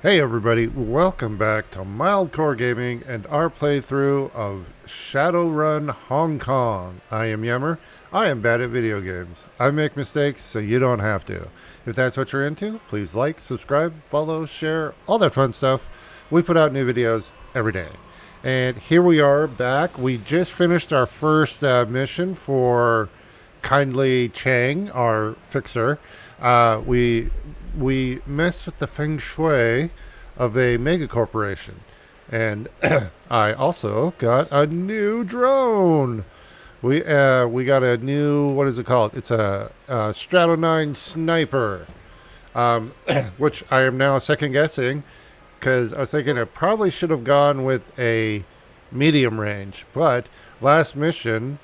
Hey everybody, welcome back to Mildcore Gaming and our playthrough of Shadowrun Hong Kong. I am Yemmer. I am bad at video games. I make mistakes so you don't have to. If that's what you're into, please like, subscribe, follow, share, all that fun stuff. We put out new videos every day. And here we are back. We just finished our first mission for Kindly Chang, our fixer. We messed with the feng shui of a mega corporation, and I also got a new drone. We got a new, what is it called? It's a Strato 9 sniper, which I am now second guessing because I was thinking it probably should have gone with a medium range, but last mission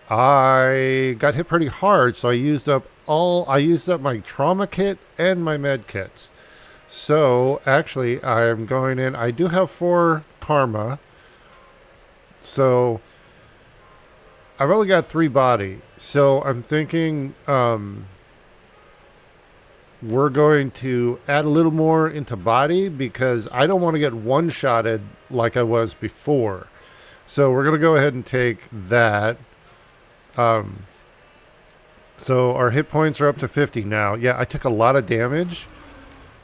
I got hit pretty hard, so I used up my trauma kit and my med kits. So actually I am going in. I do have 4 karma. So I've only got 3 body. So I'm thinking we're going to add a little more into body because I don't want to get one-shotted like I was before. So we're going to go ahead and take that. So our hit points are up to 50 now. Yeah, I took a lot of damage.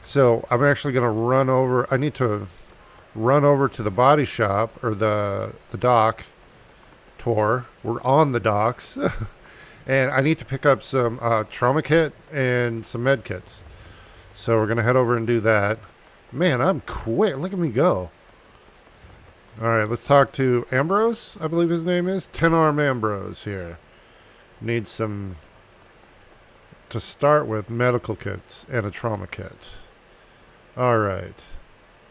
So I'm actually going to run over. I need to run over to the body shop or the dock tour. We're on the docks. And I need to pick up some trauma kit and some med kits. So we're going to head over and do that. Man, I'm quick. Look at me go. All right, let's talk to Ambrose, I believe his name is. 10-arm Ambrose here. Need some, to start with, medical kits and a trauma kit. All right.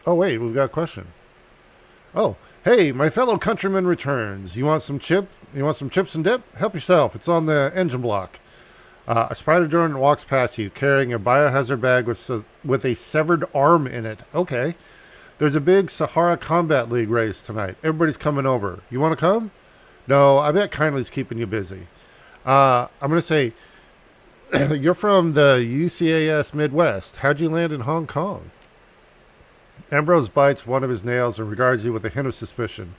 Oh, wait, we've got a question. Oh, hey, my fellow countryman returns. You want some chips and dip? Help yourself. It's on the engine block. A spider drone walks past you, carrying a biohazard bag with a severed arm in it. Okay. There's a big Sahara Combat League race tonight. Everybody's coming over. You want to come? No, I bet Kindly's keeping you busy. I'm going to say, you're from the UCAS Midwest. How'd you land in Hong Kong? Ambrose bites one of his nails and regards you with a hint of suspicion.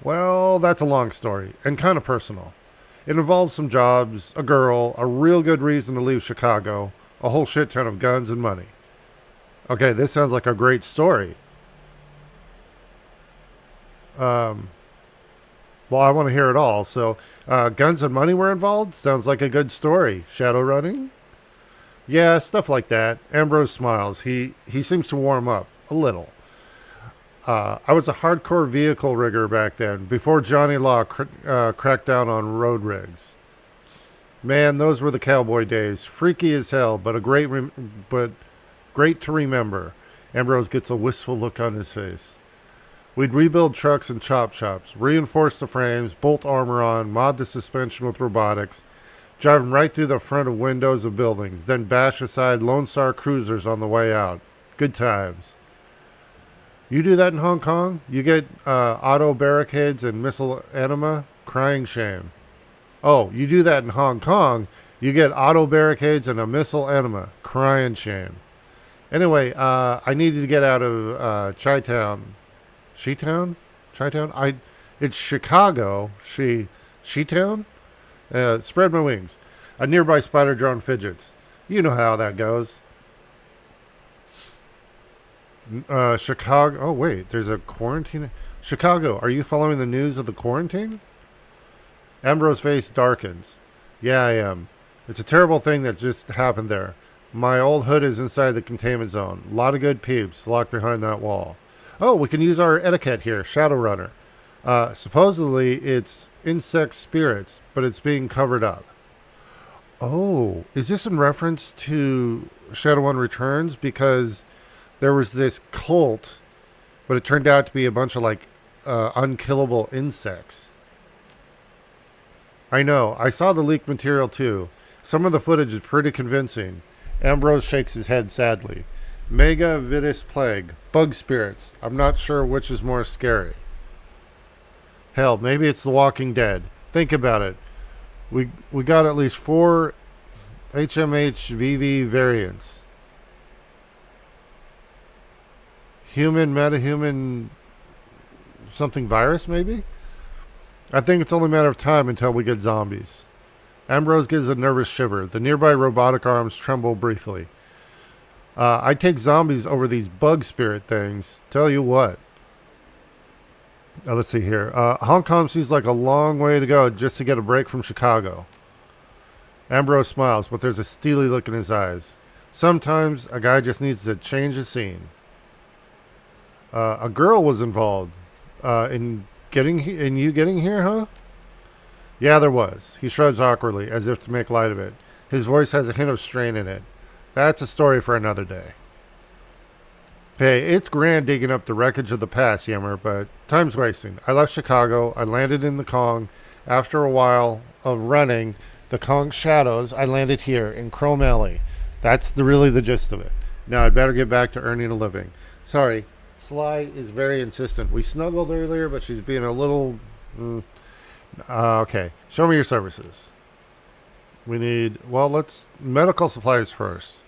Well, that's a long story, and kind of personal. It involves some jobs, a girl, a real good reason to leave Chicago, a whole shit ton of guns and money. Okay, this sounds like a great story. Well, I want to hear it all. So, guns and money were involved? Sounds like a good story. Shadow running? Yeah, stuff like that. Ambrose smiles. He seems to warm up. A little. I was a hardcore vehicle rigger back then, before Johnny Law cracked down on road rigs. Man, those were the cowboy days. Freaky as hell, but but great to remember. Ambrose gets a wistful look on his face. We'd rebuild trucks and chop shops, reinforce the frames, bolt armor on, mod the suspension with robotics, drive them right through the front of windows of buildings, then bash aside Lone Star cruisers on the way out. Good times. You do that in Hong Kong? You get auto barricades and missile enema? Crying shame. Oh, you do that in Hong Kong? You get auto barricades and a missile enema? Crying shame. Anyway, I needed to get out of Chi-Town. She-Town? Chi-Town? It's Chicago. She-Town? Spread my wings. A nearby spider drone fidgets. You know how that goes. Chicago. Oh, wait. There's a quarantine. Chicago, are you following the news of the quarantine? Ambrose's face darkens. Yeah, I am. It's a terrible thing that just happened there. My old hood is inside the containment zone. A lot of good peeps locked behind that wall. Oh, we can use our etiquette here, Shadowrunner. Supposedly it's insect spirits, but it's being covered up. Oh, is this in reference to Shadowrun Returns? Because there was this cult, but it turned out to be a bunch of unkillable insects. I know. I saw the leaked material too. Some of the footage is pretty convincing. Ambrose shakes his head sadly. Mega Vitis Plague. Bug spirits. I'm not sure which is more scary. Hell, maybe it's The Walking Dead. Think about it. We got at least 4 HMHVV variants. human, metahuman, something virus, maybe? I think it's only a matter of time until we get zombies. Ambrose gives a nervous shiver. The nearby robotic arms tremble briefly. I'd take zombies over these bug spirit things. Tell you what. Let's see here. Hong Kong seems like a long way to go just to get a break from Chicago. Ambrose smiles, but there's a steely look in his eyes. Sometimes a guy just needs to change the scene. A girl was involved in you getting here, huh? Yeah, there was. He shrugs awkwardly, as if to make light of it. His voice has a hint of strain in it. That's a story for another day. Hey, it's grand digging up the wreckage of the past, Yammer, but time's wasting. I left Chicago. I landed in the Kong. After a while of running the Kong shadows, I landed here in Chrome Alley. That's really the gist of it. Now I'd better get back to earning a living. Sorry, Sly is very insistent. We snuggled earlier, but she's being a little... okay, show me your services. We need... Well, let's... Medical supplies first.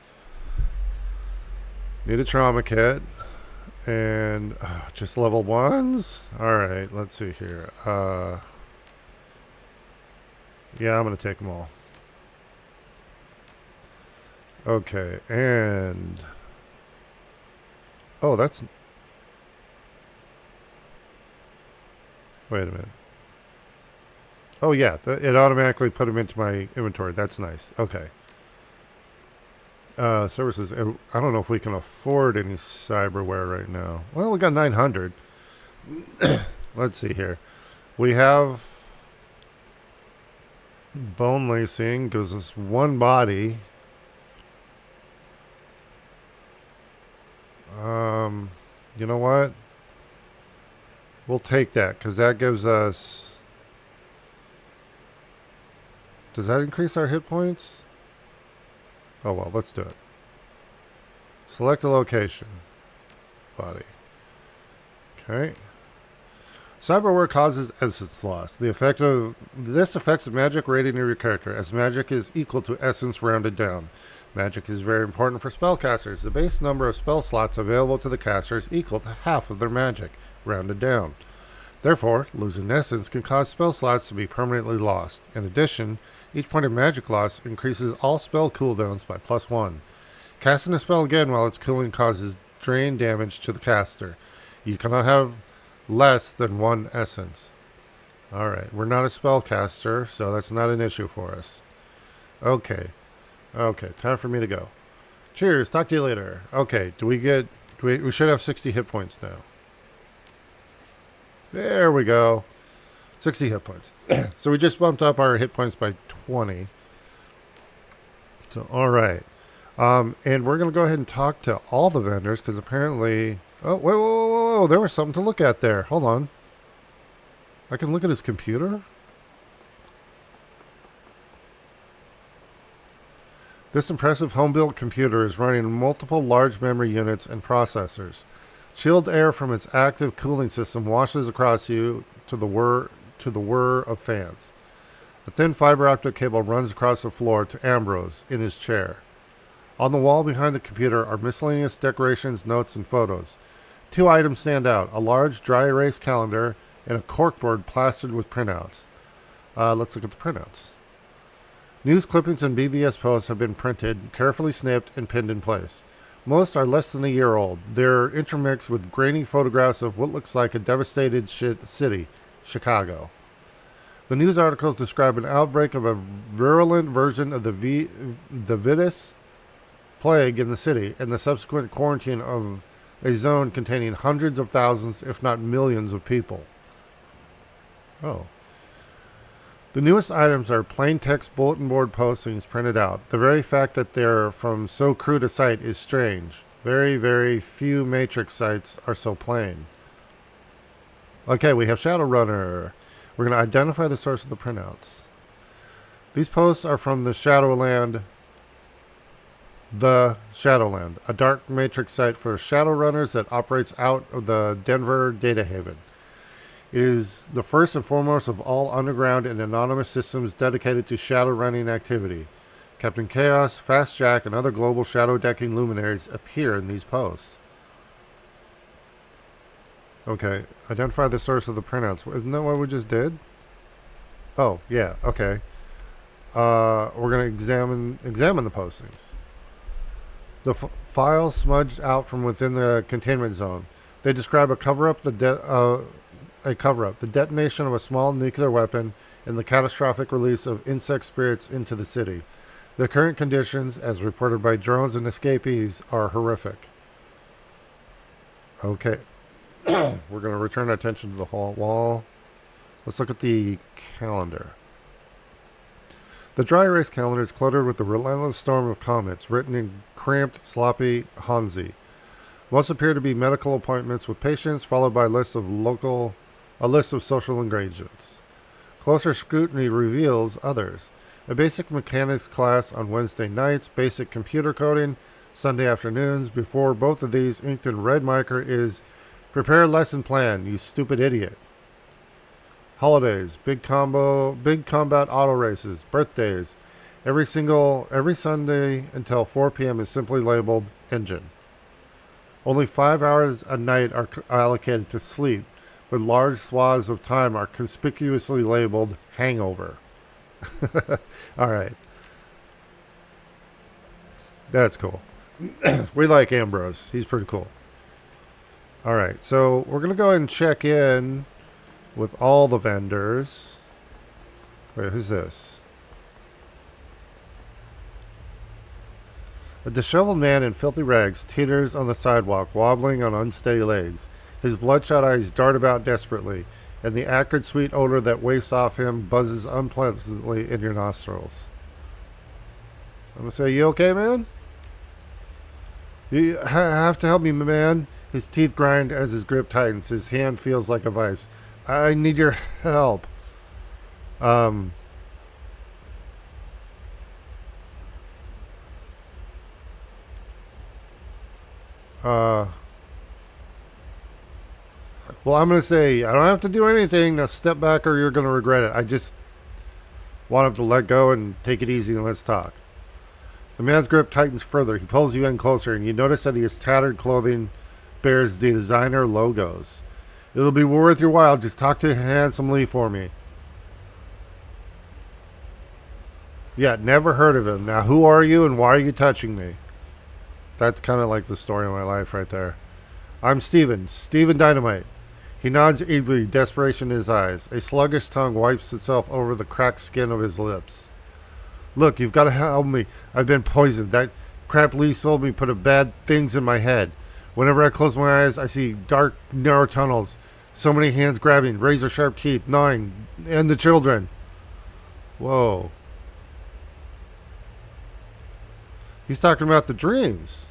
Need a trauma kit. And just level 1s? Alright, let's see here. Yeah, I'm going to take them all. Okay, and... Oh, that's... Wait a minute. Oh, yeah, it automatically put them into my inventory. That's nice. Okay. Services. I don't know if we can afford any cyberware right now. Well, we got 900. Let's see here. We have bone lacing. Gives us one body. You know what? We'll take that because that gives us... Does that increase our hit points? Oh, well, let's do it. Select a location. Body. Okay. Cyberware causes essence loss. This affects the magic rating of your character, as magic is equal to essence rounded down. Magic is very important for spellcasters. The base number of spell slots available to the caster is equal to half of their magic, rounded down. Therefore, losing essence can cause spell slots to be permanently lost. In addition, each point of magic loss increases all spell cooldowns by +1. Casting a spell again while it's cooling causes drain damage to the caster. You cannot have less than 1 essence. Alright, we're not a spellcaster, so that's not an issue for us. Okay, time for me to go. Cheers, talk to you later. Okay, we should have 60 hit points now. There we go. 60 hit points. So we just bumped up our hit points by 20. So, alright. And we're going to go ahead and talk to all the vendors, because apparently... Oh, whoa. There was something to look at there. Hold on. I can look at his computer? This impressive home-built computer is running multiple large memory units and processors. Chilled air from its active cooling system washes across you to the whir of fans. A thin fiber optic cable runs across the floor to Ambrose in his chair. On the wall behind the computer are miscellaneous decorations, notes, and photos. 2 items stand out, a large dry erase calendar and a corkboard plastered with printouts. Let's look at the printouts. News clippings and BBS posts have been printed, carefully snipped, and pinned in place. Most are less than a year old. They're intermixed with grainy photographs of what looks like a devastated city, Chicago. The news articles describe an outbreak of a virulent version of the Vitis plague in the city and the subsequent quarantine of a zone containing hundreds of thousands, if not millions, of people. Oh. The newest items are plain text bulletin board postings printed out. The very fact that they're from so crude a site is strange. Very, very few Matrix sites are so plain. Okay, we have Shadowrunner. We're going to identify the source of the printouts. These posts are from the Shadowland, a dark Matrix site for Shadowrunners that operates out of the Denver data haven. It is the first and foremost of all underground and anonymous systems dedicated to shadow running activity. Captain Chaos, Fast Jack, and other global shadow decking luminaries appear in these posts. Okay. Identify the source of the printouts. Isn't that what we just did? Oh, yeah. Okay. We're gonna examine the postings. The files smudged out from within the containment zone. They describe a cover-up. A cover-up, the detonation of a small nuclear weapon, and the catastrophic release of insect spirits into the city. The current conditions, as reported by drones and escapees, are horrific. Okay, we're going to return our attention to the wall. Let's look at the calendar. The dry erase calendar is cluttered with the relentless storm of comments, written in cramped, sloppy Hanzi. Most appear to be medical appointments with patients, followed by a list of social engagements. Closer scrutiny reveals others. A basic mechanics class on Wednesday nights, basic computer coding Sunday afternoons. Before both of these, inked in red marker, is prepare lesson plan, you stupid idiot. Holidays, big combat auto races, birthdays. Every Sunday until 4 p.m. is simply labeled engine. Only 5 hours a night are allocated to sleep, but large swaths of time are conspicuously labeled hangover. All right. That's cool. We like Ambrose. He's pretty cool. All right. So we're going to go ahead and check in with all the vendors. Wait, who's this? A disheveled man in filthy rags teeters on the sidewalk, wobbling on unsteady legs. His bloodshot eyes dart about desperately, and the acrid sweet odor that wafts off him buzzes unpleasantly in your nostrils. I'm going to say, you okay, man? You have to help me, man. His teeth grind as his grip tightens. His hand feels like a vice. I need your help. Well, I'm going to say, I don't have to do anything. Now step back or you're going to regret it. I just want him to let go and take it easy and let's talk. The man's grip tightens further. He pulls you in closer, and you notice that his tattered clothing bears the designer logos. It'll be worth your while. Just talk to handsomely for me. Yeah, never heard of him. Now, who are you and why are you touching me? That's kind of like the story of my life right there. I'm Steven Dynamite. He nods eagerly, desperation in his eyes. A sluggish tongue wipes itself over the cracked skin of his lips. Look, you've got to help me. I've been poisoned. That crap Lee sold me put bad things in my head. Whenever I close my eyes, I see dark, narrow tunnels. So many hands grabbing, razor-sharp teeth, gnawing, and the children. Whoa. He's talking about the dreams.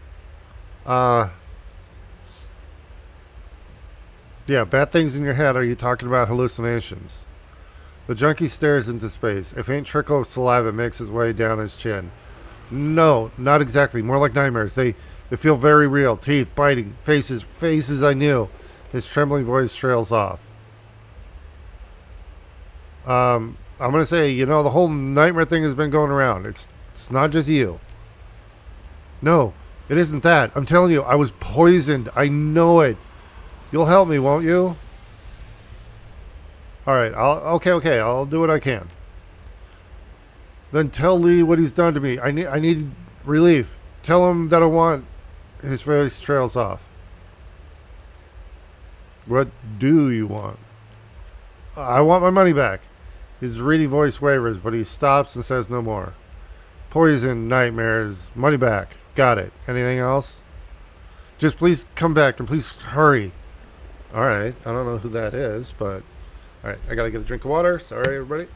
Yeah, bad things in your head. Are you talking about hallucinations? The junkie stares into space. A faint trickle of saliva makes its way down his chin. No, not exactly. More like nightmares. They feel very real. Teeth, biting, faces I knew. His trembling voice trails off. I'm going to say, the whole nightmare thing has been going around. It's not just you. No, it isn't that. I'm telling you, I was poisoned. I know it. You'll help me, won't you? All right, okay. I'll do what I can. Then tell Lee what he's done to me. I need relief. Tell him that I want. His face trails off. What do you want? I want my money back. His reedy voice wavers, but he stops and says no more. Poison, nightmares, money back. Got it. Anything else? Just please come back and please hurry. All right. I don't know who that is, but... All right. I got to get a drink of water. Sorry, everybody.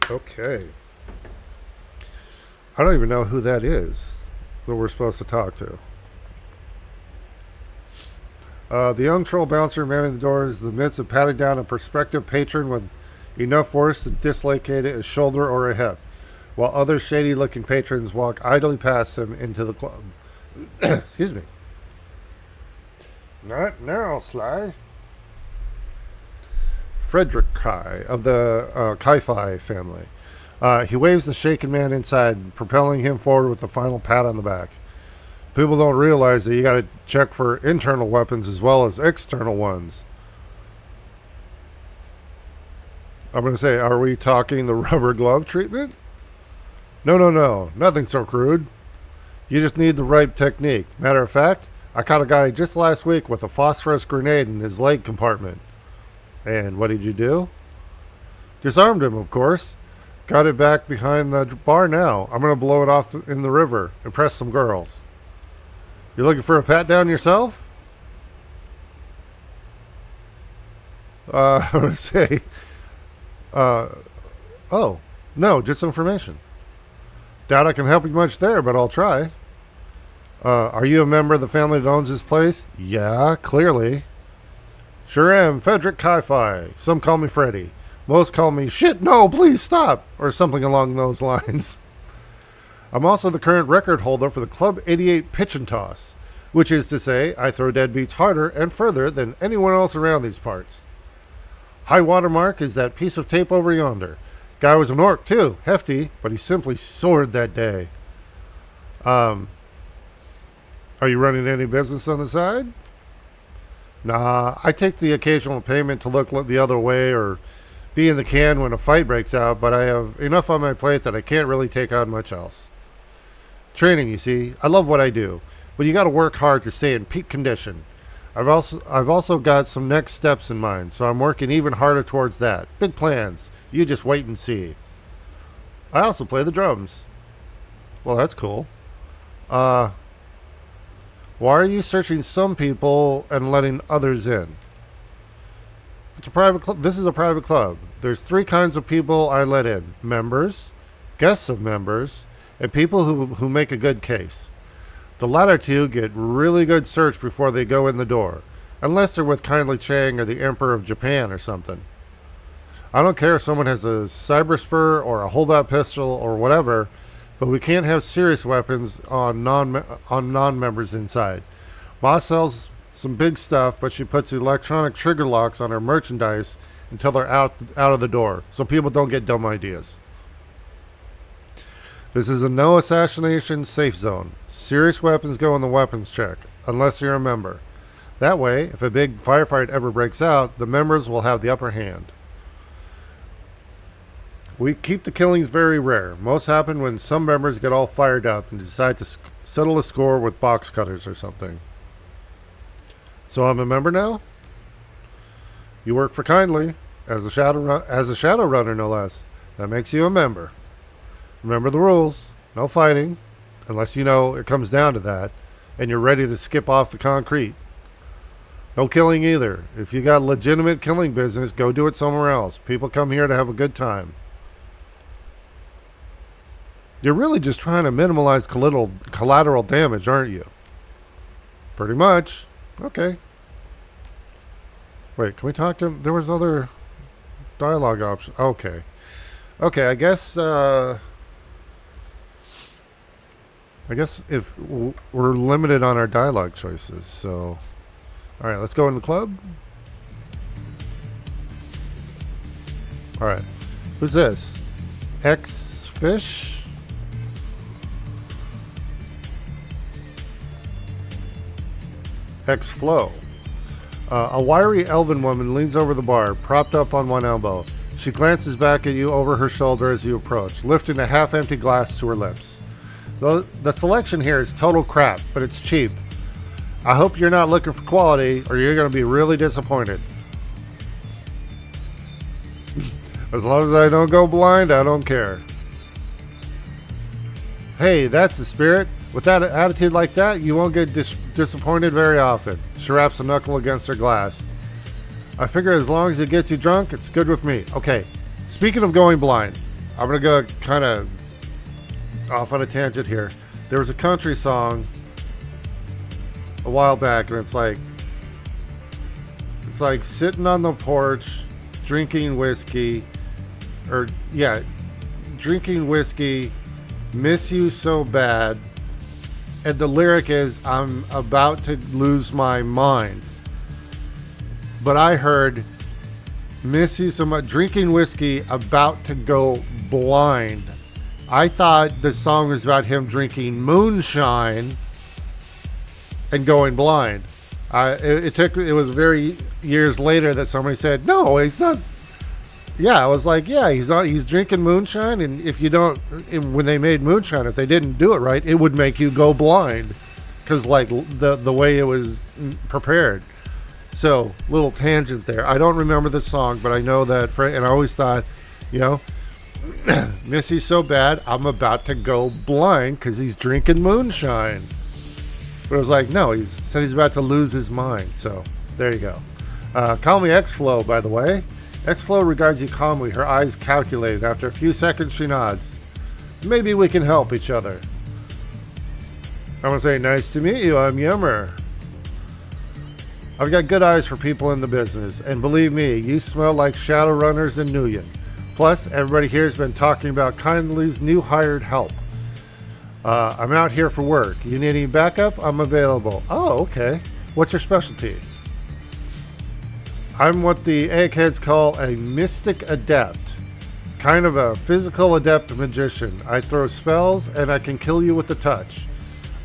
Okay. I don't even know who that is that we're supposed to talk to. The young troll bouncer manning the door is in the midst of patting down a prospective patron with enough force to dislocate a shoulder or a hip, while other shady-looking patrons walk idly past him into the club. Excuse me. Not now, Sly. Frederick Kai of the Kai-Fi family. He waves the shaken man inside, propelling him forward with a final pat on the back. People don't realize that you got to check for internal weapons as well as external ones. I'm going to say, are we talking the rubber glove treatment? No. Nothing so crude. You just need the right technique. Matter of fact, I caught a guy just last week with a phosphorus grenade in his leg compartment. And what did you do? Disarmed him, of course. Got it back behind the bar now. I'm going to blow it off in the river. Impress some girls. You looking for a pat down yourself? I'm going to say... oh, no, just information. Doubt I can help you much there, but I'll try. Are you a member of the family that owns this place? Yeah, clearly. Sure am, Frederick Ki-Fi. Some call me Freddy. Most call me, shit, no, please stop, or something along those lines. I'm also the current record holder for the Club 88 pitch and toss, which is to say, I throw deadbeats harder and further than anyone else around these parts. High water mark is that piece of tape over yonder. Guy was an orc too, hefty, but he simply soared that day. Are you running any business on the side? Nah, I take the occasional payment to look the other way or be in the can when a fight breaks out, but I have enough on my plate that I can't really take on much else. Training, you see. I love what I do, but you got to work hard to stay in peak condition. I've also got some next steps in mind, so I'm working even harder towards that. Big plans. You just wait and see. I also play the drums. Well, that's cool. Why are you searching some people and letting others in? It's a private club. This is a private club. There's 3 kinds of people I let in. Members, guests of members, and people who make a good case. The latter 2 get really good search before they go in the door. Unless they're with Kindly Chang or the Emperor of Japan or something. I don't care if someone has a cyber spur or a holdout pistol or whatever, but we can't have serious weapons on non-members inside. Ma sells some big stuff, but she puts electronic trigger locks on her merchandise until they're out of the door, so people don't get dumb ideas. This is a no assassination safe zone. Serious weapons go in the weapons check, unless you're a member. That way, if a big firefight ever breaks out, the members will have the upper hand. We keep the killings very rare. Most happen when some members get all fired up and decide to settle a score with box cutters or something. So I'm a member now? You work for Kindly, as a Shadowrunner no less. That makes you a member. Remember the rules. No fighting, unless you know it comes down to that, and you're ready to skip off the concrete. No killing either. If you got legitimate killing business, go do it somewhere else. People come here to have a good time. You're really just trying to minimize collateral damage, aren't you? Pretty much. Okay. Wait, can we talk to him? There was other dialogue options. Okay. Okay, I guess if we're limited on our dialogue choices, so... Alright, let's go in the club. Alright. Who's this? X-Fish? X-Flow. A wiry elven woman leans over the bar, propped up on one elbow. She glances back at you over her shoulder as you approach, lifting a half-empty glass to her lips. The selection here is total crap, but it's cheap. I hope you're not looking for quality, or you're going to be really disappointed. As long as I don't go blind, I don't care. Hey, that's the spirit. With that attitude like that, you won't get disappointed very often. She wraps a knuckle against her glass. I figure as long as it gets you drunk, it's good with me. Okay, speaking of going blind, I'm going to go kind of off on a tangent here. There was a country song a while back, and it's like sitting on the porch, drinking whiskey, miss you so bad, and the lyric is, I'm about to lose my mind. But I heard, miss you so much, drinking whiskey, about to go blind. I thought the song was about him drinking moonshine and going blind. It was very years later that somebody said, no, he's not. Yeah, I was like, yeah, he's drinking moonshine, and if you don't, when they made moonshine, if they didn't do it right, it would make you go blind, because like the way it was prepared. So little tangent there. I don't remember the song, but I know that, and I always thought, you know, Missy's so bad, I'm about to go blind because he's drinking moonshine. But it was like, no, he said he's about to lose his mind. So there you go. Call me X-Flow, by the way. X-Flow regards you calmly, her eyes calculated. After a few seconds, she nods. Maybe we can help each other. I'm going to say, nice to meet you. I'm Yummer. I've got good eyes for people in the business. And believe me, you smell like Shadowrunners and Nuyen. Plus, everybody here has been talking about Kindly's new hired help. I'm out here for work. You need any backup? I'm available. Oh, okay. What's your specialty? I'm what the eggheads call a mystic adept. Kind of a physical adept magician. I throw spells and I can kill you with a touch.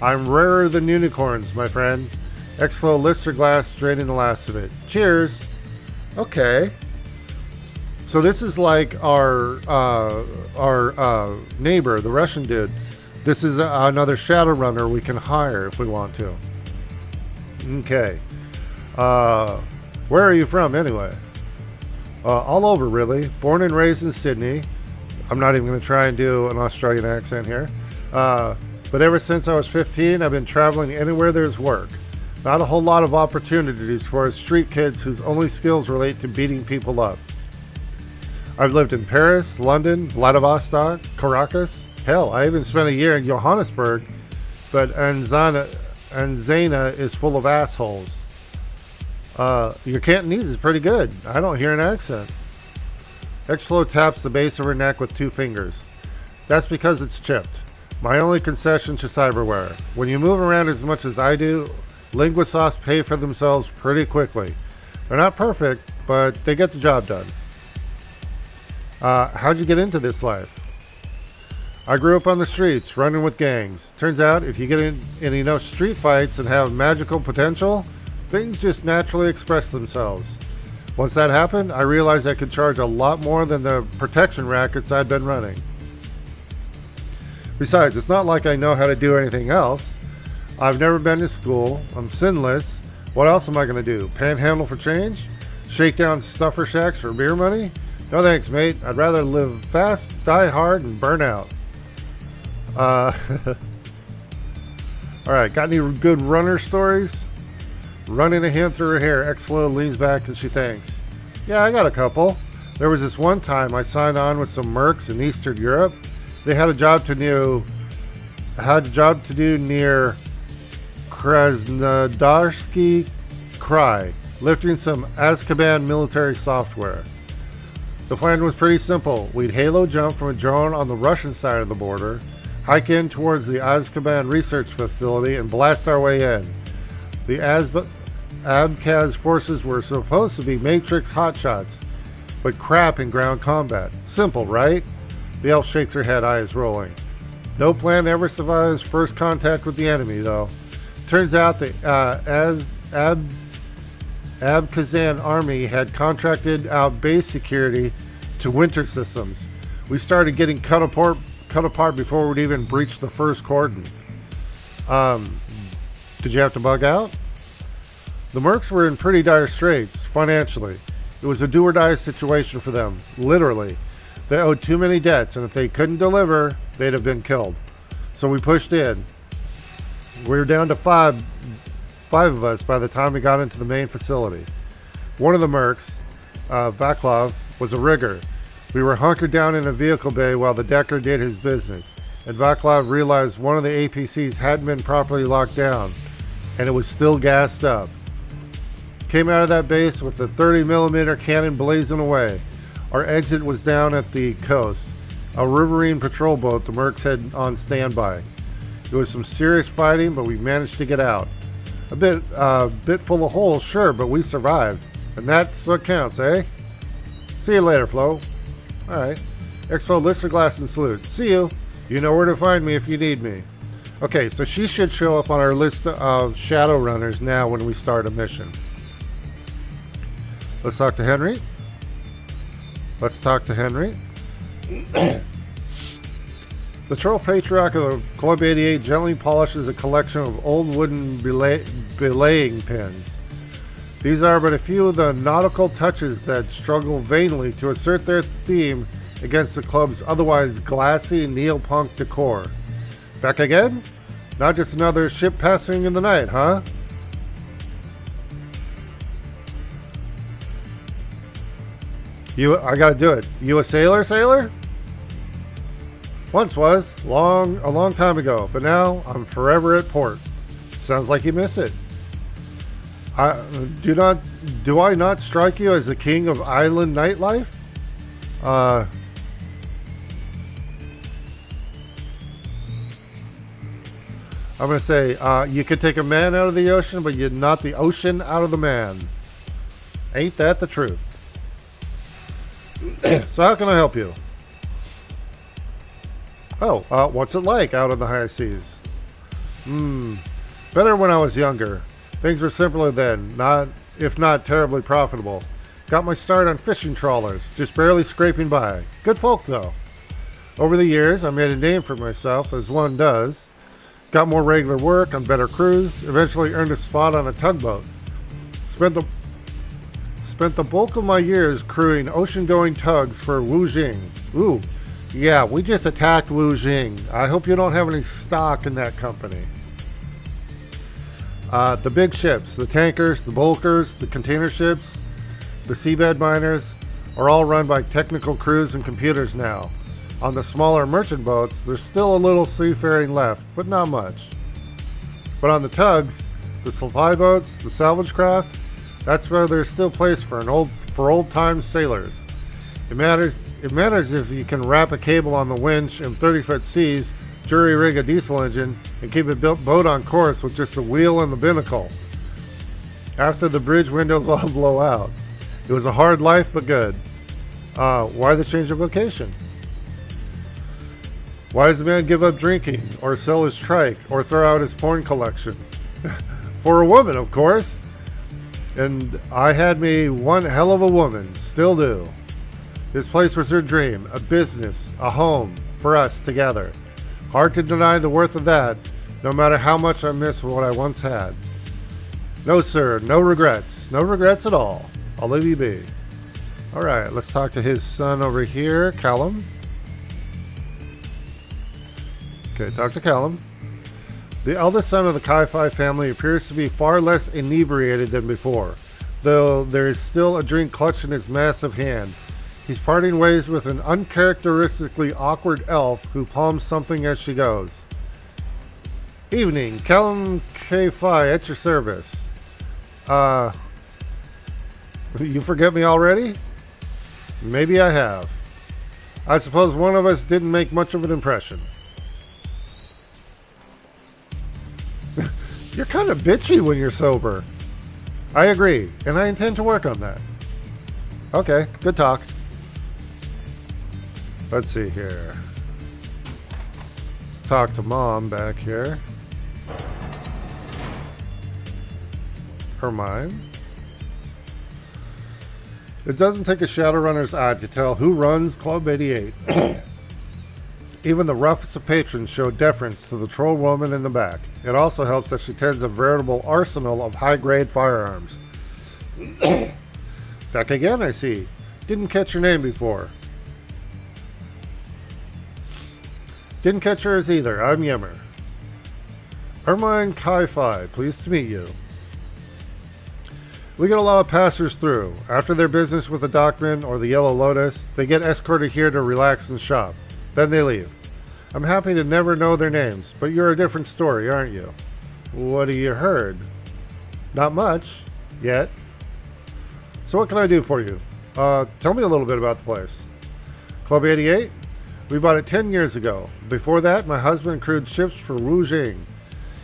I'm rarer than unicorns, my friend. X-Flow lifts her glass, draining the last of it. Cheers. Okay. So this is like our neighbor, the Russian dude. This is another Shadowrunner we can hire if we want to. Okay. Where are you from, anyway? All over, really. Born and raised in Sydney. I'm not even going to try and do an Australian accent here. But ever since I was 15, I've been traveling anywhere there's work. Not a whole lot of opportunities for us street kids whose only skills relate to beating people up. I've lived in Paris, London, Vladivostok, Caracas. Hell, I even spent a year in Johannesburg. But Anzana is full of assholes. Your Cantonese is pretty good. I don't hear an accent. X-Flow taps the base of her neck with 2 fingers. That's because it's chipped. My only concession to cyberware. When you move around as much as I do, linguisofts pay for themselves pretty quickly. They're not perfect, but they get the job done. How'd you get into this life? I grew up on the streets, running with gangs. Turns out, if you get in enough street fights and have magical potential, things just naturally express themselves. Once that happened, I realized I could charge a lot more than the protection rackets I'd been running. Besides, it's not like I know how to do anything else. I've never been to school. I'm sinless. What else am I going to do? Panhandle for change? Shake down stuffer shacks for beer money? No thanks, mate. I'd rather live fast, die hard, and burn out. Alright, got any good runner stories? Running a hand through her hair, X-Flow leans back and she thanks. Yeah, I got a couple. There was this one time I signed on with some mercs in Eastern Europe. They had a job to do near Krasnodarsky Krai, lifting some Azkaban military software. The plan was pretty simple. We'd halo jump from a drone on the Russian side of the border, hike in towards the Azkaban research facility, and blast our way in. The Abkhaz forces were supposed to be Matrix hotshots, but crap in ground combat. Simple, right? The elf shakes her head, eyes rolling. No plan ever survives first contact with the enemy, though. Turns out the Abkhazan army had contracted out base security to Winter Systems. We started getting cut apart before we'd even breached the first cordon. Did you have to bug out? The mercs were in pretty dire straits, financially. It was a do-or-die situation for them, literally. They owed too many debts, and if they couldn't deliver, they'd have been killed. So we pushed in. We were down to five of us by the time we got into the main facility. One of the mercs, Vaclav, was a rigger. We were hunkered down in a vehicle bay while the decker did his business, and Vaclav realized one of the APCs hadn't been properly locked down, and it was still gassed up. Came out of that base with a 30mm cannon blazing away. Our exit was down at the coast. A riverine patrol boat the mercs had on standby. It was some serious fighting, but we managed to get out. A bit full of holes, sure, but we survived. And that's what counts, eh? See you later, Flo. Alright. Expo Lister Glass and salute. See you. You know where to find me if you need me. Okay, so she should show up on our list of Shadowrunners now when we start a mission. Let's talk to Henry. Let's talk to Henry. The Troll Patriarch of Club 88 gently polishes a collection of old wooden belaying pins. These are but a few of the nautical touches that struggle vainly to assert their theme against the club's otherwise glassy neopunk decor. Back again? Not just another ship passing in the night, huh? I gotta do it. You a sailor? Once was, a long time ago, but now I'm forever at port. Sounds like you miss it. Do I not strike you as the king of island nightlife? I'm going to say, you could take a man out of the ocean, but you're not the ocean out of the man. Ain't that the truth? So how can I help you? Oh, what's it like out on the high seas? Better when I was younger. Things were simpler then, if not terribly profitable. Got my start on fishing trawlers, just barely scraping by. Good folk, though. Over the years, I made a name for myself, as one does. Got more regular work on better crews, eventually earned a spot on a tugboat. Spent the bulk of my years crewing ocean-going tugs for Wu Jing. Ooh, yeah, we just attacked Wu Jing. I hope you don't have any stock in that company. The big ships, the tankers, the bulkers, the container ships, the seabed miners are all run by technical crews and computers now. On the smaller merchant boats, there's still a little seafaring left, but not much. But on the tugs, the supply boats, the salvage craft, that's where there's still place for old-time sailors. It matters if you can wrap a cable on the winch in 30-foot seas, jury rig a diesel engine, and keep a boat on course with just a wheel and the binnacle. After the bridge windows all blow out. It was a hard life, but good. Why the change of vocation? Why does the man give up drinking, or sell his trike, or throw out his porn collection? For a woman, of course. And I had me one hell of a woman, still do. This place was her dream, a business, a home, for us together. Hard to deny the worth of that, no matter how much I miss what I once had. No, sir, no regrets. No regrets at all. I'll leave you be. All right, let's talk to his son over here, Callum. Okay, talk to Callum. The eldest son of the Chi-Fi family appears to be far less inebriated than before, though there is still a drink clutched in his massive hand. He's parting ways with an uncharacteristically awkward elf who palms something as she goes. Evening, Callum K-Fi at your service. You forget me already? Maybe I have. I suppose one of us didn't make much of an impression. You're kind of bitchy when you're sober. I agree, and I intend to work on that. Okay, good talk. Let's see here. Let's talk to Mom back here. Hermine. It doesn't take a Shadowrunner's eye to tell who runs Club 88. Even the roughest of patrons show deference to the troll woman in the back. It also helps that she tends a veritable arsenal of high-grade firearms. Back again, I see. Didn't catch your name before. Didn't catch hers either. I'm Yemmer. Ermine Chi-Fi, pleased to meet you. We get a lot of passers through. After their business with the Dockman or the Yellow Lotus, they get escorted here to relax and shop. Then they leave. I'm happy to never know their names, but you're a different story, aren't you? What have you heard? Not much. Yet. So what can I do for you? Tell me a little bit about the place. Club 88? We bought it 10 years ago. Before that, my husband crewed ships for Wu Jing.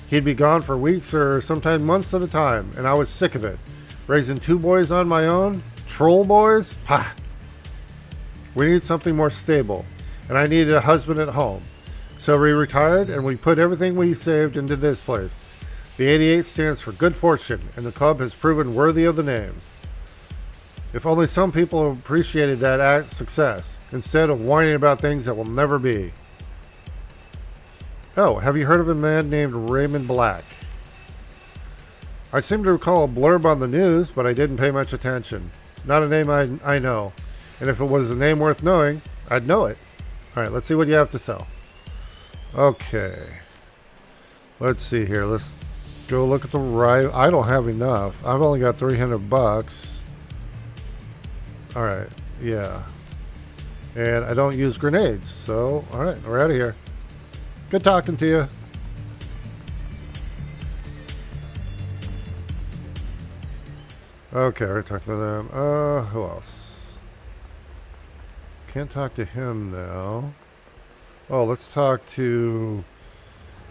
He'd be gone for weeks or sometimes months at a time, and I was sick of it. Raising two boys on my own? Troll boys? Pah! We need something more stable, and I needed a husband at home. So we retired, and we put everything we saved into this place. The 88 stands for good fortune, and the club has proven worthy of the name. If only some people appreciated that success, instead of whining about things that will never be. Oh, have you heard of a man named Raymond Black? I seem to recall a blurb on the news, but I didn't pay much attention. Not a name I know. And if it was a name worth knowing, I'd know it. Alright, let's see what you have to sell. Okay. Let's see here. Let's go look at the right. I don't have enough. I've only got $300. Alright, yeah. And I don't use grenades, so alright, we're out of here. Good talking to you. Okay, we're talking to them. Who else? Can't talk to him now. Oh, let's talk to...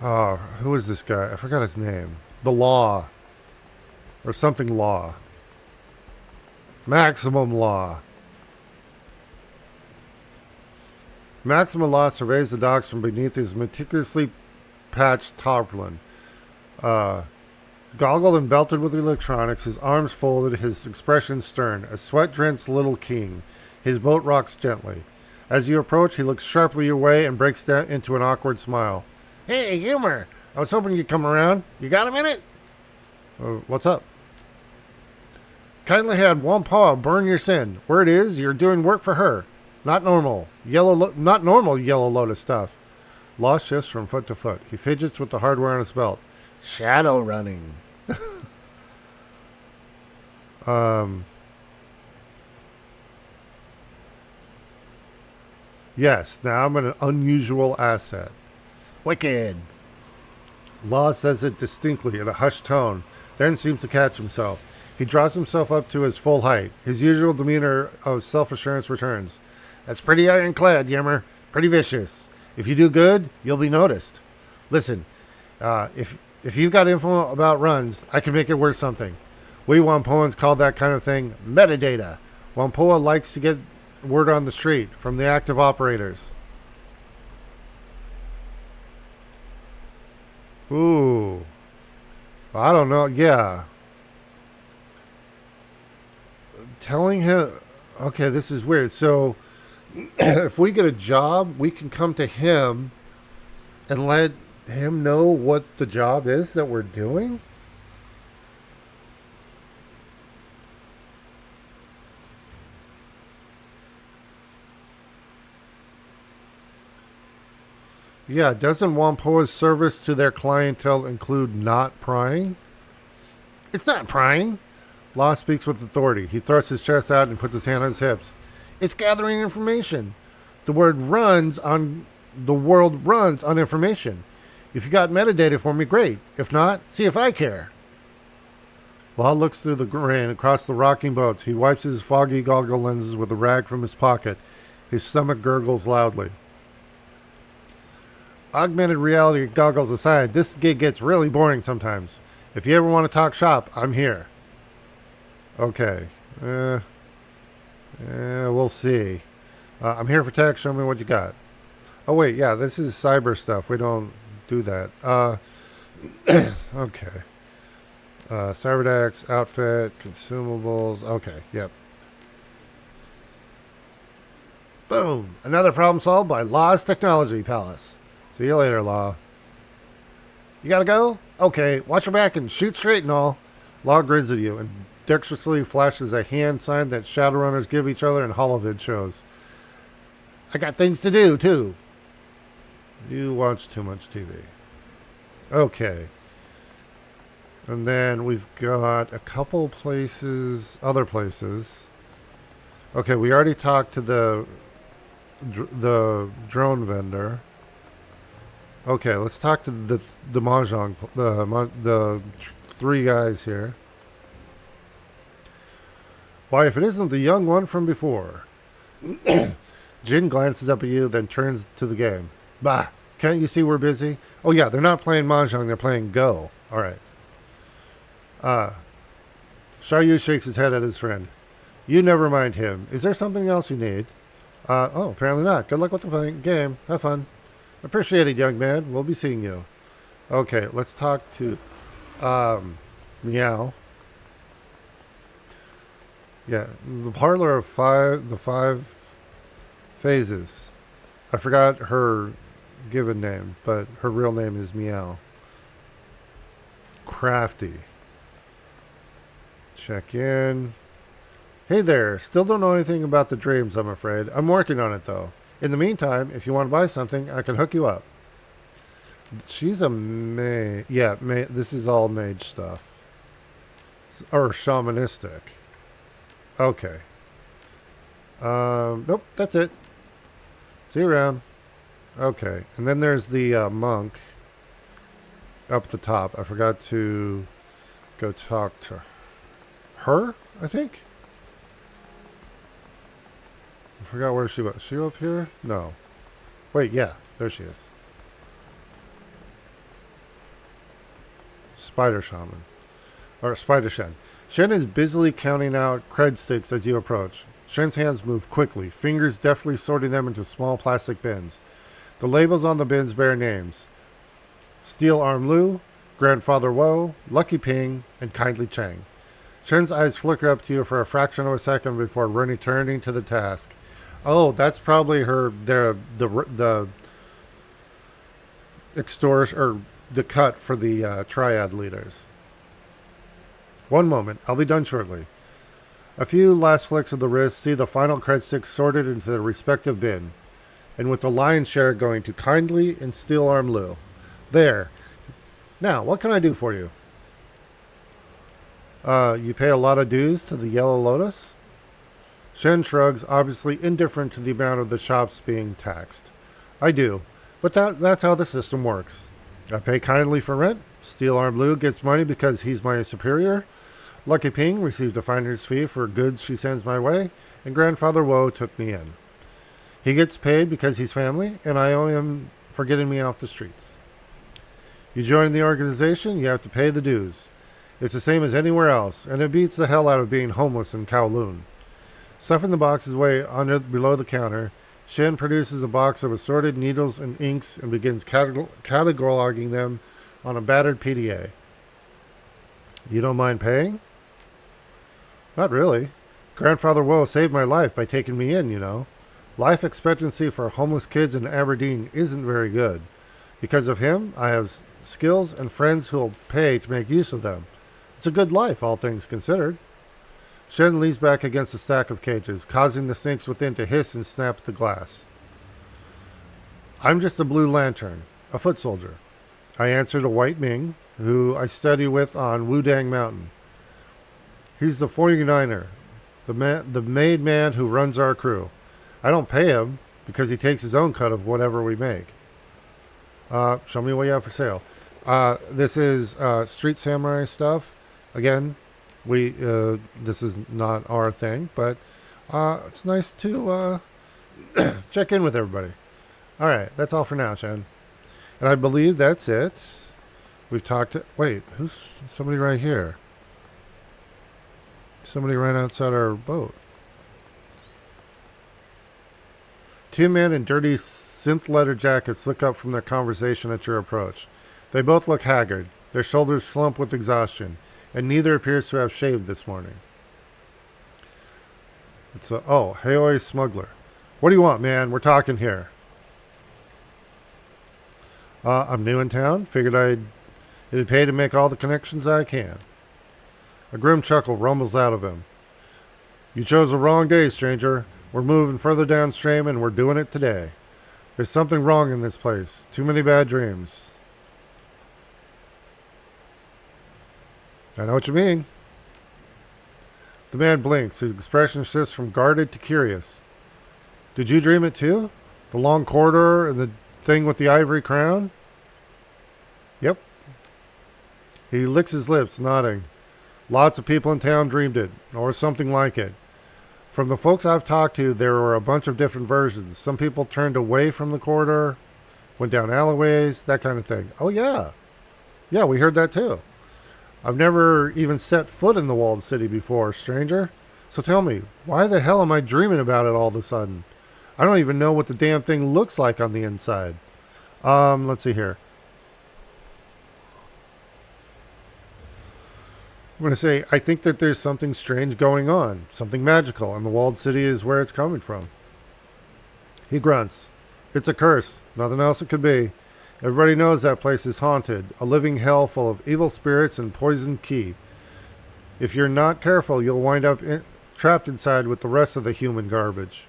who is this guy? I forgot his name. The Law. Or something Law. Maximum Law. Maximum Law surveys the docks from beneath his meticulously patched tarpaulin. Goggled and belted with electronics, his arms folded, his expression stern, a sweat-drenched little king. His boat rocks gently. As you approach, he looks sharply your way and breaks down into an awkward smile. Hey, Humor! I was hoping you'd come around. You got a minute? What's up? Kindly had Wampa burn your sin. Word is, you're doing work for her. Not normal. Not normal Yellow Lotus stuff. Law shifts from foot to foot. He fidgets with the hardware on his belt. Shadowrunning. Yes, now I'm an unusual asset. Wicked. Law says it distinctly in a hushed tone, then seems to catch himself. He draws himself up to his full height. His usual demeanor of self-assurance returns. That's pretty ironclad, Yimmer. Pretty vicious. If you do good, you'll be noticed. Listen, if you've got info about runs, I can make it worth something. We Wampoans call that kind of thing metadata. Wampoa likes to get word on the street from the active operators. Ooh. I don't know. Yeah. Telling him... Okay, this is weird. So, if we get a job, we can come to him and let him know what the job is that we're doing? Yeah, doesn't Wampoa's service to their clientele include not prying? It's not prying. Law speaks with authority. He thrusts his chest out and puts his hand on his hips. It's gathering information. The world runs on information. If you got metadata for me, great. If not, see if I care. Law looks through the rain across the rocking boats. He wipes his foggy goggle lenses with a rag from his pocket. His stomach gurgles loudly. Augmented reality goggles aside, this gig gets really boring sometimes. If you ever want to talk shop, I'm here. Okay. We'll see. I'm here for tech. Show me what you got. Oh, wait. Yeah, this is cyber stuff. We don't do that. Okay. Cyberdex, outfit, consumables. Okay, yep. Boom. Another problem solved by Law's Technology Palace. See you later, Law. You gotta go? Okay, watch your back and shoot straight and all. Law grins at you and dexterously flashes a hand sign that Shadowrunners give each other in holovid shows. I got things to do, too. You watch too much TV. Okay. And then we've got a couple places, other places. Okay, we already talked to the drone vendor. Okay, let's talk to the mahjong, the three guys here. Why, if it isn't the young one from before. Jin glances up at you, then turns to the game. Bah, can't you see we're busy? Oh yeah, they're not playing mahjong, they're playing Go. All right. Xiaoyu shakes his head at his friend. You never mind him. Is there something else you need? Apparently not. Good luck with the game. Have fun. Appreciate it, young man. We'll be seeing you. Okay, let's talk to, Meow. Yeah, the parlor of the five phases. I forgot her given name, but her real name is Meow. Crafty. Check in. Hey there. Still don't know anything about the dreams, I'm afraid. I'm working on it, though. In the meantime, if you want to buy something, I can hook you up. She's a mage. Yeah, this is all mage stuff. Or shamanistic. Okay. Nope, that's it. See you around. Okay, and then there's the monk up at the top. I forgot to go talk to her, I think. I forgot where she was. Is she up here? No. Wait, yeah, there she is. Spider Shaman. Or Spider Shen. Shen is busily counting out cred sticks as you approach. Shen's hands move quickly, fingers deftly sorting them into small plastic bins. The labels on the bins bear names. Steel Arm Lu, Grandfather Woe, Lucky Ping, and Kindly Chang. Shen's eyes flicker up to you for a fraction of a second before returning to the task. Oh, that's probably her, the extortion, or the cut for the triad leaders. One moment. I'll be done shortly. A few last flicks of the wrist see the final cred sticks sorted into their respective bin, and with the lion's share going to Kindly and Steel Arm Lu. There. Now, what can I do for you? You pay a lot of dues to the Yellow Lotus? Shen shrugs, obviously indifferent to the amount of the shops being taxed. I do, but that's how the system works. I pay kindly for rent. Steel Arm Lu gets money because he's my superior. Lucky Ping received a finder's fee for goods she sends my way, and Grandfather Woe took me in. He gets paid because he's family, and I owe him for getting me off the streets. You join the organization, you have to pay the dues. It's the same as anywhere else, and it beats the hell out of being homeless in Kowloon. Stuffing the boxes away below the counter, Shen produces a box of assorted needles and inks and begins cataloging them on a battered PDA. You don't mind paying? Not really. Grandfather Woe saved my life by taking me in, you know. Life expectancy for homeless kids in Aberdeen isn't very good. Because of him, I have skills and friends who'll pay to make use of them. It's a good life, all things considered. Shen leans back against a stack of cages, causing the snakes within to hiss and snap at the glass. I'm just a blue lantern, a foot soldier. I answer to White Ming, who I study with on Wudang Mountain. He's the 49er, the made man who runs our crew. I don't pay him because he takes his own cut of whatever we make. Show me what you have for sale. This is Street Samurai stuff. Again, this is not our thing, but it's nice to check in with everybody. All right, that's all for now, Shen. And I believe that's it. We've talked to... Wait, who's somebody right here? Somebody right outside our boat. Two men in dirty synth leather jackets look up from their conversation at your approach. They both look haggard. Their shoulders slump with exhaustion, and neither appears to have shaved this morning. It's a... Oh, Heoi Smuggler. What do you want, man? We're talking here. I'm new in town. Figured it'd pay to make all the connections I can. A grim chuckle rumbles out of him. You chose the wrong day, stranger. We're moving further downstream, and we're doing it today. There's something wrong in this place. Too many bad dreams. I know what you mean. The man blinks. His expression shifts from guarded to curious. Did you dream it too? The long corridor and the thing with the ivory crown? Yep. He licks his lips, nodding. Lots of people in town dreamed it, or something like it. From the folks I've talked to, there were a bunch of different versions. Some people turned away from the corridor, went down alleyways, that kind of thing. Oh, yeah. Yeah, we heard that too. I've never even set foot in the walled city before, stranger. So tell me, why the hell am I dreaming about it all of a sudden? I don't even know what the damn thing looks like on the inside. Let's see here. I'm going to say, I think that there's something strange going on, something magical, and the walled city is where it's coming from. He grunts. It's a curse. Nothing else it could be. Everybody knows that place is haunted, a living hell full of evil spirits and poisoned ki. If you're not careful, you'll wind up trapped inside with the rest of the human garbage.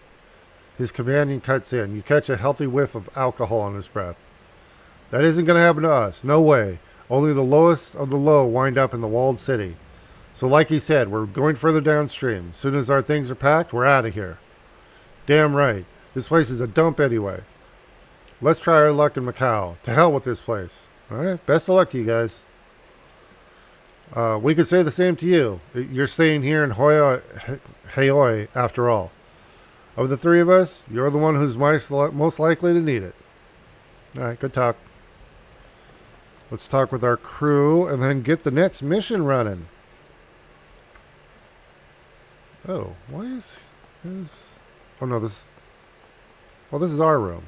His companion cuts in. You catch a healthy whiff of alcohol on his breath. That isn't going to happen to us. No way. Only the lowest of the low wind up in the walled city. So like he said, we're going further downstream. As soon as our things are packed, we're out of here. Damn right. This place is a dump anyway. Let's try our luck in Macau. To hell with this place. Alright, best of luck to you guys. We could say the same to you. You're staying here in Haoi after all. Of the three of us, you're the one who's most likely to need it. Alright, good talk. Let's talk with our crew and then get the next mission running. Oh, why is... Oh no, this... Well, this is our room.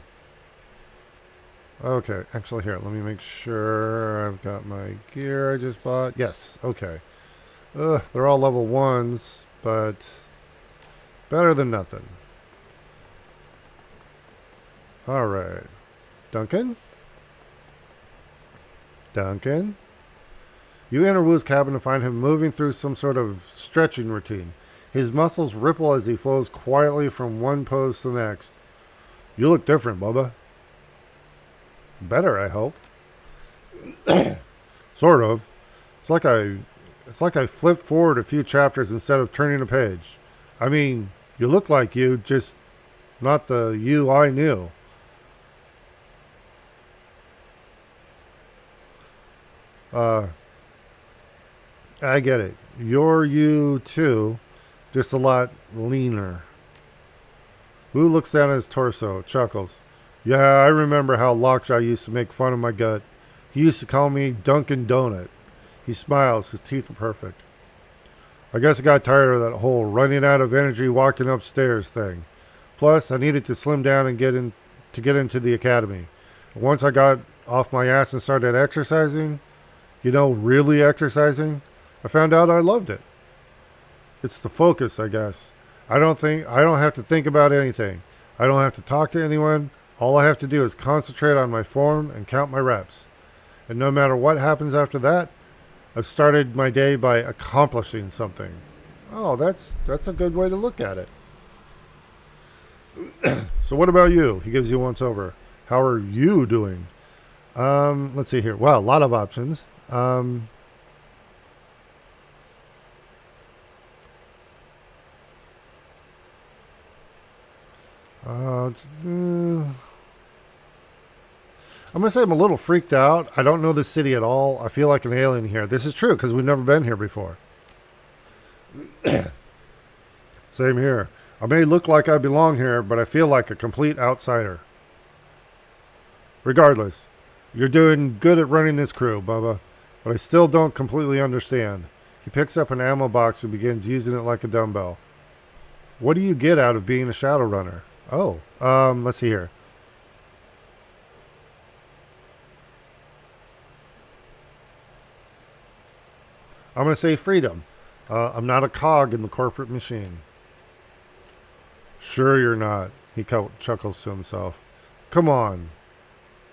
Okay, actually here, let me make sure I've got my gear I just bought. Yes, okay. They're all level 1s, but better than nothing. Alright. Duncan? Duncan? You enter Wu's cabin to find him moving through some sort of stretching routine. His muscles ripple as he flows quietly from one pose to the next. You look different, Bubba. Better, I hope. Sort of. It's like I flipped forward a few chapters instead of turning a page. I mean, you look like you, just not the you I knew. I get it. You're you too, just a lot leaner. Wu looks down at his torso, chuckles. Yeah, I remember how Lockjaw used to make fun of my gut. He used to call me Dunkin' Donut. He smiles, his teeth are perfect. I guess I got tired of that whole running out of energy walking upstairs thing. Plus, I needed to slim down and get into the academy. And once I got off my ass and started exercising, really exercising, I found out I loved it. It's the focus, I guess. I don't have to think about anything. I don't have to talk to anyone. All I have to do is concentrate on my form and count my reps. And no matter what happens after that, I've started my day by accomplishing something. Oh, that's a good way to look at it. So what about you? He gives you once over. How are you doing? Let's see here. Wow, a lot of options. I'm going to say I'm a little freaked out. I don't know the city at all. I feel like an alien here. This is true because we've never been here before. Same here. I may look like I belong here, but I feel like a complete outsider. Regardless, you're doing good at running this crew, Bubba, but I still don't completely understand. He picks up an ammo box and begins using it like a dumbbell. What do you get out of being a Shadowrunner? Oh, let's see here. I'm going to say freedom. I'm not a cog in the corporate machine. Sure you're not, he chuckles to himself. Come on,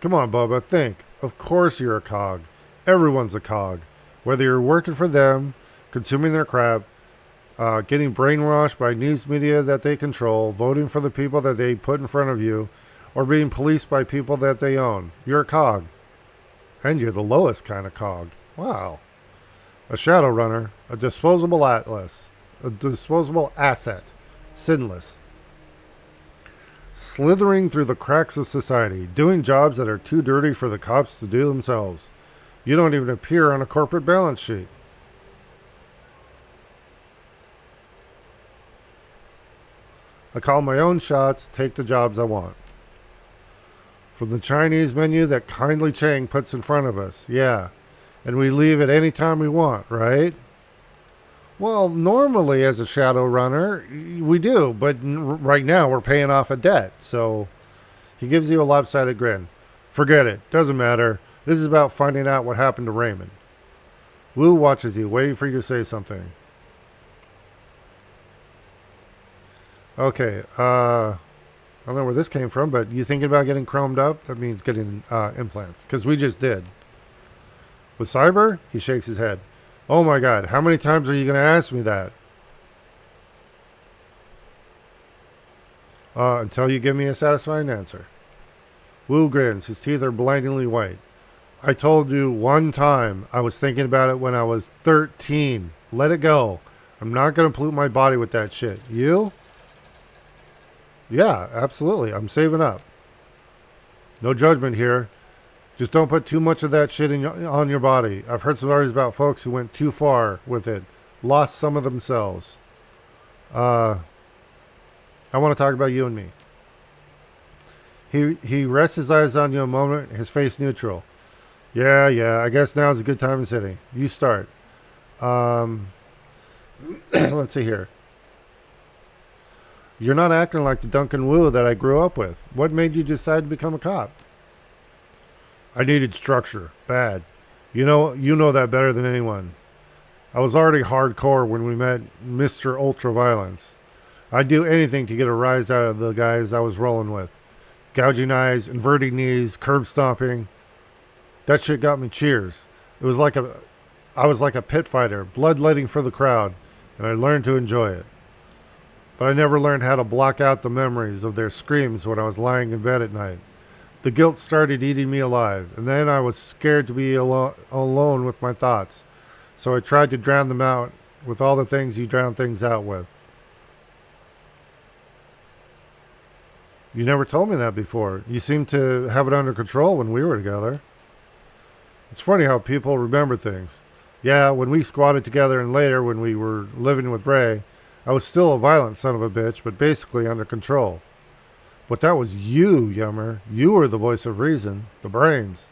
Bubba, think. Of course you're a cog. Everyone's a cog. Whether you're working for them, consuming their crap, getting brainwashed by news media that they control, voting for the people that they put in front of you, or being policed by people that they own. You're a cog. And you're the lowest kind of cog. Wow. A Shadowrunner, a disposable asset, sinless. Slithering through the cracks of society, doing jobs that are too dirty for the cops to do themselves. You don't even appear on a corporate balance sheet. I call my own shots, take the jobs I want. From the Chinese menu that kindly Chang puts in front of us, yeah. And we leave at any time we want, right? Well, normally as a Shadowrunner, we do, but right now we're paying off a debt. So he gives you a lopsided grin. Forget it. Doesn't matter. This is about finding out what happened to Raymond. Wu watches you, waiting for you to say something. Okay, I don't know where this came from, but you thinking about getting chromed up? That means getting implants, because we just did. With cyber? He shakes his head. Oh my god, how many times are you going to ask me that? Until you give me a satisfying answer. Wu grins. His teeth are blindingly white. I told you one time I was thinking about it when I was 13. Let it go. I'm not going to pollute my body with that shit. You? Yeah, absolutely. I'm saving up. No judgment here. Just don't put too much of that shit on your body. I've heard stories about folks who went too far with it. Lost some of themselves. I want to talk about you and me. He rests his eyes on you a moment, his face neutral. Yeah, I guess now's a good time in the city. You start. Let's see here. You're not acting like the Duncan Wu that I grew up with. What made you decide to become a cop? I needed structure. Bad. You know that better than anyone. I was already hardcore when we met Mr. Ultraviolence. I'd do anything to get a rise out of the guys I was rolling with. Gouging eyes, inverting knees, curb stomping. That shit got me cheers. I was like a pit fighter, bloodletting for the crowd, and I learned to enjoy it. But I never learned how to block out the memories of their screams when I was lying in bed at night. The guilt started eating me alive, and then I was scared to be alone with my thoughts. So I tried to drown them out with all the things you drown things out with. You never told me that before. You seemed to have it under control when we were together. It's funny how people remember things. Yeah, when we squatted together and later when we were living with Ray, I was still a violent son of a bitch, but basically under control. But that was you, Yummer. You were the voice of reason, the brains.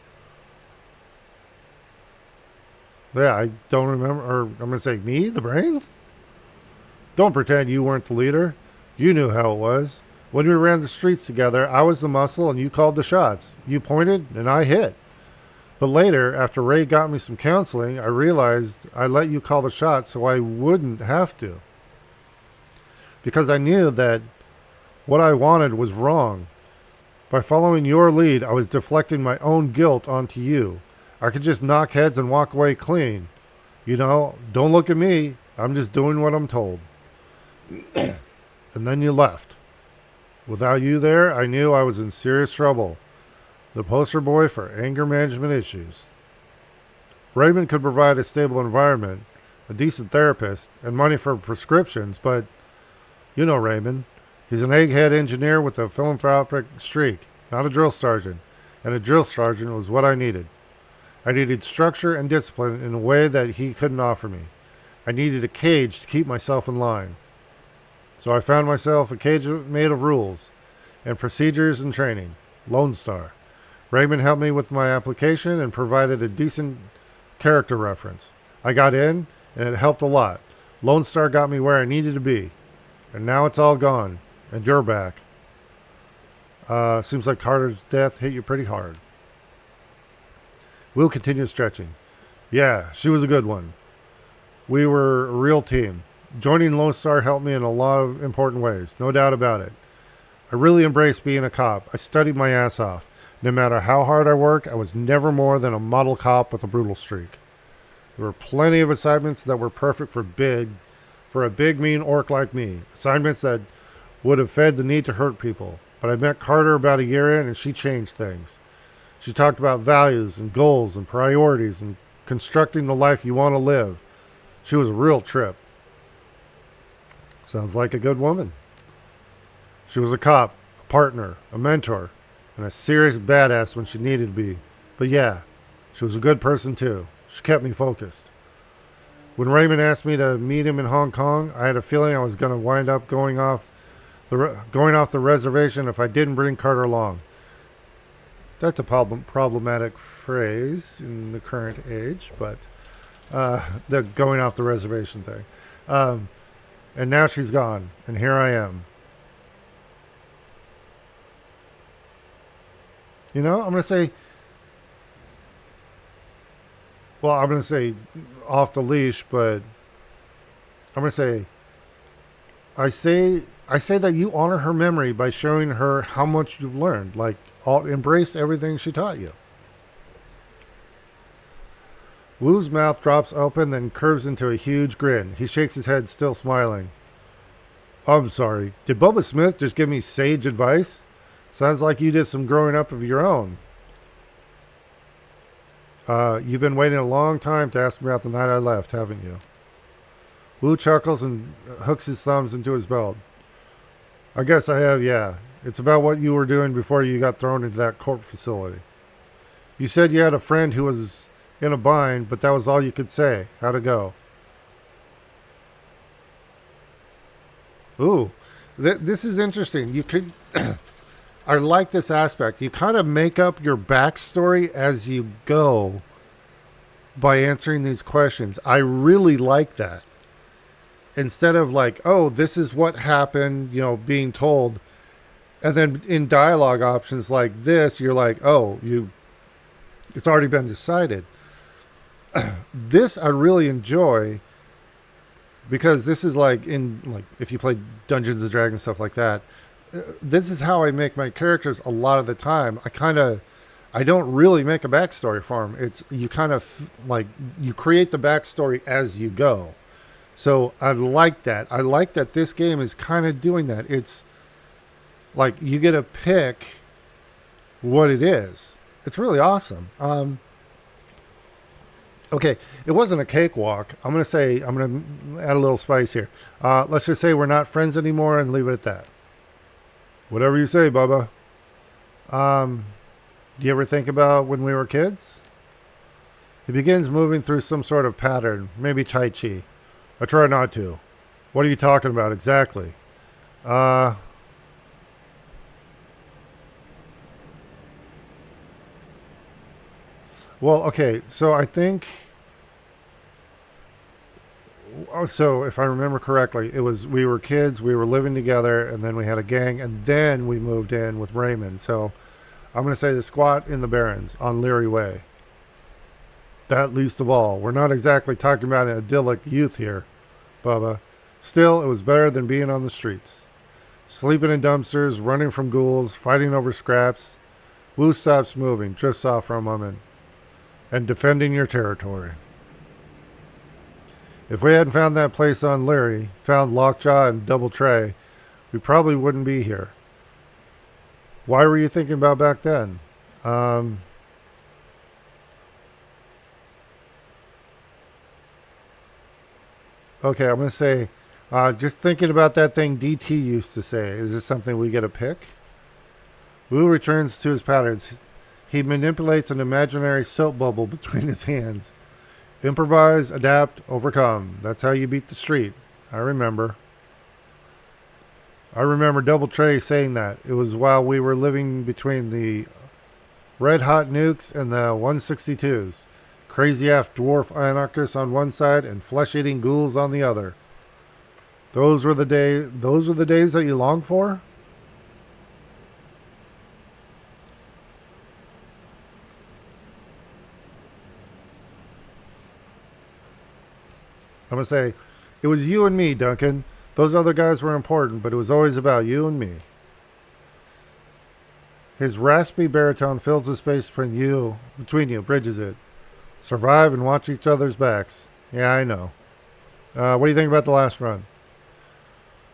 Yeah, I don't remember, or I'm going to say me, the brains? Don't pretend you weren't the leader. You knew how it was. When we ran the streets together, I was the muscle and you called the shots. You pointed and I hit. But later, after Ray got me some counseling, I realized I let you call the shots so I wouldn't have to. Because I knew that what I wanted was wrong. By following your lead, I was deflecting my own guilt onto you. I could just knock heads and walk away clean. Don't look at me. I'm just doing what I'm told. And then you left. Without you there, I knew I was in serious trouble. The poster boy for anger management issues. Raymond could provide a stable environment, a decent therapist, and money for prescriptions, but you know Raymond. He's an egghead engineer with a philanthropic streak, not a drill sergeant, and a drill sergeant was what I needed. I needed structure and discipline in a way that he couldn't offer me. I needed a cage to keep myself in line. So I found myself a cage made of rules and procedures and training. Lone Star. Raymond helped me with my application and provided a decent character reference. I got in, and it helped a lot. Lone Star got me where I needed to be. And now it's all gone. And you're back. Seems like Carter's death hit you pretty hard. We'll continue stretching. Yeah, she was a good one. We were a real team. Joining Lone Star helped me in a lot of important ways, no doubt about it. I really embraced being a cop. I studied my ass off. No matter how hard I worked, I was never more than a model cop with a brutal streak. There were plenty of assignments that were perfect for a big mean orc like me. Assignments that would have fed the need to hurt people. But I met Carter about a year in and she changed things. She talked about values and goals and priorities and constructing the life you want to live. She was a real trip. Sounds like a good woman. She was a cop, a partner, a mentor, and a serious badass when she needed to be. But yeah, she was a good person too. She kept me focused. When Raymond asked me to meet him in Hong Kong, I had a feeling I was going to wind up going off the reservation if I didn't bring Carter along. That's a problematic phrase in the current age, but the going off the reservation thing. And now she's gone, and here I am. You know, I'm gonna say, well, I'm gonna say off the leash, but I'm gonna say, I say that you honor her memory by showing her how much you've learned. Like, embrace everything she taught you. Wu's mouth drops open, then curves into a huge grin. He shakes his head, still smiling. I'm sorry. Did Bubba Smith just give me sage advice? Sounds like you did some growing up of your own. You've been waiting a long time to ask me about the night I left, haven't you? Wu chuckles and hooks his thumbs into his belt. I guess I have, yeah. It's about what you were doing before you got thrown into that corp facility. You said you had a friend who was in a bind, but that was all you could say. How'd it go? Ooh, this is interesting. You could... I like this aspect. You kind of make up your backstory as you go by answering these questions. I really like that. Instead of like, oh, this is what happened, you know, being told. And then in dialogue options like this, you're like, oh, it's already been decided. This I really enjoy because this is like if you play Dungeons and Dragons, stuff like that. This is how I make my characters a lot of the time. I don't really make a backstory for them. It's you kind of like you create the backstory as you go. So I like that. I like that this game is kind of doing that. It's like you get to pick what it is. It's really awesome. Okay, it wasn't a cakewalk. I'm going to add a little spice here. Let's just say we're not friends anymore and leave it at that. Whatever you say, Bubba. Do you ever think about when we were kids? He begins moving through some sort of pattern, maybe Tai Chi. I try not to. What are you talking about exactly? Well, okay, so I think... So if I remember correctly, it was we were kids, we were living together, and then we had a gang, and then we moved in with Raymond. So I'm going to say the squat in the Barrens on Leary Way. That least of all. We're not exactly talking about an idyllic youth here, Bubba. Still, it was better than being on the streets. Sleeping in dumpsters, running from ghouls, fighting over scraps. Wu stops moving, drifts off for a moment. And defending your territory. If we hadn't found that place on Leary, found Lockjaw and Double Tray, we probably wouldn't be here. Why were you thinking about back then? Okay, I'm going to say, just thinking about that thing DT used to say. Is this something we get a pick? Wu returns to his patterns. He manipulates an imaginary soap bubble between his hands. Improvise, adapt, overcome. That's how you beat the street. I remember. I remember Double Tray saying that. It was while we were living between the Red Hot Nukes and the 162s. Crazy ass dwarf anarchists on one side and flesh-eating ghouls on the other. Those were the days that you longed for? I'm going to say, it was you and me, Duncan. Those other guys were important, but it was always about you and me. His raspy baritone fills the space between you, bridges it. Survive and watch each other's backs. Yeah, I know. What do you think about the last run?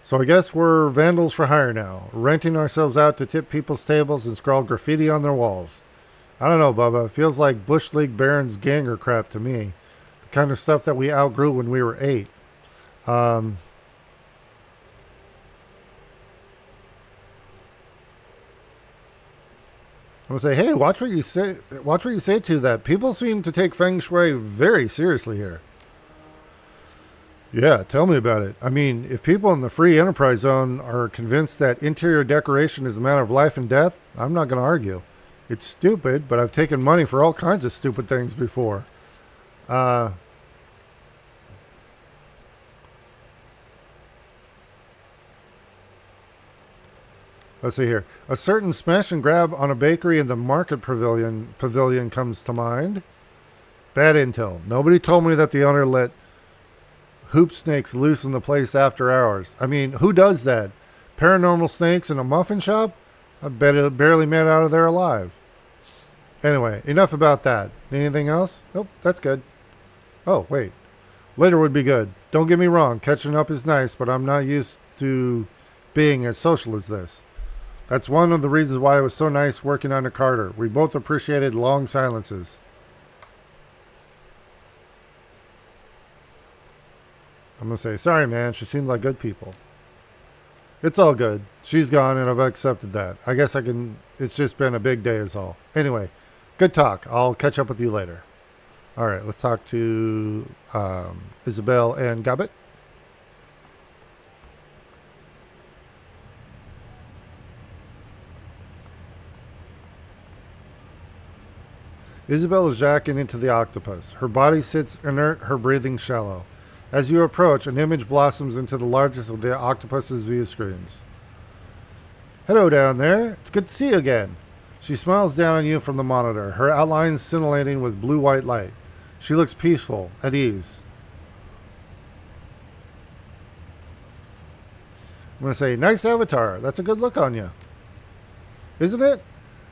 So I guess we're vandals for hire now, renting ourselves out to tip people's tables and scrawl graffiti on their walls. I don't know, Bubba. It feels like Bush League Barons ganger crap to me. The kind of stuff that we outgrew when we were 8. I'm gonna say, hey, watch what you say. Watch what you say to that. People seem to take feng shui very seriously here. Yeah, tell me about it. I mean, if people in the free enterprise zone are convinced that interior decoration is a matter of life and death, I'm not going to argue. It's stupid, but I've taken money for all kinds of stupid things before. I'm Let's see here. A certain smash and grab on a bakery in the market pavilion comes to mind. Bad intel. Nobody told me that the owner let hoop snakes loose in the place after hours. I mean, who does that? Paranormal snakes in a muffin shop? I bet it barely made out of there alive. Anyway, enough about that. Anything else? Nope, that's good. Oh, wait. Later would be good. Don't get me wrong, catching up is nice, but I'm not used to being as social as this. That's one of the reasons why it was so nice working under Carter. We both appreciated long silences. I'm going to say, sorry, man. She seemed like good people. It's all good. She's gone, and I've accepted that. I guess I can... It's just been a big day is all. Anyway, good talk. I'll catch up with you later. All right, let's talk to Isabel and Gabbett. Isabel is jacking into the octopus. Her body sits inert, her breathing shallow. As you approach, an image blossoms into the largest of the octopus's view screens. Hello down there. It's good to see you again. She smiles down on you from the monitor, her outlines scintillating with blue-white light. She looks peaceful, at ease. I'm going to say, nice avatar. That's a good look on you. Isn't it?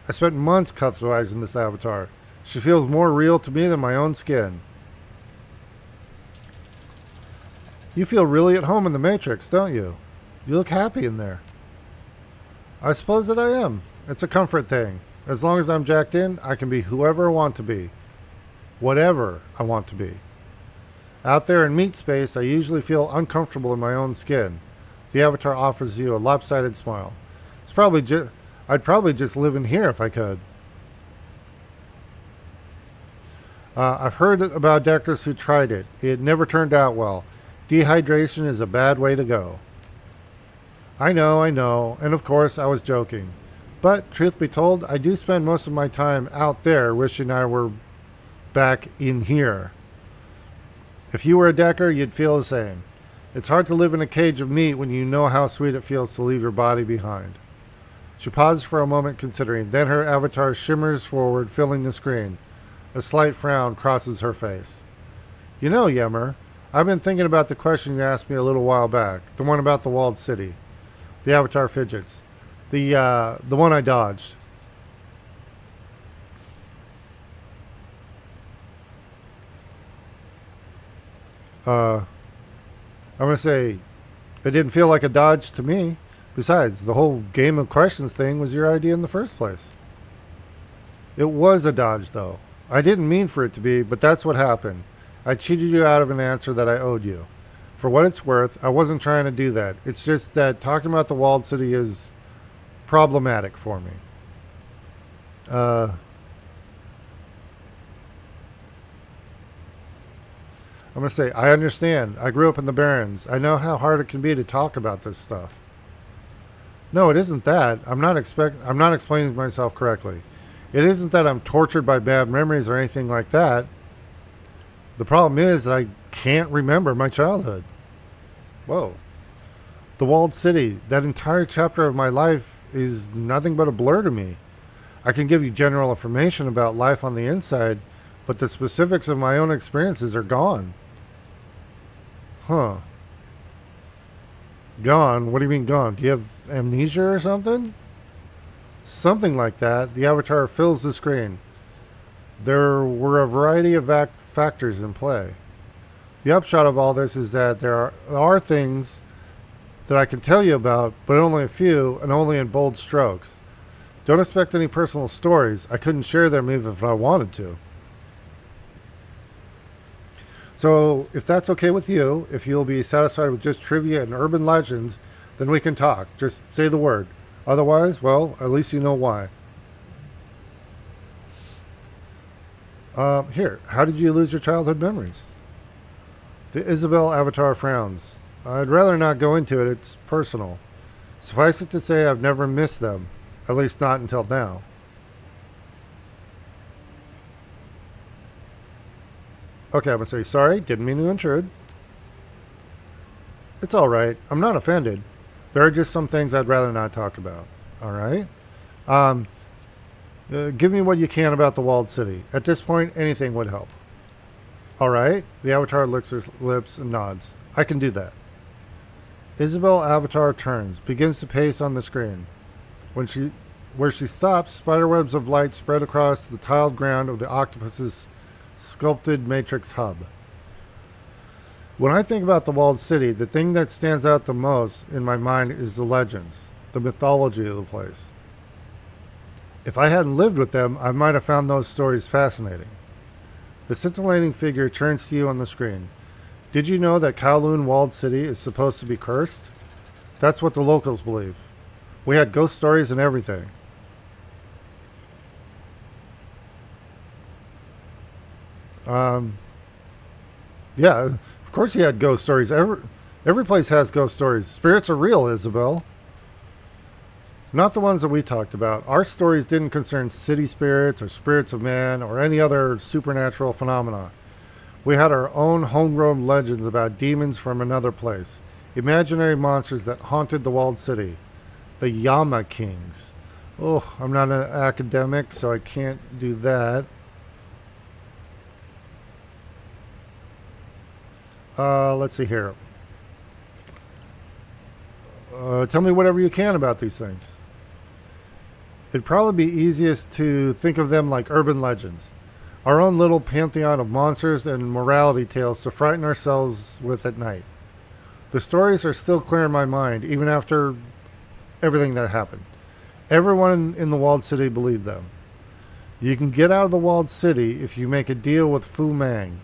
I spent months customizing this avatar. She feels more real to me than my own skin. You feel really at home in the Matrix, don't you? You look happy in there. I suppose that I am. It's a comfort thing. As long as I'm jacked in, I can be whoever I want to be. Whatever I want to be. Out there in meat space, I usually feel uncomfortable in my own skin. The avatar offers you a lopsided smile. I'd probably just live in here if I could. I've heard about Deckers who tried it. It never turned out well. Dehydration is a bad way to go. I know, and of course I was joking. But, truth be told, I do spend most of my time out there wishing I were back in here. If you were a Decker, you'd feel the same. It's hard to live in a cage of meat when you know how sweet it feels to leave your body behind. She pauses for a moment considering, then her avatar shimmers forward, filling the screen. A slight frown crosses her face. You know, Yemmer, I've been thinking about the question you asked me a little while back, the one about the walled city. The avatar fidgets. The one I dodged. I'm going to say, it didn't feel like a dodge to me. Besides, the whole game of questions thing was your idea in the first place. It was a dodge, though. I didn't mean for it to be, but that's what happened. I cheated you out of an answer that I owed you. For what it's worth, I wasn't trying to do that. It's just that talking about the walled city is problematic for me. I'm going to say, I understand. I grew up in the Barrens. I know how hard it can be to talk about this stuff. No, it isn't that. I'm not explaining myself correctly. It isn't that I'm tortured by bad memories or anything like that. The problem is that I can't remember my childhood. Whoa. The walled city, that entire chapter of my life is nothing but a blur to me. I can give you general information about life on the inside, but the specifics of my own experiences are gone. Huh. Gone? What do you mean gone? Do you have amnesia or something? Something like that. The avatar fills the screen. There were a variety of factors in play. The upshot of all this is that there are things that I can tell you about, but only a few, and only in bold strokes. Don't expect any personal stories. I couldn't share them even if I wanted to. So, if that's okay with you, if you'll be satisfied with just trivia and urban legends, then we can talk. Just say the word. Otherwise, well, at least you know why. Here, how did you lose your childhood memories? The Isabel avatar frowns. I'd rather not go into it. It's personal. Suffice it to say, I've never missed them. At least not until now. Okay, I'm going to say sorry. Didn't mean to intrude. It's all right. I'm not offended. There are just some things I'd rather not talk about. All right. Um, give me what you can about the walled city. At this point, anything would help. All right. The avatar licks her lips and nods. I can do that. Isabel avatar turns, begins to pace on the screen. Where she stops, spiderwebs of light spread across the tiled ground of the octopus's sculpted matrix hub. When I think about the walled city, the thing that stands out the most in my mind is the legends, the mythology of the place. If I hadn't lived with them, I might have found those stories fascinating. The scintillating figure turns to you on the screen. Did you know that Kowloon Walled City is supposed to be cursed? That's what the locals believe. We had ghost stories and everything. Um, yeah, of course he had ghost stories. Every place has ghost stories. Spirits are real, Isabel. Not the ones that we talked about. Our stories didn't concern city spirits or spirits of man or any other supernatural phenomena. We had our own homegrown legends about demons from another place, imaginary monsters that haunted the walled city, the Yama Kings. Oh, I'm not an academic, so I can't do that. Let's see here. Tell me whatever you can about these things. It'd probably be easiest to think of them like urban legends, our own little pantheon of monsters and morality tales to frighten ourselves with at night. The stories are still clear in my mind, even after everything that happened. Everyone in the walled city believed them. You can get out of the walled city if you make a deal with Fu Mang.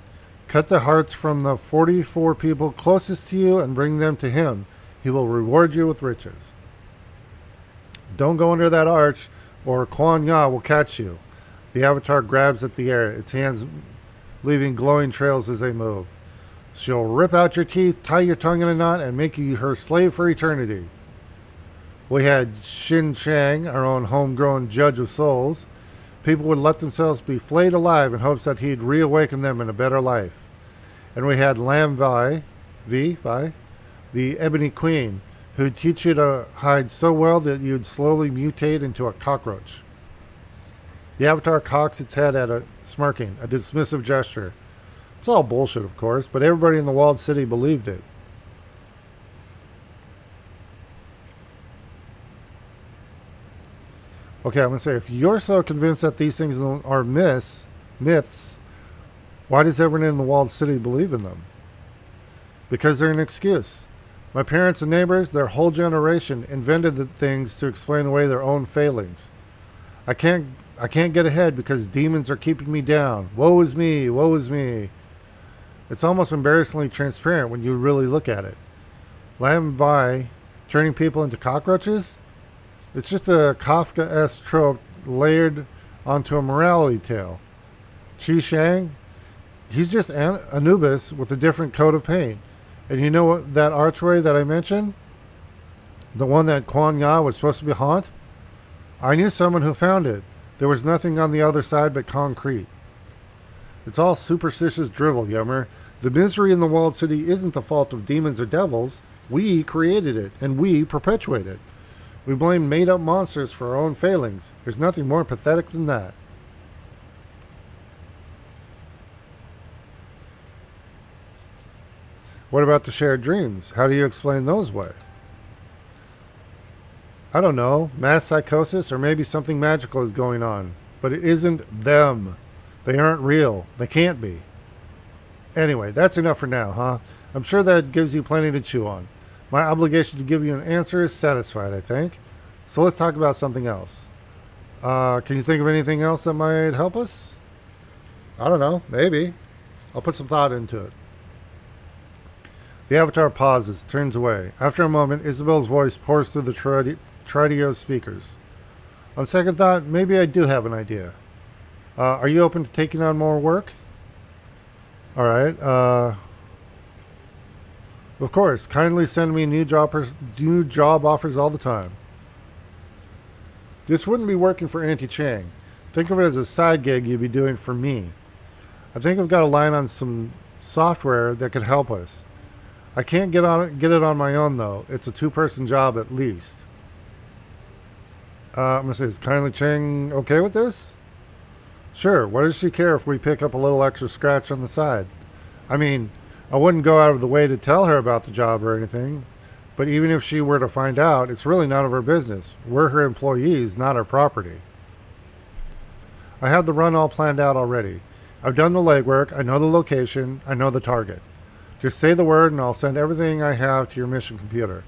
Cut the hearts from the 44 people closest to you and bring them to him. He will reward you with riches. Don't go under that arch, or Kuan Ya will catch you. The avatar grabs at the air, its hands leaving glowing trails as they move. She'll rip out your teeth, tie your tongue in a knot, and make you her slave for eternity. We had Shin Chang, our own homegrown judge of souls. People would let themselves be flayed alive in hopes that he'd reawaken them in a better life. And we had Lam Vi, the Ebony Queen, who'd teach you to hide so well that you'd slowly mutate into a cockroach. The avatar cocks its head at smirking, a dismissive gesture. It's all bullshit, of course, but everybody in the walled city believed it. Okay, I'm going to say, if you're so convinced that these things are myths, why does everyone in the walled city believe in them? Because they're an excuse. My parents and neighbors, their whole generation, invented the things to explain away their own failings. I can't get ahead because demons are keeping me down. Woe is me, woe is me. It's almost embarrassingly transparent when you really look at it. Lam Vi turning people into cockroaches? It's just a Kafka-esque trope layered onto a morality tale. Qi Shang? He's just Anubis with a different coat of paint. And you know what, that archway that I mentioned? The one that Kuan Ya was supposed to be haunt? I knew someone who found it. There was nothing on the other side but concrete. It's all superstitious drivel, Yummer. The misery in the walled city isn't the fault of demons or devils. We created it, and we perpetuate it. We blame made-up monsters for our own failings. There's nothing more pathetic than that. What about the shared dreams? How do you explain those away? I don't know. Mass psychosis or maybe something magical is going on. But it isn't them. They aren't real. They can't be. Anyway, that's enough for now, huh? I'm sure that gives you plenty to chew on. My obligation to give you an answer is satisfied, I think. So let's talk about something else. Can you think of anything else that might help us? I don't know. Maybe. I'll put some thought into it. The avatar pauses, turns away. After a moment, Isabel's voice pours through the Tridio speakers. On second thought, maybe I do have an idea. Are you open to taking on more work? All right. Of course. Kindly send me new job offers all the time. This wouldn't be working for Auntie Chang. Think of it as a side gig you'd be doing for me. I think I've got a line on some software that could help us. I can't get it on my own, though. It's a two-person job at least. I'm going to say, is Kindly Chang okay with this? Sure, what does she care if we pick up a little extra scratch on the side? I mean, I wouldn't go out of the way to tell her about the job or anything, but even if she were to find out, it's really none of her business. We're her employees, not her property. I have the run all planned out already. I've done the legwork, I know the location, I know the target. Just say the word and I'll send everything I have to your mission computer.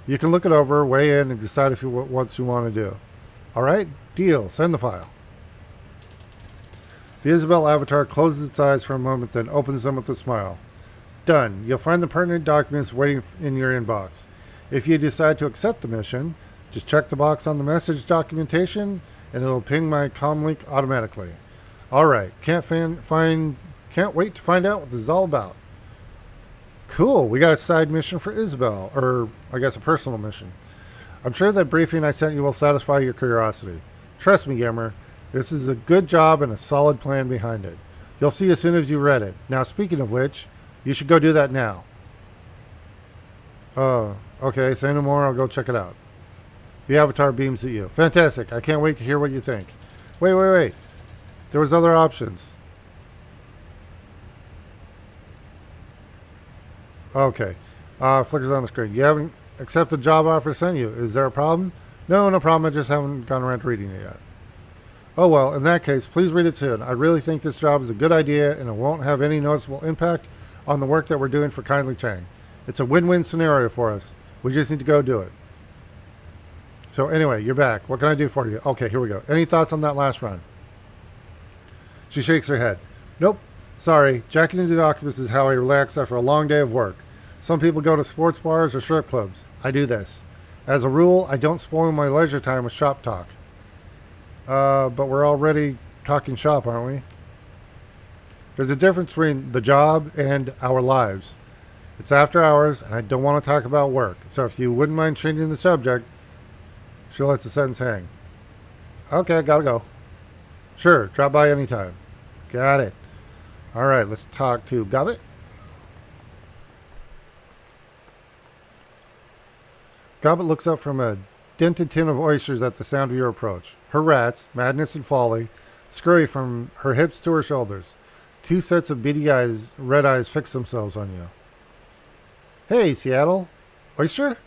You can look it over, weigh in, and decide if what you want to do. Alright? Deal. Send the file. The Isabel avatar closes its eyes for a moment, then opens them with a smile. Done. You'll find the pertinent documents waiting in your inbox. If you decide to accept the mission, just check the box on the message documentation, and it'll ping my comm link automatically. Alright. Can't wait to find out what this is all about. Cool. We got a side mission for Isabel, or I guess a personal mission. I'm sure that briefing I sent you will satisfy your curiosity. Trust me, Gamer. This is a good job and a solid plan behind it. You'll see as soon as you've read it. Now, speaking of which, you should go do that now. Okay, say no more. I'll go check it out. The avatar beams at you. Fantastic. I can't wait to hear what you think. Wait. There was other options. Okay. Flickers on the screen. You haven't accepted the job offer sent you. Is there a problem? No problem. I just haven't gone around to reading it yet. Oh well, in that case, please read it soon. I really think this job is a good idea and it won't have any noticeable impact on the work that we're doing for Kindly Chang. It's a win-win scenario for us. We just need to go do it. So anyway, you're back. What can I do for you? Okay, here we go. Any thoughts on that last run? She shakes her head. Nope. Sorry. Jacking into documents is how I relax after a long day of work. Some people go to sports bars or strip clubs. I do this. As a rule, I don't spoil my leisure time with shop talk. But we're already talking shop, aren't we? There's a difference between the job and our lives. It's after hours, and I don't want to talk about work. So if you wouldn't mind changing the subject, she lets the sentence hang. Okay, gotta go. Sure, drop by anytime. Got it. All right, let's talk to Gobbit. Gobbit looks up from a dented tin of oysters at the sound of your approach. Her rats, Madness and Folly, scurry from her hips to her shoulders. Two sets of beady eyes, red eyes fix themselves on you. Hey, Seattle. Oyster?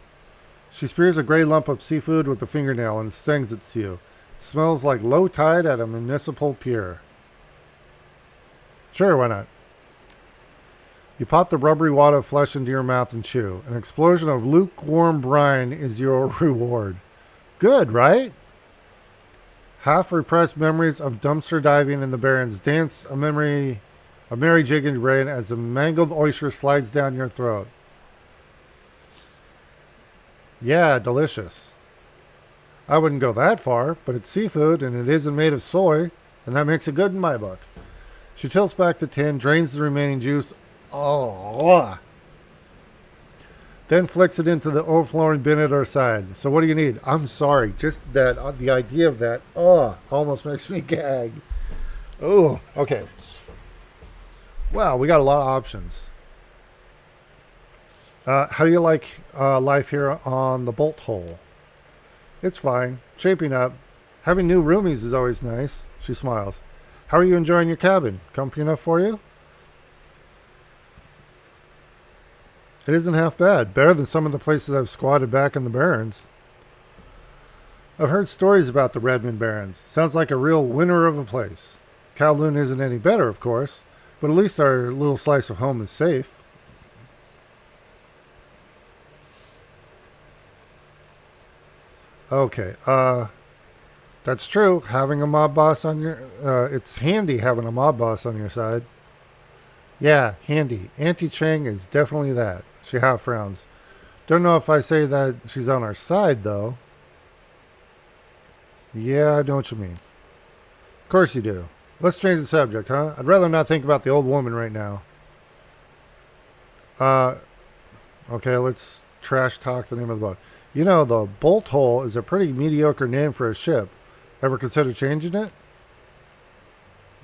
She spears a gray lump of seafood with a fingernail and stings it to you. It smells like low tide at a municipal pier. Sure, why not? You pop the rubbery wad of flesh into your mouth and chew. An explosion of lukewarm brine is your reward. Good, right? Half-repressed memories of dumpster diving in the Barrens dance a merry jig in your brain as the mangled oyster slides down your throat. Yeah, delicious. I wouldn't go that far, but it's seafood and it isn't made of soy, and that makes it good in my book. She tilts back the tin, drains the remaining juice, then flicks it into the overflowing bin at her side. So what do you need? I'm sorry, just that, the idea of that, almost makes me gag. Oh, okay. Wow, we got a lot of options. How do you like life here on the bolt hole? It's fine. Shaping up. Having new roomies is always nice. She smiles. How are you enjoying your cabin? Comfy enough for you? It isn't half bad. Better than some of the places I've squatted back in the Barrens. I've heard stories about the Redmond Barrens. Sounds like a real winner of a place. Kowloon isn't any better, of course, but at least our little slice of home is safe. Okay, that's true. Having a mob boss on your... it's handy having a mob boss on your side. Yeah, handy. Auntie Chang is definitely that. She half frowns. Don't know if I say that she's on our side, though. Yeah, I know what you mean. Of course you do. Let's change the subject, huh? I'd rather not think about the old woman right now. Okay, let's trash talk the name of the boat. You know, the Bolt Hole is a pretty mediocre name for a ship. Ever consider changing it?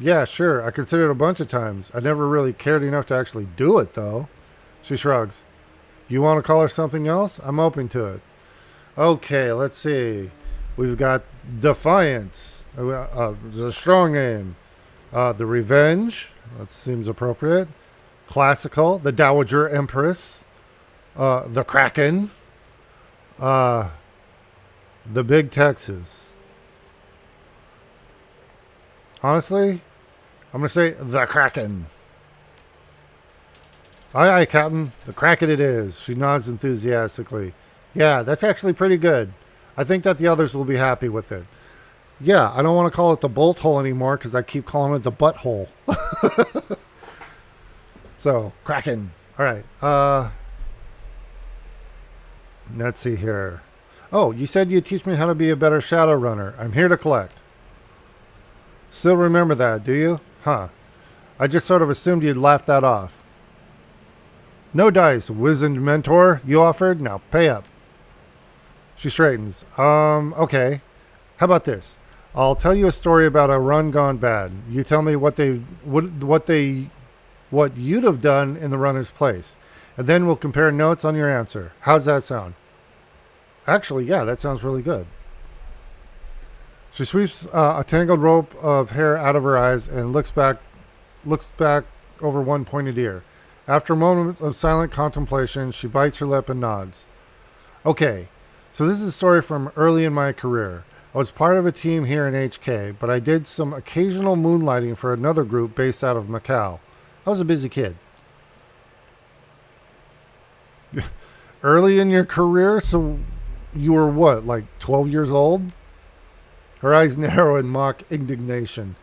Yeah, sure. I considered it a bunch of times. I never really cared enough to actually do it, though. She shrugs. You want to call her something else? I'm open to it. Okay, let's see. We've got Defiance, the strong name. The Revenge, that seems appropriate. Classical, the Dowager Empress. The Kraken. Uh, the Big Texas. Honestly, I'm going to say the Kraken. Aye, aye, Captain. The Kraken it is. She nods enthusiastically. Yeah, that's actually pretty good. I think that the others will be happy with it. Yeah, I don't want to call it the bolt hole anymore because I keep calling it the butthole. So, Kraken. All right. Let's see here. Oh, you said you'd teach me how to be a better Shadowrunner. I'm here to collect. Still remember that, do you? Huh. I just sort of assumed you'd laugh that off. No dice, wizened mentor, you offered? Now pay up. She straightens. Okay. How about this? I'll tell you a story about a run gone bad. You tell me what you'd have done in the runner's place. And then we'll compare notes on your answer. How's that sound? Actually, yeah, that sounds really good. She sweeps a tangled rope of hair out of her eyes and looks back over one pointed ear. After moments of silent contemplation, she bites her lip and nods. Okay, so this is a story from early in my career. I was part of a team here in HK, but I did some occasional moonlighting for another group based out of Macau. I was a busy kid. Early in your career? So you were what, like 12 years old? Her eyes narrow in mock indignation.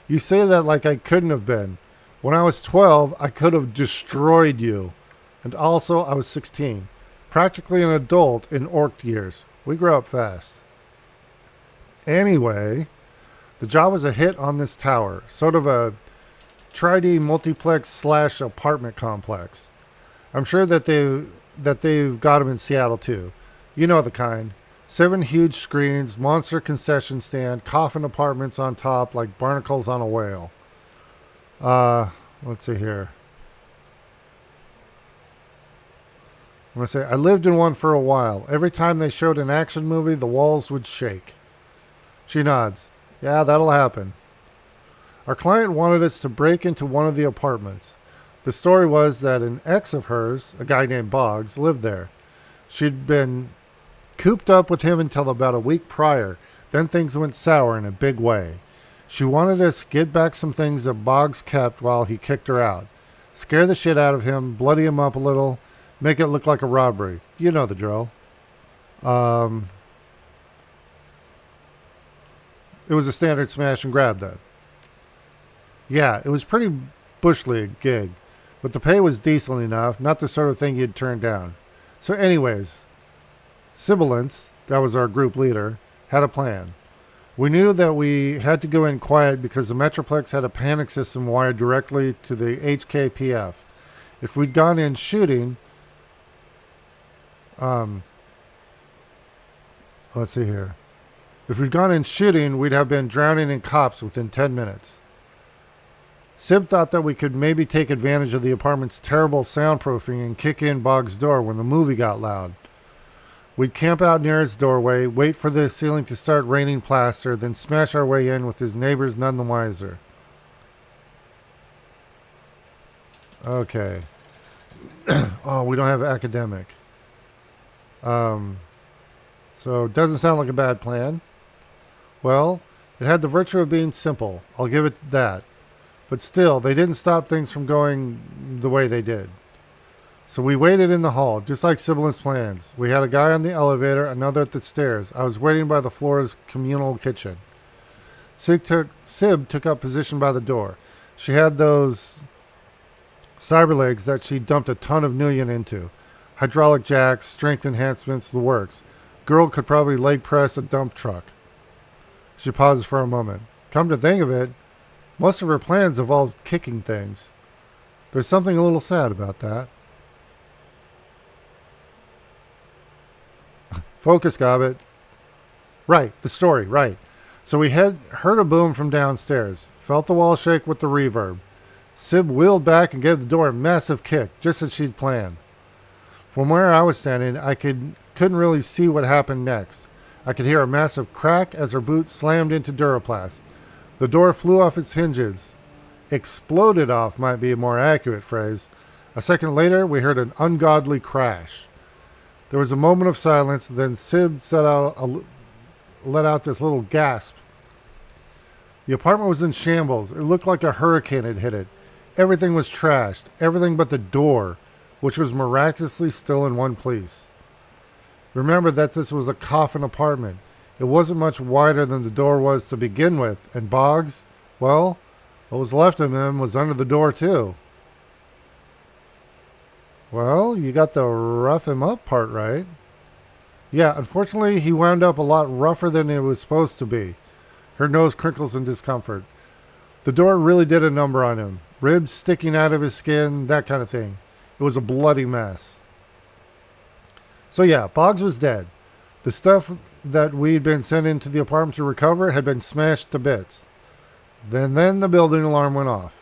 You say that like I couldn't have been. When I was 12, I could have destroyed you. And also, I was 16. Practically an adult in orc years. We grew up fast. Anyway, the job was a hit on this tower. Sort of a tri-D multiplex / apartment complex. I'm sure that they've got them in Seattle too. You know the kind. 7 huge screens, monster concession stand, coffin apartments on top like barnacles on a whale. Let's see here. I'm going to say, I lived in one for a while. Every time they showed an action movie, the walls would shake. She nods. Yeah, that'll happen. Our client wanted us to break into one of the apartments. The story was that an ex of hers, a guy named Boggs, lived there. She'd been cooped up with him until about a week prior. Then things went sour in a big way. She wanted us to get back some things that Boggs kept while he kicked her out. Scare the shit out of him, bloody him up a little, make it look like a robbery. You know the drill. It was a standard smash and grab then. Yeah, it was pretty bush league gig, but the pay was decent enough, not the sort of thing you'd turn down. So anyways, Sibilance, that was our group leader, had a plan. We knew that we had to go in quiet because the Metroplex had a panic system wired directly to the HKPF. If we'd gone in shooting, let's see here. If we'd gone in shooting, we'd have been drowning in cops within 10 minutes. Sib thought that we could maybe take advantage of the apartment's terrible soundproofing and kick in Boggs' door when the movie got loud. We'd camp out near his doorway, wait for the ceiling to start raining plaster, then smash our way in with his neighbors none the wiser. Okay. Oh, we don't have academic. So it doesn't sound like a bad plan. Well, it had the virtue of being simple. I'll give it that. But still, they didn't stop things from going the way they did. So we waited in the hall, just like Sibilance's plans. We had a guy on the elevator, another at the stairs. I was waiting by the floor's communal kitchen. Sib took up position by the door. She had those cyber legs that she dumped a ton of million into. Hydraulic jacks, strength enhancements, the works. Girl could probably leg press a dump truck. She paused for a moment. Come to think of it, most of her plans involved kicking things. There's something a little sad about that. Focus, Gobbet. Right, the story, right. So we heard a boom from downstairs. Felt the wall shake with the reverb. Sib wheeled back and gave the door a massive kick, just as she'd planned. From where I was standing, I couldn't really see what happened next. I could hear a massive crack as her boot slammed into Duraplast. The door flew off its hinges. Exploded off might be a more accurate phrase. A second later, we heard an ungodly crash. There was a moment of silence, then Sib let out this little gasp. The apartment was in shambles. It looked like a hurricane had hit it. Everything was trashed, everything but the door, which was miraculously still in one place. Remember that this was a coffin apartment. It wasn't much wider than the door was to begin with, and Boggs, well, what was left of him was under the door too. Well, you got the rough him up part right. Yeah, unfortunately, he wound up a lot rougher than it was supposed to be. Her nose crinkles in discomfort. The door really did a number on him. Ribs sticking out of his skin, that kind of thing. It was a bloody mess. So yeah, Boggs was dead. The stuff that we'd been sent into the apartment to recover had been smashed to bits. Then the building alarm went off.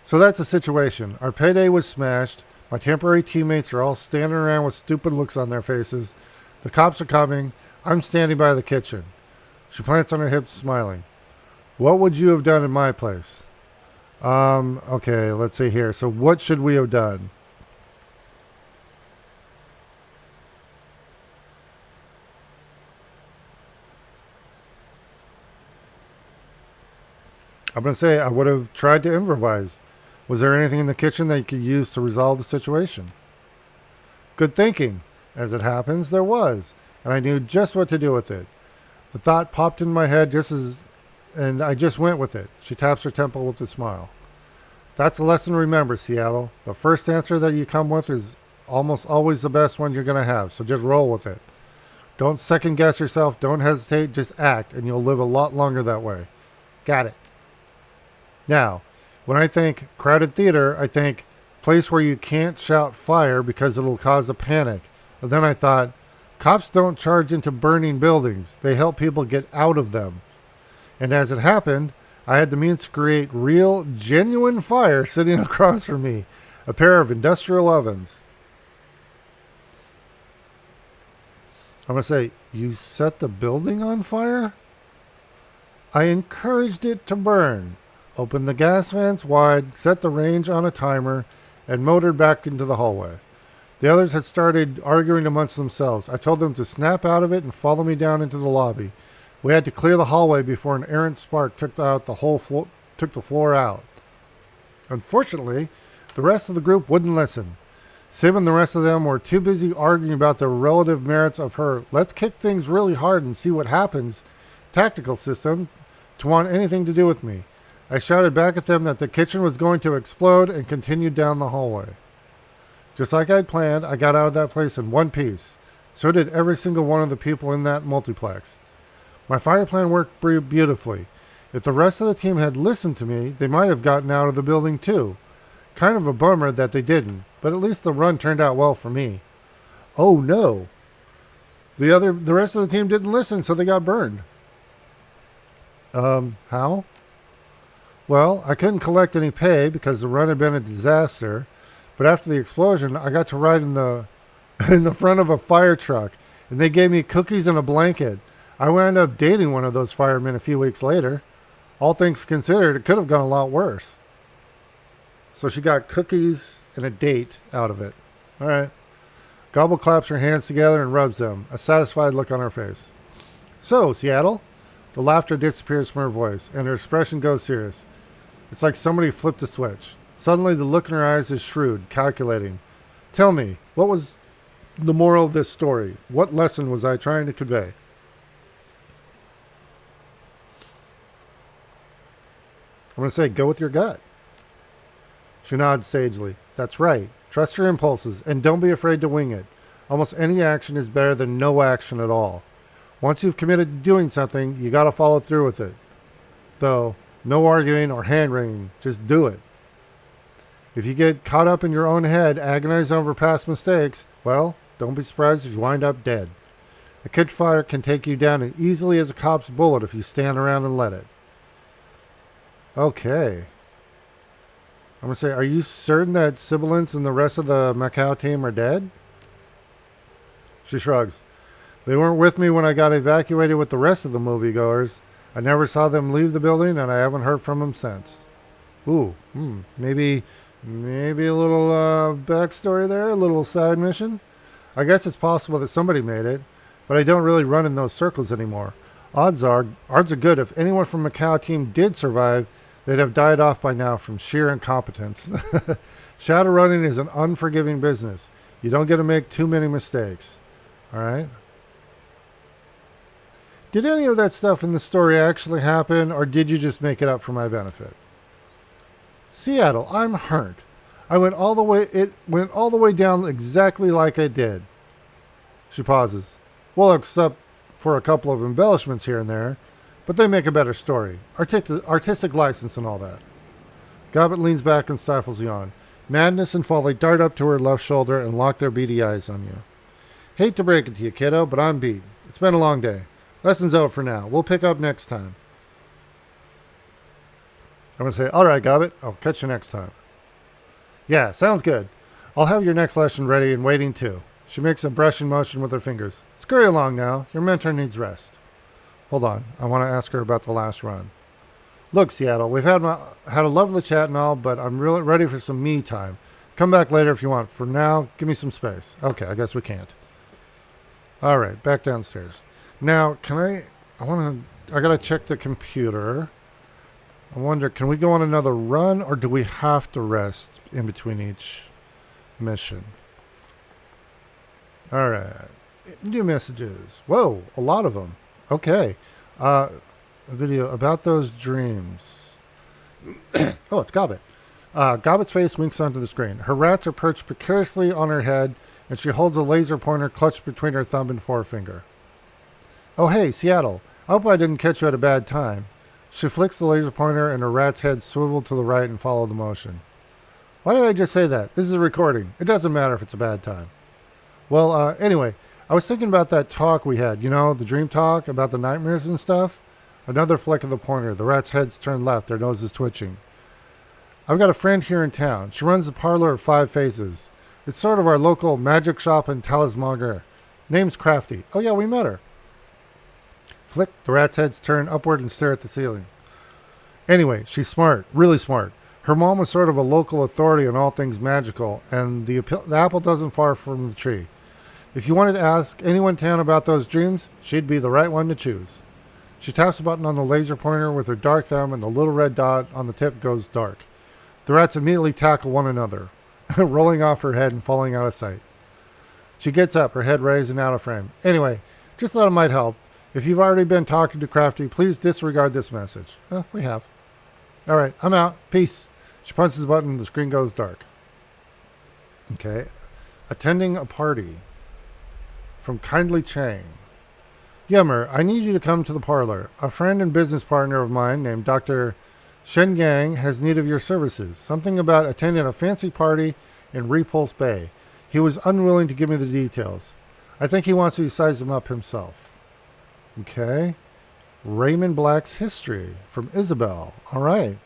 So that's the situation. Our payday was smashed. My temporary teammates are all standing around with stupid looks on their faces. The cops are coming. I'm standing by the kitchen. She plants on her hips, smiling. What would you have done in my place? Okay, let's see here. So what should we have done? I'm going to say I would have tried to improvise. Was there anything in the kitchen that you could use to resolve the situation? Good thinking. As it happens, there was, and I knew just what to do with it. The thought popped in my head and I just went with it. She taps her temple with a smile. That's a lesson to remember, Seattle. The first answer that you come with is almost always the best one you're going to have, so just roll with it. Don't second guess yourself. Don't hesitate. Just act, and you'll live a lot longer that way. Got it. Now, when I think crowded theater, I think place where you can't shout fire because it'll cause a panic. But then I thought, cops don't charge into burning buildings. They help people get out of them. And as it happened, I had the means to create real, genuine fire sitting across from me. A pair of industrial ovens. I'm going to say, you set the building on fire? I encouraged it to burn. Opened the gas vents wide, set the range on a timer, and motored back into the hallway. The others had started arguing amongst themselves. I told them to snap out of it and follow me down into the lobby. We had to clear the hallway before an errant spark took the floor out. Unfortunately, the rest of the group wouldn't listen. Sim and the rest of them were too busy arguing about the relative merits of her "let's kick things really hard and see what happens" tactical system to want anything to do with me. I shouted back at them that the kitchen was going to explode and continued down the hallway. Just like I'd planned, I got out of that place in one piece. So did every single one of the people in that multiplex. My fire plan worked beautifully. If the rest of the team had listened to me, they might have gotten out of the building too. Kind of a bummer that they didn't, but at least the run turned out well for me. Oh no. The rest of the team didn't listen, so they got burned. How? Well, I couldn't collect any pay because the run had been a disaster, but after the explosion, I got to ride in the front of a fire truck, and they gave me cookies and a blanket. I wound up dating one of those firemen a few weeks later. All things considered, it could have gone a lot worse. So she got cookies and a date out of it. All right. Gobble claps her hands together and rubs them, a satisfied look on her face. So, Seattle? The laughter disappears from her voice, and her expression goes serious. It's like somebody flipped a switch. Suddenly, the look in her eyes is shrewd, calculating. Tell me, what was the moral of this story? What lesson was I trying to convey? I'm going to say, go with your gut. She nods sagely. That's right. Trust your impulses, and don't be afraid to wing it. Almost any action is better than no action at all. Once you've committed to doing something, you got to follow through with it. Though, no arguing or hand-wringing. Just do it. If you get caught up in your own head, agonizing over past mistakes, well, don't be surprised if you wind up dead. A kitchen fire can take you down as easily as a cop's bullet if you stand around and let it. Okay. I'm going to say, are you certain that Sibilance and the rest of the Macau team are dead? She shrugs. They weren't with me when I got evacuated with the rest of the moviegoers. I never saw them leave the building, and I haven't heard from them since. Ooh, maybe a little backstory there, a little side mission. I guess it's possible that somebody made it, but I don't really run in those circles anymore. Odds are good. If anyone from Macau team did survive, they'd have died off by now from sheer incompetence. Shadowrunning is an unforgiving business. You don't get to make too many mistakes. All right? Did any of that stuff in the story actually happen, or did you just make it up for my benefit? Seattle, I'm hurt. It went all the way down exactly like I did. She pauses. Well, except for a couple of embellishments here and there, but they make a better story. Artistic license and all that. Gobbett leans back and stifles a yawn. Madness and folly dart up to her left shoulder and lock their beady eyes on you. Hate to break it to you, kiddo, but I'm beat. It's been a long day. Lesson's out for now. We'll pick up next time. I'm going to say, all right, Gobbett, I'll catch you next time. Yeah, sounds good. I'll have your next lesson ready and waiting too. She makes a brushing motion with her fingers. Scurry along now. Your mentor needs rest. Hold on. I want to ask her about the last run. Look, Seattle, we've had a lovely chat and all, but I'm really ready for some me time. Come back later if you want. For now, give me some space. Okay, I guess we can't. All right, back downstairs. Now, I gotta check the computer. I wonder, can we go on another run, or do we have to rest in between each mission? All right. New messages. Whoa, a lot of them. Okay. A video about those dreams. Oh, it's Gobbett. Gobbett's face winks onto the screen. Her rats are perched precariously on her head, and she holds a laser pointer clutched between her thumb and forefinger. Oh, hey, Seattle. I hope I didn't catch you at a bad time. She flicks the laser pointer, and her rat's head swivel to the right and follow the motion. Why did I just say that? This is a recording. It doesn't matter if it's a bad time. Well, anyway, I was thinking about that talk we had. You know, the dream talk about the nightmares and stuff. Another flick of the pointer. The rat's head's turned left. Their nose is twitching. I've got a friend here in town. She runs the parlor of Five Faces. It's sort of our local magic shop in Talismonger. Name's Crafty. Oh, yeah, we met her. Flick, the rat's heads turn upward and stare at the ceiling. Anyway, she's smart, really smart. Her mom was sort of a local authority on all things magical, and the apple doesn't fall from the tree. If you wanted to ask anyone in town about those dreams, she'd be the right one to choose. She taps a button on the laser pointer with her dark thumb, and the little red dot on the tip goes dark. The rats immediately tackle one another, rolling off her head and falling out of sight. She gets up, her head raised and out of frame. Anyway, just thought it might help. If you've already been talking to Crafty, please disregard this message. We have. All right, I'm out. Peace. She punches the button and the screen goes dark. Okay. Attending a party. From Kindly Chang. Yummer, I need you to come to the parlor. A friend and business partner of mine named Dr. Shen Gang has need of your services. Something about attending a fancy party in Repulse Bay. He was unwilling to give me the details. I think he wants to size them up himself. Okay. Raymond Black's history from Isabel. All right.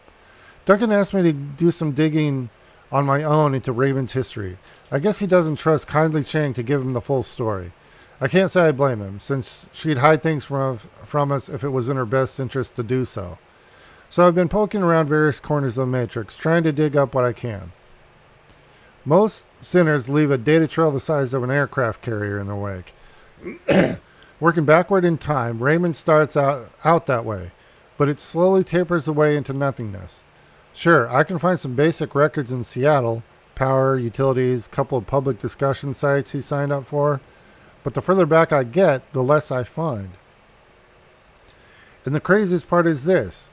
Duncan asked me to do some digging on my own into Raymond's history. I guess he doesn't trust Kindly Chang to give him the full story. I can't say I blame him, since she'd hide things from us if it was in her best interest to do so. So I've been poking around various corners of the Matrix, trying to dig up what I can. Most sinners leave a data trail the size of an aircraft carrier in their wake. Working backward in time, Raymond starts out that way, but it slowly tapers away into nothingness. Sure, I can find some basic records in Seattle, power, utilities, couple of public discussion sites he signed up for, but the further back I get, the less I find. And the craziest part is this.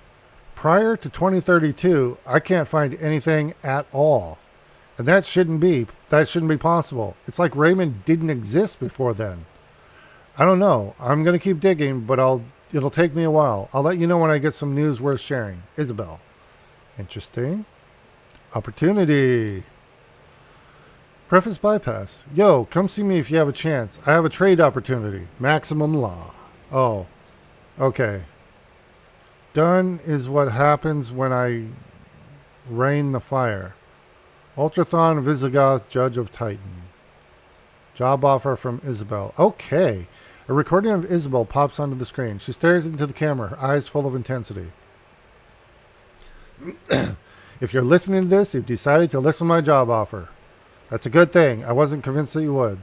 Prior to 2032, I can't find anything at all. And that shouldn't be possible. It's like Raymond didn't exist before then. I don't know. I'm going to keep digging, but it'll take me a while. I'll let you know when I get some news worth sharing. Isabel. Interesting. Opportunity. Preface bypass. Yo, come see me if you have a chance. I have a trade opportunity. Maximum law. Oh. Okay. Done is what happens when I rain the fire. Ultrathon Visigoth, Judge of Titan. Job offer from Isabel. Okay. A recording of Isabel pops onto the screen. She stares into the camera, her eyes full of intensity. If you're listening to this, you've decided to listen to my job offer. That's a good thing. I wasn't convinced that you would.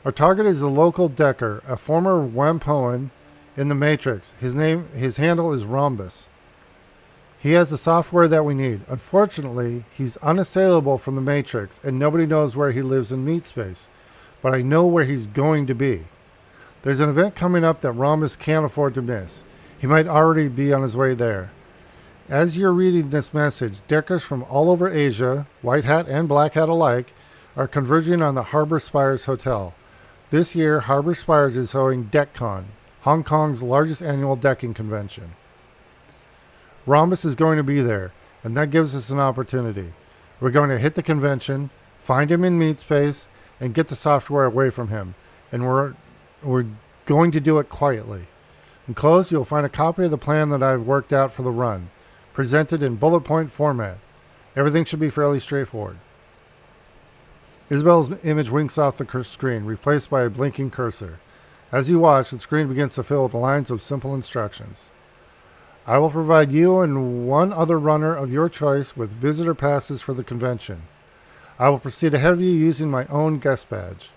Our target is the local Decker, a former Wampoan in the Matrix. His handle is Rhombus. He has the software that we need. Unfortunately, he's unassailable from the Matrix, and nobody knows where he lives in meat space. But I know where he's going to be. There's an event coming up that Rhombus can't afford to miss. He might already be on his way there. As you're reading this message, Deckers from all over Asia, white hat and black hat alike, are converging on the Harbor Spires Hotel. This year, Harbor Spires is hosting DeckCon, Hong Kong's largest annual decking convention. Rhombus is going to be there, and that gives us an opportunity. We're going to hit the convention, find him in meat space, and get the software away from him. And we're going to do it quietly. Enclosed, you'll find a copy of the plan that I've worked out for the run, presented in bullet point format. Everything should be fairly straightforward. Isabel's image winks off the screen, replaced by a blinking cursor. As you watch, the screen begins to fill with lines of simple instructions. I will provide you and one other runner of your choice with visitor passes for the convention. I will proceed ahead of you using my own guest badge.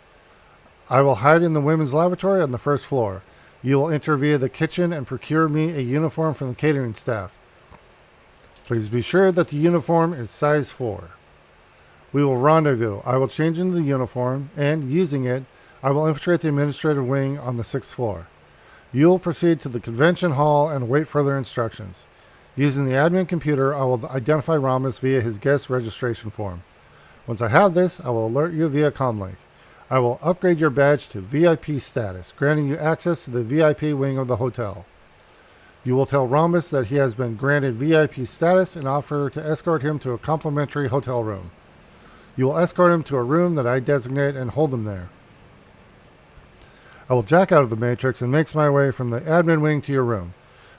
I will hide in the women's lavatory on the first floor. You will enter via the kitchen and procure me a uniform from the catering staff. Please be sure that the uniform is size 4. We will rendezvous. I will change into the uniform, and, using it, I will infiltrate the administrative wing on the 6th floor. You will proceed to the convention hall and await further instructions. Using the admin computer, I will identify Rhombus via his guest registration form. Once I have this, I will alert you via comlink. I will upgrade your badge to VIP status, granting you access to the VIP wing of the hotel. You will tell Rhombus that he has been granted VIP status and offer to escort him to a complimentary hotel room. You will escort him to a room that I designate and hold him there. I will jack out of the Matrix and make my way from the admin wing to your room.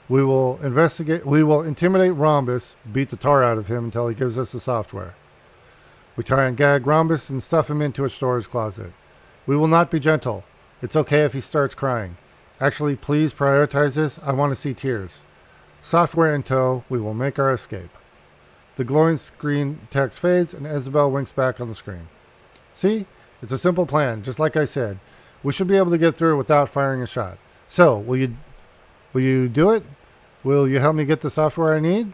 We will intimidate Rhombus, beat the tar out of him until he gives us the software. We tie and gag Rhombus and stuff him into a storage closet. We will not be gentle. It's okay if he starts crying. Actually, please prioritize this. I want to see tears. Software in tow, we will make our escape. The glowing screen text fades and Isabel winks back on the screen. See? It's a simple plan, just like I said. We should be able to get through it without firing a shot. So, will you do it? Will you help me get the software I need?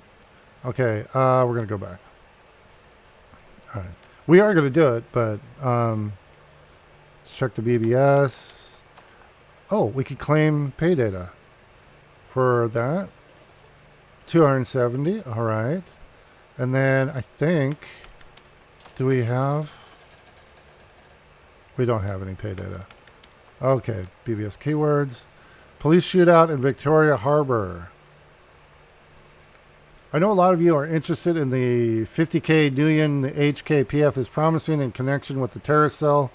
Okay, we're going to go back. All right. We are going to do it, but let's check the BBS. Oh, we could claim pay data for that. 270, all right. And then I think, do we have? We don't have any pay data. Okay, BBS keywords. Police shootout in Victoria Harbor. I know a lot of you are interested in the 50K Nguyen the HKPF is promising in connection with the terrorist cell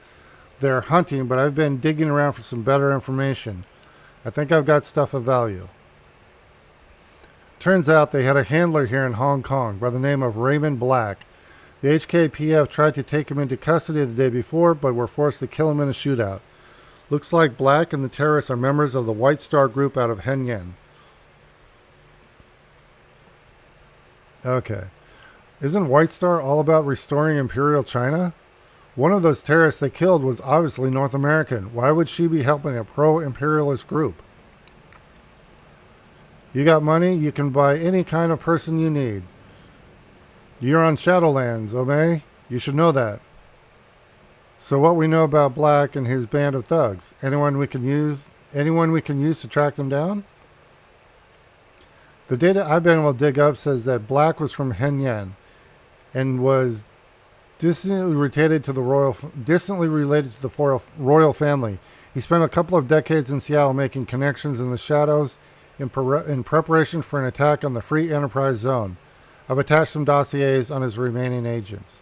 they're hunting, but I've been digging around for some better information. I think I've got stuff of value. Turns out they had a handler here in Hong Kong by the name of Raymond Black. The HKPF tried to take him into custody the day before, but were forced to kill him in a shootout. Looks like Black and the terrorists are members of the White Star group out of Henyan. Okay. Isn't White Star all about restoring Imperial China? One of those terrorists they killed was obviously North American. Why would she be helping a pro-imperialist group? You got money, you can buy any kind of person you need. You're on Shadowlands, Obey. You should know that. So what we know about Black and his band of thugs? Anyone we can use to track them down? The data I've been able to dig up says that Black was from Henyan and was distantly related to the royal family. He spent a couple of decades in Seattle making connections in the shadows in preparation for an attack on the Free Enterprise Zone. I've attached some dossiers on his remaining agents.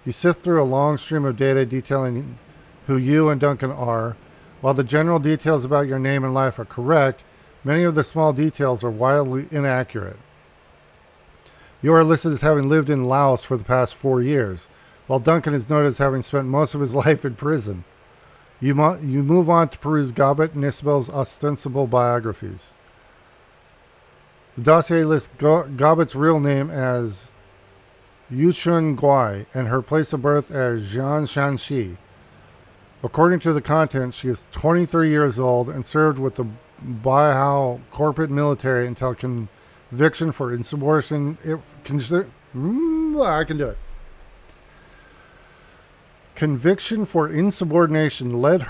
You sift through a long stream of data detailing who you and Duncan are. While the general details about your name and life are correct, many of the small details are wildly inaccurate. You are listed as having lived in Laos for the past 4 years, while Duncan is noted as having spent most of his life in prison. You move on to peruse Gobbet and Isabel's ostensible biographies. The dossier lists Gobbet's real name as Yuchun Guai and her place of birth as Jian Shanxi. According to the content, she is 23 years old and served with the Baihao corporate military until conviction for insubordination. I can do it. Conviction for insubordination led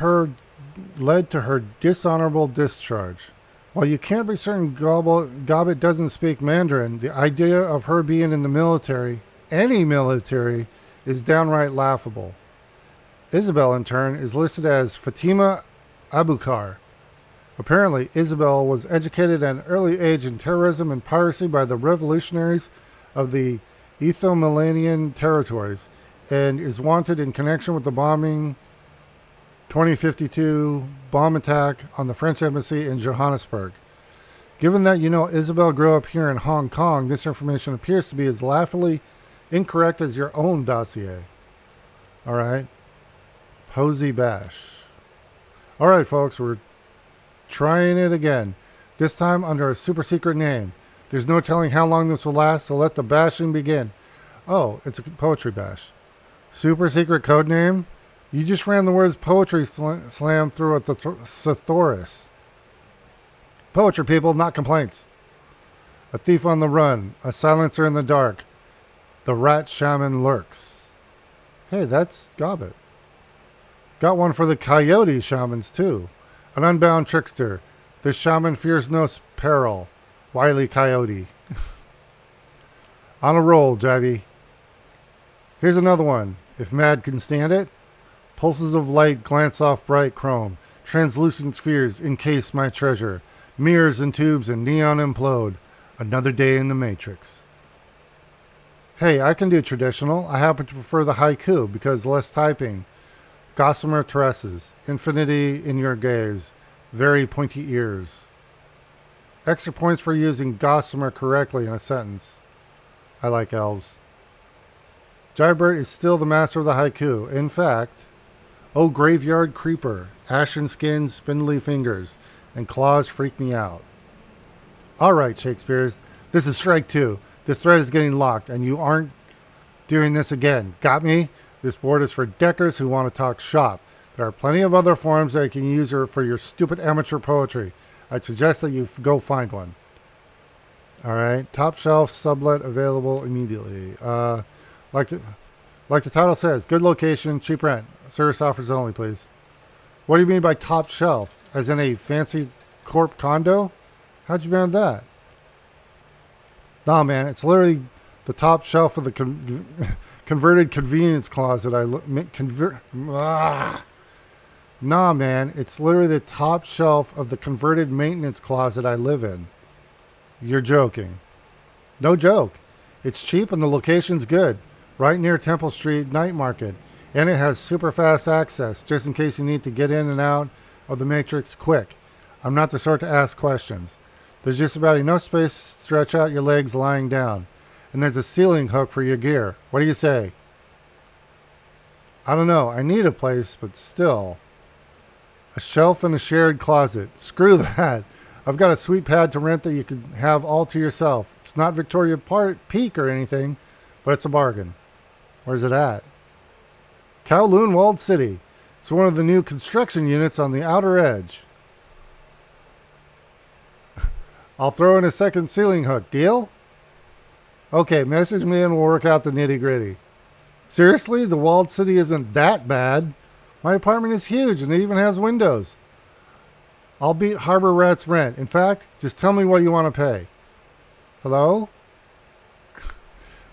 to her dishonorable discharge. While you can't be certain Gobbet doesn't speak Mandarin, the idea of her being in the military, any military, is downright laughable. Isabel, in turn, is listed as Fatima Abukar. Apparently, Isabel was educated at an early age in terrorism and piracy by the revolutionaries of the Ethio-Millennian territories and is wanted in connection with the bombing 2052 bomb attack on the French embassy in Johannesburg. Given that you know Isabel grew up here in Hong Kong, this information appears to be as laughably incorrect as your own dossier. All right. Posey Bash. All right, folks, we're trying it again. This time under a super secret name. There's no telling how long this will last, so let the bashing begin. Oh, it's a poetry bash. Super secret code name? You just ran the words poetry slam through a thesaurus. Poetry, people, not complaints. A thief on the run. A silencer in the dark. The rat shaman lurks. Hey, that's Gobbet. Got one for the coyote shamans, too. An unbound trickster. This shaman fears no peril. Wily Coyote. On a roll, Jivey. Here's another one. If mad can stand it. Pulses of light glance off bright chrome. Translucent spheres encase my treasure. Mirrors and tubes and neon implode. Another day in the Matrix. Hey, I can do traditional. I happen to prefer the haiku because less typing. Gossamer tresses. Infinity in your gaze. Very pointy ears. Extra points for using gossamer correctly in a sentence. I like elves. Jybert is still the master of the haiku. In fact, oh graveyard creeper, ashen skin, spindly fingers, and claws freak me out. All right, Shakespeare's. This is strike two. This thread is getting locked, and you aren't doing this again. Got me? This board is for deckers who want to talk shop. There are plenty of other forums that you can use for your stupid amateur poetry. I'd suggest that you go find one. All right. Top shelf sublet available immediately. Like the title says, good location, cheap rent. Service offers only, please. What do you mean by top shelf? As in a fancy corp condo? How'd you manage that? Nah, man, it's literally the top shelf of the converted convenience closet. Nah, man, it's literally the top shelf of the converted maintenance closet I live in. You're joking. No joke. It's cheap and the location's good. Right near Temple Street Night Market. And it has super fast access, just in case you need to get in and out of the Matrix quick. I'm not the sort to ask questions. There's just about enough space to stretch out your legs lying down. And there's a ceiling hook for your gear. What do you say? I don't know. I need a place, but still. A shelf and a shared closet. Screw that. I've got a sweet pad to rent that you can have all to yourself. It's not Victoria Peak or anything, but it's a bargain. Where's it at? Kowloon Walled City. It's one of the new construction units on the outer edge. I'll throw in a second ceiling hook. Deal? Okay, message me and we'll work out the nitty gritty. Seriously? The walled city isn't that bad. My apartment is huge and it even has windows. I'll beat Harbor Rat's rent. In fact, just tell me what you want to pay. Hello?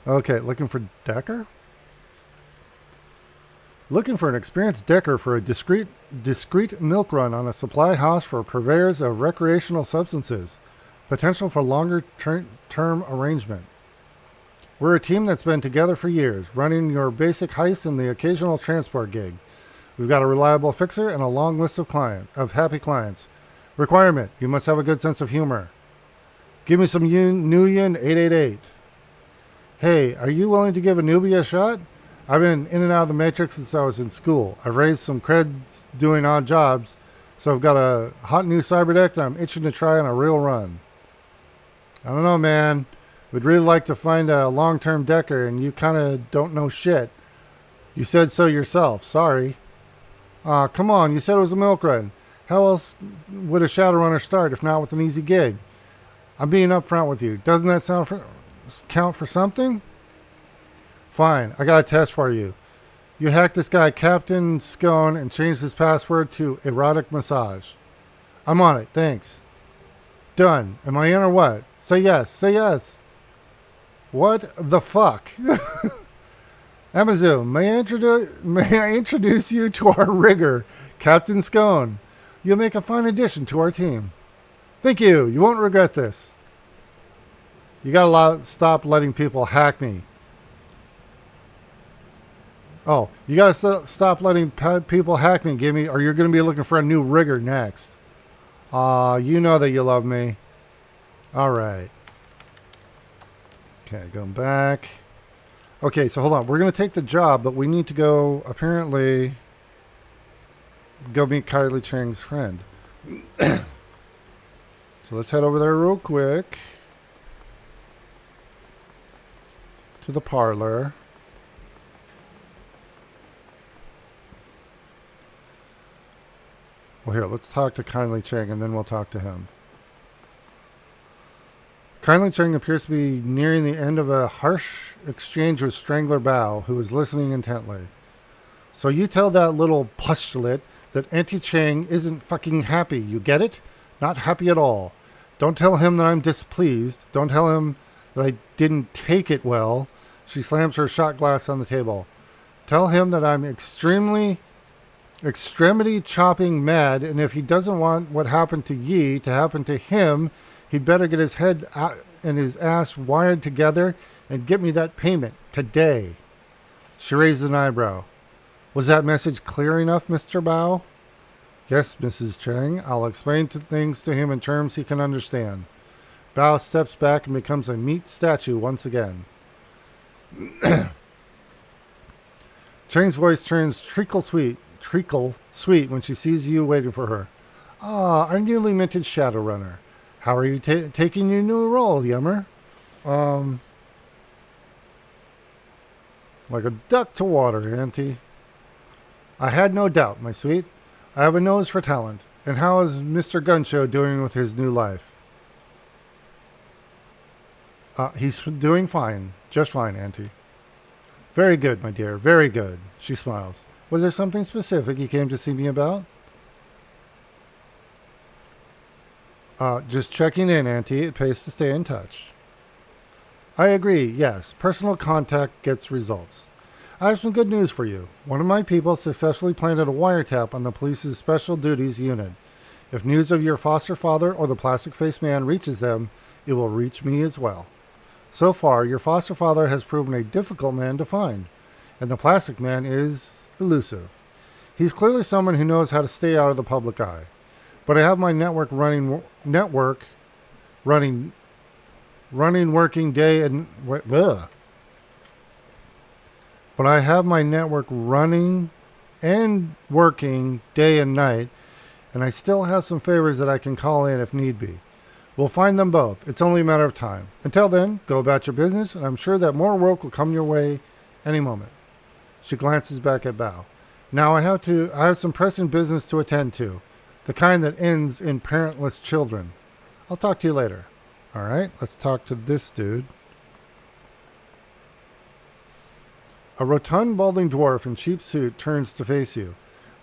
Okay, looking for Decker? Looking for an experienced Decker for a discreet milk run on a supply house for purveyors of recreational substances. Potential for longer term arrangement. We're a team that's been together for years, running your basic heist and the occasional transport gig. We've got a reliable fixer and a long list of happy clients. Requirement, you must have a good sense of humor. Give me some Nuyen 888. Hey, are you willing to give a newbie a shot? I've been in and out of the Matrix since I was in school. I've raised some creds doing odd jobs, so I've got a hot new cyber deck that I'm itching to try on a real run. I don't know, man. We'd really like to find a long-term decker, and you kind of don't know shit. You said so yourself. Sorry. Aw, come on. You said it was a milk run. How else would a Shadowrunner start if not with an easy gig? I'm being upfront with you. Doesn't that count for something? Fine. I got a test for you. You hacked this guy, Captain Scone, and changed his password to erotic massage. I'm on it. Thanks. Done. Am I in or what? Say yes. Say yes. What the fuck? Amazon, may I introduce you to our rigger, Captain Scone. You'll make a fine addition to our team. Thank you. You won't regret this. You gotta stop letting people hack me. Oh, you gotta stop letting people hack me, Gimme, or you're gonna be looking for a new rigger next. You know that you love me. All right. Okay, going back. Okay, so hold on. We're going to take the job, but we need to go, apparently, go meet Kylie Chang's friend. So let's head over there real quick to the parlor. Well, here, let's talk to Kylie Chang, and then we'll talk to him. Kylie Chang appears to be nearing the end of a harsh exchange with Strangler Bao, who is listening intently. So you tell that little postulate that Auntie Chang isn't fucking happy, you get it? Not happy at all. Don't tell him that I'm displeased. Don't tell him that I didn't take it well. She slams her shot glass on the table. Tell him that I'm extremity chopping mad, and if he doesn't want what happened to Yi to happen to him, he'd better get his head and his ass wired together and get me that payment today. She raises an eyebrow. Was that message clear enough, Mr. Bao? Yes, Mrs. Chang. I'll explain things to him in terms he can understand. Bao steps back and becomes a meat statue once again. Chang's voice turns treacle sweet when she sees you waiting for her. Ah, our newly minted Shadowrunner. How are you taking your new role, Yummer? Like a duck to water, Auntie. I had no doubt, my sweet. I have a nose for talent. And how is Mr. Gunshow doing with his new life? He's doing fine. Just fine, Auntie. Very good, my dear. Very good. She smiles. Was there something specific you came to see me about? Just checking in, Auntie. It pays to stay in touch. I agree, yes. Personal contact gets results. I have some good news for you. One of my people successfully planted a wiretap on the police's special duties unit. If news of your foster father or the plastic-faced man reaches them, it will reach me as well. So far, your foster father has proven a difficult man to find, and the plastic man is elusive. He's clearly someone who knows how to stay out of the public eye. But I have my working day and But I have my network running and working day and night, and I still have some favors that I can call in if need be. We'll find them both. It's only a matter of time. Until then, go about your business, and I'm sure that more work will come your way any moment. She glances back at Bao. Now I have some pressing business to attend to. The kind that ends in parentless children. I'll talk to you later. All right, let's talk to this dude. A rotund, balding dwarf in cheap suit turns to face you.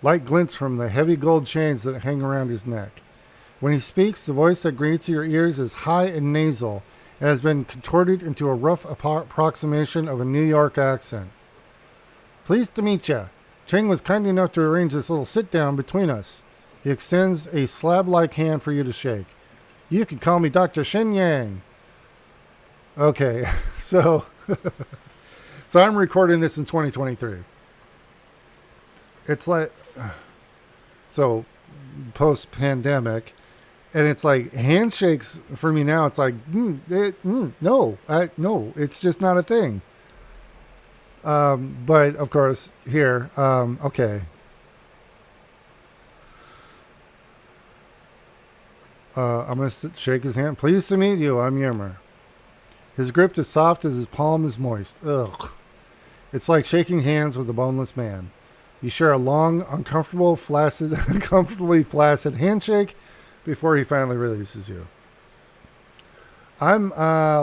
Light glints from the heavy gold chains that hang around his neck. When he speaks, the voice that greets your ears is high and nasal and has been contorted into a rough approximation of a New York accent. Pleased to meet ya. Chang was kind enough to arrange this little sit-down between us. He extends a slab-like hand for you to shake. You can call me Dr. Shen Yang. Okay, so I'm recording this in 2023. It's like, so post-pandemic, and it's like handshakes for me now. It's like, no, it's just not a thing. But of course, here, okay. I'm going to shake his hand. Pleased to meet you. I'm Yermer. His grip is soft as his palm is moist. Ugh. It's like shaking hands with a boneless man. You share a long, uncomfortable, flaccid, uncomfortably flaccid handshake before he finally releases you. I'm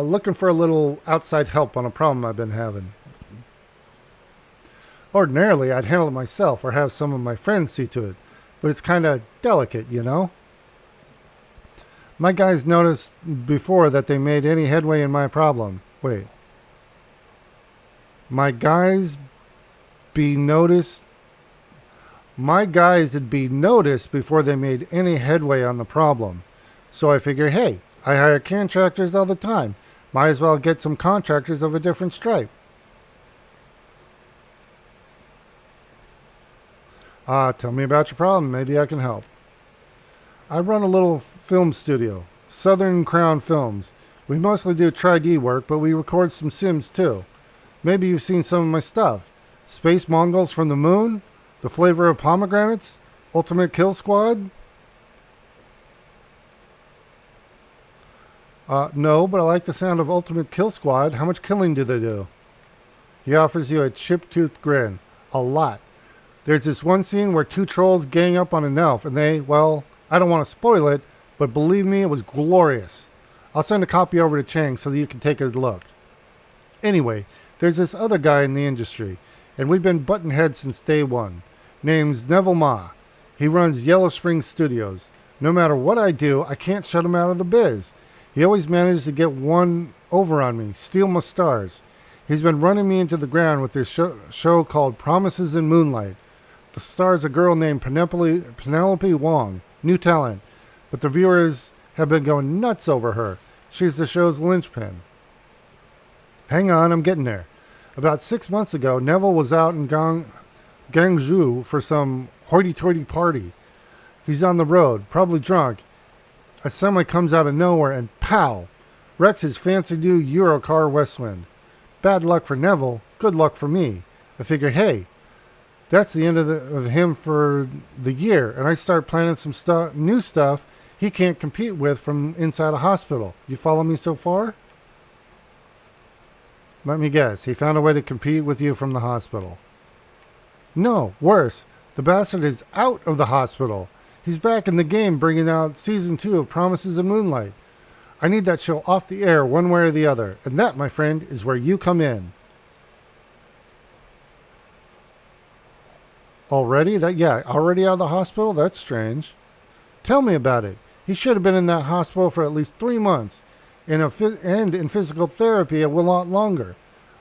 looking for a little outside help on a problem I've been having. Ordinarily, I'd handle it myself or have some of my friends see to it, but it's kind of delicate, you know? My guys noticed before that they made any headway in my problem. Wait. My guys be noticed. My guys would be noticed before they made any headway on the problem. So I figure, hey, I hire contractors all the time. Might as well get some contractors of a different stripe. Tell me about your problem. Maybe I can help. I run a little film studio, Southern Crown Films. We mostly do tri-D work, but we record some sims too. Maybe you've seen some of my stuff. Space Mongols from the Moon, The Flavor of Pomegranates, Ultimate Kill Squad. No, but I like the sound of Ultimate Kill Squad. How much killing do they do? He offers you a chip-toothed grin. A lot. There's this one scene where two trolls gang up on an elf, and they, well, I don't want to spoil it, but believe me, it was glorious. I'll send a copy over to Chang so that you can take a look. Anyway, there's this other guy in the industry, and we've been butting heads since day one. Name's Neville Ma. He runs Yellow Spring Studios. No matter what I do, I can't shut him out of the biz. He always manages to get one over on me, steal my stars. He's been running me into the ground with this show called Promises in Moonlight. The star's a girl named Penelope Wong. New talent, but the viewers have been going nuts over her. She's the show's linchpin. Hang on, I'm getting there. About 6 months ago, Neville was out in Guangzhou for some hoity-toity party. He's on the road, probably drunk. A semi comes out of nowhere and pow! Wrecks his fancy new Eurocar Westwind. Bad luck for Neville, good luck for me. I figure, hey, that's the end of him for the year, and I start planning some new stuff he can't compete with from inside a hospital. You follow me so far? Let me guess, he found a way to compete with you from the hospital. No, worse. The bastard is out of the hospital. He's back in the game bringing out season 2 of Promises of Moonlight. I need that show off the air one way or the other, and that, my friend, is where you come in. Already out of the hospital? That's strange. Tell me about it. He should have been in that hospital for at least 3 months, and in physical therapy a lot longer.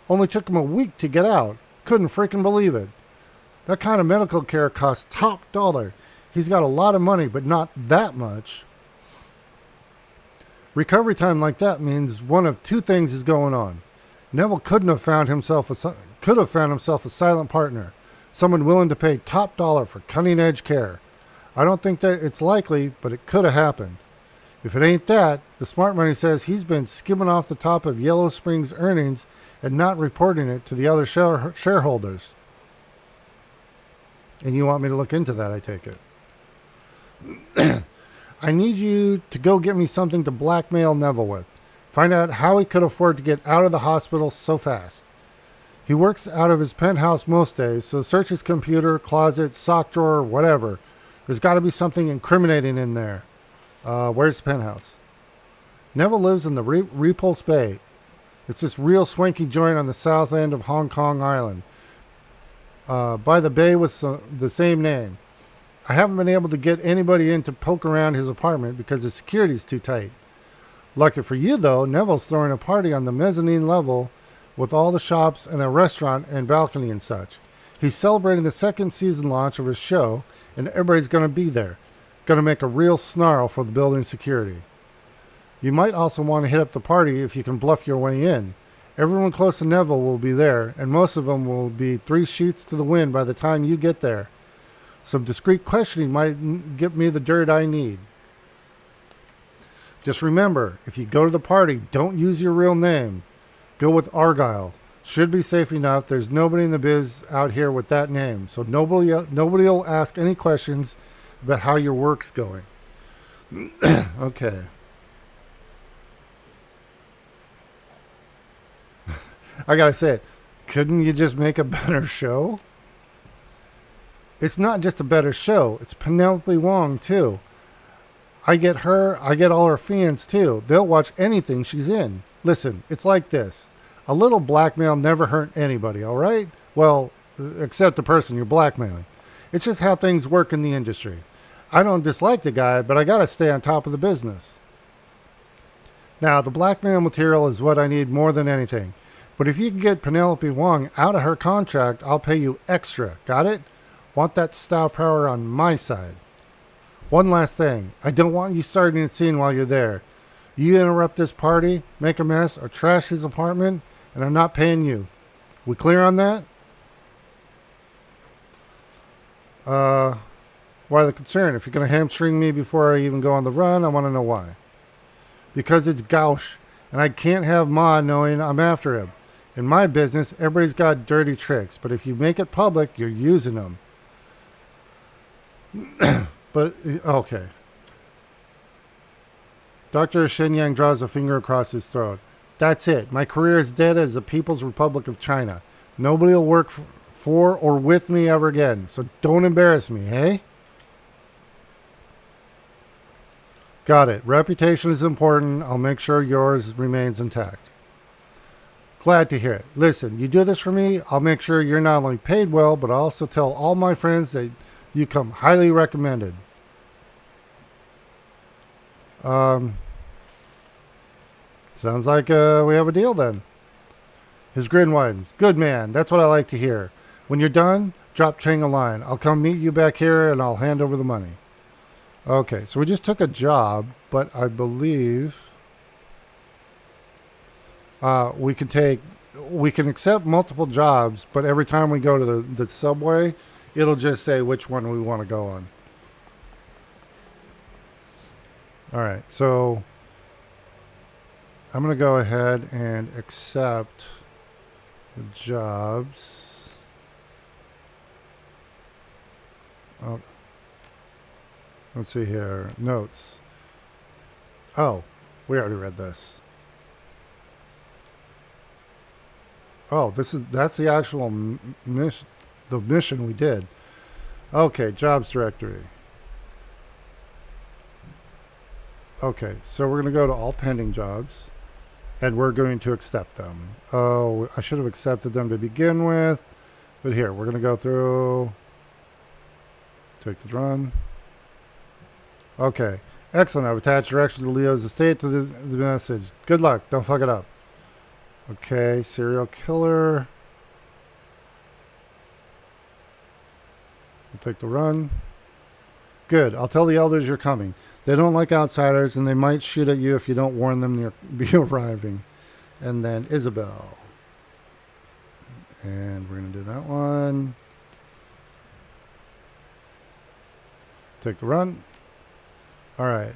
Only took him a week to get out. Couldn't freaking believe it. That kind of medical care costs top dollar. He's got a lot of money, but not that much. Recovery time like that means one of two things is going on. Neville could have found himself a silent partner. Someone willing to pay top dollar for cutting-edge care. I don't think that it's likely, but it could have happened. If it ain't that, the smart money says he's been skimming off the top of Yellow Spring's earnings and not reporting it to the other shareholders. And you want me to look into that, I take it. I need you to go get me something to blackmail Neville with. Find out how he could afford to get out of the hospital so fast. He works out of his penthouse most days, so search his computer, closet, sock drawer, whatever. There's got to be something incriminating in there. Where's the penthouse? Neville lives in the Repulse Bay. It's this real swanky joint on the south end of Hong Kong Island. By the bay with the same name. I haven't been able to get anybody in to poke around his apartment because the security's too tight. Lucky for you, though, Neville's throwing a party on the mezzanine level with all the shops and a restaurant and balcony and such. He's celebrating the second season launch of his show, and everybody's going to be there. Going to make a real snarl for the building security. You might also want to hit up the party if you can bluff your way in. Everyone close to Neville will be there, and most of them will be 3 sheets to the wind by the time you get there. Some discreet questioning might get me the dirt I need. Just remember, if you go to the party, don't use your real name. Go with Argyle. Should be safe enough. There's nobody in the biz out here with that name, so nobody will ask any questions about how your work's going. Okay. I gotta say it. Couldn't you just make a better show? It's not just a better show. It's Penelope Wong too. I get her. I get all her fans too. They'll watch anything she's in. Listen, it's like this. A little blackmail never hurt anybody, all right? Well, except the person you're blackmailing. It's just how things work in the industry. I don't dislike the guy, but I gotta stay on top of the business. Now, the blackmail material is what I need more than anything. But if you can get Penelope Wong out of her contract, I'll pay you extra. Got it? Want that star power on my side. One last thing. I don't want you starting a scene while you're there. You interrupt this party, make a mess, or trash his apartment, and I'm not paying you. We clear on that? Why the concern? If you're going to hamstring me before I even go on the run, I want to know why. Because it's gauche, and I can't have Ma knowing I'm after him. In my business, everybody's got dirty tricks, but if you make it public, you're using them. But, okay. Dr. Shenyang draws a finger across his throat. That's it. My career is dead as the People's Republic of China. Nobody will work for or with me ever again, so don't embarrass me, hey? Got it. Reputation is important. I'll make sure yours remains intact. Glad to hear it. Listen, you do this for me, I'll make sure you're not only paid well, but I'll also tell all my friends that you come highly recommended. Sounds like we have a deal then. His grin widens. Good man. That's what I like to hear. When you're done, drop Chang a line. I'll come meet you back here and I'll hand over the money. Okay, so we just took a job, but I believe we can accept multiple jobs, but every time we go to the subway, it'll just say which one we want to go on. All right, so I'm going to go ahead and accept the jobs. Oh, let's see here. Notes. Oh, we already read this. Oh, that's the actual mission, the mission we did. Okay, jobs directory. Okay, so we're going to go to all pending jobs, and we're going to accept them. Oh, I should have accepted them to begin with, but here, we're going to go through, take the run. Okay, excellent. I've attached directions to Leo's estate to the message. Good luck. Don't fuck it up. Okay, serial killer. We'll take the run. Good. I'll tell the elders you're coming. They don't like outsiders, and they might shoot at you if you don't warn them you're arriving. And then Isabel. And we're going to do that one. Take the run. All right.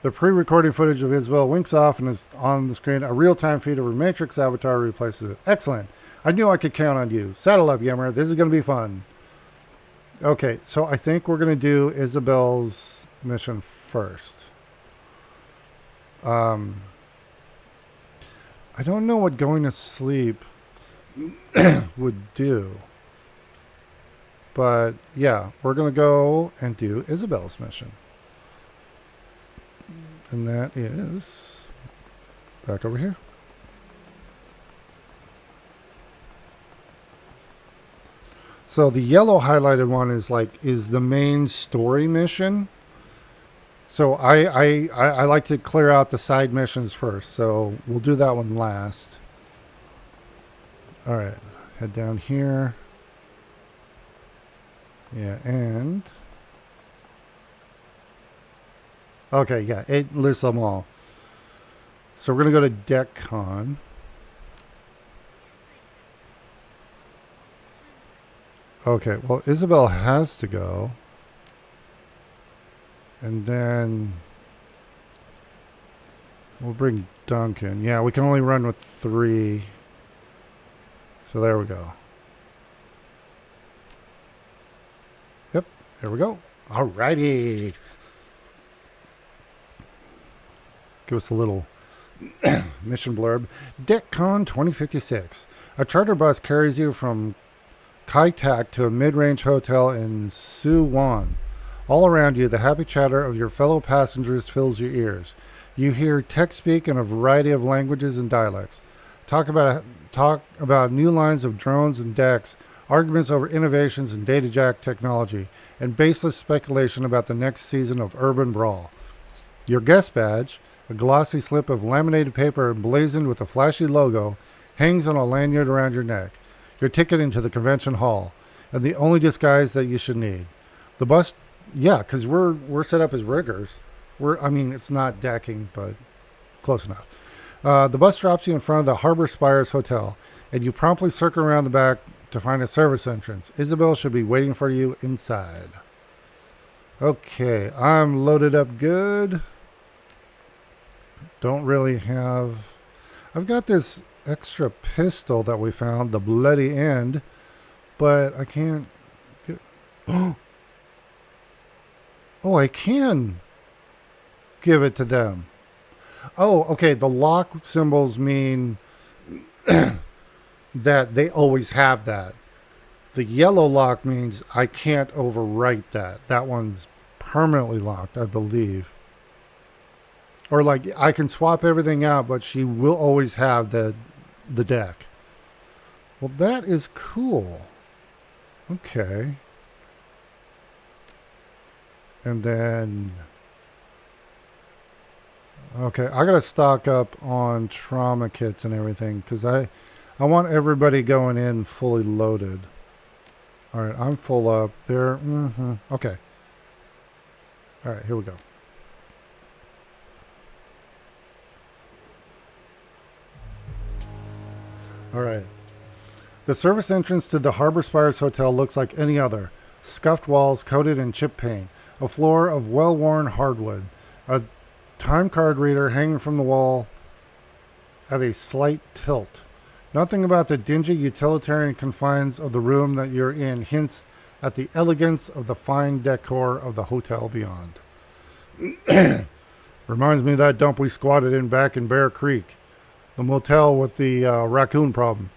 The pre-recording footage of Isabel winks off and is on the screen. A real-time feed of her Matrix avatar replaces it. Excellent. I knew I could count on you. Saddle up, Yemmer. This is going to be fun. Okay, so I think we're going to do Isabel's mission first. I don't know what going to sleep would do. But, yeah, we're going to go and do Isabel's mission. And that is back over here. So the yellow highlighted one is the main story mission. So I like to clear out the side missions first. So we'll do that one last. All right, head down here. Yeah, and okay, yeah, it lists them all. So we're going to go to DECCON. Okay, well, Isabel has to go. And then we'll bring Duncan. Yeah, we can only run with 3. So there we go. Yep, there we go. Alrighty. Give us a little mission blurb. DeckCon 2056. A charter bus carries you from Kai Tak to a mid-range hotel in Suwon. All around you, the happy chatter of your fellow passengers fills your ears. You hear tech speak in a variety of languages and dialects. Talk about new lines of drones and decks, arguments over innovations in data jack technology, and baseless speculation about the next season of Urban Brawl. Your guest badge, a glossy slip of laminated paper emblazoned with a flashy logo, hangs on a lanyard around your neck. Your ticket into the convention hall, and the only disguise that you should need. The bus, yeah, because we're set up as riggers. It's not decking, but close enough. The bus drops you in front of the Harbor Spires Hotel, and you promptly circle around the back to find a service entrance. Isabel should be waiting for you inside. Okay, I'm loaded up good. Don't really have... I've got this extra pistol that we found, the bloody end, but I can't get... Oh, I can give it to them. Oh, okay, the lock symbols mean that they always have that. The yellow lock means I can't overwrite that. That one's permanently locked, I believe. Or like I can swap everything out, but she will always have the deck. Well, that is cool. Okay. And then... Okay, I gotta stock up on trauma kits and everything, because I want everybody going in fully loaded. Alright, I'm full up. There, okay. Alright, here we go. Alright. The service entrance to the Harbor Spires Hotel looks like any other. Scuffed walls coated in chip paint. A floor of well-worn hardwood. A time card reader hanging from the wall at a slight tilt. Nothing about the dingy utilitarian confines of the room that you're in hints at the elegance of the fine decor of the hotel beyond. Reminds me of that dump we squatted in back in Bear Creek. The motel with the raccoon problem.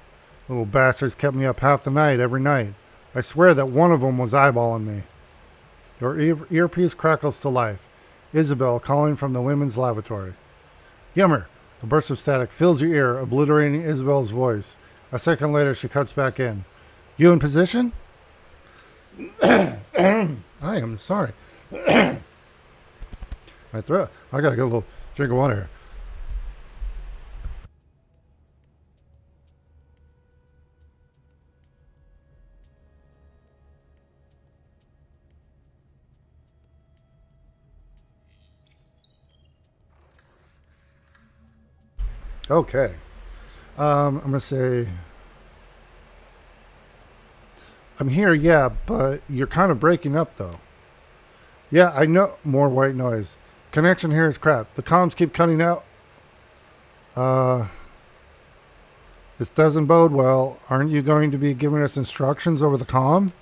Little bastards kept me up half the night every night. I swear that one of them was eyeballing me. Your earpiece crackles to life. Isabel calling from the women's lavatory. Yummer! A burst of static fills your ear, obliterating Isabel's voice. A second later, she cuts back in. You in position? I am sorry. My throat. I gotta get a little drink of water here. Okay. I'm going to say... I'm here, yeah, but you're kind of breaking up, though. Yeah, I know. More white noise. Connection here is crap. The comms keep cutting out. This doesn't bode well. Aren't you going to be giving us instructions over the comm?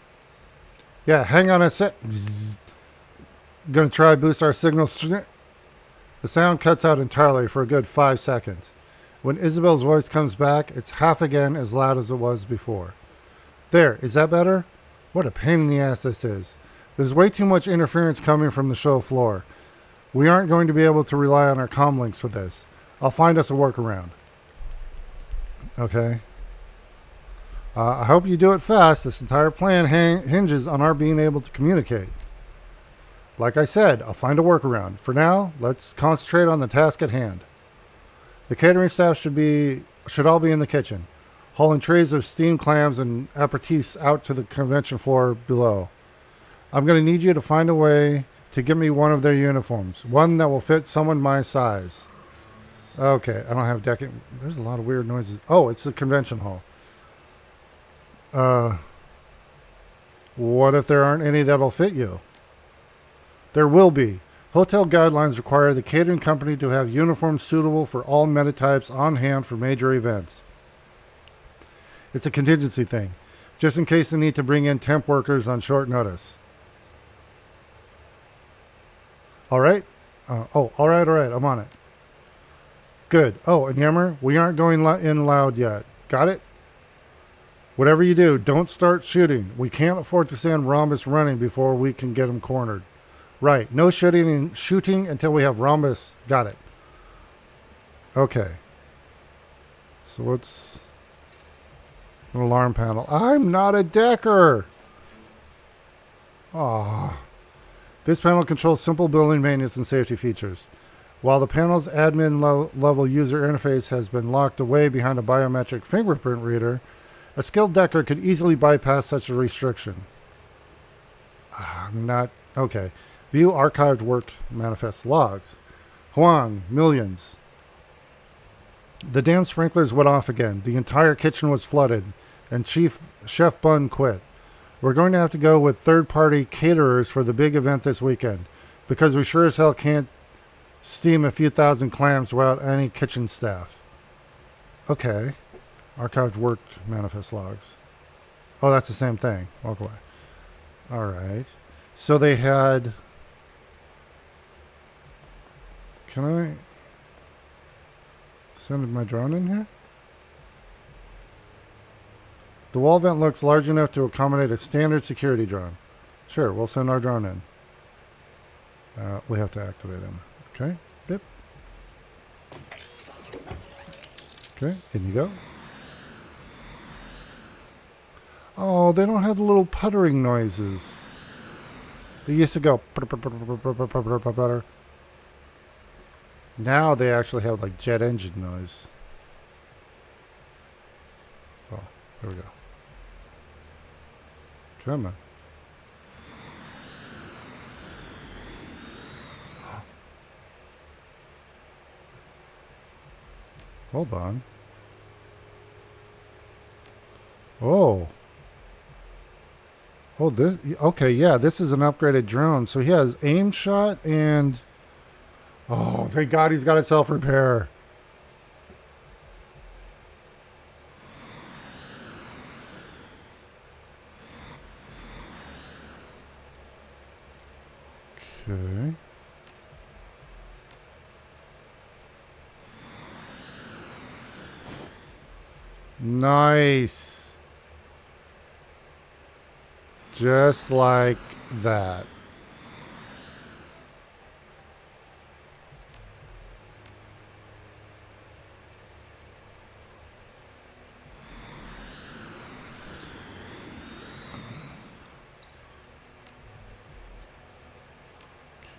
Yeah, hang on a sec. Gonna try boost our signal. The sound cuts out entirely for a good 5 seconds. When Isabel's voice comes back, it's half again as loud as it was before. There, is that better? What a pain in the ass this is. There's way too much interference coming from the show floor. We aren't going to be able to rely on our comm links for this. I'll find us a workaround. Okay. I hope you do it fast. This entire plan hinges on our being able to communicate. Like I said, I'll find a workaround. For now, let's concentrate on the task at hand. The catering staff should all be in the kitchen, hauling trays of steamed clams and aperitifs out to the convention floor below. I'm going to need you to find a way to give me one of their uniforms, one that will fit someone my size. Okay, I don't have decking. There's a lot of weird noises. Oh, it's the convention hall. What if there aren't any that'll fit you? There will be. Hotel guidelines require the catering company to have uniforms suitable for all metatypes on hand for major events. It's a contingency thing, just in case they need to bring in temp workers on short notice. All right? All right, all right. I'm on it. Good. Oh, and Yammer, we aren't going in loud yet. Got it? Whatever you do, don't start shooting. We can't afford to send Rhombus running before we can get him cornered. Right. No shooting until we have Rhombus. Got it. Okay. So let's... An alarm panel. I'm not a decker! Ah. This panel controls simple building maintenance and safety features. While the panel's admin level user interface has been locked away behind a biometric fingerprint reader, a skilled decker could easily bypass such a restriction. I'm not... Okay. View archived work manifest logs. Huang, millions. The damn sprinklers went off again. The entire kitchen was flooded, and Chef Bun quit. We're going to have to go with third-party caterers for the big event this weekend, because we sure as hell can't steam a few thousand clams without any kitchen staff. Okay. Archived work manifest logs. Oh, that's the same thing. Walk away. All right. So they had... Can I send my drone in here? The wall vent looks large enough to accommodate a standard security drone. Sure, we'll send our drone in. We have to activate him. Okay, dip. Okay, in you go. Oh, they don't have the little puttering noises. They used to go... Now they actually have like jet engine noise. Oh, there we go. Come on. Hold on. Oh. Oh, this... Okay, yeah, this is an upgraded drone. So he has aim shot and... Oh, thank God he's got a self-repair. Okay. Nice. Just like that.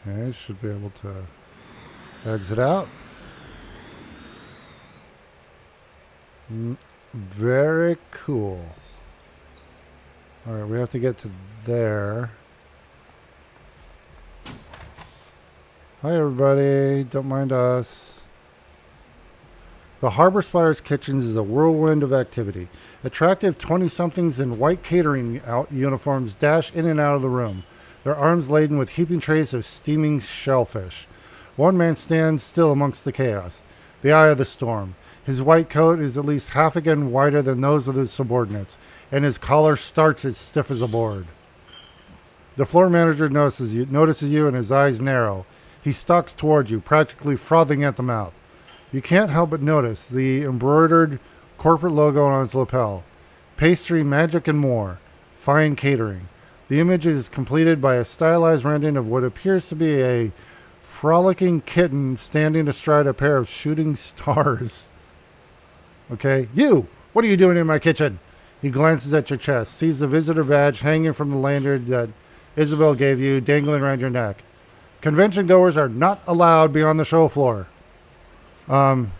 Okay, should be able to exit out. Very cool. All right, we have to get to there. Hi, everybody. Don't mind us. The Harbor Spire's Kitchens is a whirlwind of activity. Attractive 20-somethings in white catering uniforms dash in and out of the room, their arms laden with heaping trays of steaming shellfish. One man stands still amongst the chaos, the eye of the storm. His white coat is at least half again wider than those of his subordinates, and his collar starched as stiff as a board. The floor manager notices you, and his eyes narrow. He stalks towards you, practically frothing at the mouth. You can't help but notice the embroidered corporate logo on his lapel. Pastry, magic, and more. Fine catering. The image is completed by a stylized rendering of what appears to be a frolicking kitten standing astride a pair of shooting stars. Okay, you! What are you doing in my kitchen? He glances at your chest, sees the visitor badge hanging from the lanyard that Isabel gave you, dangling around your neck. Convention goers are not allowed beyond the show floor. I'm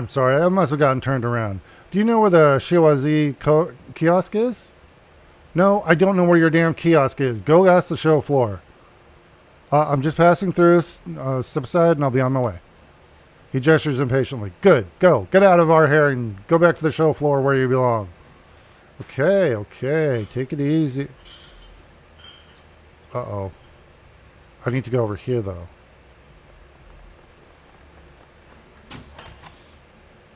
sorry, I must have gotten turned around. Do you know where the Shiwazi kiosk is? No, I don't know where your damn kiosk is. Go ask the show floor. I'm just passing through. Step aside and I'll be on my way. He gestures impatiently. Good, go. Get out of our hair and go back to the show floor where you belong. Okay. Take it easy. Uh-oh. I need to go over here, though.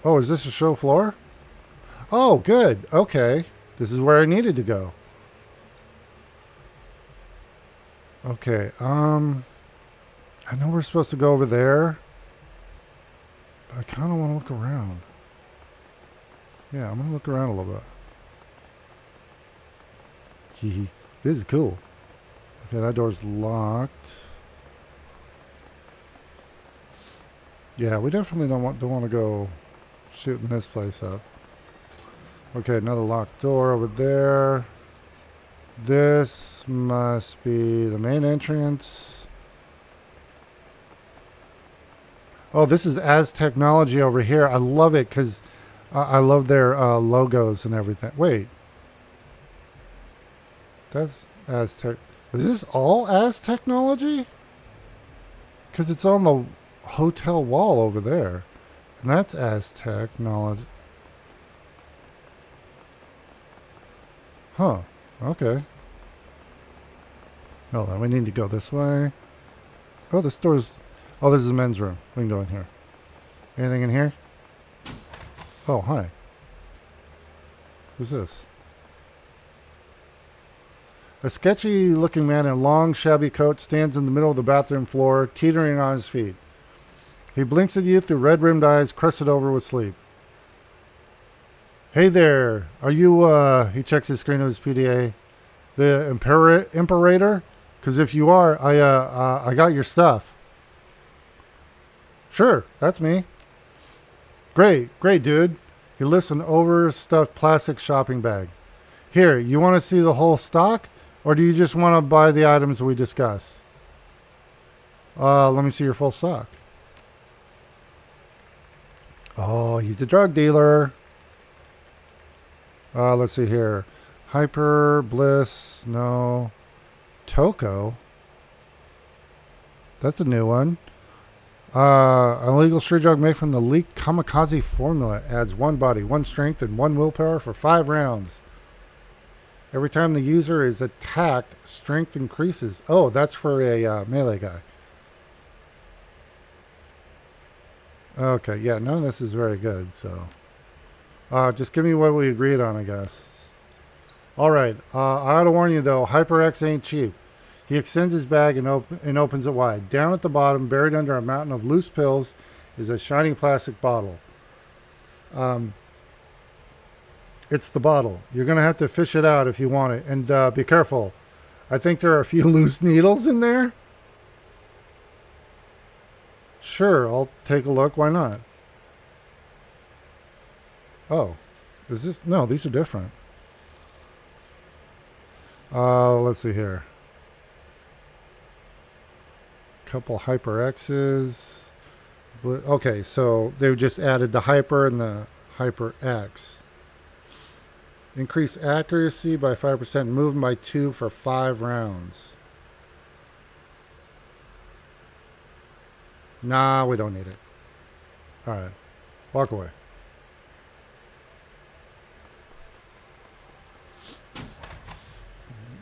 Oh, is this a show floor? Oh, good. Okay. This is where I needed to go. Okay. I know we're supposed to go over there, but I kind of want to look around. Yeah, I'm going to look around a little bit. Hee. This is cool. Okay, that door's locked. Yeah, we definitely don't want to go shooting this place up. Okay, another locked door over there. This must be the main entrance. Oh, this is Aztechnology over here. I love it because I love their logos and everything. Wait. That's Aztec. Is this all Aztechnology? Because it's on the hotel wall over there. And that's Aztechnology. Huh. Okay. Hold on. We need to go this way. Oh, this door's... Oh, this is the men's room. We can go in here. Anything in here? Oh, hi. Who's this? A sketchy-looking man in a long, shabby coat stands in the middle of the bathroom floor, teetering on his feet. He blinks at you through red-rimmed eyes, crusted over with sleep. Hey there, are you, he checks his screen of his PDA, the Imperator? Because if you are, I got your stuff. Sure, that's me. Great, dude. He lifts an overstuffed plastic shopping bag. Here, you want to see the whole stock? Or do you just want to buy the items we discuss? Let me see your full stock. Oh, he's a drug dealer. Let's see here. Hyper, Bliss, no. Toko. That's a new one. Illegal street drug made from the leaked kamikaze formula. Adds 1 body, 1 strength, and 1 willpower for 5 rounds. Every time the user is attacked, strength increases. Oh, that's for a melee guy. Okay, yeah, none of this is very good, so... just give me what we agreed on, I guess. Alright, I ought to warn you, though, HyperX ain't cheap. He extends his bag and opens it wide. Down at the bottom, buried under a mountain of loose pills, is a shiny plastic bottle. It's the bottle. You're going to have to fish it out if you want it. And be careful. I think there are a few loose needles in there. Sure, I'll take a look. Why not? Oh. Is this... No, these are different. Let's see here. Couple HyperX's. Okay, so they've just added the Hyper and the HyperX. Increased accuracy by 5%, movement by 2 for 5 rounds. Nah, we don't need it. Alright. Walk away.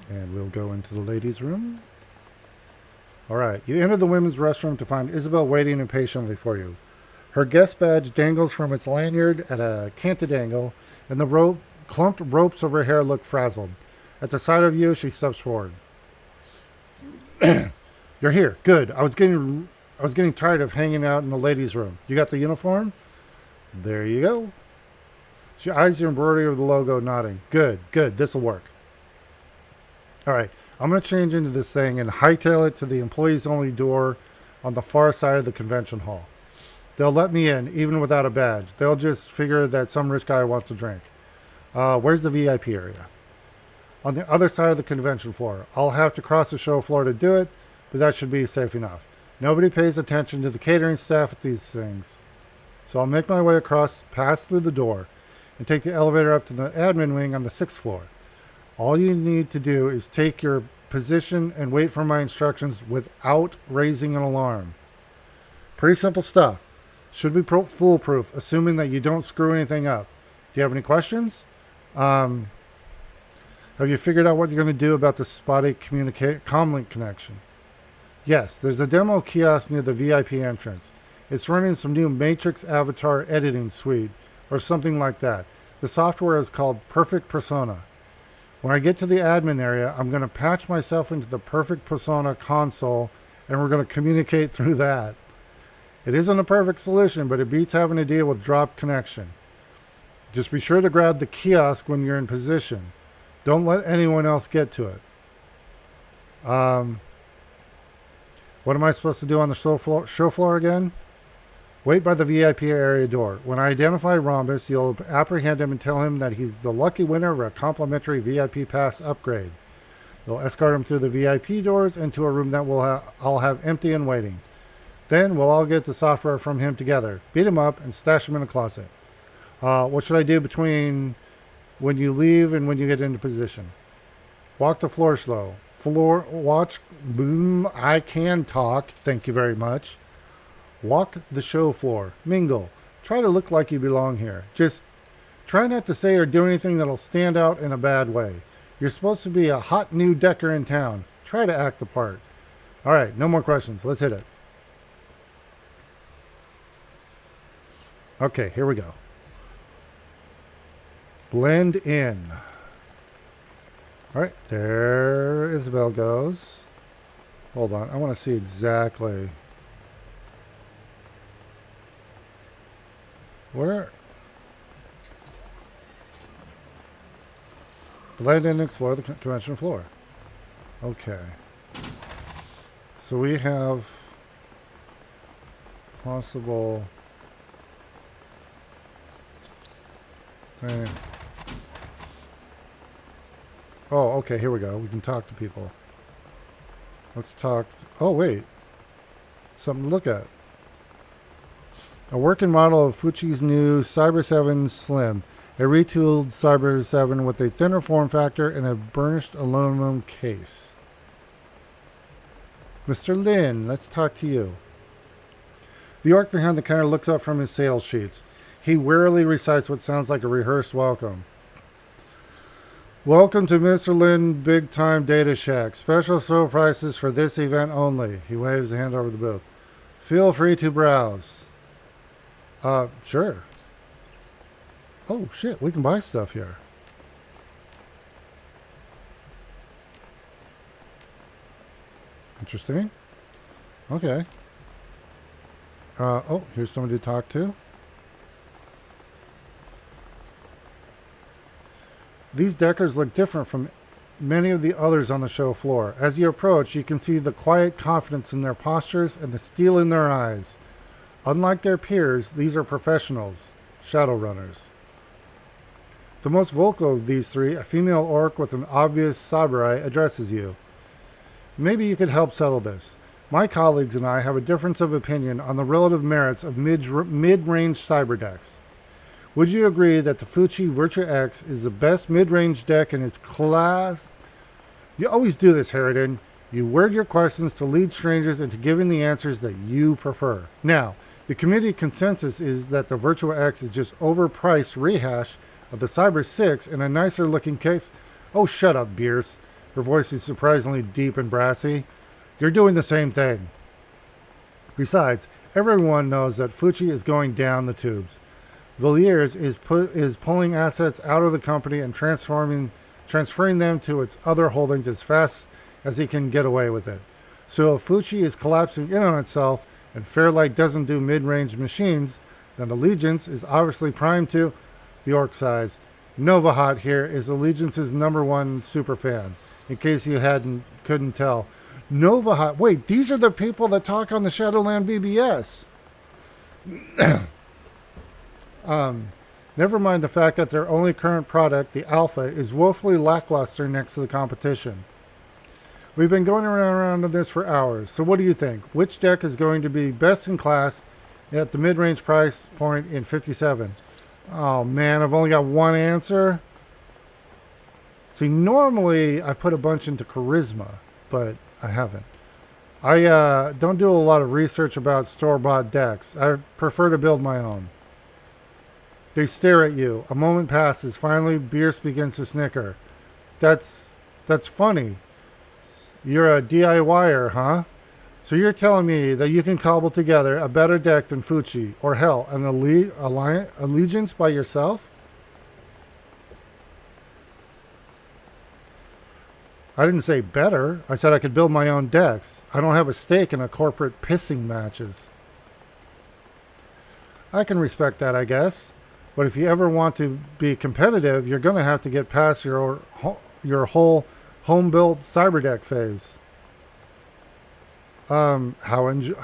And we'll go into the ladies' room. Alright. You enter the women's restroom to find Isabel waiting impatiently for you. Her guest badge dangles from its lanyard at a canted angle, and the clumped ropes of her hair look frazzled. At the sight of you, she steps forward. You're here. Good. I was getting tired of hanging out in the ladies' room. You got the uniform? There you go. She eyes the embroidery of the logo, nodding. Good. This'll work. All right. I'm going to change into this thing and hightail it to the employees-only door on the far side of the convention hall. They'll let me in, even without a badge. They'll just figure that some rich guy wants a drink. Where's the VIP area? On the other side of the convention floor. I'll have to cross the show floor to do it, but that should be safe enough. Nobody pays attention to the catering staff at these things. So I'll make my way across, pass through the door, and take the elevator up to the admin wing on the 6th floor. All you need to do is take your position and wait for my instructions without raising an alarm. Pretty simple stuff. Should be foolproof, assuming that you don't screw anything up. Do you have any questions? Have you figured out what you're going to do about the spotty comlink connection? Yes, there's a demo kiosk near the VIP entrance. It's running some new Matrix Avatar editing suite or something like that. The software is called Perfect Persona. When I get to the admin area, I'm going to patch myself into the Perfect Persona console and we're going to communicate through that. It isn't a perfect solution, but it beats having to deal with dropped connection. Just be sure to grab the kiosk when you're in position. Don't let anyone else get to it. What am I supposed to do on the show floor again? Wait by the VIP area door. When I identify Rhombus, you'll apprehend him and tell him that he's the lucky winner of a complimentary VIP pass upgrade. You'll escort him through the VIP doors into a room that I'll have empty and waiting. Then we'll all get the software from him together, beat him up, and stash him in a closet. What should I do between when you leave and when you get into position? Walk the floor slow. Watch. Boom. I can talk. Thank you very much. Walk the show floor. Mingle. Try to look like you belong here. Just try not to say or do anything that'll stand out in a bad way. You're supposed to be a hot new decker in town. Try to act the part. All right, no more questions. Let's hit it. Okay, here we go. Blend in. All right, there Isabel goes. Hold on, I want to see exactly where. Blend in and explore the convention floor. Okay. So we have possible. Oh, okay, here we go. We can talk to people. Let's talk. Oh, wait. Something to look at. A working model of Fuji's new Cyber 7 Slim. A retooled Cyber 7 with a thinner form factor and a burnished aluminum case. Mr. Lin, let's talk to you. The orc behind the counter looks up from his sales sheets. He wearily recites what sounds like a rehearsed welcome. Welcome to Mr. Lin Big Time Data Shack. Special show prices for this event only. He waves a hand over the booth. Feel free to browse. Sure. Oh, shit. We can buy stuff here. Interesting. Okay. Oh, here's somebody to talk to. These deckers look different from many of the others on the show floor. As you approach, you can see the quiet confidence in their postures and the steel in their eyes. Unlike their peers, these are professionals, Shadowrunners. The most vocal of these three, a female orc with an obvious samurai, addresses you. Maybe you could help settle this. My colleagues and I have a difference of opinion on the relative merits of mid-range cyber decks. Would you agree that the Fuji Virtua X is the best mid-range deck in its class? You always do this, Harridan. You word your questions to lead strangers into giving the answers that you prefer. Now, the committee consensus is that the Virtua X is just overpriced rehash of the Cyber 6 in a nicer looking case. Oh, shut up, Bierce. Her voice is surprisingly deep and brassy. You're doing the same thing. Besides, everyone knows that Fuji is going down the tubes. Villiers is pulling assets out of the company and transferring them to its other holdings as fast as he can get away with it. So if Fuji is collapsing in on itself and Fairlight doesn't do mid-range machines, then Allegiance is obviously primed to. The orc size. Nova Hot here is Allegiance's #1 superfan, in case you couldn't tell. Nova Hot. Wait, these are the people that talk on the Shadowland BBS. Never mind the fact that their only current product, the Alpha, is woefully lackluster next to the competition. We've been going around on this for hours, so what do you think? Which deck is going to be best in class at the mid-range price point in 57? Oh man, I've only got one answer. See, normally I put a bunch into charisma, but I haven't. I don't do a lot of research about store-bought decks. I prefer to build my own. They stare at you. A moment passes. Finally, Bierce begins to snicker. That's funny. You're a DIYer, huh? So you're telling me that you can cobble together a better deck than Fucci, or hell, an allegiance by yourself? I didn't say better. I said I could build my own decks. I don't have a stake in a corporate pissing matches. I can respect that, I guess. But if you ever want to be competitive, you're going to have to get past your whole home-built cyber deck phase. How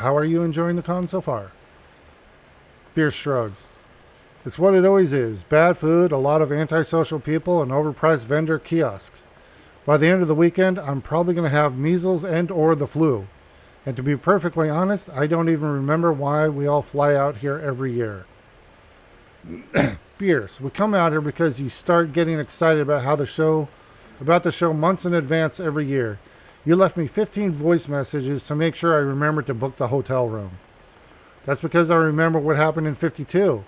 are you enjoying the con so far? Beer shrugs. It's what it always is. Bad food, a lot of antisocial people, and overpriced vendor kiosks. By the end of the weekend, I'm probably going to have measles and or the flu. And to be perfectly honest, I don't even remember why we all fly out here every year. Beers. We come out here because you start getting excited about the show months in advance every year. You left me 15 voice messages to make sure I remembered to book the hotel room. That's because I remember what happened in 52.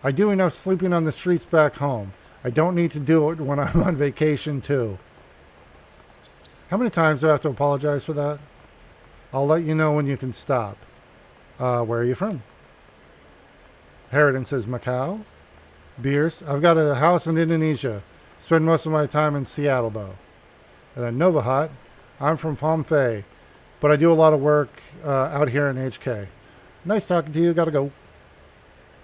I do enough sleeping on the streets back home. I don't need to do it when I'm on vacation too. How many times do I have to apologize for that? I'll let you know when you can stop. Where are you from? Harridan says Macau. Beers. I've got a house in Indonesia. Spend most of my time in Seattle though. And then Novahat. I'm from Pomfei, but I do a lot of work out here in HK. Nice talking to you. Gotta go.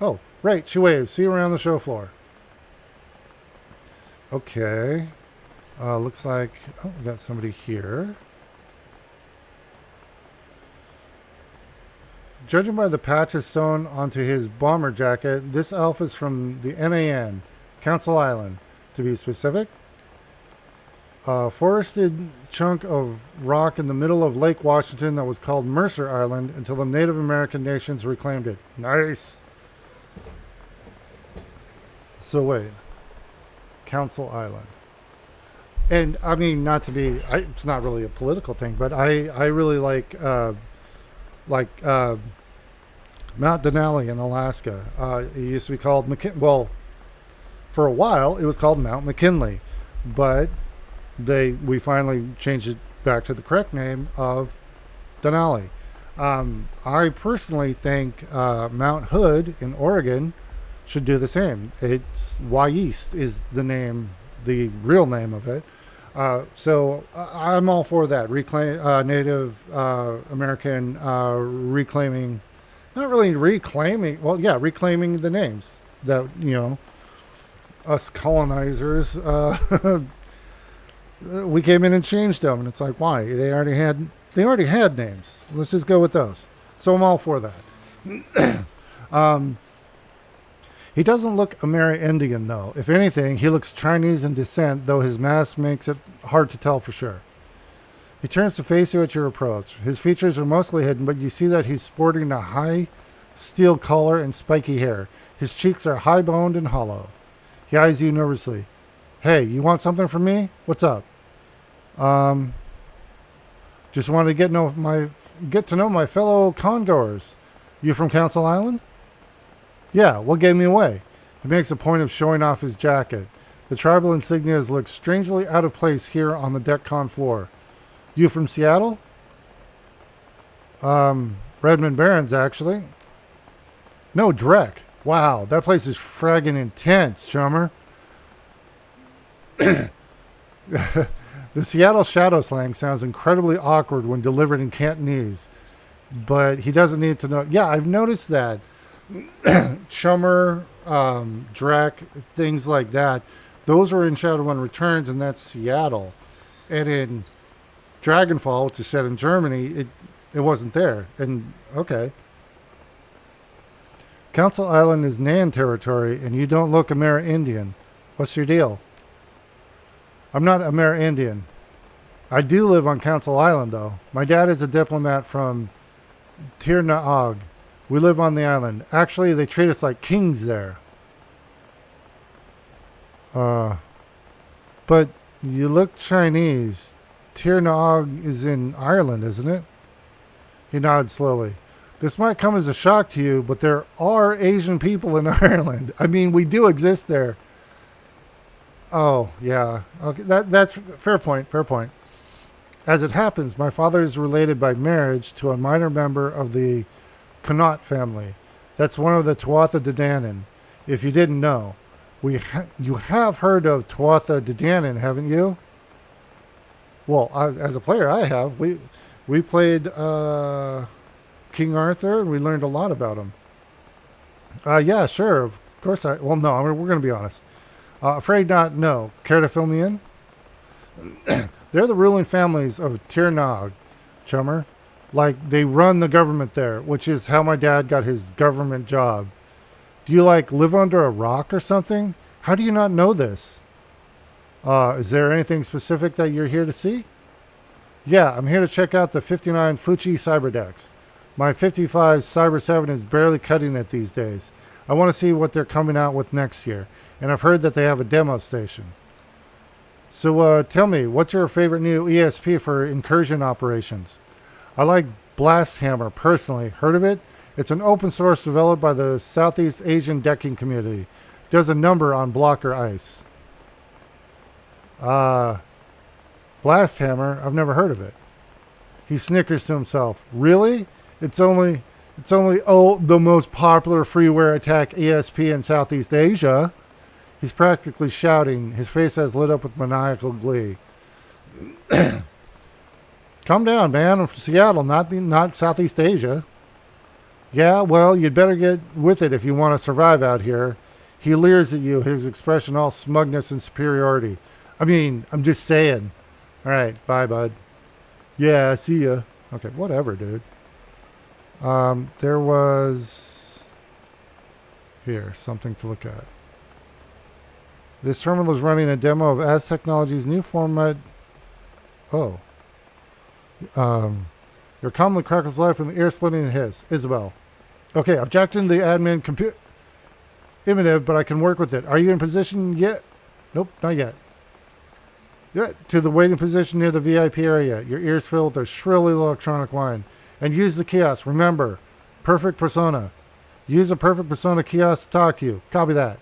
Oh, right. She waves. See you around the show floor. Okay. Looks like... Oh, we got somebody here. Judging by the patches sewn onto his bomber jacket, this elf is from the NAN, Council Island, to be specific. A forested chunk of rock in the middle of Lake Washington that was called Mercer Island until the Native American nations reclaimed it. Nice. So wait. Council Island. And I mean, not to be, it's not really a political thing, but I really like Mount Denali in Alaska. It used to be called for a while it was called Mount McKinley, but we finally changed it back to the correct name of Denali. I personally think Mount Hood in Oregon should do the same. It's Wyeast is the name, the real name of it. So I'm all for that. Native American reclaiming, not really reclaiming, well, yeah, reclaiming the names that, us colonizers, we came in and changed them. And it's like, why? They already had names. Let's just go with those. So I'm all for that. He doesn't look Amerindian, though. If anything, he looks Chinese in descent, though his mask makes it hard to tell for sure. He turns to face you at your approach. His features are mostly hidden, but you see that he's sporting a high steel collar and spiky hair. His cheeks are high-boned and hollow. He eyes you nervously. Hey, you want something from me? What's up? Just wanted to get to know my fellow congoers. You from Council Island? Yeah, what gave me away? He makes a point of showing off his jacket. The tribal insignias look strangely out of place here on the DECCON floor. You from Seattle? Redmond Barrens, actually. No, Drek. Wow, that place is fragging intense, chummer. The Seattle shadow slang sounds incredibly awkward when delivered in Cantonese, but he doesn't need to know. Yeah, I've noticed that. Chummer, Drek, things like that. Those were in Shadowrun Returns, and that's Seattle. And in Dragonfall, which is set in Germany, it wasn't there. And okay. Council Island is Nan territory, and you don't look Amerindian. What's your deal? I'm not Amerindian. I do live on Council Island, though. My dad is a diplomat from Tir Naog. We live on the island. Actually, they treat us like kings there. But you look Chinese. Tir Naog is in Ireland, isn't it? He nods slowly. This might come as a shock to you, but there are Asian people in Ireland. I mean, we do exist there. Oh, yeah. Okay, that's fair point. Fair point. As it happens, my father is related by marriage to a minor member of the Connaught family. That's one of the Tuatha De Danann. If you didn't know, you have heard of Tuatha De Danann, haven't you? Well, as a player, I have. We played King Arthur, and we learned a lot about him. Yeah, sure. Of course I. Well, no. I mean, we're going to be honest. Afraid not. No. Care to fill me in? They're the ruling families of Tir Nog, Chummer. Like, they run the government there, which is how my dad got his government job. Do you, like, live under a rock or something? How do you not know this? Is there anything specific that you're here to see? Yeah, I'm here to check out the 59 Fuji Cyberdecks. My 55 Cyber 7 is barely cutting it these days. I want to see what they're coming out with next year, and I've heard that they have a demo station. So tell me, what's your favorite new ESP for incursion operations? I like Blast Hammer personally. Heard of it? It's an open source developed by the Southeast Asian decking community. Does a number on blocker ice. Blast Hammer, I've never heard of it. He snickers to himself. Really? It's only the most popular freeware attack ESP in Southeast Asia. He's practically shouting. His face has lit up with maniacal glee. Calm down, man. I'm from Seattle, not Southeast Asia. Yeah, well, you'd better get with it if you want to survive out here. He leers at you, his expression all smugness and superiority. I mean, I'm just saying. All right, bye, bud. Yeah, see ya. Okay, whatever, dude. There was... Here, something to look at. This terminal is running a demo of As Technology's new format. Oh. Your commonly crackles life from the ear-splitting hiss. Isabel. Okay, I've jacked into the admin computer. Imitative, but I can work with it. Are you in position yet? Nope, not yet. Yeah, to the waiting position near the VIP area. Your ears filled with a shrilly electronic whine. And use the kiosk. Remember, perfect persona. Use a perfect persona kiosk to talk to you. Copy that.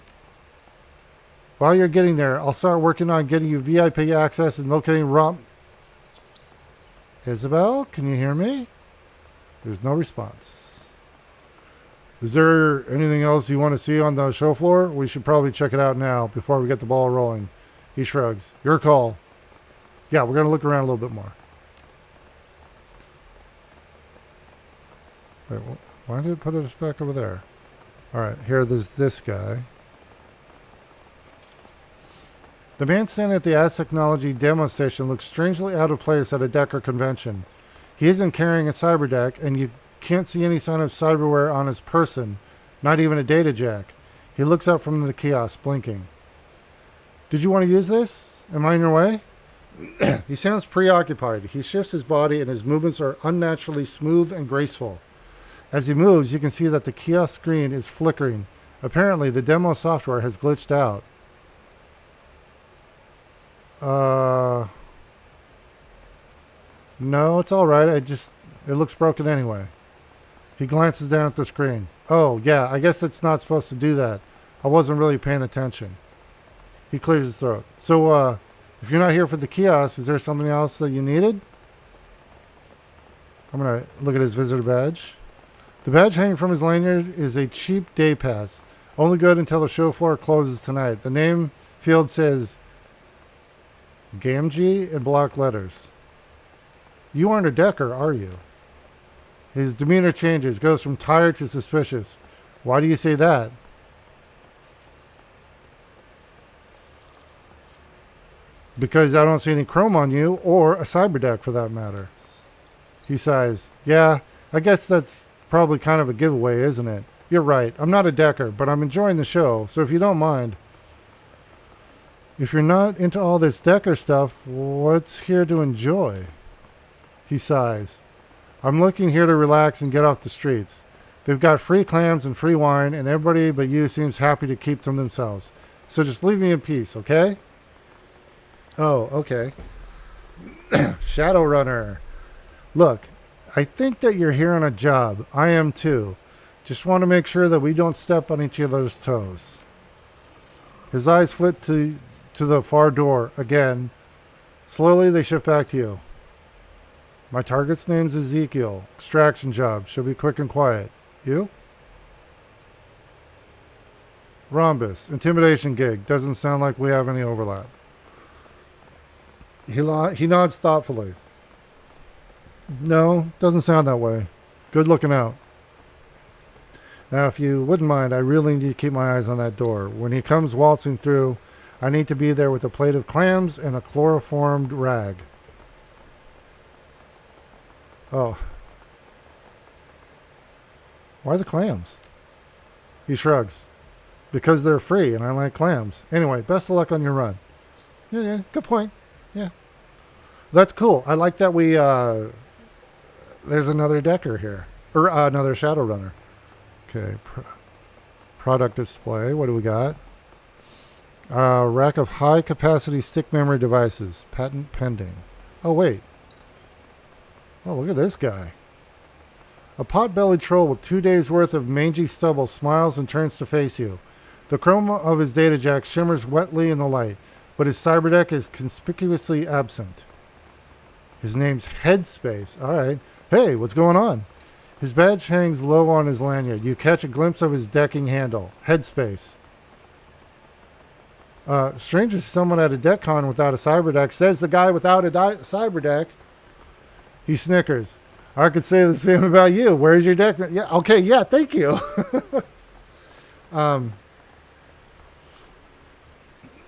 While you're getting there, I'll start working on getting you VIP access and locating Isabel, can you hear me? There's no response. Is there anything else you want to see on the show floor? We should probably check it out now before we get the ball rolling. He shrugs. Your call. Yeah, we're going to look around a little bit more. Wait, why did it put us back over there? All right, here there's this guy. The man standing at the As Technology demo station looks strangely out of place at a Decker convention. He isn't carrying a cyber deck, and you can't see any sign of cyberware on his person, not even a data jack. He looks up from the kiosk, blinking. Did you want to use this? Am I in your way? He sounds preoccupied. He shifts his body, and his movements are unnaturally smooth and graceful. As he moves, you can see that the kiosk screen is flickering. Apparently, the demo software has glitched out. No, it's all right. It looks broken anyway. He glances down at the screen. Oh, yeah, I guess it's not supposed to do that. I wasn't really paying attention. He clears his throat. So, if you're not here for the kiosk, is there something else that you needed? I'm going to look at his visitor badge. The badge hanging from his lanyard is a cheap day pass. Only good until the show floor closes tonight. The name field says Gamgee in block letters. You aren't a Decker, are you? His demeanor changes, goes from tired to suspicious. Why do you say that? Because I don't see any chrome on you, or a cyberdeck for that matter. He sighs. Yeah, I guess that's probably kind of a giveaway, isn't it? You're right. I'm not a Decker, but I'm enjoying the show, so if you don't mind. If you're not into all this Decker stuff, what's here to enjoy? He sighs. I'm looking here to relax and get off the streets. They've got free clams and free wine, and everybody but you seems happy to keep them themselves. So just leave me in peace, okay? Oh, okay. Shadowrunner. Look, I think that you're here on a job. I am too. Just want to make sure that we don't step on each other's toes. His eyes flit to the far door again. Slowly they shift back to you. My target's name's Ezekiel. Extraction job. Should be quick and quiet. You? Rhombus. Intimidation gig. Doesn't sound like we have any overlap. He nods thoughtfully. No, doesn't sound that way. Good looking out. Now, if you wouldn't mind, I really need to keep my eyes on that door. When he comes waltzing through, I need to be there with a plate of clams and a chloroformed rag. Oh. Why the clams? He shrugs. Because they're free and I like clams. Anyway, best of luck on your run. Yeah, good point. Yeah. That's cool. I like that we, there's another Decker here. Or another Shadowrunner. Okay. Product display. What do we got? Rack of high-capacity stick memory devices. Patent pending. Oh, wait. Oh, look at this guy. A pot-bellied troll with 2 days' worth of mangy stubble smiles and turns to face you. The chrome of his data jack shimmers wetly in the light, but his cyberdeck is conspicuously absent. His name's Headspace. All right. Hey, what's going on? His badge hangs low on his lanyard. You catch a glimpse of his decking handle. Headspace. Strange as someone at a DECCON without a cyberdeck, says the guy without a cyberdeck. He snickers. I could say the same about you. Where's your deck? Yeah, okay, yeah, thank you.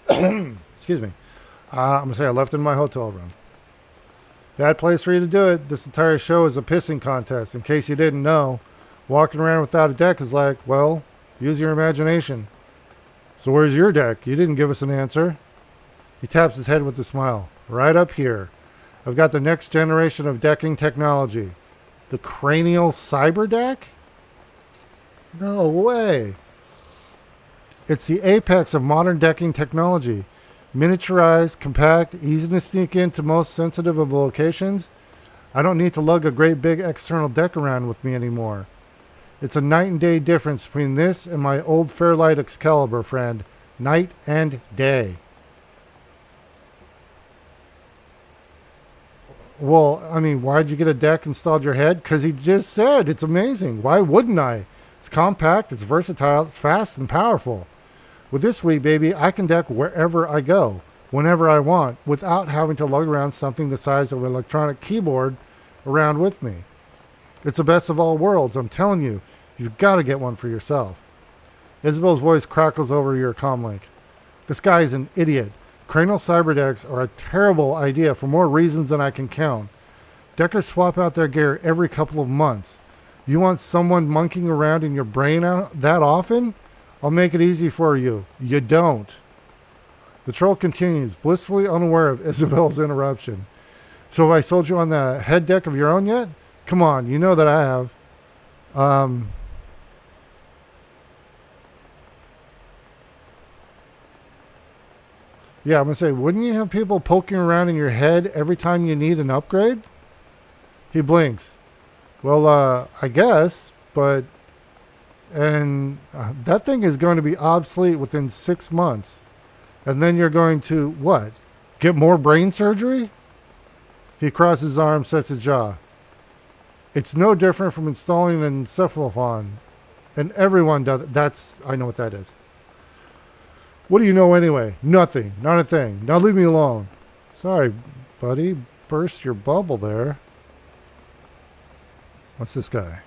Excuse me. I'm going to say I left it in my hotel room. Bad place for you to do it. This entire show is a pissing contest. In case you didn't know, walking around without a deck is like, well, use your imagination. So where's your deck? You didn't give us an answer. He taps his head with a smile. Right up here. I've got the next generation of decking technology. The cranial cyber deck? No way. It's the apex of modern decking technology. Miniaturized, compact, easy to sneak into most sensitive of locations. I don't need to lug a great big external deck around with me anymore. It's a night and day difference between this and my old Fairlight Excalibur, friend. Night and day. Well, I mean, why'd you get a deck installed your head? Because he just said it's amazing. Why wouldn't I? It's compact, it's versatile, it's fast and powerful. With this suite, baby, I can deck wherever I go, whenever I want, without having to lug around something the size of an electronic keyboard around with me. It's the best of all worlds, I'm telling you. You've got to get one for yourself. Isabel's voice crackles over your comlink. This guy is an idiot. Cranial cyberdecks are a terrible idea for more reasons than I can count. Deckers swap out their gear every couple of months. You want someone monkeying around in your brain that often? I'll make it easy for you. You don't. The troll continues, blissfully unaware of Isabel's interruption. So have I sold you on the head deck of your own yet? Come on, you know that I have. Yeah, I'm going to say, wouldn't you have people poking around in your head every time you need an upgrade? He blinks. Well, I guess, but... And that thing is going to be obsolete within 6 months. And then you're going to, what? Get more brain surgery? He crosses his arms, sets his jaw. It's no different from installing an encephalophone. And everyone does it. I know what that is. What do you know anyway? Nothing. Not a thing. Now leave me alone. Sorry, buddy. Burst your bubble there. What's this guy?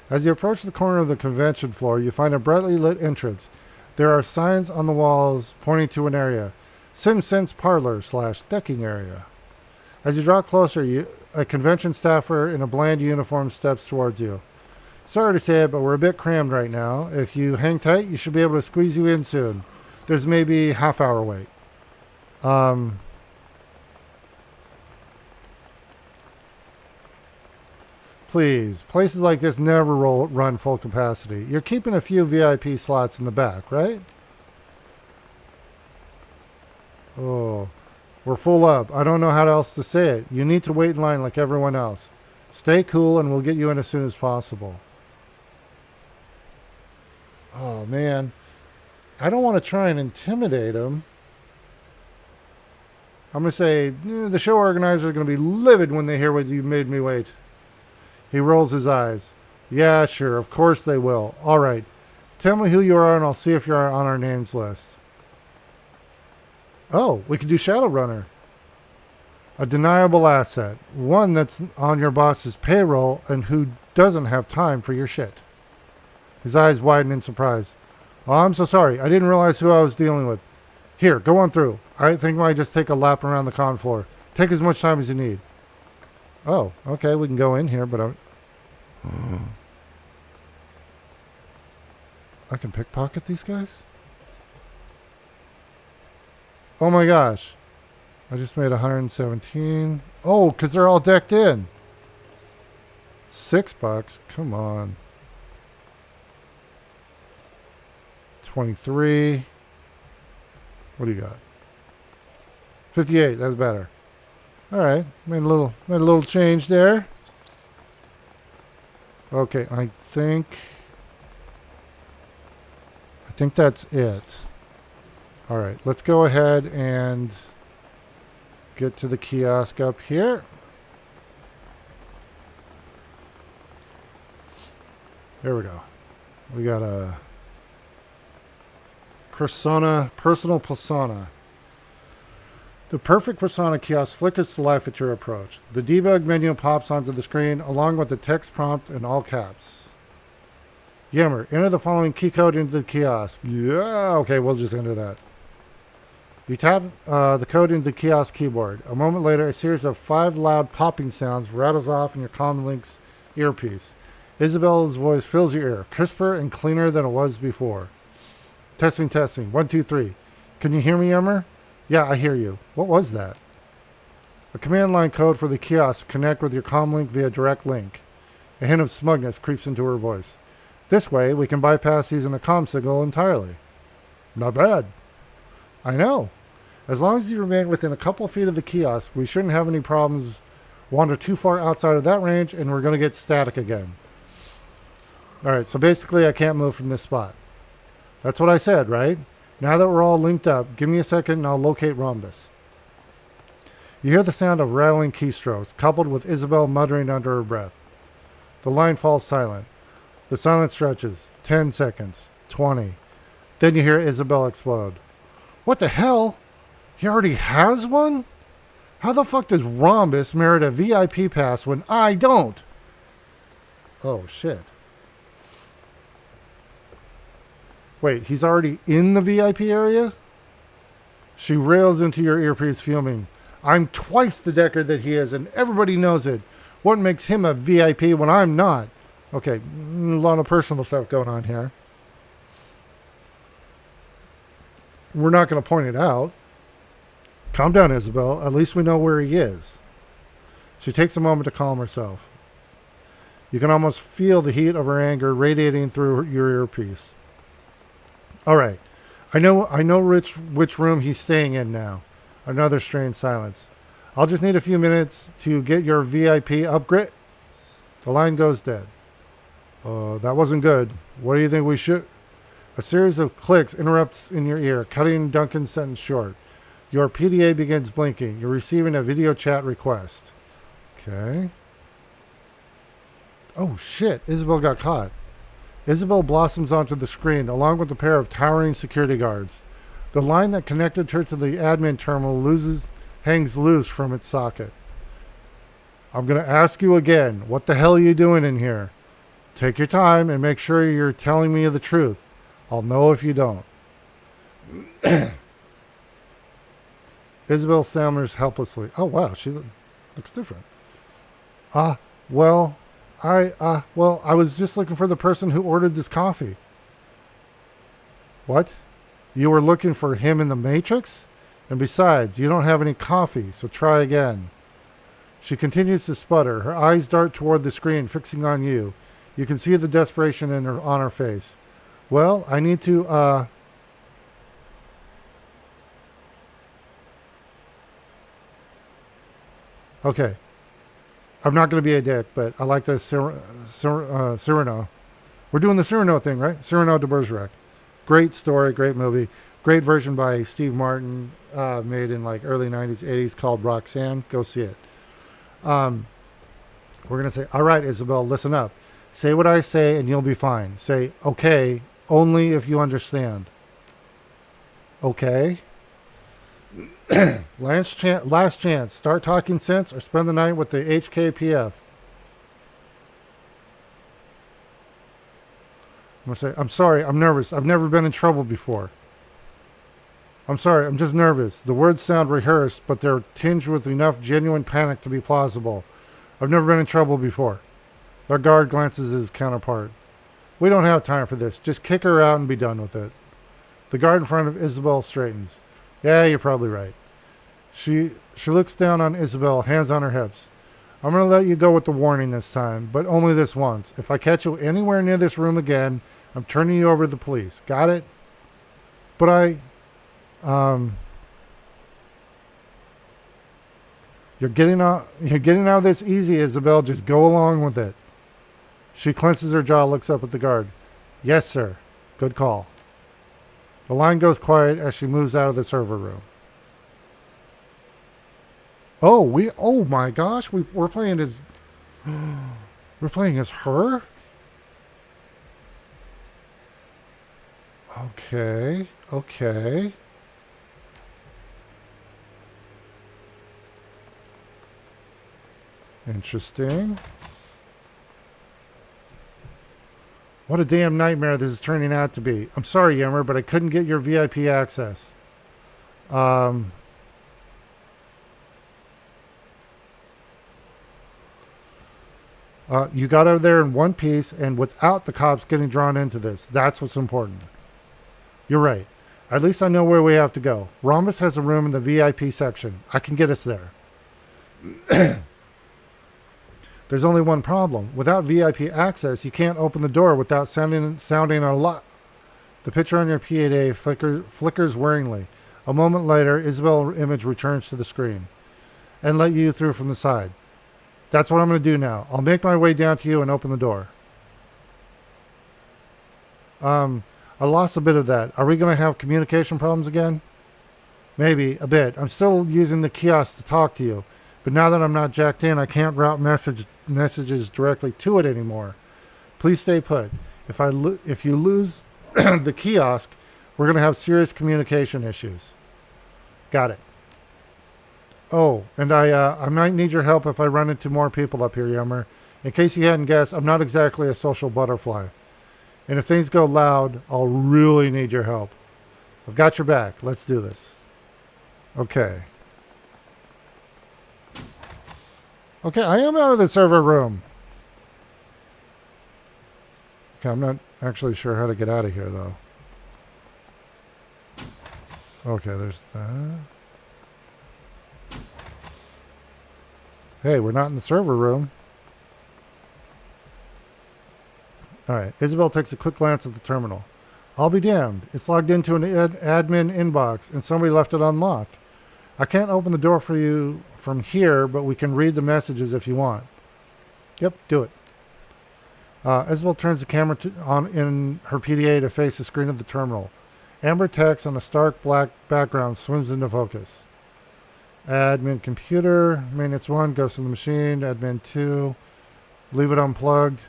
As you approach the corner of the convention floor, you find a brightly lit entrance. There are signs on the walls pointing to an area. SimSense Parlor / decking area. As you draw closer, a convention staffer in a bland uniform steps towards you. Sorry to say it, but we're a bit crammed right now. If you hang tight, you should be able to squeeze you in soon. There's maybe half-hour wait. Please, places like this never run full capacity. You're keeping a few VIP slots in the back, right? Oh, we're full up. I don't know how else to say it. You need to wait in line like everyone else. Stay cool and we'll get you in as soon as possible. Oh, man. I don't want to try and intimidate him. I'm going to say the show organizers are going to be livid when they hear what you made me wait. He rolls his eyes. Yeah, sure. Of course they will. All right. Tell me who you are and I'll see if you're on our names list. Oh, we could do Shadowrunner. A deniable asset. One that's on your boss's payroll and who doesn't have time for your shit. His eyes widen in surprise. Oh, I'm so sorry. I didn't realize who I was dealing with. Here, go on through. I think I might just take a lap around the con floor. Take as much time as you need. Oh, okay. We can go in here, but I can pickpocket these guys? Oh my gosh. I just made 117. Oh, because they're all decked in. $6. Come on. 23. What do you got? 58. That's better. All right. Made a little change there. Okay, I think that's it. All right, let's go ahead and get to the kiosk up here. There we go. We got a personal persona. The perfect persona kiosk flickers to life at your approach. The debug menu pops onto the screen along with the text prompt in all caps. Yammer, enter the following key code into the kiosk. Yeah, okay, we'll just enter that. You tap the code into the kiosk keyboard. A moment later, a series of 5 loud popping sounds rattles off in your comlink's earpiece. Isabel's voice fills your ear, crisper and cleaner than it was before. Testing. 1, 2, 3. Can you hear me, Emmer? Yeah, I hear you. What was that? A command line code for the kiosk to connect with your comlink via direct link. A hint of smugness creeps into her voice. This way, we can bypass using a comm signal entirely. Not bad. I know. As long as you remain within a couple feet of the kiosk, we shouldn't have any problems. Wander too far outside of that range, and we're going to get static again. Alright, so basically I can't move from this spot. That's what I said, right? Now that we're all linked up, give me a second and I'll locate Rhombus. You hear the sound of rattling keystrokes, coupled with Isabel muttering under her breath. The line falls silent. The silence stretches. 10 seconds. 20. Then you hear Isabel explode. What the hell? He already has one? How the fuck does Rhombus merit a VIP pass when I don't? Oh, shit. Wait, he's already in the VIP area? She rails into your earpiece, fuming. I'm twice the decker that he is, and everybody knows it. What makes him a VIP when I'm not? Okay, a lot of personal stuff going on here. We're not going to point it out. Calm down, Isabel. At least we know where he is. She takes a moment to calm herself. You can almost feel the heat of her anger radiating through your earpiece. All right. I know which room he's staying in now. Another strained silence. I'll just need a few minutes to get your VIP upgrade. The line goes dead. That wasn't good. What do you think we should... A series of clicks interrupts in your ear, cutting Duncan's sentence short. Your PDA begins blinking. You're receiving a video chat request. Okay. Oh, shit. Isabel got caught. Isabel blossoms onto the screen, along with a pair of towering security guards. The line that connected her to the admin terminal hangs loose from its socket. I'm going to ask you again, what the hell are you doing in here? Take your time and make sure you're telling me the truth. I'll know if you don't. Isabel stammers helplessly. Oh, wow, she looks different. Well, I was just looking for the person who ordered this coffee. What? You were looking for him in the Matrix? And besides, you don't have any coffee, so try again. She continues to sputter. Her eyes dart toward the screen, fixing on you. You can see the desperation on her face. Well, I need to, Okay. I'm not going to be a dick, but I like the Cyrano. We're doing the Cyrano thing, right? Cyrano de Bergerac. Great story, great movie. Great version by Steve Martin, made in like early 90s, 80s, called Roxanne. Go see it. We're going to say, all right, Isabel, listen up. Say what I say and you'll be fine. Say, okay, only if you understand. Okay? Last chance. Start talking sense or spend the night with the HKPF. I'm going to say, I'm sorry, I'm nervous. I've never been in trouble before. I'm sorry, I'm just nervous. The words sound rehearsed, but they're tinged with enough genuine panic to be plausible. I've never been in trouble before. Our guard glances at his counterpart. We don't have time for this. Just kick her out and be done with it. The guard in front of Isabel straightens. Yeah, you're probably right. She looks down on Isabel, hands on her hips. I'm going to let you go with the warning this time, but only this once. If I catch you anywhere near this room again, I'm turning you over to the police. Got it? But You're getting out of this easy, Isabel. Just go along with it. She clenches her jaw, looks up at the guard. Yes, sir. Good call. The line goes quiet as she moves out of the server room. Oh my gosh, we're playing as we're playing as her? Okay. Interesting. What a damn nightmare this is turning out to be. I'm sorry, Yemmer, but I couldn't get your VIP access. You got out of there in one piece and without the cops getting drawn into this. That's what's important. You're right. At least I know where we have to go. Rhombus has a room in the VIP section. I can get us there. There's only one problem. Without VIP access, you can't open the door without sounding a lot. The picture on your PA flickers worryingly. A moment later, Isabel's image returns to the screen and let you through from the side. That's what I'm going to do now. I'll make my way down to you and open the door. I lost a bit of that. Are we going to have communication problems again? Maybe, a bit. I'm still using the kiosk to talk to you. But now that I'm not jacked in, I can't route messages directly to it anymore. Please stay put. If you lose the kiosk, we're going to have serious communication issues. Got it. Oh, and I might need your help if I run into more people up here, Yummer. In case you hadn't guessed, I'm not exactly a social butterfly. And if things go loud, I'll really need your help. I've got your back. Let's do this. Okay. Okay, I am out of the server room. Okay, I'm not actually sure how to get out of here, though. Okay, there's that. Hey, we're not in the server room. Alright, Isabel takes a quick glance at the terminal. I'll be damned. It's logged into an admin inbox, and somebody left it unlocked. I can't open the door for you from here, but we can read the messages if you want. Yep, do it. Isabel turns the camera on in her PDA to face the screen of the terminal. Amber text on a stark black background swims into focus. Admin computer, maintenance 1 goes to the machine, admin 2, leave it unplugged.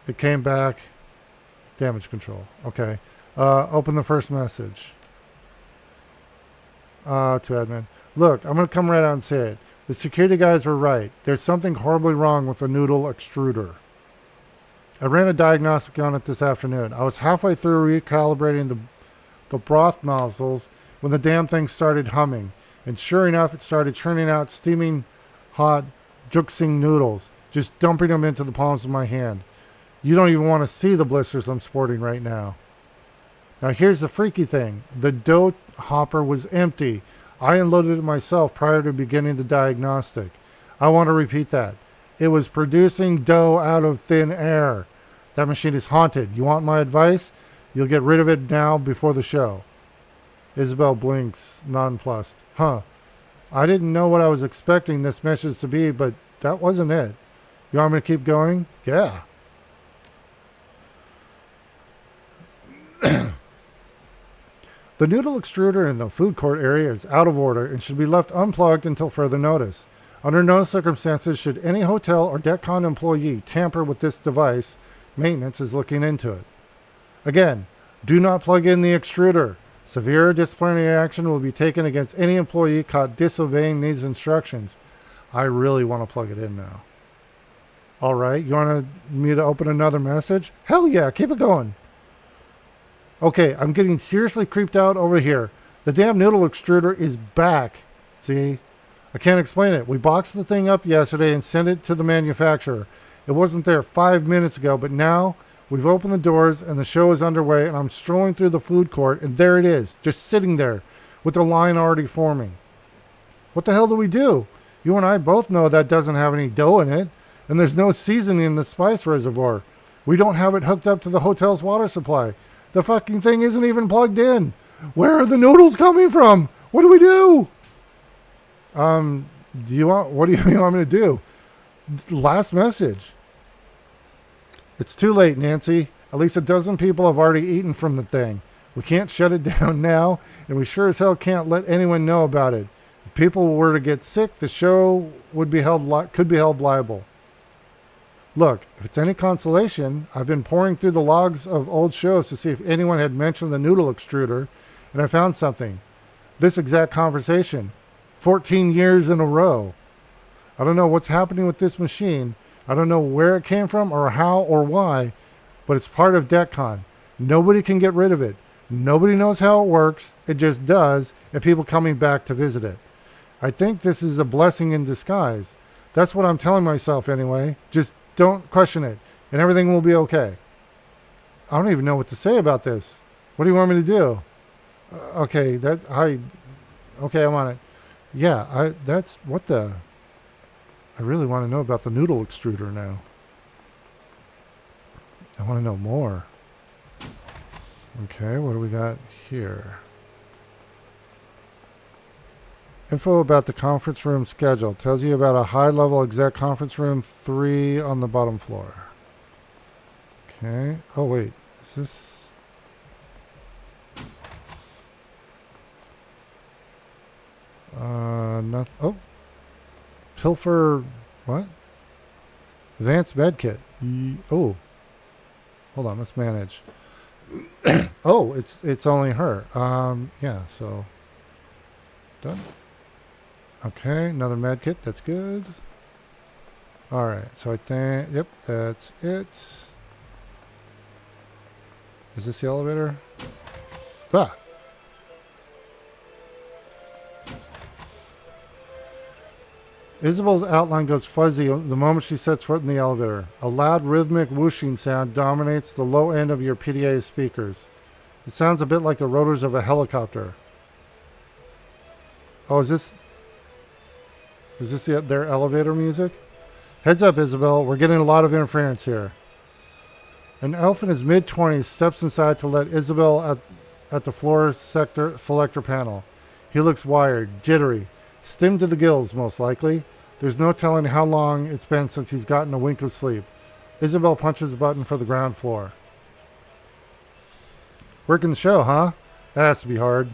It came back. Damage control. Okay. Open the first message. To admin. Look, I'm going to come right out and say it. The security guys were right. There's something horribly wrong with the noodle extruder. I ran a diagnostic on it this afternoon. I was halfway through recalibrating the broth nozzles when the damn thing started humming. And sure enough, it started churning out steaming hot juxing noodles, just dumping them into the palms of my hand. You don't even want to see the blisters I'm sporting right now. Now here's the freaky thing. The dough hopper was empty. I unloaded it myself prior to beginning the diagnostic. I want to repeat that. It was producing dough out of thin air. That machine is haunted. You want my advice? You'll get rid of it now before the show. Isabel blinks, nonplussed. Huh. I didn't know what I was expecting this message to be, but that wasn't it. You want me to keep going? Yeah. The noodle extruder in the food court area is out of order and should be left unplugged until further notice. Under no circumstances should any hotel or DECCON employee tamper with this device. Maintenance is looking into it. Again, do not plug in the extruder. Severe disciplinary action will be taken against any employee caught disobeying these instructions. I really want to plug it in now. All right, you want me to open another message? Hell yeah, keep it going. Okay, I'm getting seriously creeped out over here. The damn noodle extruder is back. See? I can't explain it. We boxed the thing up yesterday and sent it to the manufacturer. It wasn't there 5 minutes ago, but now we've opened the doors and the show is underway, and I'm strolling through the food court, and there it is, just sitting there with the line already forming. What the hell do we do? You and I both know that doesn't have any dough in it, and there's no seasoning in the spice reservoir. We don't have it hooked up to the hotel's water supply. The fucking thing isn't even plugged in. Where are the noodles coming from? What do we do? What do you want me to do? Last message. It's too late, Nancy. At least a dozen people have already eaten from the thing. We can't shut it down now, and we sure as hell can't let anyone know about it. If people were to get sick, the show could be held liable. Look, if it's any consolation, I've been poring through the logs of old shows to see if anyone had mentioned the noodle extruder, and I found something. This exact conversation. 14 years in a row. I don't know what's happening with this machine. I don't know where it came from or how or why, but it's part of DECCON. Nobody can get rid of it. Nobody knows how it works. It just does, and people coming back to visit it. I think this is a blessing in disguise. That's what I'm telling myself anyway. Just don't question it, and everything will be okay. I don't even know what to say about this. What do you want me to do? Okay, I'm on it. Yeah, I really want to know about the noodle extruder now. I want to know more. Okay, what do we got here? Info about the conference room schedule. Tells you about a high-level exec conference room 3 on the bottom floor. Okay. Oh, wait. Is this... not... Oh. Pilfer... What? Advanced med kit. Oh. Hold on, let's manage. Oh, it's only her. Yeah, so... Done. Okay, another med kit. That's good. All right, so I think... Yep, that's it. Is this the elevator? Ah! Isabel's outline goes fuzzy the moment she sets foot in the elevator. A loud rhythmic whooshing sound dominates the low end of your PDA speakers. It sounds a bit like the rotors of a helicopter. Oh, is this their elevator music? Heads up, Isabel. We're getting a lot of interference here. An elf in his mid-20s steps inside to let Isabel at the floor sector selector panel. He looks wired, jittery, stimmed to the gills, most likely. There's no telling how long it's been since he's gotten a wink of sleep. Isabel punches a button for the ground floor. Working the show, huh? That has to be hard.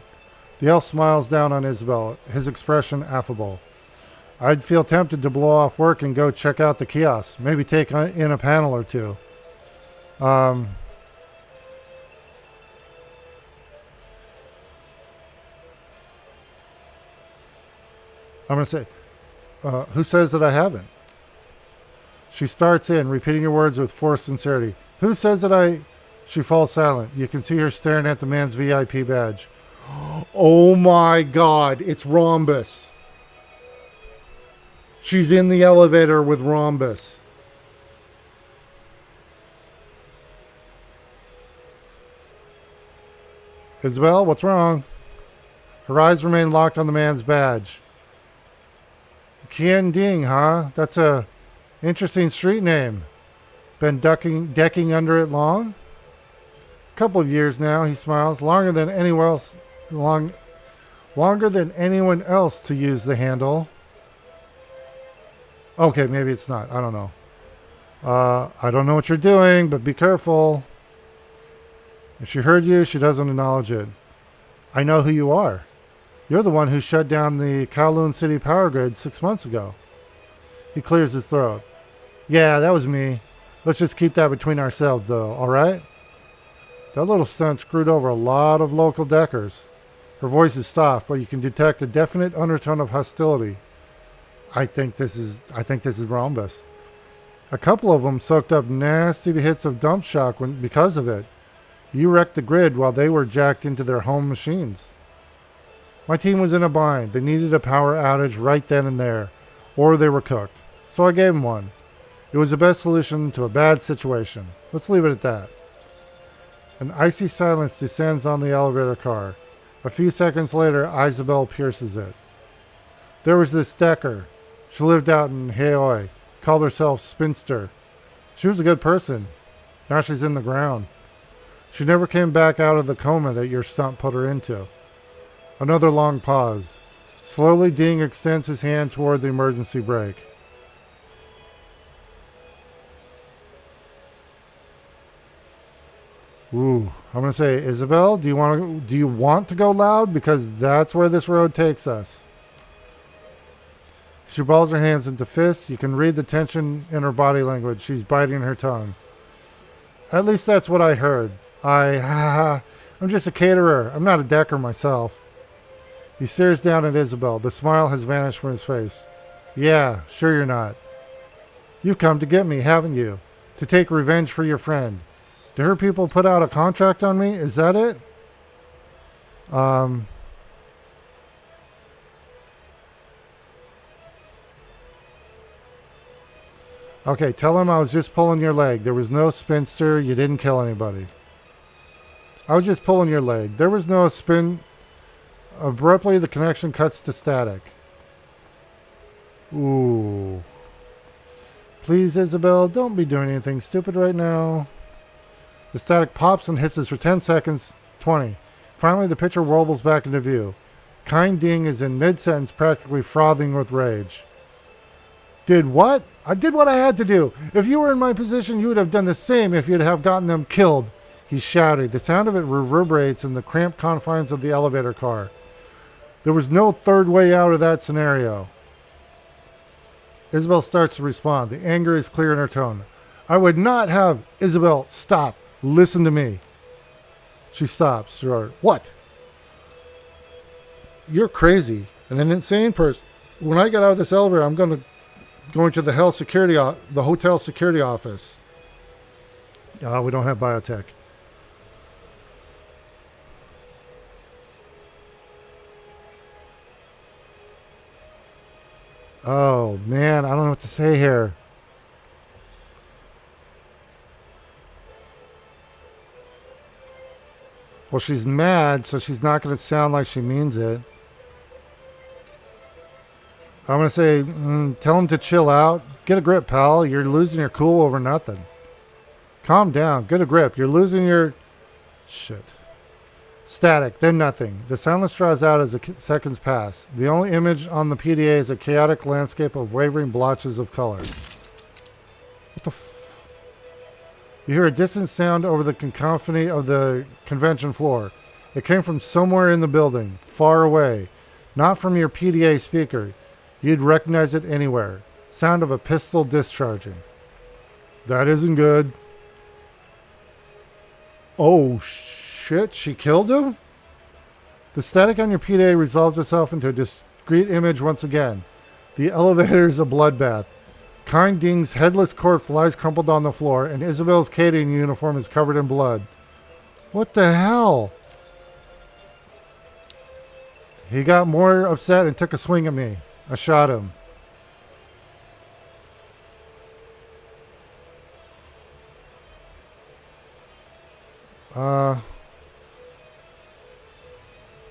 The elf smiles down on Isabel, his expression affable. I'd feel tempted to blow off work and go check out the kiosk. Maybe take in a panel or two. I'm going to say, who says that I haven't? She starts in, repeating her words with forced sincerity. Who says that I... She falls silent. You can see her staring at the man's VIP badge. Oh my God, it's Rhombus. She's in the elevator with Rhombus. Isabel, what's wrong? Her eyes remain locked on the man's badge. Kien Ding, huh? That's a interesting street name. Been decking under it long? Couple of years now, he smiles. Longer than anyone else to use the handle. Okay, maybe it's not. I don't know. I don't know what you're doing, but be careful. If she heard you, she doesn't acknowledge it. I know who you are. You're the one who shut down the Kowloon City power grid 6 months ago. He clears his throat. Yeah, that was me. Let's just keep that between ourselves, though, all right? That little stunt screwed over a lot of local deckers. Her voice is soft, but you can detect a definite undertone of hostility. I think this is Rhombus. A couple of them soaked up nasty hits of dump shock because of it. You wrecked the grid while they were jacked into their home machines. My team was in a bind. They needed a power outage right then and there, or they were cooked. So I gave them one. It was the best solution to a bad situation. Let's leave it at that. An icy silence descends on the elevator car. A few seconds later, Isabel pierces it. There was this Decker. She lived out in Haoi, called herself Spinster. She was a good person. Now she's in the ground. She never came back out of the coma that your stunt put her into. Another long pause. Slowly, Ding extends his hand toward the emergency brake. Ooh, I'm gonna say, Isabel, do you want to go loud? Because that's where this road takes us. She balls her hands into fists. You can read the tension in her body language. She's biting her tongue. At least that's what I heard. I'm just a caterer. I'm not a decker myself. He stares down at Isabel. The smile has vanished from his face. Yeah, sure you're not. You've come to get me, haven't you? To take revenge for your friend. Did her people put out a contract on me? Is that it? Okay, tell him I was just pulling your leg. There was no spinster. You didn't kill anybody. I was just pulling your leg. There was no spin. Abruptly, the connection cuts to static. Ooh. Please, Isabel, don't be doing anything stupid right now. The static pops and hisses for 10 seconds, 20. Finally, the picture warbles back into view. Kind Ding is in mid-sentence, practically frothing with rage. Did what? I did what I had to do. If you were in my position, you would have done the same if you'd have gotten them killed. He shouted. The sound of it reverberates in the cramped confines of the elevator car. There was no third way out of that scenario. Isabel starts to respond. The anger is clear in her tone. I would not have... Isabel, stop. Listen to me. She stops. Sure. What? You're crazy and an insane person. When I get out of this elevator, I'm going to the hotel security office. We don't have biotech. Oh, man, I don't know what to say here. Well, she's mad, so she's not going to sound like she means it. I'm going to say, tell him to chill out. Get a grip, pal. You're losing your cool over nothing. Calm down. Get a grip. You're losing your... Shit. Static, then nothing. The silence draws out as the seconds pass. The only image on the PDA is a chaotic landscape of wavering blotches of color. What the You hear a distant sound over the cacophony of the convention floor. It came from somewhere in the building, far away. Not from your PDA speaker. You'd recognize it anywhere. Sound of a pistol discharging. That isn't good. Oh, shit, she killed him? The static on your PDA resolves itself into a discrete image once again. The elevator is a bloodbath. Kind Ding's headless corpse lies crumpled on the floor, and Isabel's catering uniform is covered in blood. What the hell? He got more upset and took a swing at me. I shot him.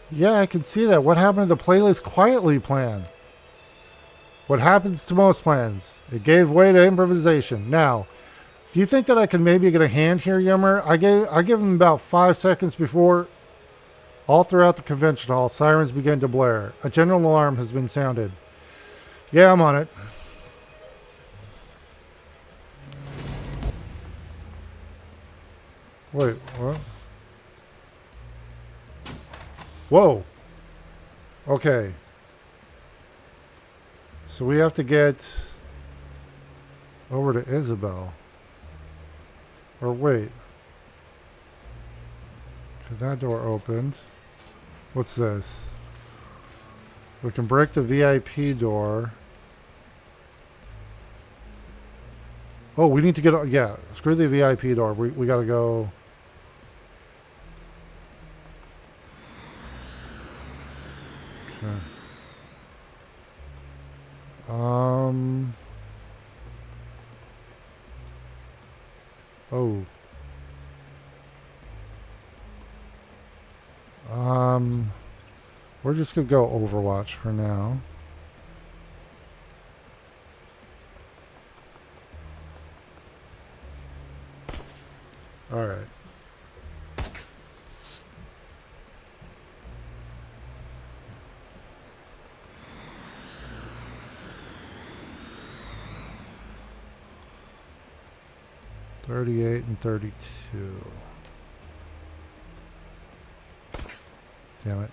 Yeah, I can see that. What happened to the playlist quietly plan? What happens to most plans? It gave way to improvisation. Now, do you think that I can maybe get a hand here, Yummer? I give him about 5 seconds before. All throughout the convention hall, sirens began to blare. A general alarm has been sounded. Yeah, I'm on it. Wait, what? Whoa. Okay. So we have to get over to Isabel. Or wait. Okay, that door opened. What's this? We can break the VIP door. Oh, we need to get... Yeah, screw the VIP door. We gotta go... Okay. Oh. We're just gonna go Overwatch for now. All right. $38 and $32. Damn it.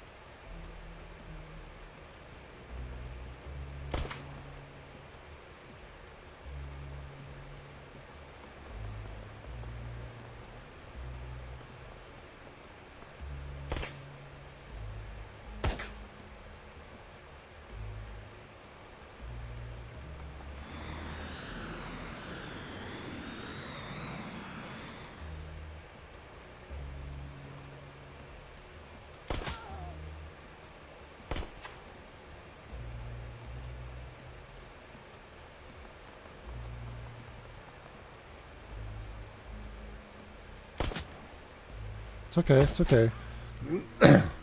It's okay. It's okay.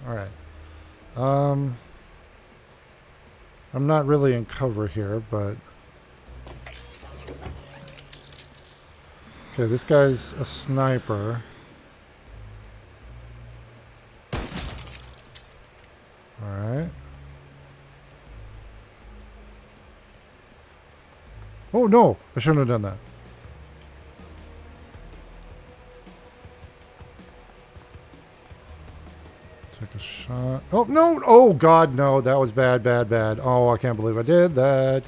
All right. I'm not really in cover here, but... Okay, this guy's a sniper. Alright. Oh, no! I shouldn't have done that. Take a shot. Oh, no! Oh, God, no. That was bad, bad, bad. Oh, I can't believe I did that.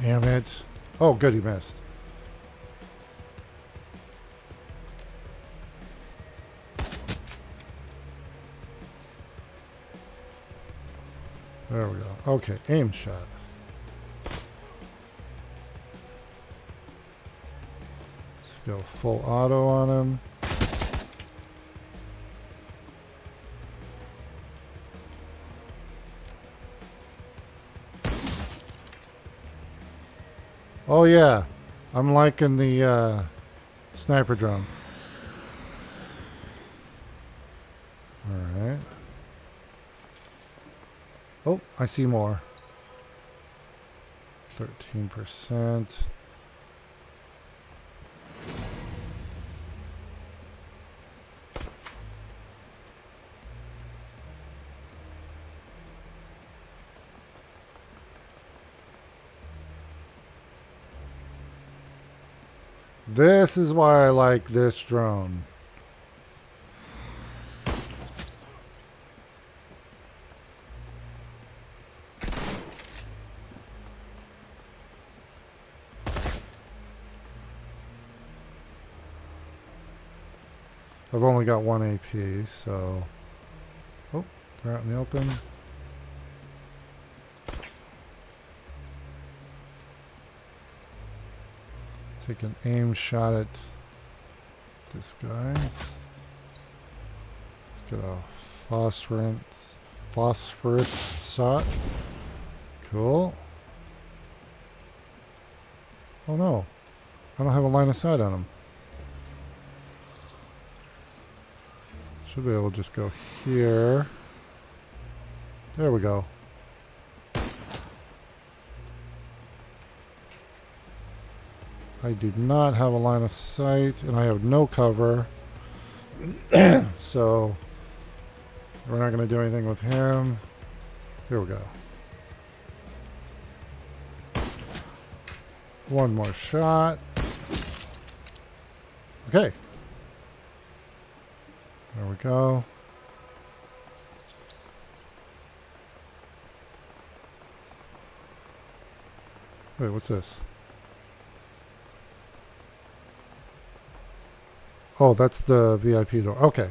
Damn it. Oh, good, he missed. There we go. Okay, aim shot. Let's go full auto on him. Oh yeah, I'm liking the sniper drum. Alright. Oh, I see more. 13%. This is why I like this drone. I've only got 1 AP, so... Oh, they're out in the open. Take an aim shot at this guy. Let's get a phosphorus shot. Cool. Oh no, I don't have a line of sight on him. Should be able to just go here. There we go. I do not have a line of sight, and I have no cover. So, we're not going to do anything with him. Here we go. One more shot. Okay. There we go. Wait, what's this? Oh, that's the VIP door. Okay.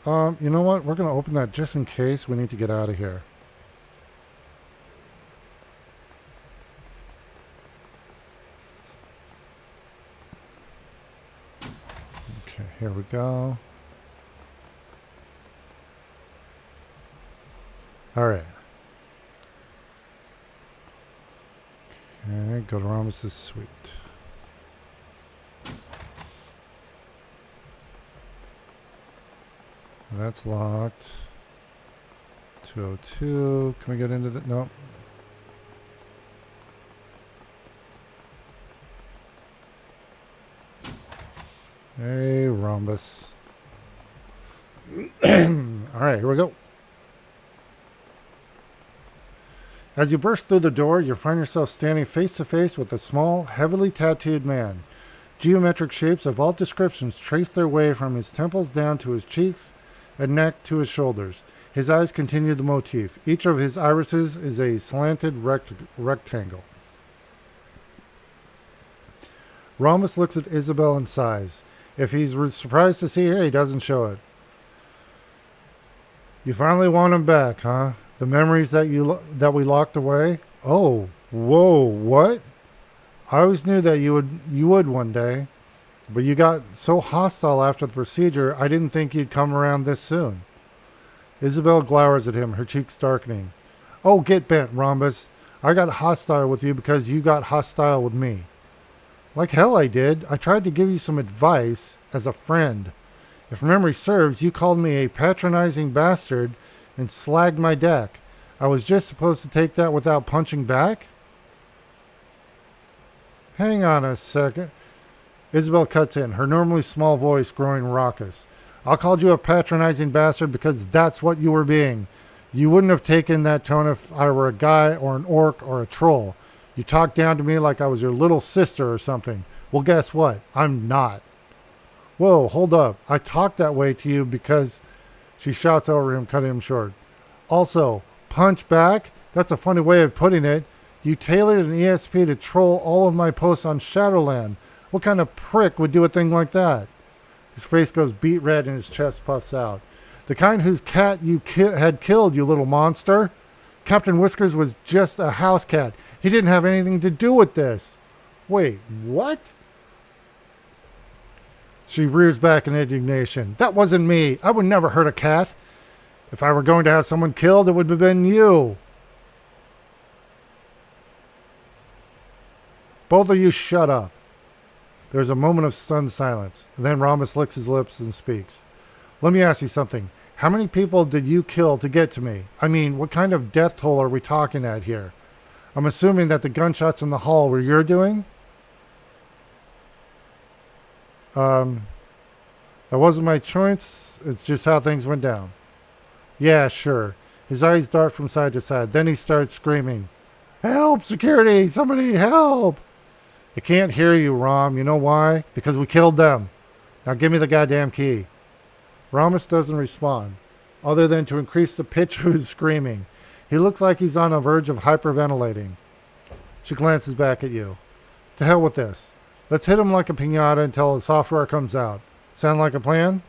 You know what? We're going to open that just in case we need to get out of here. Okay, here we go. All right. Okay, go to Ramis's suite. That's locked. 202. Can we get into the... No. Hey, Rhombus. All right, here we go. As you burst through the door, you find yourself standing face to face with a small, heavily tattooed man. Geometric shapes of all descriptions trace their way from his temples down to his cheeks and neck to his shoulders. His eyes continue the motif. Each of his irises is a slanted rectangle. Rhombus looks at Isabel and sighs. If he's surprised to see her, he doesn't show it. You finally want him back, huh? The memories that we locked away? Oh, whoa, what? I always knew that you would one day, but you got so hostile after the procedure, I didn't think you'd come around this soon. Isabel glowers at him, her cheeks darkening. Oh, get bent, Rhombus. I got hostile with you because you got hostile with me. Like hell I did. I tried to give you some advice as a friend. If memory serves, you called me a patronizing bastard and slagged my deck. I was just supposed to take that without punching back? Hang on a second. Isabel cuts in, her normally small voice growing raucous. I called you a patronizing bastard because that's what you were being. You wouldn't have taken that tone if I were a guy or an orc or a troll. You talked down to me like I was your little sister or something. Well, guess what? I'm not. Whoa, hold up. I talked that way to you because... She shouts over him, cutting him short. Also, punch back? That's a funny way of putting it. You tailored an ESP to troll all of my posts on Shadowrun. What kind of prick would do a thing like that? His face goes beet red and his chest puffs out. The kind whose cat you had killed, you little monster. Captain Whiskers was just a house cat. He didn't have anything to do with this. Wait, what? She rears back in indignation. That wasn't me. I would never hurt a cat. If I were going to have someone killed, it would have been you. Both of you shut up. There's a moment of stunned silence. And then Rhombus licks his lips and speaks. Let me ask you something. How many people did you kill to get to me? I mean, what kind of death toll are we talking at here? I'm assuming that the gunshots in the hall were your doing? That wasn't my choice. It's just how things went down. Yeah, sure. His eyes dart from side to side. Then he starts screaming. Help, security! Somebody help! I can't hear you, Rom. You know why? Because we killed them. Now give me the goddamn key. Rhombus doesn't respond, other than to increase the pitch of his screaming. He looks like he's on the verge of hyperventilating. She glances back at you. To hell with this. Let's hit him like a piñata until the software comes out. Sound like a plan?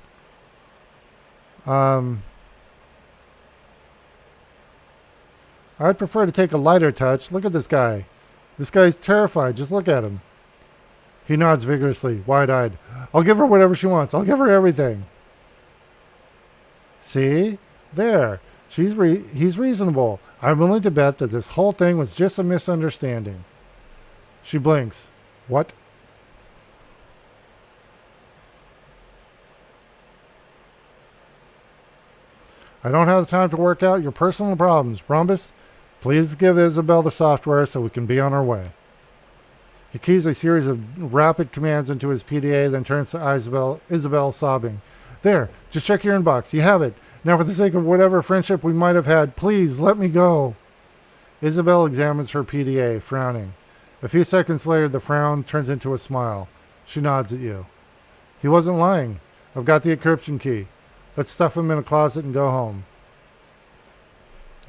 I'd prefer to take a lighter touch. Look at this guy. This guy's terrified. Just look at him. He nods vigorously, wide-eyed. I'll give her whatever she wants. I'll give her everything. See? There. He's reasonable. I'm willing to bet that this whole thing was just a misunderstanding. She blinks. What? I don't have the time to work out your personal problems. Rhombus, please give Isabel the software so we can be on our way. He keys a series of rapid commands into his PDA, then turns to Isabel sobbing. There, just check your inbox. You have it. Now for the sake of whatever friendship we might have had, please let me go. Isabel examines her PDA, frowning. A few seconds later, the frown turns into a smile. She nods at you. He wasn't lying. I've got the encryption key. Let's stuff him in a closet and go home.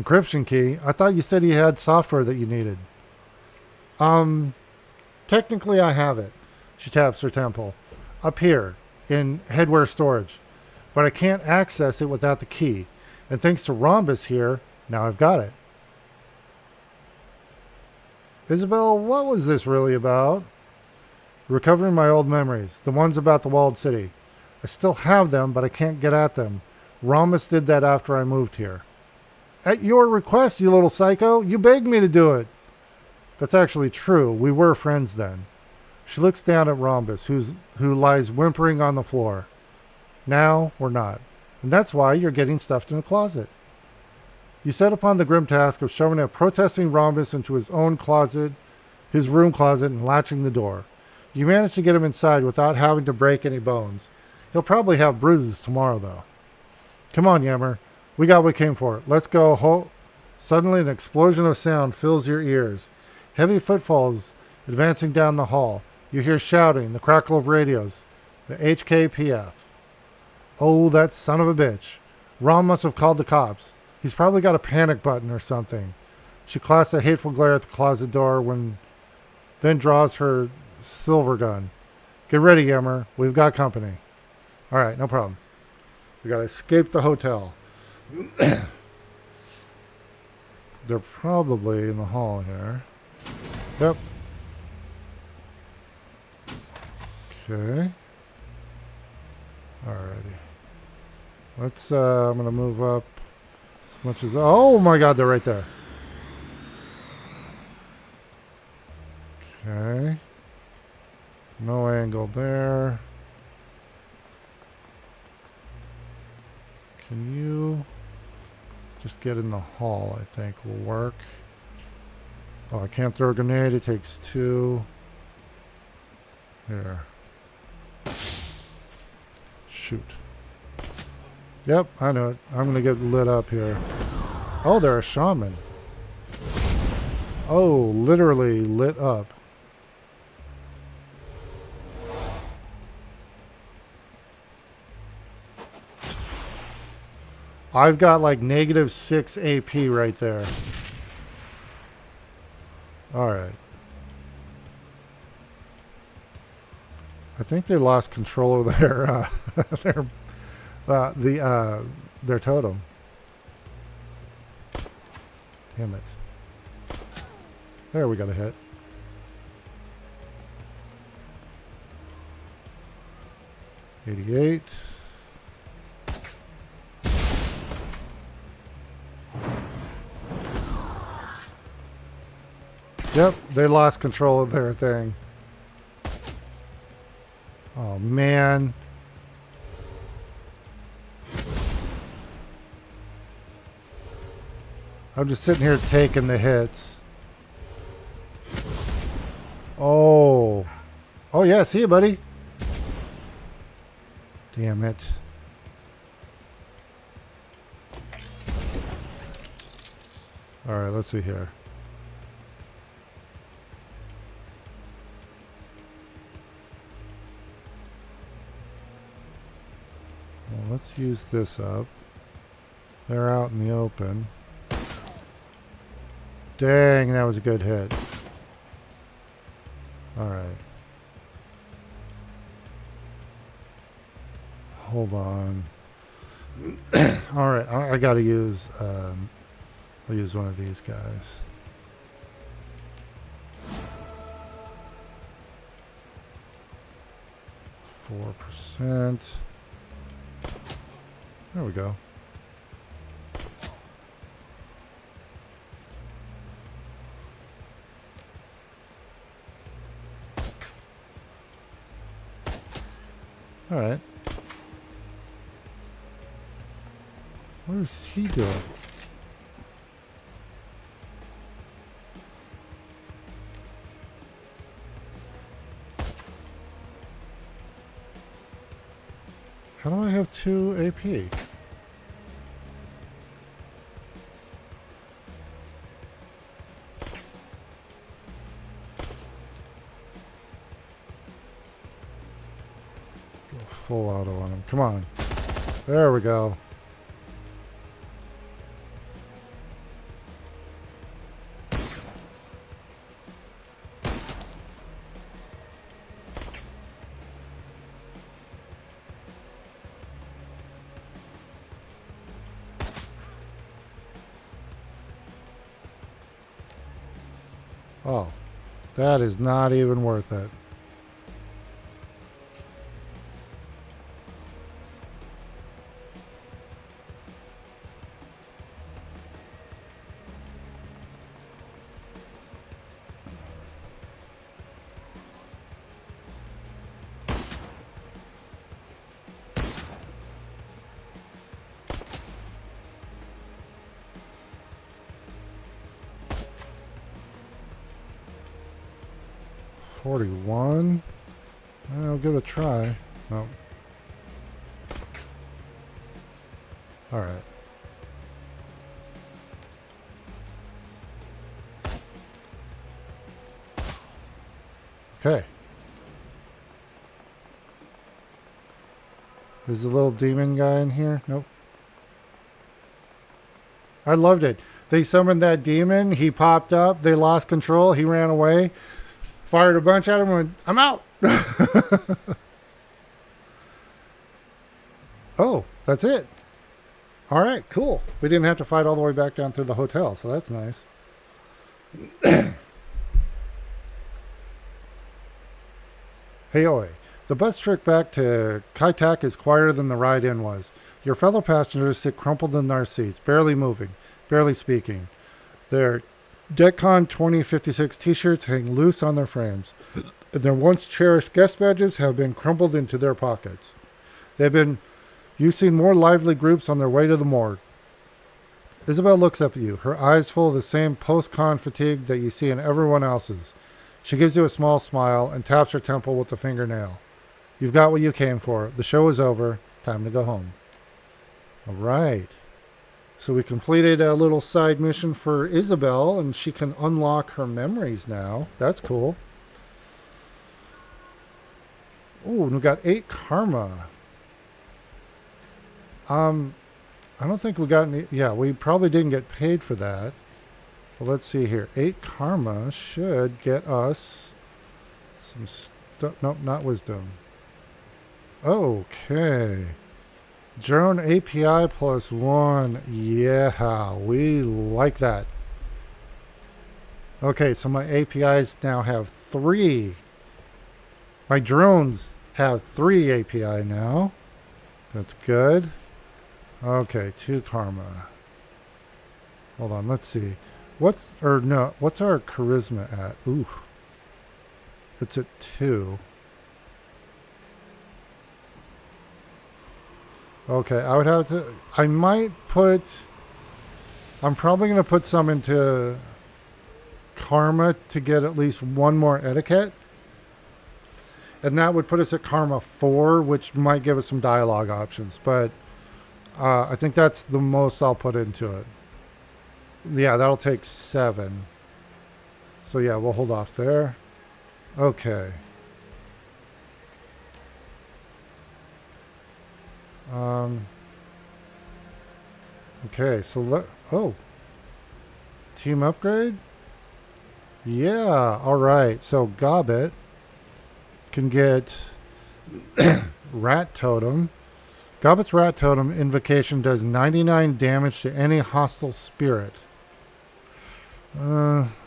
Encryption key? I thought you said he had software that you needed. Technically I have it. She taps her temple. Up here, in headwear storage. But I can't access it without the key. And thanks to Rhombus here, now I've got it. Isabel, what was this really about? Recovering my old memories. The ones about the walled city. I still have them, but I can't get at them. Rhombus did that after I moved here. At your request, you little psycho. You begged me to do it. That's actually true. We were friends then. She looks down at Rhombus, who lies whimpering on the floor. Now, we're not. And that's why you're getting stuffed in a closet. You set upon the grim task of shoving a protesting Rhombus into his own closet, his room closet, and latching the door. You managed to get him inside without having to break any bones. He'll probably have bruises tomorrow, though. Come on, Yammer. We got what we came for. Let's go. Suddenly, an explosion of sound fills your ears. Heavy footfalls advancing down the hall. You hear shouting, the crackle of radios. The HKPF. Oh, that son of a bitch. Ron must have called the cops. He's probably got a panic button or something. She casts a hateful glare at the closet door then draws her silver gun. Get ready, Yammer. We've got company. All right, no problem. We got to escape the hotel. They're probably in the hall here. Yep. Okay. Alrighty. Let's, I'm going to move up as much as, oh my god, they're right there. Okay. No angle there. Can you just get in the hall, I think will work. Oh, I can't throw a grenade. It takes two. Here. Shoot. Yep, I know it. I'm going to get lit up here. Oh, they're a shaman. Oh, literally lit up. I've got like -6 AP right there. Alright. I think they lost control of their totem. Damn it. There, we got a hit. $88. Yep, they lost control of their thing. Oh, man. I'm just sitting here taking the hits. Oh. Oh, yeah, see you, buddy. Damn it. All right, let's see here. Well, let's use this up. They're out in the open. Dang, that was a good hit. Alright. Hold on. Alright, I gotta use, I'll use one of these guys. %. There we go. All right. What is he doing? How do I have 2 AP? full auto on him. Come on. There we go. Oh, that is not even worth it. $41. I'll give it a try. No. All right. Okay. Is the little demon guy in here? Nope. I loved it. They summoned that demon. He popped up. They lost control. He ran away. Fired a bunch at him and went, I'm out. Oh, that's it. All right, cool. We didn't have to fight all the way back down through the hotel, so that's nice. Hey, oi. The bus trip back to Kaitak is quieter than the ride in was. Your fellow passengers sit crumpled in their seats, barely moving, barely speaking. Their DECCON 2056 t-shirts hang loose on their frames. Their once cherished guest badges have been crumpled into their pockets. You've seen more lively groups on their way to the morgue. Isabel looks up at you, her eyes full of the same post-con fatigue that you see in everyone else's. She gives you a small smile and taps her temple with a fingernail. You've got what you came for. The show is over. Time to go home. All right. So we completed a little side mission for Isabel, and she can unlock her memories now. That's cool. Ooh, we got 8 karma. I don't think we got any. Yeah, we probably didn't get paid for that. Well, let's see here. 8 karma should get us some stuff. Nope, not wisdom. Okay. Drone API +1. Yeah, we like that. Okay, so my APIs now have 3. My drones have 3 API now. That's good. Okay, 2 karma. Hold on, let's see. What's our charisma at? Ooh. It's at 2. Okay, I would have to. I'm probably going to put some into karma to get at least 1 more etiquette. And that would put us at karma 4, which might give us some dialogue options. But I think that's the most I'll put into it. Yeah, that'll take 7. So yeah, we'll hold off there. Okay. Okay, so team upgrade? Yeah, alright. So Gobbet can get Rat Totem. Gobbet's Rat Totem invocation does 99 damage to any hostile spirit.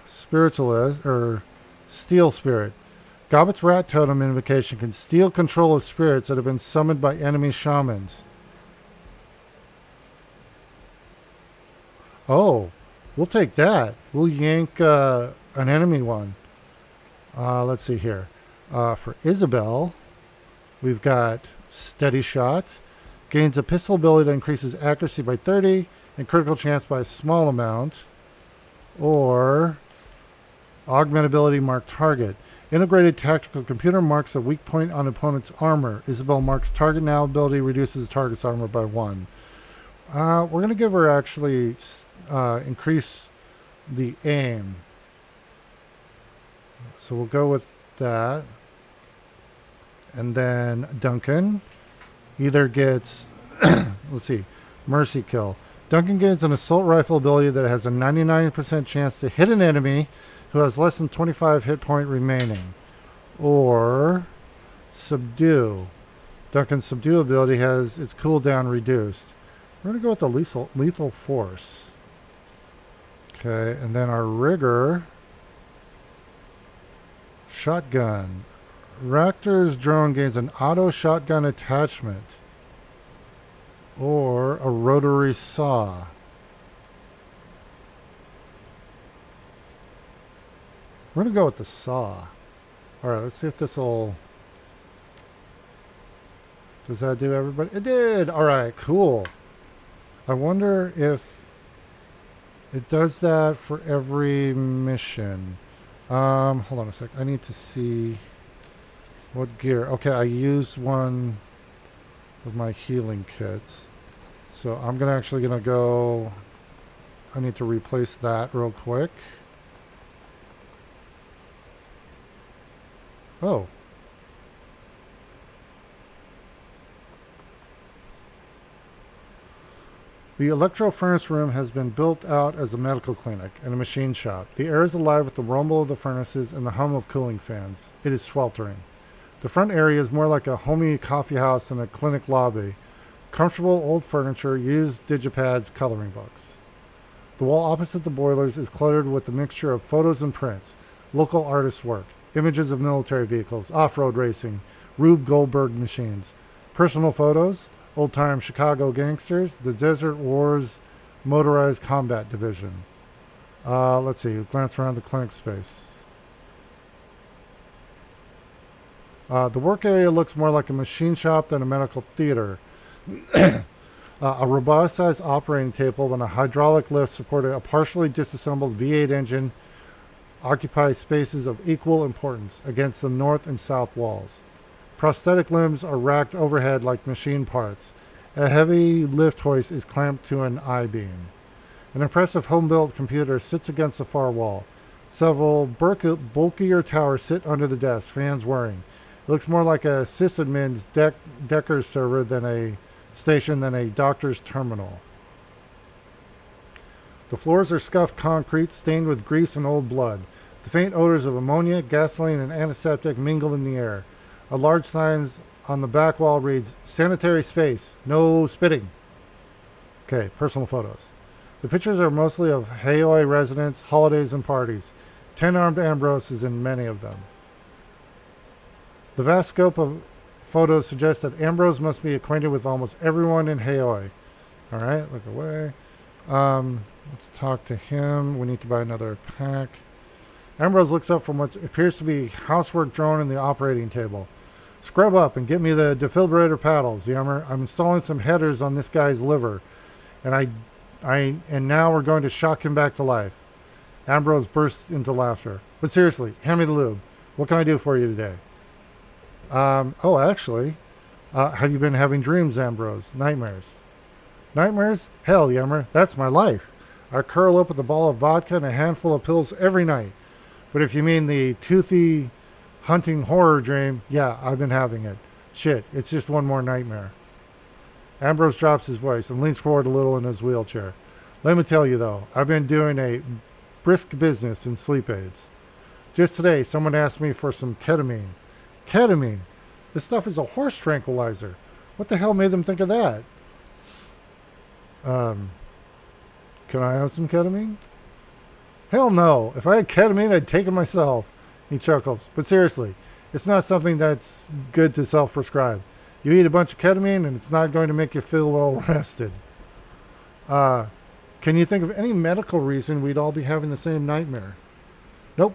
Spiritualist, or Steel Spirit. Gobbet's Rat Totem invocation can steal control of spirits that have been summoned by enemy shamans. Oh, we'll take that. We'll yank an enemy one. Let's see here. For Isabel, we've got Steady Shot. Gains a pistol ability that increases accuracy by 30 and critical chance by a small amount. Or Augment ability mark target. Integrated tactical computer marks a weak point on opponent's armor. Isabel marks target now ability reduces the target's armor by 1. We're going to give her actually increase the aim. So we'll go with that. And then Duncan either gets, let's see, Mercy Kill. Duncan gets an assault rifle ability that has a 99% chance to hit an enemy who has less than 25 hit point remaining. Or Subdue. Duncan's Subdue ability has its cooldown reduced. We're going to go with the lethal Force. Okay, and then our Rigger. Shotgun. Raptor's drone gains an auto shotgun attachment. Or a rotary saw. We're going to go with the saw. Alright, let's see if this will... Does that do everybody? It did! Alright, cool. I wonder if it does that for every mission. Hold on a sec. I need to see what gear. Okay, I used one of my healing kits. So I'm actually gonna go... I need to replace that real quick. Oh. The electro furnace room has been built out as a medical clinic and a machine shop. The air is alive with the rumble of the furnaces and the hum of cooling fans. It is sweltering. The front area is more like a homey coffee house than a clinic lobby. Comfortable old furniture, used digipads, coloring books. The wall opposite the boilers is cluttered with a mixture of photos and prints, local artists' work, images of military vehicles, off-road racing, Rube Goldberg machines, personal photos, old-time Chicago gangsters, the Desert Wars Motorized Combat Division. Let's see, glance around the clinic space. The work area looks more like a machine shop than a medical theater. A roboticized operating table and a hydraulic lift supporting a partially disassembled V8 engine occupy spaces of equal importance against the north and south walls. Prosthetic limbs are racked overhead like machine parts. A heavy lift hoist is clamped to an I-beam. An impressive home-built computer sits against the far wall. Several bulkier towers sit under the desk, fans whirring. It looks more like a sysadmin's Decker's server than a station than a doctor's terminal. The floors are scuffed concrete, stained with grease and old blood. The faint odors of ammonia, gasoline, and antiseptic mingle in the air. A large sign on the back wall reads, "Sanitary space, no spitting." Okay, personal photos. The pictures are mostly of Haoi residents, holidays, and parties. 10-armed Ambrose is in many of them. The vast scope of photos suggests that Ambrose must be acquainted with almost everyone in Haoi. All right, look away. Let's talk to him. We need to buy another pack. Ambrose looks up from what appears to be housework drone in the operating table. "Scrub up and get me the defibrillator paddles, Yummer. I'm installing some headers on this guy's liver, and now we're going to shock him back to life." Ambrose bursts into laughter. "But seriously, hand me the lube. What can I do for you today?" Actually, have you been having dreams, Ambrose? Nightmares? Nightmares? Hell, Yummer, that's my life. I curl up with a ball of vodka and a handful of pills every night. But if you mean the toothy hunting horror dream, yeah, I've been having it. Shit, it's just one more nightmare. Ambrose drops his voice and leans forward a little in his wheelchair. "Let me tell you, though, I've been doing a brisk business in sleep aids. Just today, someone asked me for some ketamine." Ketamine? This stuff is a horse tranquilizer. What the hell made them think of that? Can I have some ketamine? Hell no. If I had ketamine, I'd take it myself. He chuckles. But seriously, it's not something that's good to self-prescribe. You eat a bunch of ketamine and it's not going to make you feel well rested. Can you think of any medical reason we'd all be having the same nightmare? Nope.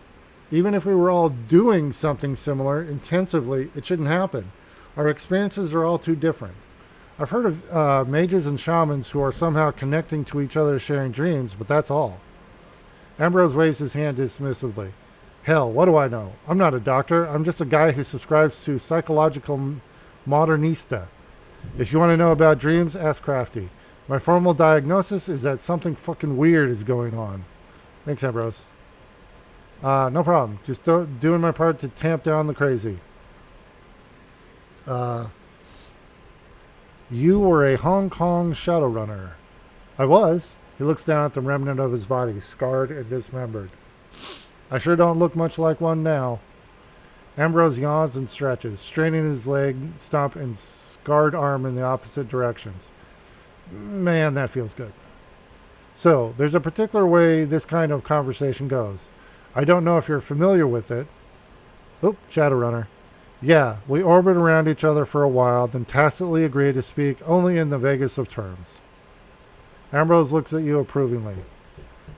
Even if we were all doing something similar intensively, it shouldn't happen. Our experiences are all too different. I've heard of mages and shamans who are somehow connecting to each other sharing dreams, but that's all. Ambrose waves his hand dismissively. Hell, what do I know? I'm not a doctor. I'm just a guy who subscribes to psychological modernista. If you want to know about dreams, ask Crafty. My formal diagnosis is that something fucking weird is going on. Thanks, Ambrose. No problem. Just doing my part to tamp down the crazy. You were a Hong Kong Shadowrunner. I was. He looks down at the remnant of his body, scarred and dismembered. I sure don't look much like one now. Ambrose yawns and stretches, straining his leg, stump, and scarred arm in the opposite directions. Man, that feels good. So, there's a particular way this kind of conversation goes. I don't know if you're familiar with it. Oop, Shadowrunner. Yeah, we orbit around each other for a while, then tacitly agree to speak only in the vaguest of terms. Ambrose looks at you approvingly.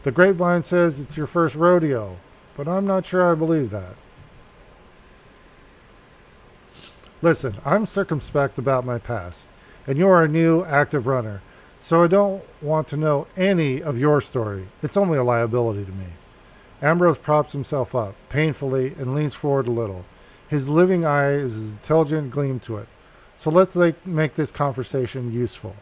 The grapevine says it's your first rodeo, but I'm not sure I believe that. Listen, I'm circumspect about my past, and you're a new, active runner, so I don't want to know any of your story. It's only a liability to me. Ambrose props himself up, painfully, and leans forward a little. His living eye is an intelligent gleam to it. So let's make this conversation useful.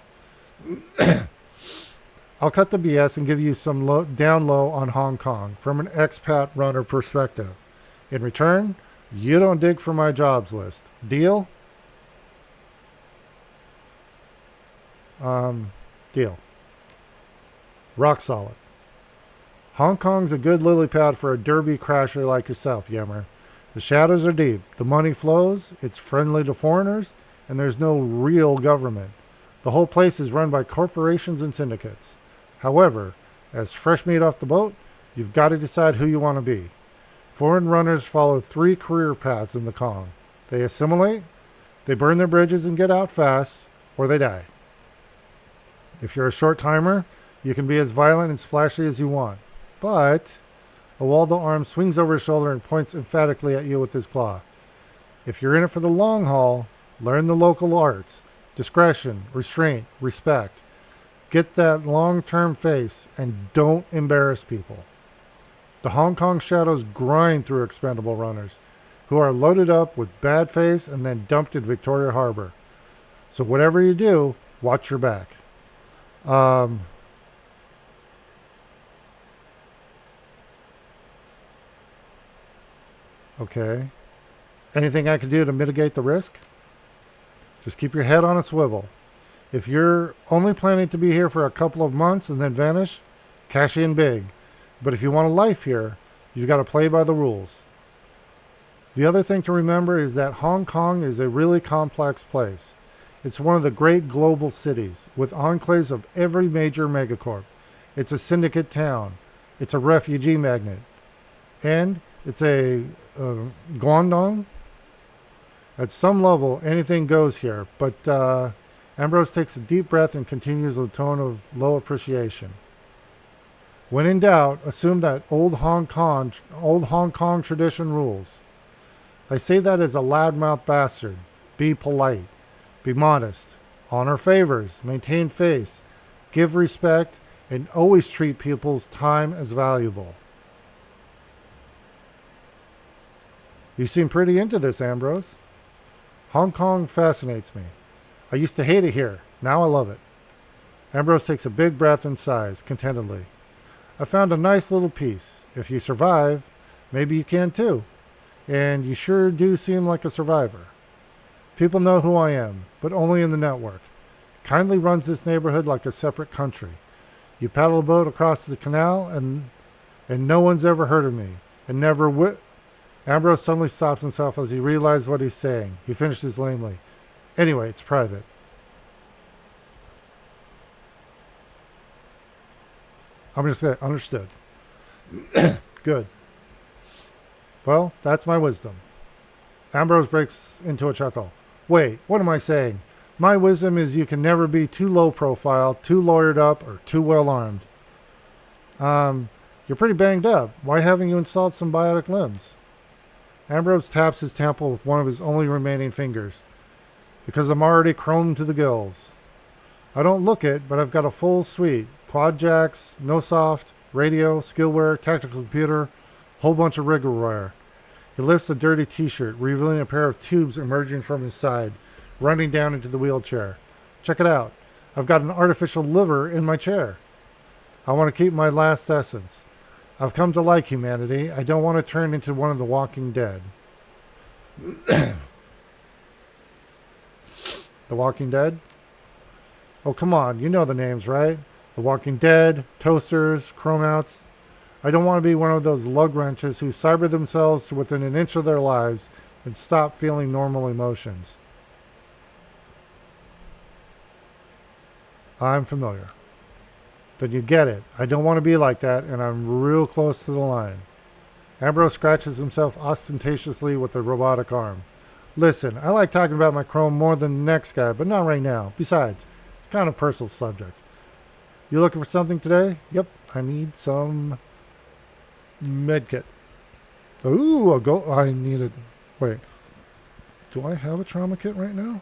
I'll cut the BS and give you some down low on Hong Kong from an expat runner perspective. In return, you don't dig for my jobs list. Deal? Deal. Rock solid. Hong Kong's a good lily pad for a derby crasher like yourself, Yemmer. The shadows are deep, the money flows, it's friendly to foreigners, and there's no real government. The whole place is run by corporations and syndicates. However, as fresh meat off the boat, you've got to decide who you want to be. Foreign runners follow 3 career paths in the Kong. They assimilate, they burn their bridges and get out fast, or they die. If you're a short timer, you can be as violent and splashy as you want. But a Waldo arm swings over his shoulder and points emphatically at you with his claw. If you're in it for the long haul, learn the local arts. Discretion, restraint, respect. Get that long-term face and don't embarrass people. The Hong Kong shadows grind through expendable runners who are loaded up with bad face and then dumped in Victoria Harbor. So whatever you do, watch your back. Okay. Anything I can do to mitigate the risk? Just keep your head on a swivel. If you're only planning to be here for a couple of months and then vanish, cash in big. But if you want a life here, you've got to play by the rules. The other thing to remember is that Hong Kong is a really complex place. It's one of the great global cities with enclaves of every major megacorp. It's a syndicate town. It's a refugee magnet. And it's a Guangdong. At some level, anything goes here, but Ambrose takes a deep breath and continues with a tone of low appreciation. When in doubt, assume that old Hong Kong tradition rules. I say that as a loudmouth bastard. Be polite. Be modest. Honor favors. Maintain face. Give respect. And always treat people's time as valuable. You seem pretty into this, Ambrose. Hong Kong fascinates me. I used to hate it here. Now I love it. Ambrose takes a big breath and sighs, contentedly. I found a nice little piece. If you survive, maybe you can too. And you sure do seem like a survivor. People know who I am, but only in the network. Kindly runs this neighborhood like a separate country. You paddle a boat across the canal, and no one's ever heard of me, and never Ambrose suddenly stops himself as he realizes what he's saying. He finishes lamely. Anyway, it's private. I'm just saying, understood. Good. Well, that's my wisdom. Ambrose breaks into a chuckle. Wait, what am I saying? My wisdom is you can never be too low profile, too lawyered up, or too well armed. You're pretty banged up. Why haven't you installed some bionic limbs? Ambrose taps his temple with one of his only remaining fingers. Because I'm already chromed to the gills. I don't look it, but I've got a full suite. Quad jacks, no soft, radio, skillware, tactical computer, whole bunch of rigorware. He lifts a dirty t-shirt, revealing a pair of tubes emerging from his side, running down into the wheelchair. Check it out. I've got an artificial liver in my chair. I want to keep my last essence. I've come to like humanity. I don't want to turn into one of the walking dead. The Walking Dead? Oh, come on. You know the names, right? The Walking Dead, Toasters, Chromouts. I don't want to be one of those lug wrenches who cyber themselves to within an inch of their lives and stop feeling normal emotions. I'm familiar. Then you get it. I don't want to be like that, and I'm real close to the line. Ambrose scratches himself ostentatiously with a robotic arm. Listen, I like talking about my chrome more than the next guy, but not right now. Besides, it's kind of a personal subject. You looking for something today? Yep, I need some medkit. Ooh, I need a... Wait. Do I have a trauma kit right now?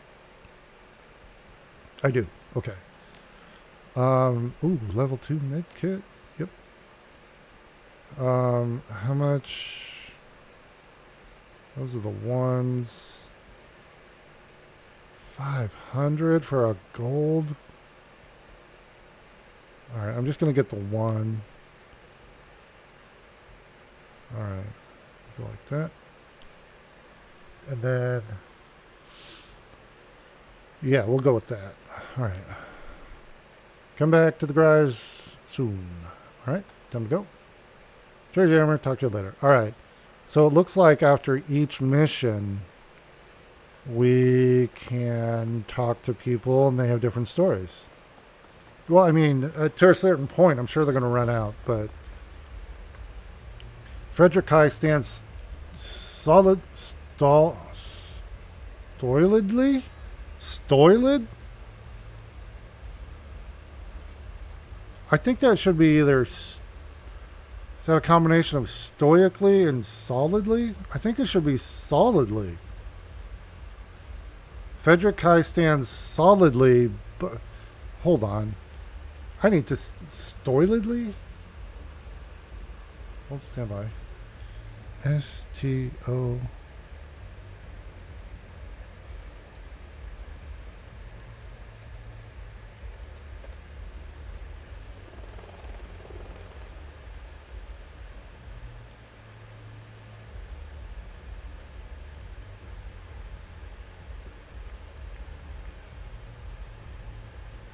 I do. Okay. Ooh, level 2 medkit. Yep. How much? Those are the ones. 500 for a gold. Alright, I'm just going to get the one. Alright. Go like that. And then... Yeah, we'll go with that. Alright. Come back to the garage soon. Alright, time to go. Cheers, Jammer. Talk to you later. Alright. So it looks like after each mission, we can talk to people and they have different stories. Well, I mean, to a certain point, I'm sure they're going to run out, but Frederick Kai stands stolidly? Stoilid? I think that should be either... Is that a combination of stoically and solidly? I think it should be solidly. Frederick Kai stands solidly, but... Hold on. I need to... Stoilidly? Hold stand by. S-T-O...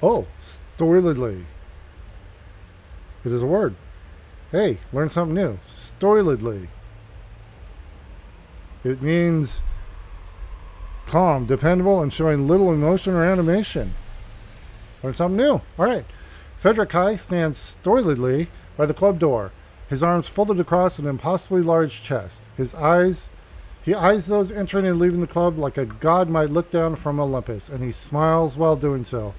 Oh, stoilidly. It is a word. Hey, learn something new. Stoilidly. It means calm, dependable, and showing little emotion or animation. Learn something new. All right. Frederick Kai stands stolidly by the club door, his arms folded across an impossibly large chest. He eyes those entering and leaving the club like a god might look down from Olympus, and he smiles while doing so.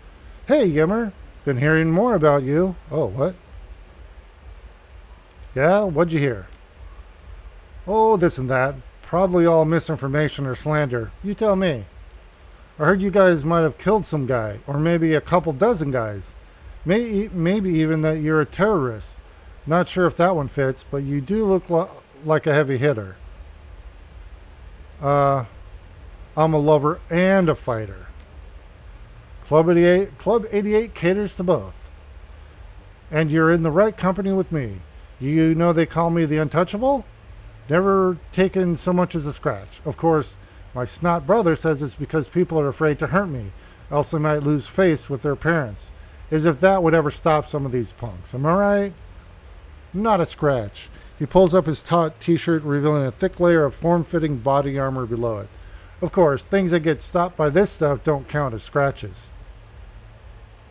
Hey, Yimmer. Been hearing more about you. Oh, what? Yeah? What'd you hear? Oh, this and that. Probably all misinformation or slander. You tell me. I heard you guys might have killed some guy, or maybe a couple dozen guys. Maybe even that you're a terrorist. Not sure if that one fits, but you do look like a heavy hitter. I'm a lover and a fighter. Club 88 caters to both. And you're in the right company with me. You know they call me the Untouchable? Never taken so much as a scratch. Of course, my snot brother says it's because people are afraid to hurt me, else they might lose face with their parents. As if that would ever stop some of these punks. Am I right? Not a scratch. He pulls up his taut t-shirt, revealing a thick layer of form-fitting body armor below it. Of course, things that get stopped by this stuff don't count as scratches.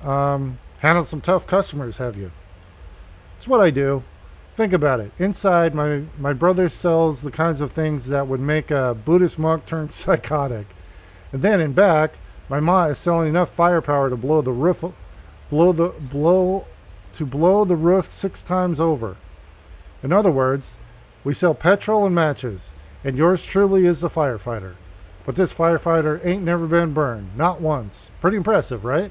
Handled some tough customers, have you? It's what I do. Think about it. Inside, my brother sells the kinds of things that would make a Buddhist monk turn psychotic. And then in back, my ma is selling enough firepower to blow the roof 6 times over. In other words, we sell petrol and matches, and yours truly is the firefighter. But this firefighter ain't never been burned, not once. Pretty impressive, right?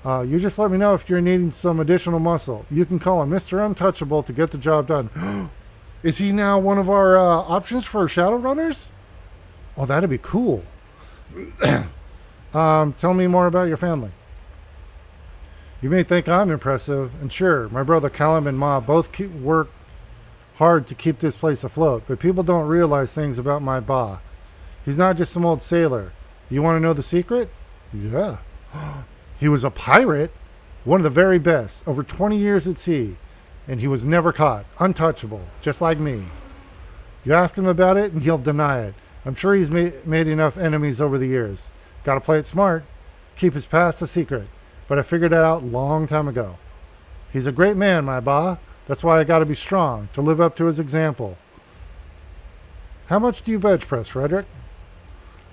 You just let me know if you're needing some additional muscle. You can call him Mr. Untouchable to get the job done. Is he now one of our options for Shadowrunners? Oh, that'd be cool. Tell me more about your family. You may think I'm impressive, and sure, my brother Callum and Ma both work hard to keep this place afloat, but people don't realize things about my ba. He's not just some old sailor. You want to know the secret? Yeah. He was a pirate, one of the very best, over 20 years at sea, and he was never caught, untouchable, just like me. You ask him about it, and he'll deny it. I'm sure he's made enough enemies over the years. Gotta play it smart. Keep his past a secret. But I figured it out long time ago. He's a great man, my ba. That's why I gotta be strong, to live up to his example. How much do you bench press, Frederick?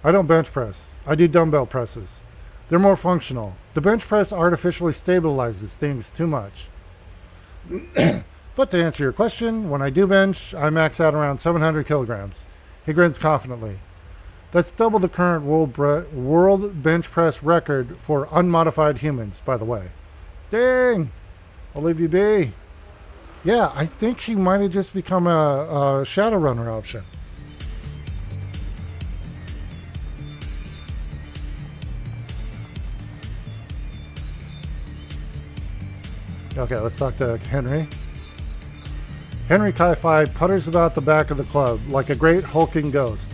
I don't bench press. I do dumbbell presses. They're more functional. The bench press artificially stabilizes things too much. But to answer your question, when I do bench, I max out around 700 kilograms. He grins confidently. That's double the current world bench press record for unmodified humans, by the way. Dang! I'll leave you be. Yeah, I think he might have just become a Shadowrunner option. Okay, let's talk to Henry. Henry Kai-Fi putters about the back of the club like a great hulking ghost.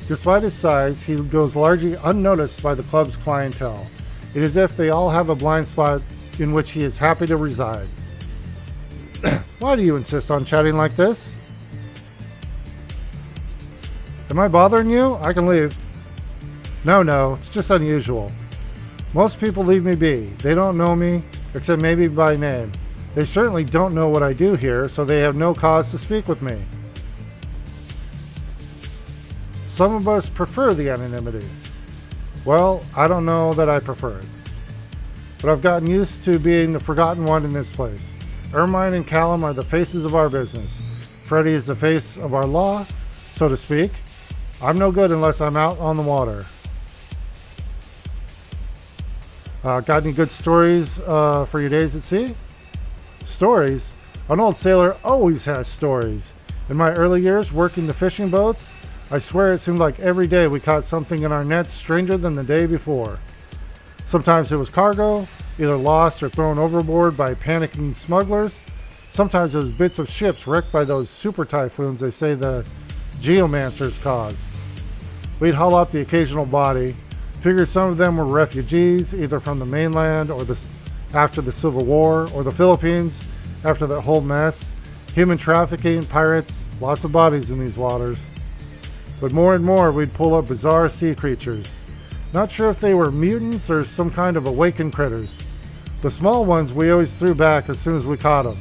Despite his size, he goes largely unnoticed by the club's clientele. It is as if they all have a blind spot in which he is happy to reside. Why do you insist on chatting like this? Am I bothering you? I can leave. No, it's just unusual. Most people leave me be. They don't know me, except maybe by name. They certainly don't know what I do here, so they have no cause to speak with me. Some of us prefer the anonymity. Well, I don't know that I prefer it. But I've gotten used to being the forgotten one in this place. Ermine and Callum are the faces of our business. Freddie is the face of our law, so to speak. I'm no good unless I'm out on the water. Got any good stories for your days at sea? Stories? An old sailor always has stories. In my early years working the fishing boats, I swear it seemed like every day we caught something in our nets stranger than the day before. Sometimes it was cargo, either lost or thrown overboard by panicking smugglers. Sometimes it was bits of ships wrecked by those super typhoons they say the geomancers caused. We'd haul up the occasional body, figure some of them were refugees, either from the mainland or after the Civil War, or the Philippines after that whole mess. Human trafficking, pirates, lots of bodies in these waters. But more and more we'd pull up bizarre sea creatures. Not sure if they were mutants or some kind of awakened critters. The small ones we always threw back as soon as we caught them.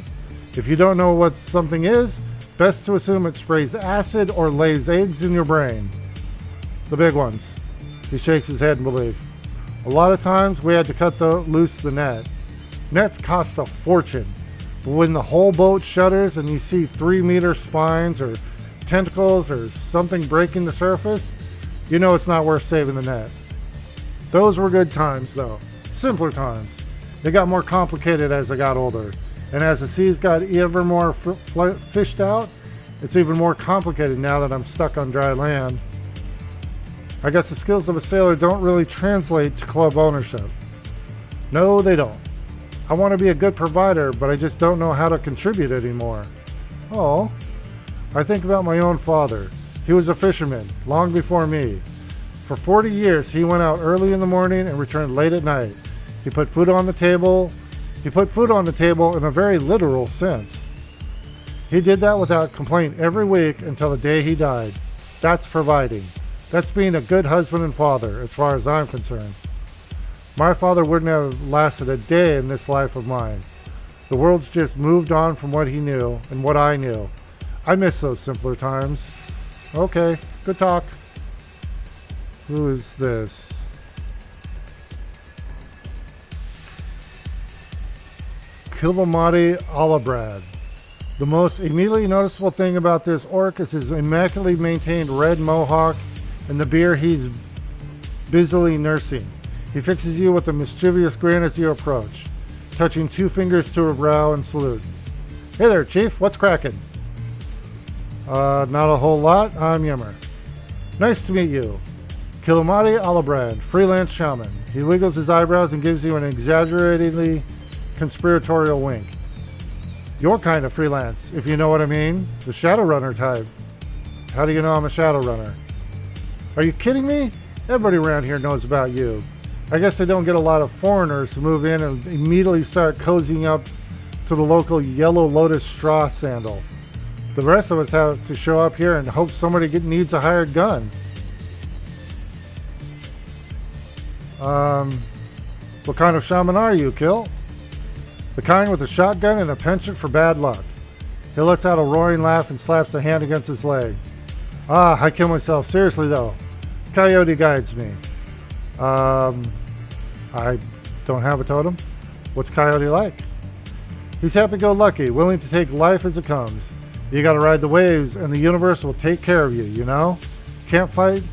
If you don't know what something is, best to assume it sprays acid or lays eggs in your brain. The big ones. He shakes his head in belief. A lot of times we had to cut loose the net. Nets cost a fortune. But when the whole boat shudders and you see 3-meter spines or tentacles or something breaking the surface, you know it's not worth saving the net. Those were good times though. Simpler times. They got more complicated as I got older. And as the seas got ever more fished out, it's even more complicated now that I'm stuck on dry land. I guess the skills of a sailor don't really translate to club ownership. No, they don't. I want to be a good provider, but I just don't know how to contribute anymore. Oh, I think about my own father. He was a fisherman, long before me. For 40 years, he went out early in the morning and returned late at night. He put food on the table in a very literal sense. He did that without complaint every week until the day he died. That's providing. That's being a good husband and father, as far as I'm concerned. My father wouldn't have lasted a day in this life of mine. The world's just moved on from what he knew and what I knew. I miss those simpler times. Okay, good talk. Who is this? Kilvamati Alabrad. The most immediately noticeable thing about this orc is his immaculately maintained red mohawk and the beard he's busily nursing. He fixes you with a mischievous grin as you approach, touching 2 fingers to her brow and salute. Hey there, Chief. What's cracking? Not a whole lot. I'm Yimmer. Nice to meet you. Kilomati Alabrand, freelance shaman. He wiggles his eyebrows and gives you an exaggeratedly conspiratorial wink. Your kind of freelance, if you know what I mean. The Shadowrunner type. How do you know I'm a Shadowrunner? Are you kidding me? Everybody around here knows about you. I guess they don't get a lot of foreigners to move in and immediately start cozying up to the local Yellow Lotus straw sandal. The rest of us have to show up here and hope somebody needs a hired gun. What kind of shaman are you, Kill? The kind with a shotgun and a penchant for bad luck. He lets out a roaring laugh and slaps a hand against his leg. I kill myself. Seriously, though. Coyote guides me. I don't have a totem. What's Coyote like? He's happy-go-lucky, willing to take life as it comes. You gotta ride the waves, and the universe will take care of you, you know? Can't fight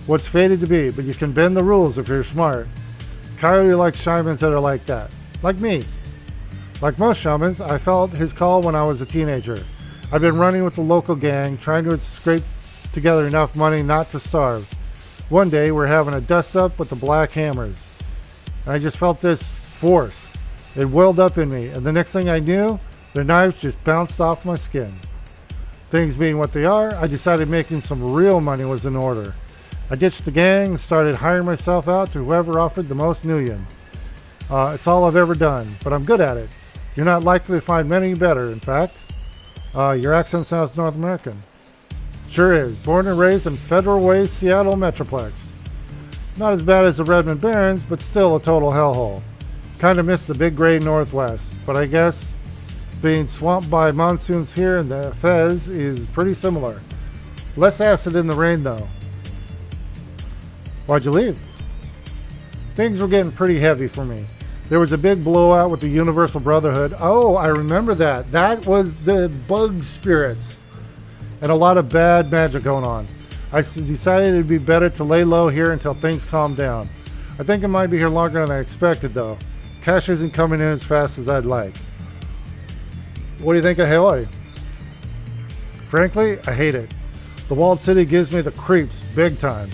what's fated to be, but you can bend the rules if you're smart. Coyote likes shamans that are like that. Like me. Like most shamans, I felt his call when I was a teenager. I've been running with the local gang, trying to scrape together enough money not to starve. One day, we're having a dust-up with the Black Hammers. And I just felt this force. It welled up in me, and the next thing I knew, their knives just bounced off my skin. Things being what they are, I decided making some real money was in order. I ditched the gang and started hiring myself out to whoever offered the most nuyen. It's all I've ever done, but I'm good at it. You're not likely to find many better, in fact. Your accent sounds North American. Sure is. Born and raised in Federal Way, Seattle Metroplex. Not as bad as the Redmond Barrens, but still a total hellhole. Kinda miss the big gray Northwest, but I guess being swamped by monsoons here in the Fez is pretty similar. Less acid in the rain, though. Why'd you leave? Things were getting pretty heavy for me. There was a big blowout with the Universal Brotherhood. Oh, I remember that. That was the bug spirits. And a lot of bad magic going on. I decided it'd be better to lay low here until things calm down. I think it might be here longer than I expected, though. Cash isn't coming in as fast as I'd like. What do you think of Hawaii? Frankly, I hate it. The walled city gives me the creeps, big time.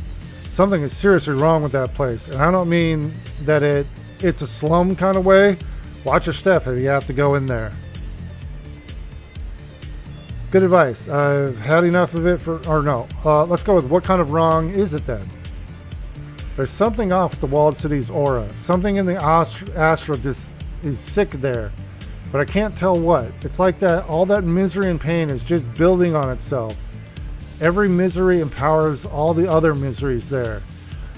Something is seriously wrong with that place, and I don't mean that it's a slum kind of way. Watch your step if you have to go in there. Good advice. I've had enough of it let's go with what kind of wrong is it then? There's something off with the walled city's aura. Something in the astral just is sick there. But I can't tell what. It's like that all that misery and pain is just building on itself. Every misery empowers all the other miseries there.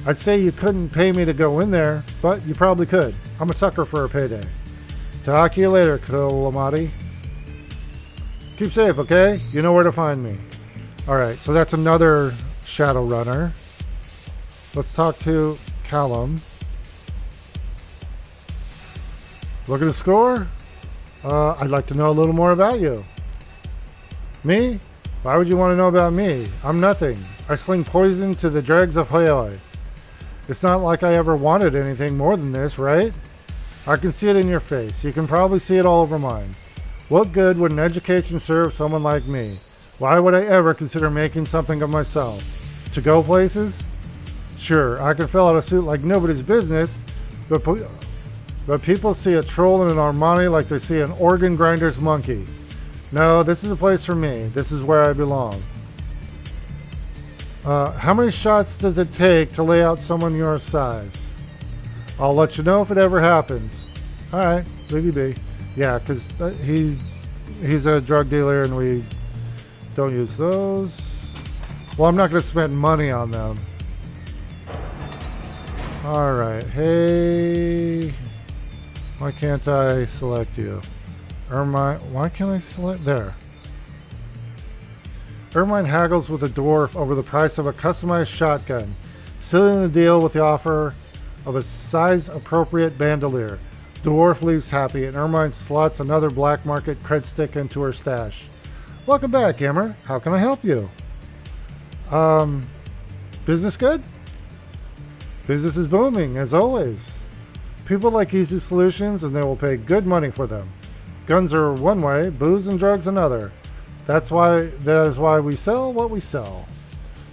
I'd say you couldn't pay me to go in there, but you probably could. I'm a sucker for a payday. Talk to you later, Kalamati. Keep safe, okay? You know where to find me. Alright, so that's another Shadowrunner. Let's talk to Callum. Look at the score. I'd like to know a little more about you. Me? Why would you want to know about me? I'm nothing. I sling poison to the dregs of Hawaii. It's not like I ever wanted anything more than this, right? I can see it in your face. You can probably see it all over mine. What good would an education serve someone like me? Why would I ever consider making something of myself? To go places? Sure, I can fill out a suit like nobody's business, but people see a troll in an Armani like they see an organ grinder's monkey. No, this is a place for me. This is where I belong. How many shots does it take to lay out someone your size? I'll let you know if it ever happens. Alright, leave you be. Yeah, because he's a drug dealer and we don't use those. Well, I'm not going to spend money on them. Alright, hey. Why can't I select you? Ermine, why can't I select? There. Ermine haggles with a dwarf over the price of a customized shotgun, sealing the deal with the offer of a size-appropriate bandolier. The dwarf leaves happy, and Ermine slots another black market cred stick into her stash. Welcome back, Emmer. How can I help you? Business good? Business is booming, as always. People like easy solutions, and they will pay good money for them. Guns are one way, booze and drugs another. That is why we sell what we sell.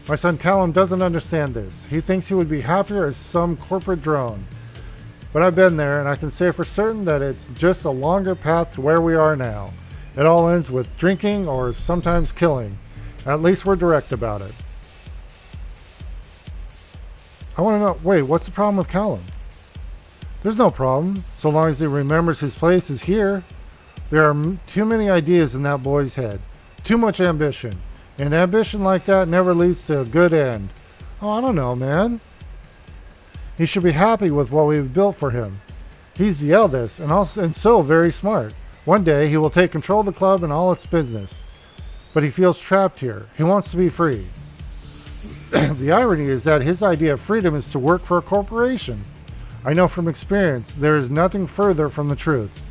My son Callum doesn't understand this. He thinks he would be happier as some corporate drone. But I've been there, and I can say for certain that it's just a longer path to where we are now. It all ends with drinking or sometimes killing. At least we're direct about it. I want to know, wait, what's the problem with Callum? There's no problem, so long as he remembers his place is here. There are too many ideas in that boy's head. Too much ambition. And ambition like that never leads to a good end. Oh, I don't know, man. He should be happy with what we've built for him. He's the eldest and so very smart. One day he will take control of the club and all its business. But he feels trapped here. He wants to be free. The irony is that his idea of freedom is to work for a corporation. I know from experience there is nothing further from the truth.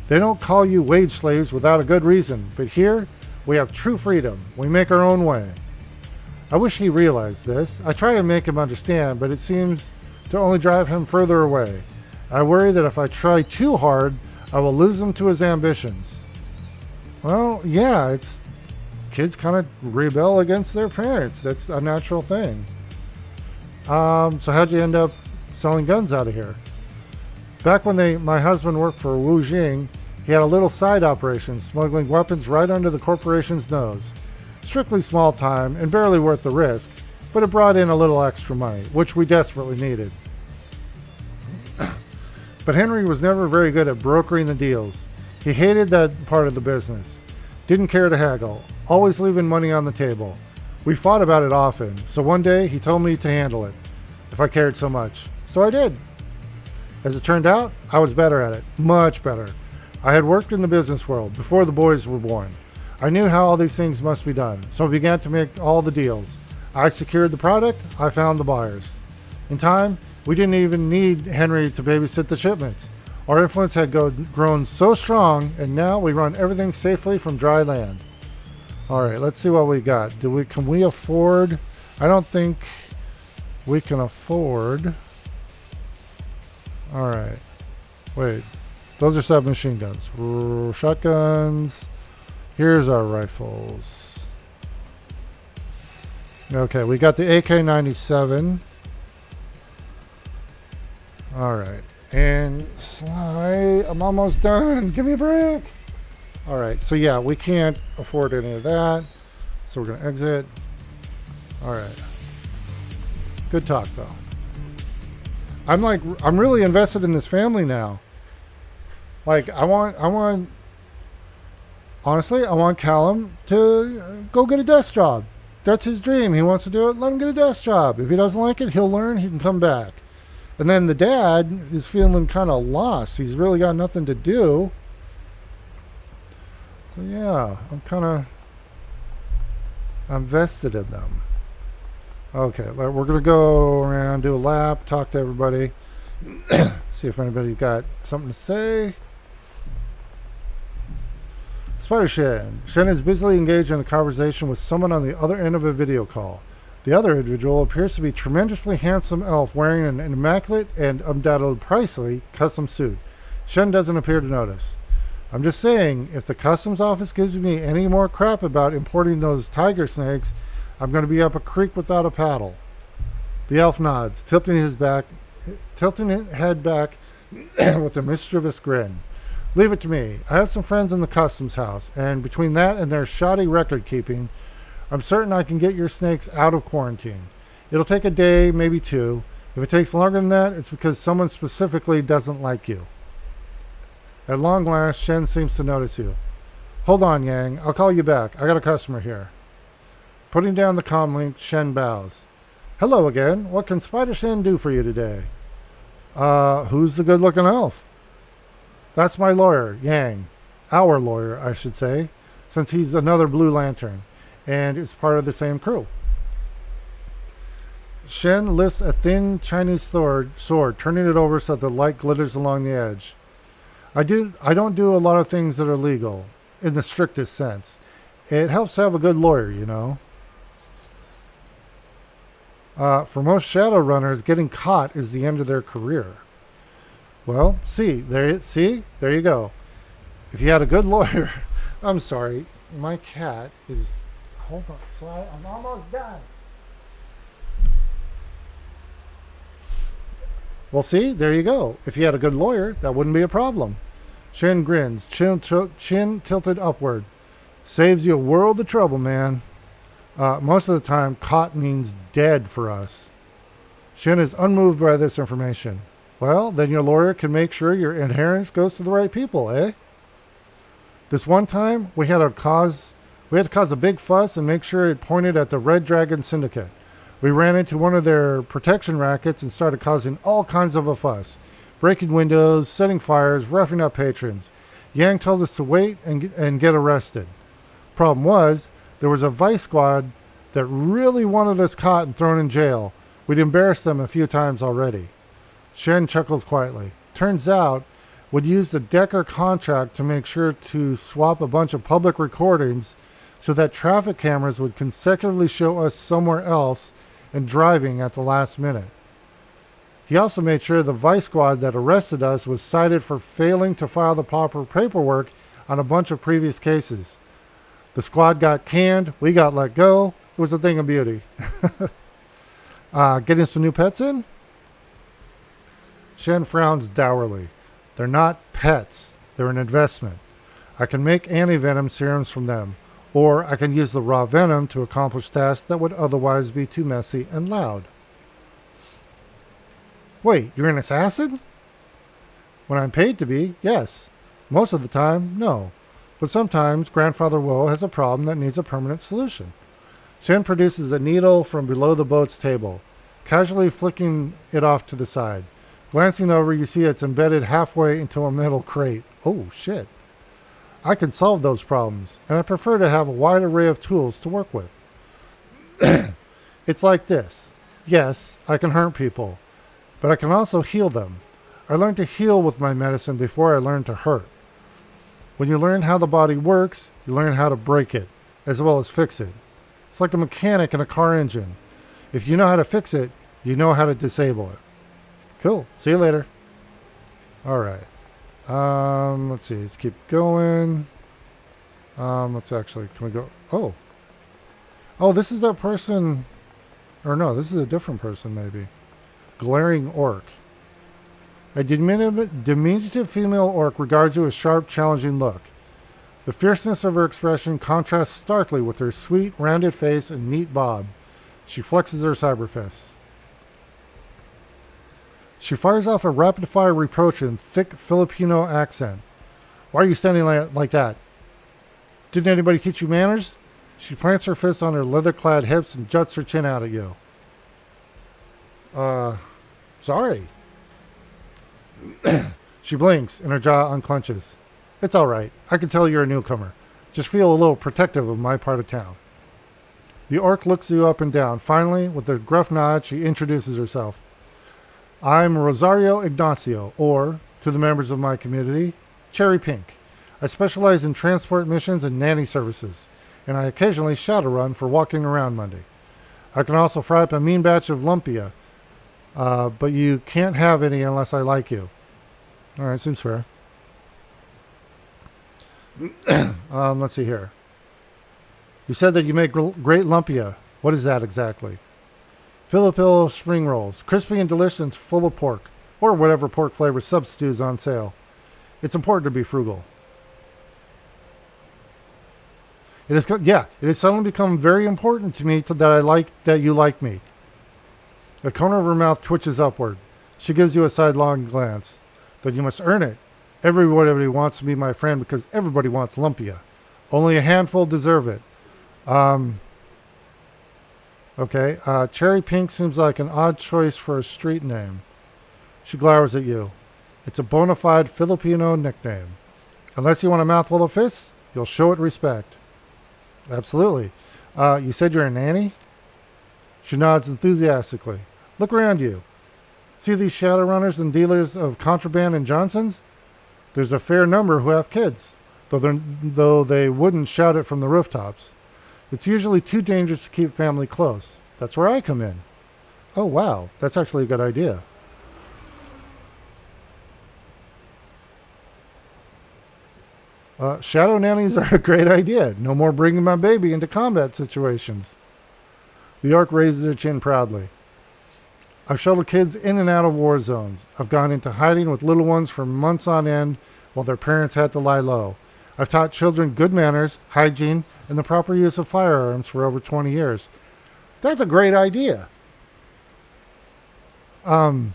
They don't call you wage slaves without a good reason, but here we have true freedom. We make our own way. I wish he realized this. I try to make him understand, but it seems to only drive him further away. I worry that if I try too hard, I will lose him to his ambitions. Well, yeah, kids kind of rebel against their parents. That's a natural thing. So how'd you end up selling guns out of here? Back when my husband worked for Wu Jing, he had a little side operation smuggling weapons right under the corporation's nose. Strictly small time and barely worth the risk, but it brought in a little extra money, which we desperately needed. But Henry was never very good at brokering the deals. He hated that part of the business. Didn't care to haggle, always leaving money on the table. We fought about it often, so one day he told me to handle it, if I cared so much. So I did. As it turned out, I was better at it, much better. I had worked in the business world before the boys were born. I knew how all these things must be done, so I began to make all the deals. I secured the product, I found the buyers. In time, we didn't even need Henry to babysit the shipments. Our influence had grown so strong, and now we run everything safely from dry land. All right, let's see what we got. Can we afford? I don't think we can afford. All right, wait. Those are submachine guns. Shotguns. Here's our rifles. Okay, we got the AK-97. All right. And Sly, I'm almost done. Give me a break. All right. So, yeah, we can't afford any of that. So, we're going to exit. All right. Good talk, though. I'm really invested in this family now. Like, honestly, I want Callum to go get a desk job. That's his dream. He wants to do it. Let him get a desk job. If he doesn't like it, he'll learn. He can come back. And then the dad is feeling kind of lost. He's really got nothing to do. So, yeah, I'm vested in them. Okay, we're going to go around, do a lap, talk to everybody. See if anybody got something to say. Spider Shen. Shen is busily engaged in a conversation with someone on the other end of a video call. The other individual appears to be a tremendously handsome elf wearing an immaculate and undoubtedly pricey custom suit. Shen doesn't appear to notice. I'm just saying, if the customs office gives me any more crap about importing those tiger snakes, I'm going to be up a creek without a paddle. The elf nods, tilting his head back with a mischievous grin. Leave it to me. I have some friends in the customs house, and between that and their shoddy record keeping, I'm certain I can get your snakes out of quarantine. It'll take a day, maybe two. If it takes longer than that, it's because someone specifically doesn't like you. At long last, Shen seems to notice you. Hold on, Yang. I'll call you back. I got a customer here. Putting down the comm link, Shen bows. Hello again. What can Spider Shen do for you today? Who's the good-looking elf? That's my lawyer, Yang. Our lawyer, I should say, since he's another Blue Lantern, and is part of the same crew. Shen lifts a thin Chinese sword, turning it over so that the light glitters along the edge. I don't do a lot of things that are legal, in the strictest sense. It helps to have a good lawyer, you know. For most Shadowrunners, getting caught is the end of their career. Well, there you go. If you had a good lawyer, I'm sorry, my cat is. Hold on, Sly, I'm almost done. Well, see, there you go. If you had a good lawyer, that wouldn't be a problem. Shen grins, chin tilted upward. Saves you a world of trouble, man. Most of the time, caught means dead for us. Shen is unmoved by this information. Well, then your lawyer can make sure your inheritance goes to the right people, eh? This one time, we had to cause a big fuss and make sure it pointed at the Red Dragon Syndicate. We ran into one of their protection rackets and started causing all kinds of a fuss. Breaking windows, setting fires, roughing up patrons. Yang told us to wait and get arrested. Problem was, there was a vice squad that really wanted us caught and thrown in jail. We'd embarrassed them a few times already. Shen chuckles quietly. Turns out, we'd used the Decker contract to make sure to swap a bunch of public recordings so that traffic cameras would consecutively show us somewhere else and driving at the last minute. He also made sure the vice squad that arrested us was cited for failing to file the proper paperwork on a bunch of previous cases. The squad got canned, we got let go. It was a thing of beauty. Getting some new pets in? Shen frowns dourly. They're not pets. They're an investment. I can make anti-venom serums from them, or I can use the raw venom to accomplish tasks that would otherwise be too messy and loud. Wait, you're an assassin? When I'm paid to be, yes. Most of the time, no. But sometimes Grandfather Woe has a problem that needs a permanent solution. Shen produces a needle from below the boat's table, casually flicking it off to the side. Glancing over, you see it's embedded halfway into a metal crate. Oh, shit. I can solve those problems, and I prefer to have a wide array of tools to work with. It's like this. Yes, I can hurt people, but I can also heal them. I learned to heal with my medicine before I learned to hurt. When you learn how the body works, you learn how to break it, as well as fix it. It's like a mechanic in a car engine. If you know how to fix it, you know how to disable it. Cool. See you later. All right. Let's see. Let's keep going. Let's actually, can we go? Oh, this is that person. Or no, this is a different person maybe. Glaring orc. A diminutive female orc regards you with sharp, challenging look. The fierceness of her expression contrasts starkly with her sweet, rounded face and neat bob. She flexes her cyber fists. She fires off a rapid-fire reproach in thick Filipino accent. Why are you standing like that? Didn't anybody teach you manners? She plants her fist on her leather-clad hips and juts her chin out at you. Sorry. She blinks and her jaw unclenches. It's all right. I can tell you're a newcomer. Just feel a little protective of my part of town. The orc looks you up and down. Finally, with a gruff nod, she introduces herself. I'm Rosario Ignacio, or, to the members of my community, Cherry Pink. I specialize in transport missions and nanny services, and I occasionally Shadowrun for walking around Monday. I can also fry up a mean batch of lumpia, but you can't have any unless I like you. All right, seems fair. Let's see here. You said that you make great lumpia. What is that exactly? Filipino spring rolls, crispy and delicious and full of pork, or whatever pork flavor substitute is on sale. It's important to be frugal. It has suddenly become very important to me that you like me. The corner of her mouth twitches upward. She gives you a sidelong glance. But you must earn it. Everybody wants to be my friend because everybody wants lumpia. Only a handful deserve it. Okay, Cherry Pink seems like an odd choice for a street name. She glowers at you. It's a bona fide Filipino nickname. Unless you want a mouthful of fists, you'll show it respect. Absolutely. You said you're a nanny? She nods enthusiastically. Look around you. See these Shadowrunners and dealers of contraband and Johnsons? There's a fair number who have kids, though they wouldn't shout it from the rooftops. It's usually too dangerous to keep family close. That's where I come in. Oh, wow. That's actually a good idea. Shadow nannies are a great idea. No more bringing my baby into combat situations. The orc raises her chin proudly. I've shuttled kids in and out of war zones. I've gone into hiding with little ones for months on end while their parents had to lie low. I've taught children good manners, hygiene, and the proper use of firearms for over 20 years. That's a great idea. Um,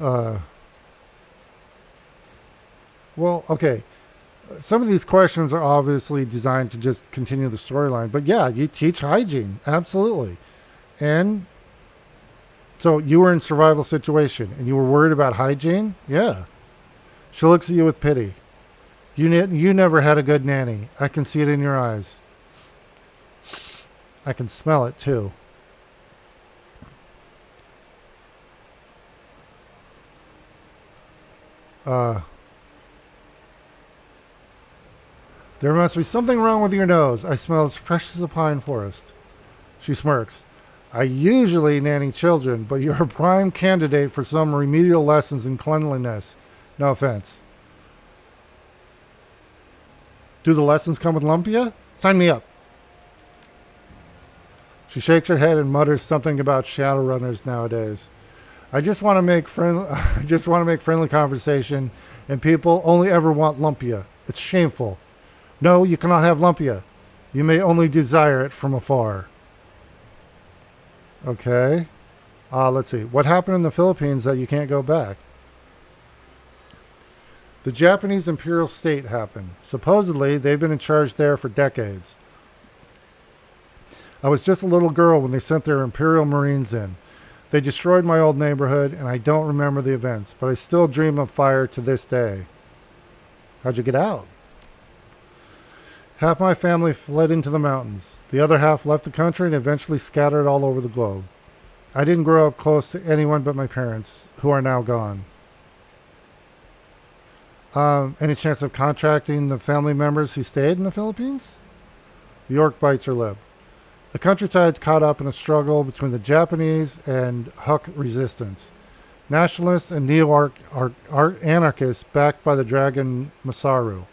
uh, well, okay. Some of these questions are obviously designed to just continue the storyline, but yeah, you teach hygiene, absolutely. And so you were in survival situation and you were worried about hygiene? Yeah. She looks at you with pity. You never had a good nanny. I can see it in your eyes. I can smell it too. Uh, there must be something wrong with your nose. I smell as fresh as a pine forest. She smirks. I usually nanny children, but you're a prime candidate for some remedial lessons in cleanliness. No offense. Do the lessons come with lumpia? Sign me up. She shakes her head and mutters something about Shadowrunners nowadays. I just want to make I just want to make friendly conversation, and people only ever want lumpia. It's shameful. No, you cannot have lumpia. You may only desire it from afar. Okay. Let's see. What happened in the Philippines that you can't go back? The Japanese imperial state happened. Supposedly, they've been in charge there for decades. I was just a little girl when they sent their imperial marines in. They destroyed my old neighborhood, and I don't remember the events, but I still dream of fire to this day. How'd you get out? Half my family fled into the mountains. The other half left the country and eventually scattered all over the globe. I didn't grow up close to anyone but my parents, who are now gone. Any chance of contracting the family members who stayed in the Philippines? York bites her lip. The countryside's caught up in a struggle between the Japanese and Huk resistance. Nationalists and neo-anarchists backed by the dragon Masaru.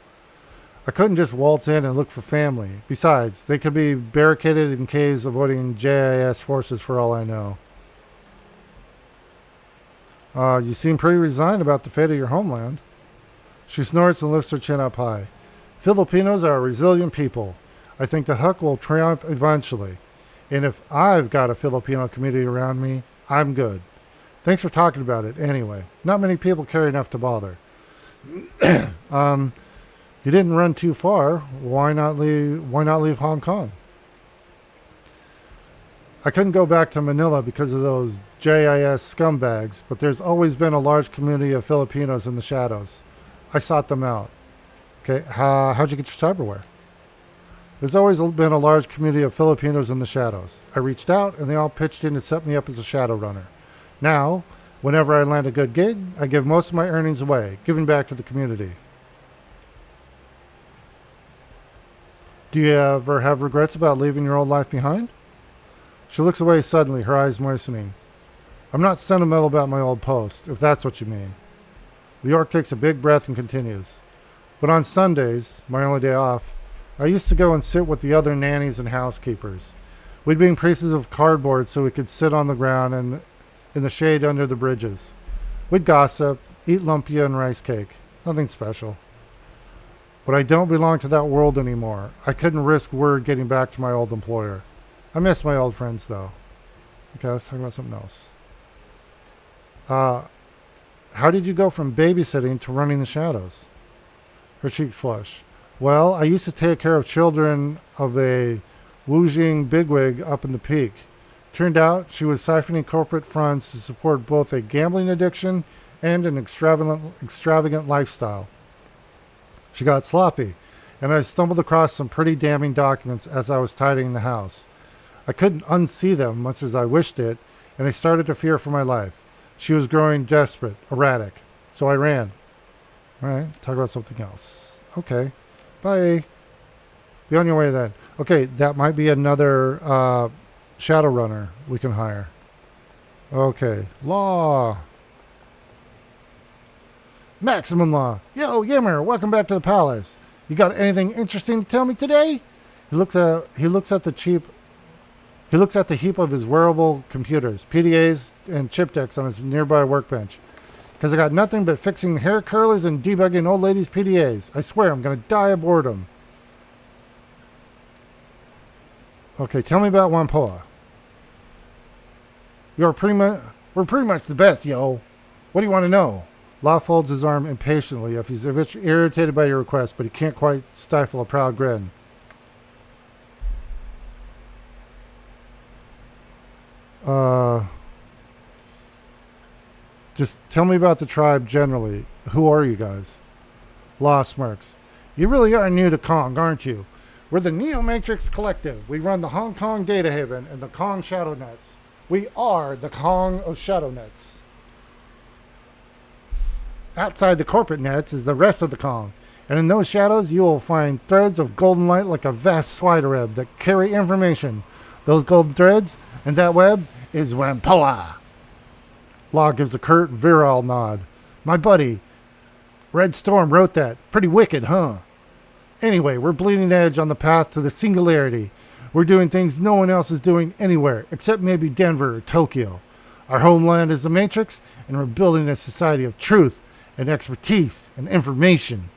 I couldn't just waltz in and look for family. Besides, they could be barricaded in caves avoiding JIS forces for all I know. You seem pretty resigned about the fate of your homeland. She snorts and lifts her chin up high. Filipinos are a resilient people. I think the Huk will triumph eventually. And if I've got a Filipino community around me, I'm good. Thanks for talking about it anyway. Not many people care enough to bother. You didn't run too far. Why not leave Hong Kong? I couldn't go back to Manila because of those JIS scumbags, but there's always been a large community of Filipinos in the shadows. I sought them out. Okay, how'd you get your cyberware? There's always been a large community of Filipinos in the shadows. I reached out, and they all pitched in to set me up as a Shadowrunner. Now, whenever I land a good gig, I give most of my earnings away, giving back to the community. Do you ever have regrets about leaving your old life behind? She looks away suddenly, her eyes moistening. I'm not sentimental about my old post, if that's what you mean. Leork takes a big breath and continues. But on Sundays, my only day off, I used to go and sit with the other nannies and housekeepers. We'd bring pieces of cardboard so we could sit on the ground and in the shade under the bridges. We'd gossip, eat lumpia and rice cake. Nothing special. But I don't belong to that world anymore. I couldn't risk word getting back to my old employer. I miss my old friends, though. Okay, let's talk about something else. How did you go from babysitting to running the shadows? Her cheeks flush. Well, I used to take care of children of a Wuxing bigwig up in the peak. Turned out she was siphoning corporate funds to support both a gambling addiction and an extravagant lifestyle. She got sloppy, and I stumbled across some pretty damning documents as I was tidying the house. I couldn't unsee them much as I wished it, and I started to fear for my life. She was growing desperate, erratic, so I ran. All right, talk about something else. Okay, bye. Be on your way then. Okay, that might be another Shadowrunner we can hire. Okay, law. Maximum law. Yo, Yimmer, welcome back to the palace. You got anything interesting to tell me today? He looks at the heap of his wearable computers, PDAs, and chip decks on his nearby workbench. Because I got nothing but fixing hair curlers and debugging old ladies' PDAs. I swear I'm going to die of boredom. Okay, tell me about Wampoa. We're pretty much the best, yo. What do you want to know? Law folds his arm impatiently if he's irritated by your request, but he can't quite stifle a proud grin. Just tell me about the tribe generally. Who are you guys? Law smirks. You really are new to Kong, aren't you? We're the Neo Matrix Collective. We run the Hong Kong Data Haven and the Kong Shadow Nets. We are the Kong of Shadow Nets. Outside the corporate nets is the rest of the Kong, and in those shadows you will find threads of golden light like a vast spider web that carry information. Those golden threads and that web is Wampoa. Law gives a curt, virile nod. My buddy, Red Storm wrote that. Pretty wicked, huh? Anyway, we're bleeding edge on the path to the singularity. We're doing things no one else is doing anywhere, except maybe Denver or Tokyo. Our homeland is the Matrix, and we're building a society of truth and expertise and information.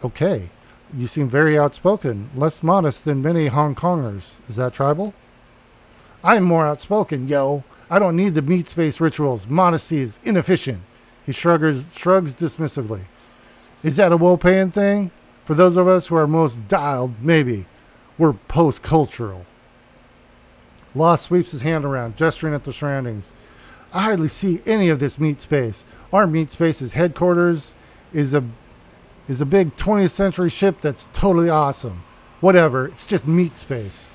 Okay, you seem very outspoken, less modest than many Hong Kongers. Is that tribal? I'm more outspoken, yo. I don't need the meat space rituals. Modesty is inefficient. He shrugs dismissively. Is that a Wopan thing? For those of us who are most dialed, maybe. We're post-cultural. Law sweeps his hand around, gesturing at the surroundings. I hardly see any of this meat space. Our meat space's headquarters is a big 20th century ship that's totally awesome. Whatever, it's just meat space.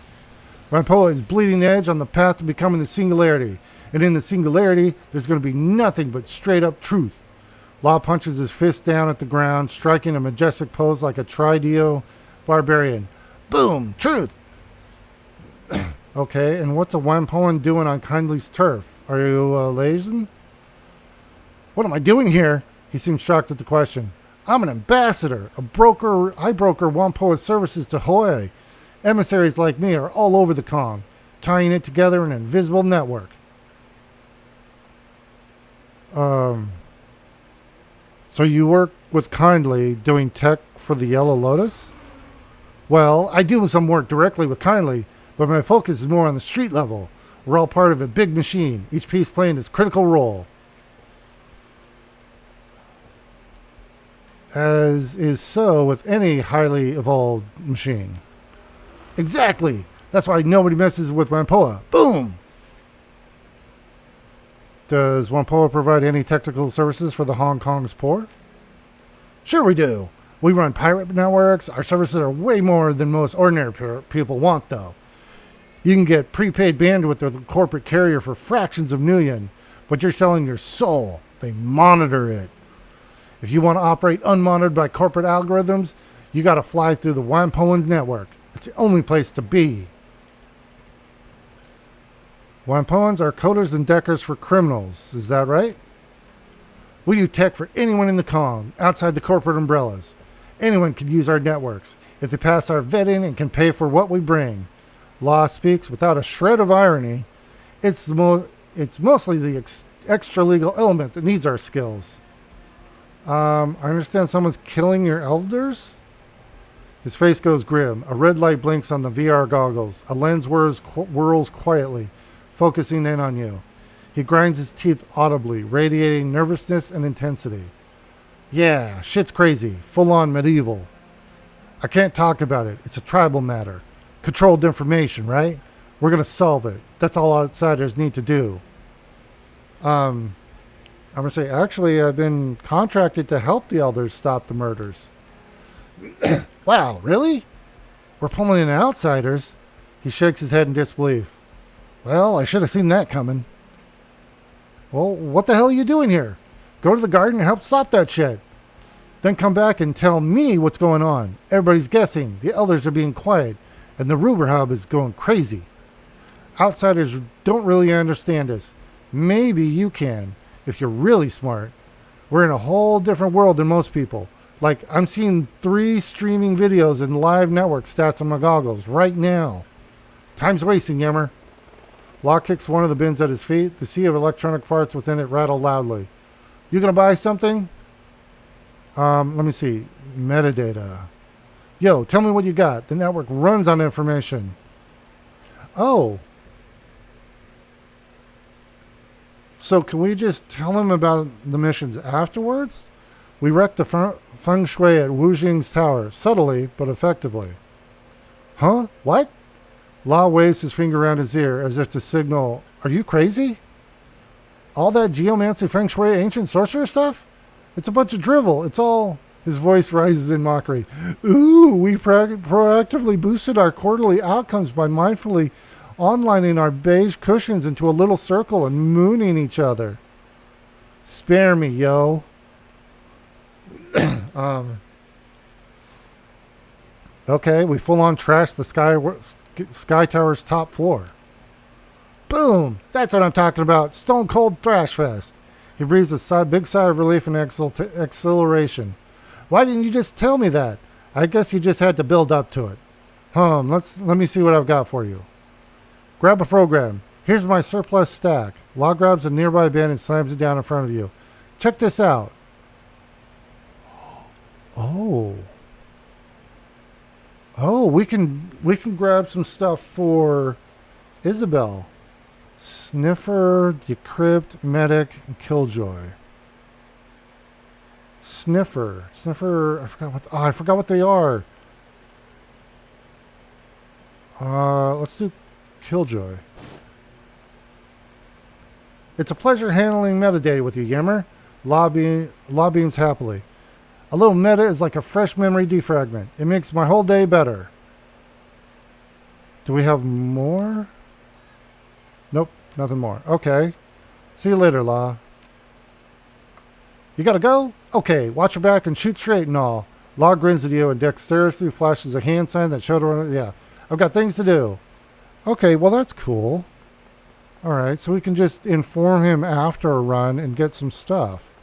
Rampoa is bleeding edge on the path to becoming the singularity. And in the singularity, there's going to be nothing but straight up truth. Law punches his fist down at the ground, striking a majestic pose like a Trideo barbarian. Boom! Truth! Okay, and what's a Wampoan doing on Kindly's turf? Are you Lazen? What am I doing here? He seems shocked at the question. I'm an ambassador, a broker. I broker Wampoa's services to Hawaii. Emissaries like me are all over the Kong, tying it together in an invisible network. So you work with Kindly doing tech for the Yellow Lotus? Well, I do some work directly with Kindly, but my focus is more on the street level. We're all part of a big machine, each piece playing its critical role. As is so with any highly evolved machine. Exactly. That's why nobody messes with Wampoa. Boom! Does Wampoa provide any technical services for the Hong Kong's poor? Sure we do. We run pirate networks. Our services are way more than most ordinary people want, though. You can get prepaid bandwidth with a corporate carrier for fractions of Nuyen, but you're selling your soul. They monitor it. If you want to operate unmonitored by corporate algorithms, you got to fly through the Wampoan's network. It's the only place to be. Wampoans are coders and deckers for criminals. Is that right? We do tech for anyone in the Kong, outside the corporate umbrellas. Anyone can use our networks, if they pass our vetting and can pay for what we bring. Law speaks without a shred of irony. It's mostly the extra-legal element that needs our skills. I understand someone's killing your elders? His face goes grim. A red light blinks on the VR goggles. A lens whirls quietly, focusing in on you. He grinds his teeth audibly, radiating nervousness and intensity. Yeah, shit's crazy. Full-on medieval. I can't talk about it. It's a tribal matter. Controlled information, right? We're going to solve it. That's all outsiders need to do. I'm going to say, actually, I've been contracted to help the elders stop the murders. Wow, really? We're pulling in outsiders? He shakes his head in disbelief. Well, I should have seen that coming. Well, what the hell are you doing here? Go to the garden and help stop that shit. Then come back and tell me what's going on. Everybody's guessing. The elders are being quiet. And the rumor hub is going crazy. Outsiders don't really understand us. Maybe you can, if you're really smart. We're in a whole different world than most people. Like, I'm seeing 3 streaming videos and live network stats on my goggles right now. Time's wasting, Yemmer. Law kicks one of the bins at his feet. The sea of electronic parts within it rattle loudly. You gonna buy something? Let me see. Metadata. Yo, tell me what you got. The network runs on information. Oh. So can we just tell him about the missions afterwards? We wrecked the feng shui at Wu Jing's tower, subtly but effectively. Huh? What? La waves his finger around his ear as if to signal, are you crazy? All that geomancy feng shui ancient sorcerer stuff? It's a bunch of drivel. It's all... His voice rises in mockery. Ooh, we proactively boosted our quarterly outcomes by mindfully onlining our beige cushions into a little circle and mooning each other. Spare me, yo. Okay, we full-on trashed the Sky Tower's top floor. Boom! That's what I'm talking about. Stone cold thrash fest. He breathes a big sigh of relief and exhilaration. Why didn't you just tell me that? I guess you just had to build up to it. Let me see what I've got for you. Grab a program. Here's my surplus stack. Law grabs a nearby bin and slams it down in front of you. Check this out. Oh, we can grab some stuff for Isabel. Sniffer, Decrypt, Medic, and Killjoy. Sniffer, I forgot what they are. Let's do Killjoy. It's a pleasure handling metadata with you, Yammer. Law beams happily. A little meta is like a fresh memory defragment. It makes my whole day better. Do we have more? Nope, nothing more. Okay. See you later, Law. You gotta go? Okay, watch your back and shoot straight and all. Law grins at you and dexterously flashes a hand sign that Shadowrun. Yeah, I've got things to do. Okay, well that's cool. Alright, so we can just inform him after a run and get some stuff.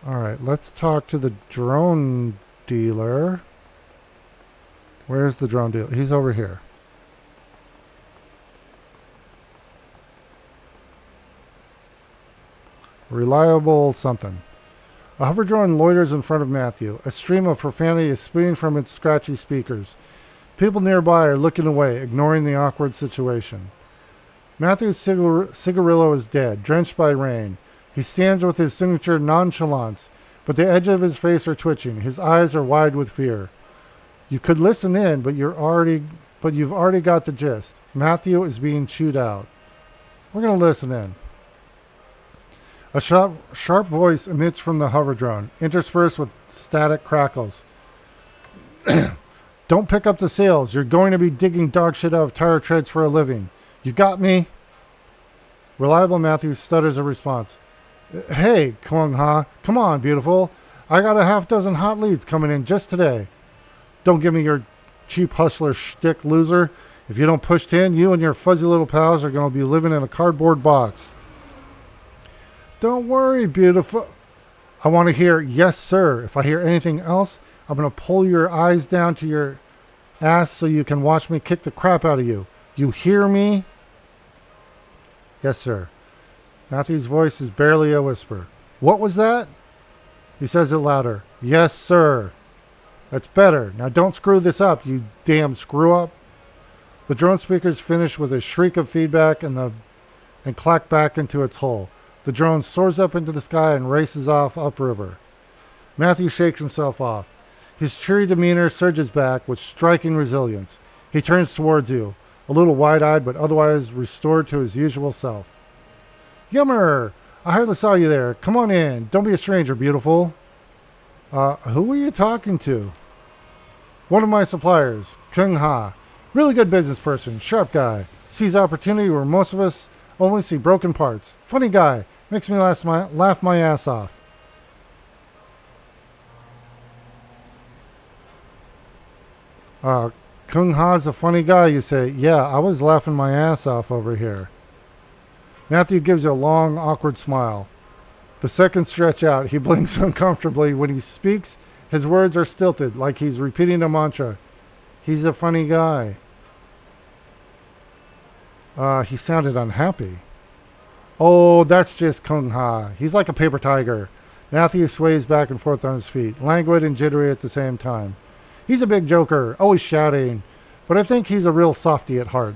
Alright, let's talk to the drone dealer. Where's the drone dealer? He's over here. Reliable something. A hover drone loiters in front of Matthew. A stream of profanity is spewing from its scratchy speakers. People nearby are looking away, ignoring the awkward situation. Matthew's cigarillo is dead, drenched by rain. He stands with his signature nonchalance, but the edges of his face are twitching. His eyes are wide with fear. You could listen in, but you've already got the gist. Matthew is being chewed out. We're going to listen in. A sharp voice emits from the hover drone, interspersed with static crackles. Don't pick up the sails. You're going to be digging dog shit out of tire treads for a living. You got me? Reliable Matthew stutters a response. Hey, Kung Ha. Come on, beautiful. I got a half dozen hot leads coming in just today. Don't give me your cheap hustler shtick, loser. If you don't push 10, you and your fuzzy little pals are going to be living in a cardboard box. Don't worry, beautiful. I want to hear, yes, sir. If I hear anything else, I'm going to pull your eyes down to your ass so you can watch me kick the crap out of you. You hear me? Yes, sir. Matthew's voice is barely a whisper. What was that? He says it louder. Yes, sir. That's better. Now don't screw this up, you damn screw-up. The drone speakers finish with a shriek of feedback and clack back into its hole. The drone soars up into the sky and races off upriver. Matthew shakes himself off. His cheery demeanor surges back with striking resilience. He turns towards you, a little wide-eyed but otherwise restored to his usual self. Yummer! I hardly saw you there. Come on in. Don't be a stranger, beautiful. Who are you talking to? One of my suppliers, Kung Ha. Really good business person, sharp guy. Sees opportunity where most of us only see broken parts. Funny guy. Makes me laugh my ass off. Kung Ha's a funny guy, you say. Yeah, I was laughing my ass off over here. Matthew gives you a long, awkward smile. The seconds stretch out. He blinks uncomfortably. When he speaks, his words are stilted, like he's repeating a mantra. He's a funny guy. He sounded unhappy. Oh, that's just Kung Ha. He's like a paper tiger. Matthew sways back and forth on his feet, languid and jittery at the same time. He's a big joker, always shouting, but I think he's a real softy at heart.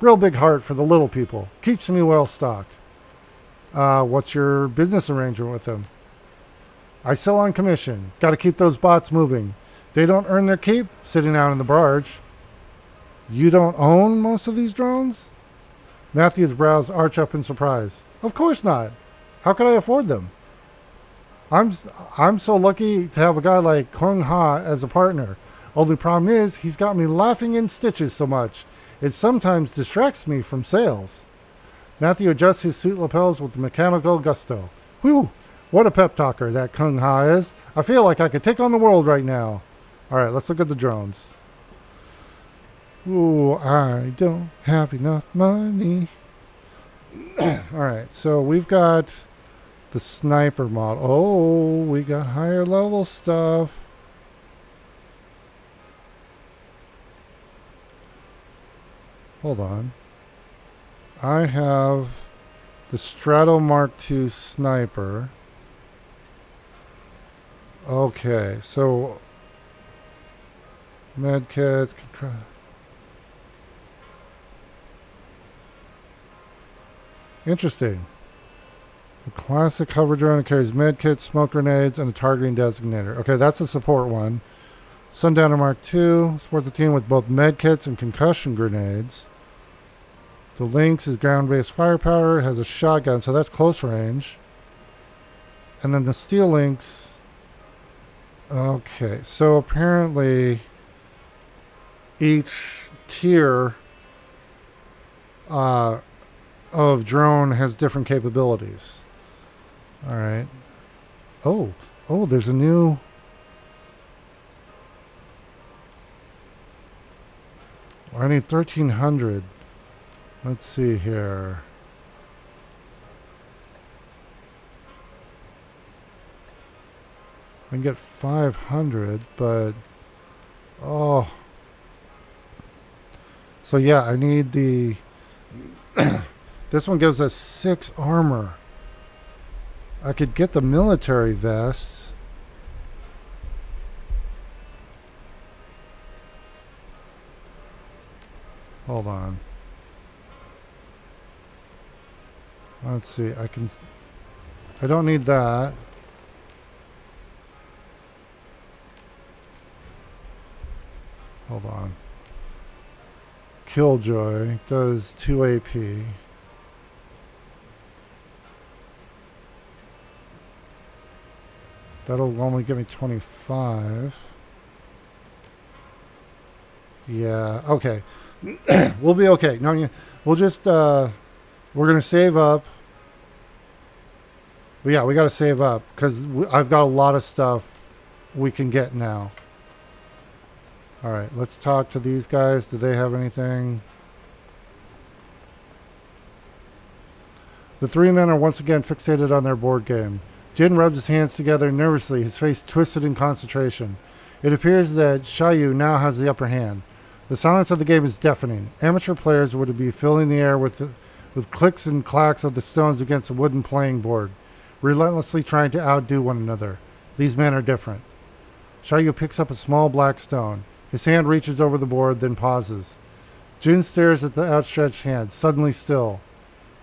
Real big heart for the little people. Keeps me well stocked. What's your business arrangement with them? I sell on commission. Got to keep those bots moving. They don't earn their keep sitting out in the barge. You don't own most of these drones? Matthew's brows arch up in surprise. Of course not. How could I afford them? I'm so lucky to have a guy like Kung Ha as a partner. Only problem is he's got me laughing in stitches so much. It sometimes distracts me from sales. Matthew adjusts his suit lapels with mechanical gusto. Whew! What a pep talker that Kung Ha is. I feel like I could take on the world right now. Alright, let's look at the drones. Ooh, I don't have enough money. Alright, so we've got the sniper model. Oh, we got higher level stuff. Hold on. I have the Strato Mark II sniper. Okay, so medkits. Interesting. The classic hover drone carries medkits, smoke grenades, and a targeting designator. Okay, that's a support one. Sundowner Mark II. Support the team with both medkits and concussion grenades. The Lynx is ground-based firepower, has a shotgun, so that's close range. And then the Steel Lynx. Okay, so apparently each tier of drone has different capabilities. All right. Oh, there's a new. I need 1,300. Let's see here. I can get 500, but oh. So yeah, I need the. This one gives us 6 armor. I could get the military vest. Hold on. Let's see. I don't need that. Hold on. Killjoy does 2 AP. That'll only give me 25. Yeah, okay. We'll be okay. No, we'll just, we're going to save up. Well, yeah, we got to save up because I've got a lot of stuff we can get now. All right, let's talk to these guys. Do they have anything? The 3 men are once again fixated on their board game. Jin rubs his hands together nervously, his face twisted in concentration. It appears that Shayu now has the upper hand. The silence of the game is deafening. Amateur players would be filling the air with clicks and clacks of the stones against a wooden playing board, relentlessly trying to outdo one another. These men are different. Shayu picks up a small black stone. His hand reaches over the board, then pauses. Jin stares at the outstretched hand, suddenly still.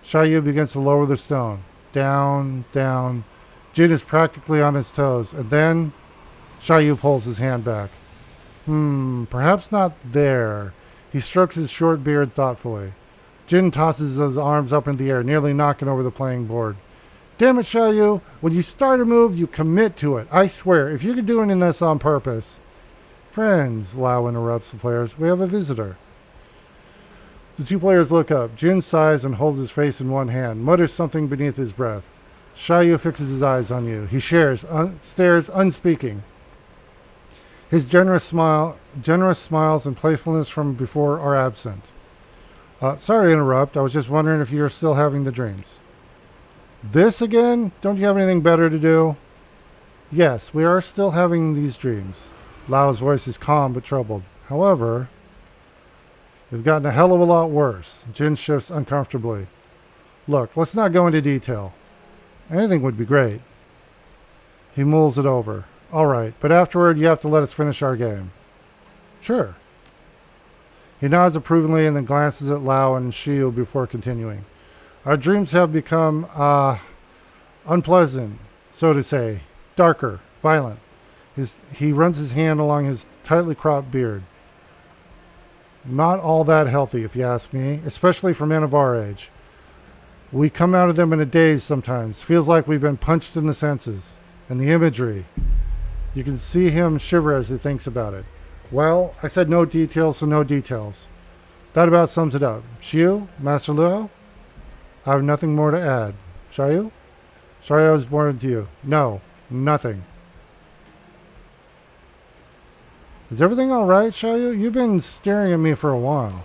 Shayu begins to lower the stone. Down, down. Jin is practically on his toes, and then Shayu pulls his hand back. Perhaps not there. He strokes his short beard thoughtfully. Jin tosses his arms up in the air, nearly knocking over the playing board. Damn it, Shayu. When you start a move, you commit to it. I swear, if you're doing this on purpose. Friends, Lau interrupts the players. We have a visitor. The 2 players look up. Jin sighs and holds his face in one hand, mutters something beneath his breath. Shayu fixes his eyes on you. He stares unspeaking. His generous smiles and playfulness from before are absent. Sorry to interrupt. I was just wondering if you're still having the dreams. This again? Don't you have anything better to do? Yes, we are still having these dreams. Lau's voice is calm but troubled. However, they've gotten a hell of a lot worse. Jin shifts uncomfortably. Look, let's not go into detail. Anything would be great. He mulls it over. All right, but afterward you have to let us finish our game. Sure. He nods approvingly and then glances at Lau and Shiu before continuing. Our dreams have become unpleasant, so to say, darker, violent. He runs his hand along his tightly cropped beard. Not all that healthy, if you ask me, especially for men of our age. We come out of them in a daze sometimes. Feels like we've been punched in the senses. And the imagery. You can see him shiver as he thinks about it. Well, I said no details, so no details. That about sums it up. Shiu, Master Luo, I have nothing more to add. Shayu? Sorry I was born to you. No, nothing. Is everything all right, Shayu? You've been staring at me for a while.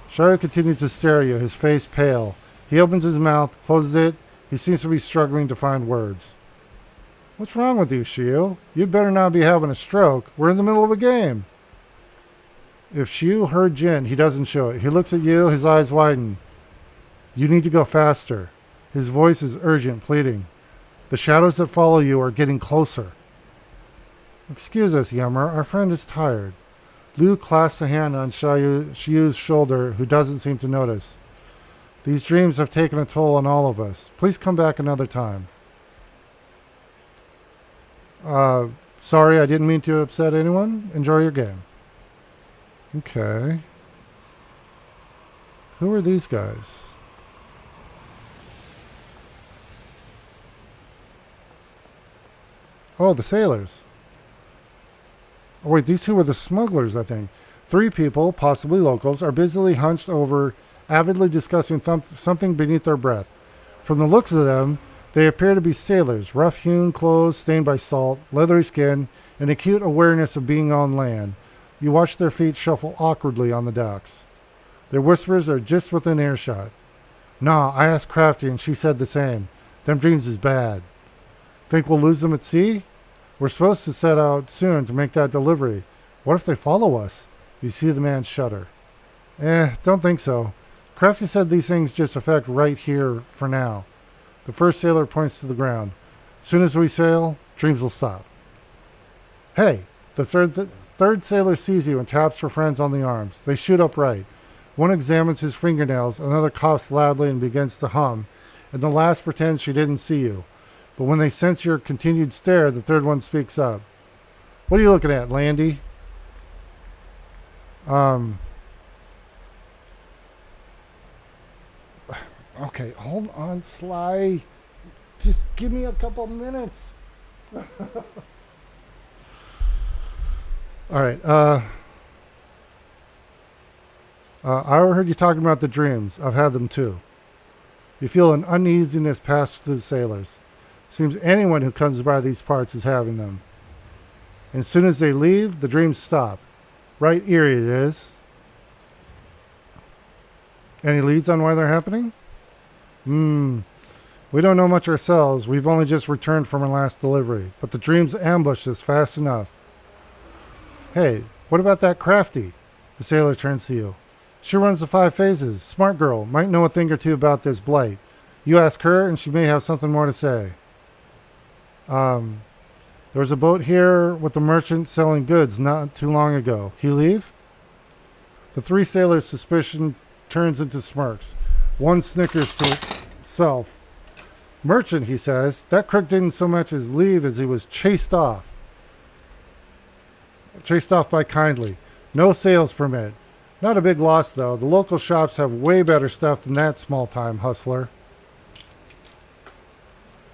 Shayu continues to stare at you, his face pale. He opens his mouth, closes it. He seems to be struggling to find words. What's wrong with you, Shiu? You better not be having a stroke. We're in the middle of a game. If Shiu heard Jin, he doesn't show it. He looks at you, his eyes widen. You need to go faster. His voice is urgent, pleading. The shadows that follow you are getting closer. Excuse us, Yummer. Our friend is tired. Liu clasps a hand on Shiu's shoulder, who doesn't seem to notice. These dreams have taken a toll on all of us. Please come back another time. Sorry, I didn't mean to upset anyone. Enjoy your game. Okay. Who are these guys? Oh, the sailors. Oh, wait, these two were the smugglers, I think. 3 people, possibly locals, are busily hunched over, avidly discussing something beneath their breath. From the looks of them, they appear to be sailors, rough-hewn clothes stained by salt, leathery skin, and acute awareness of being on land. You watch their feet shuffle awkwardly on the docks. Their whispers are just within earshot. Nah, I asked Crafty and she said the same. Them dreams is bad. Think we'll lose them at sea? We're supposed to set out soon to make that delivery. What if they follow us? You see the man shudder. Don't think so. Crafty said these things just affect right here for now. The first sailor points to the ground. Soon as we sail, dreams will stop. Hey! The third sailor sees you and taps her friends on the arms. They shoot upright. One examines his fingernails, another coughs loudly and begins to hum, and the last pretends she didn't see you. But when they sense your continued stare, the third one speaks up. What are you looking at, Landy? Okay, hold on, Sly. Just give me a couple minutes. All right. I overheard you talking about the dreams. I've had them too. You feel an uneasiness pass through the sailors. Seems anyone who comes by these parts is having them. And as soon as they leave, the dreams stop. Right eerie it is. Any leads on why they're happening? We don't know much ourselves. We've only just returned from our last delivery. But the dreams ambushed us fast enough. Hey, what about that Crafty? The sailor turns to you. She runs the 5 phases. Smart girl. Might know a thing or two about this blight. You ask her and she may have something more to say. There was a boat here with the merchant selling goods not too long ago. He leave? The 3 sailors' suspicion turns into smirks. One snickers to himself. Merchant, he says. That crook didn't so much as leave as he was chased off. Chased off by Kindly. No sales permit. Not a big loss, though. The local shops have way better stuff than that small-time hustler.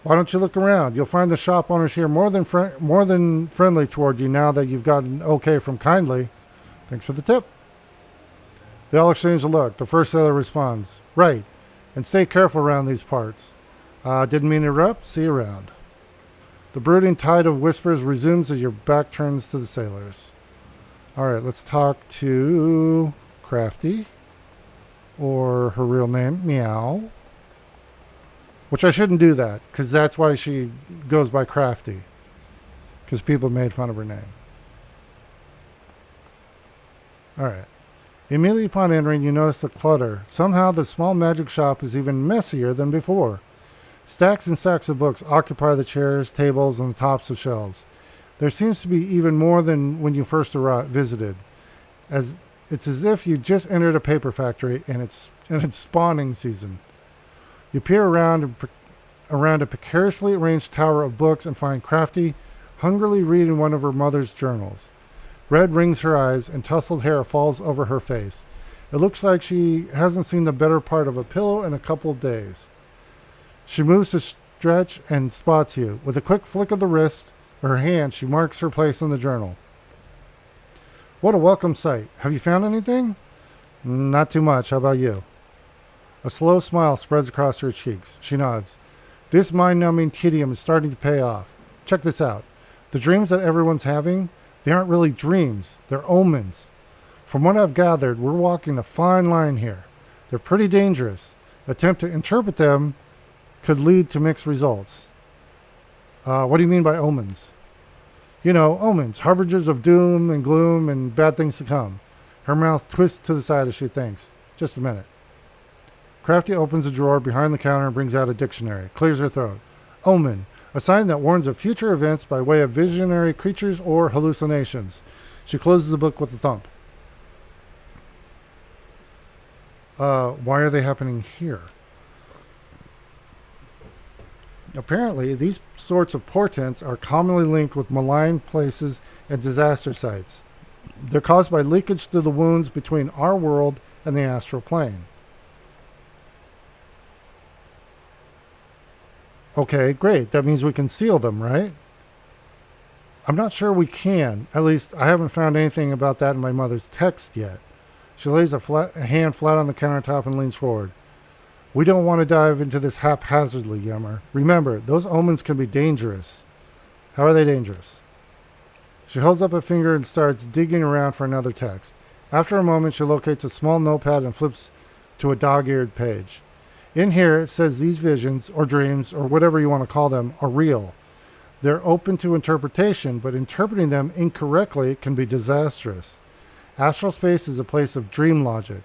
Why don't you look around? You'll find the shop owners here more than friendly toward you now that you've gotten okay from Kindly. Thanks for the tip. They all exchange a look. The first sailor responds, right, and stay careful around these parts. Didn't mean to interrupt. See you around. The brooding tide of whispers resumes as your back turns to the sailors. All right, let's talk to Crafty, or her real name, Meow. Which I shouldn't do that, because that's why she goes by Crafty. Because people made fun of her name. Alright. Immediately upon entering, you notice the clutter. Somehow the small magic shop is even messier than before. Stacks and stacks of books occupy the chairs, tables, and the tops of shelves. There seems to be even more than when you first visited. It's as if you just entered a paper factory and it's spawning season. You peer around a precariously arranged tower of books and find Crafty hungrily reading one of her mother's journals. Red rings her eyes and tousled hair falls over her face. It looks like she hasn't seen the better part of a pillow in a couple of days. She moves to stretch and spots you. With a quick flick of the wrist or her hand, she marks her place in the journal. What a welcome sight. Have you found anything? Not too much. How about you? A slow smile spreads across her cheeks. She nods. This mind-numbing tedium is starting to pay off. Check this out. The dreams that everyone's having, they aren't really dreams. They're omens. From what I've gathered, we're walking a fine line here. They're pretty dangerous. Attempt to interpret them could lead to mixed results. What do you mean by omens? You know, omens, harbingers of doom and gloom and bad things to come. Her mouth twists to the side as she thinks. Just a minute. Crafty opens a drawer behind the counter and brings out a dictionary. Clears her throat. Omen, a sign that warns of future events by way of visionary creatures or hallucinations. She closes the book with a thump. Why are they happening here? Apparently, these sorts of portents are commonly linked with malign places and disaster sites. They're caused by leakage through the wounds between our world and the astral plane. Okay, great. That means we can seal them, right? I'm not sure we can. At least, I haven't found anything about that in my mother's text yet. She lays a hand flat on the countertop and leans forward. We don't want to dive into this haphazardly, Yemmer. Remember, those omens can be dangerous. How are they dangerous? She holds up a finger and starts digging around for another text. After a moment, she locates a small notepad and flips to a dog-eared page. In here, it says these visions, or dreams, or whatever you want to call them, are real. They're open to interpretation, but interpreting them incorrectly can be disastrous. Astral space is a place of dream logic.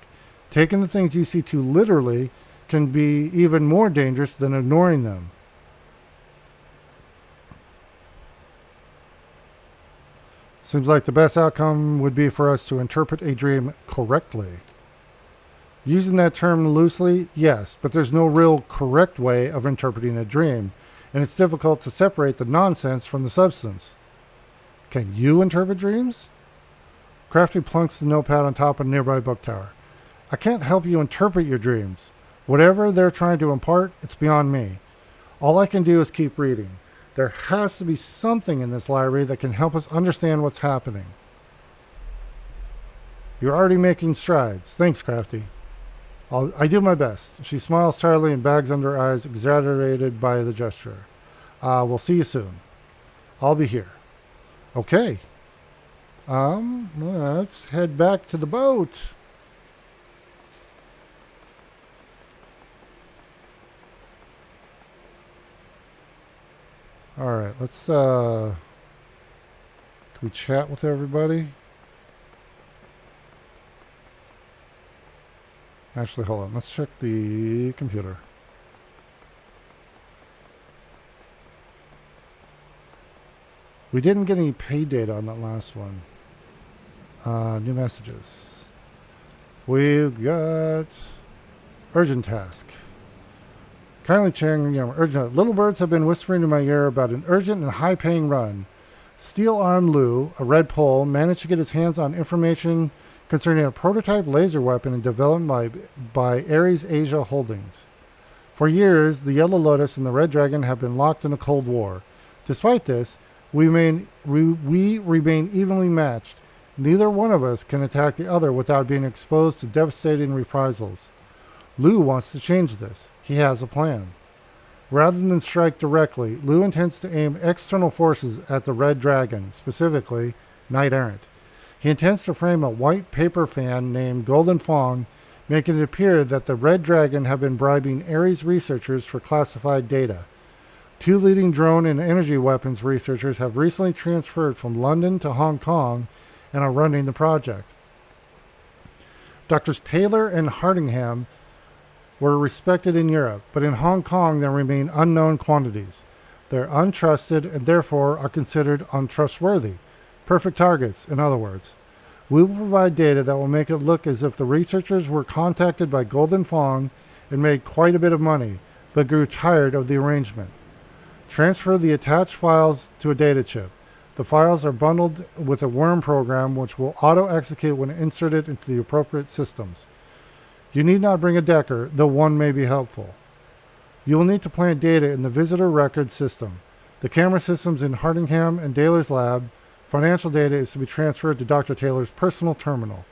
Taking the things you see too literally can be even more dangerous than ignoring them. Seems like the best outcome would be for us to interpret a dream correctly. Using that term loosely, yes, but there's no real correct way of interpreting a dream, and it's difficult to separate the nonsense from the substance. Can you interpret dreams? Crafty plunks the notepad on top of a nearby book tower. I can't help you interpret your dreams. Whatever they're trying to impart, it's beyond me. All I can do is keep reading. There has to be something in this library that can help us understand what's happening. You're already making strides. Thanks, Crafty. I do my best. She smiles tiredly and bags under her eyes, exaggerated by the gesture. We'll see you soon. I'll be here. Okay. Let's head back to the boat. All right, let's, can we chat with everybody? Actually, hold on. Let's check the computer. We didn't get any pay data on that last one. New messages. We've got urgent task. Kindly checking, urgent. Little birds have been whispering in my ear about an urgent and high-paying run. Steel Arm Lou, a red pole, managed to get his hands on information concerning a prototype laser weapon in development by Ares Asia Holdings. For years, the Yellow Lotus and the Red Dragon have been locked in a Cold War. Despite this, we remain evenly matched. Neither one of us can attack the other without being exposed to devastating reprisals. Lou wants to change this. He has a plan. Rather than strike directly, Lou intends to aim external forces at the Red Dragon, specifically Knight Errant. He intends to frame a white paper fan named Golden Fong, making it appear that the Red Dragon have been bribing Ares researchers for classified data. 2 leading drone and energy weapons researchers have recently transferred from London to Hong Kong and are running the project. Drs. Taylor and Hardingham were respected in Europe, but in Hong Kong there remain unknown quantities. They're untrusted and therefore are considered untrustworthy. Perfect targets, in other words. We will provide data that will make it look as if the researchers were contacted by Golden Fong and made quite a bit of money, but grew tired of the arrangement. Transfer the attached files to a data chip. The files are bundled with a worm program which will auto-execute when inserted into the appropriate systems. You need not bring a Decker, though one may be helpful. You will need to plant data in the visitor record system. The camera systems in Hardingham and Daler's lab. Financial data is to be transferred to Dr. Taylor's personal terminal.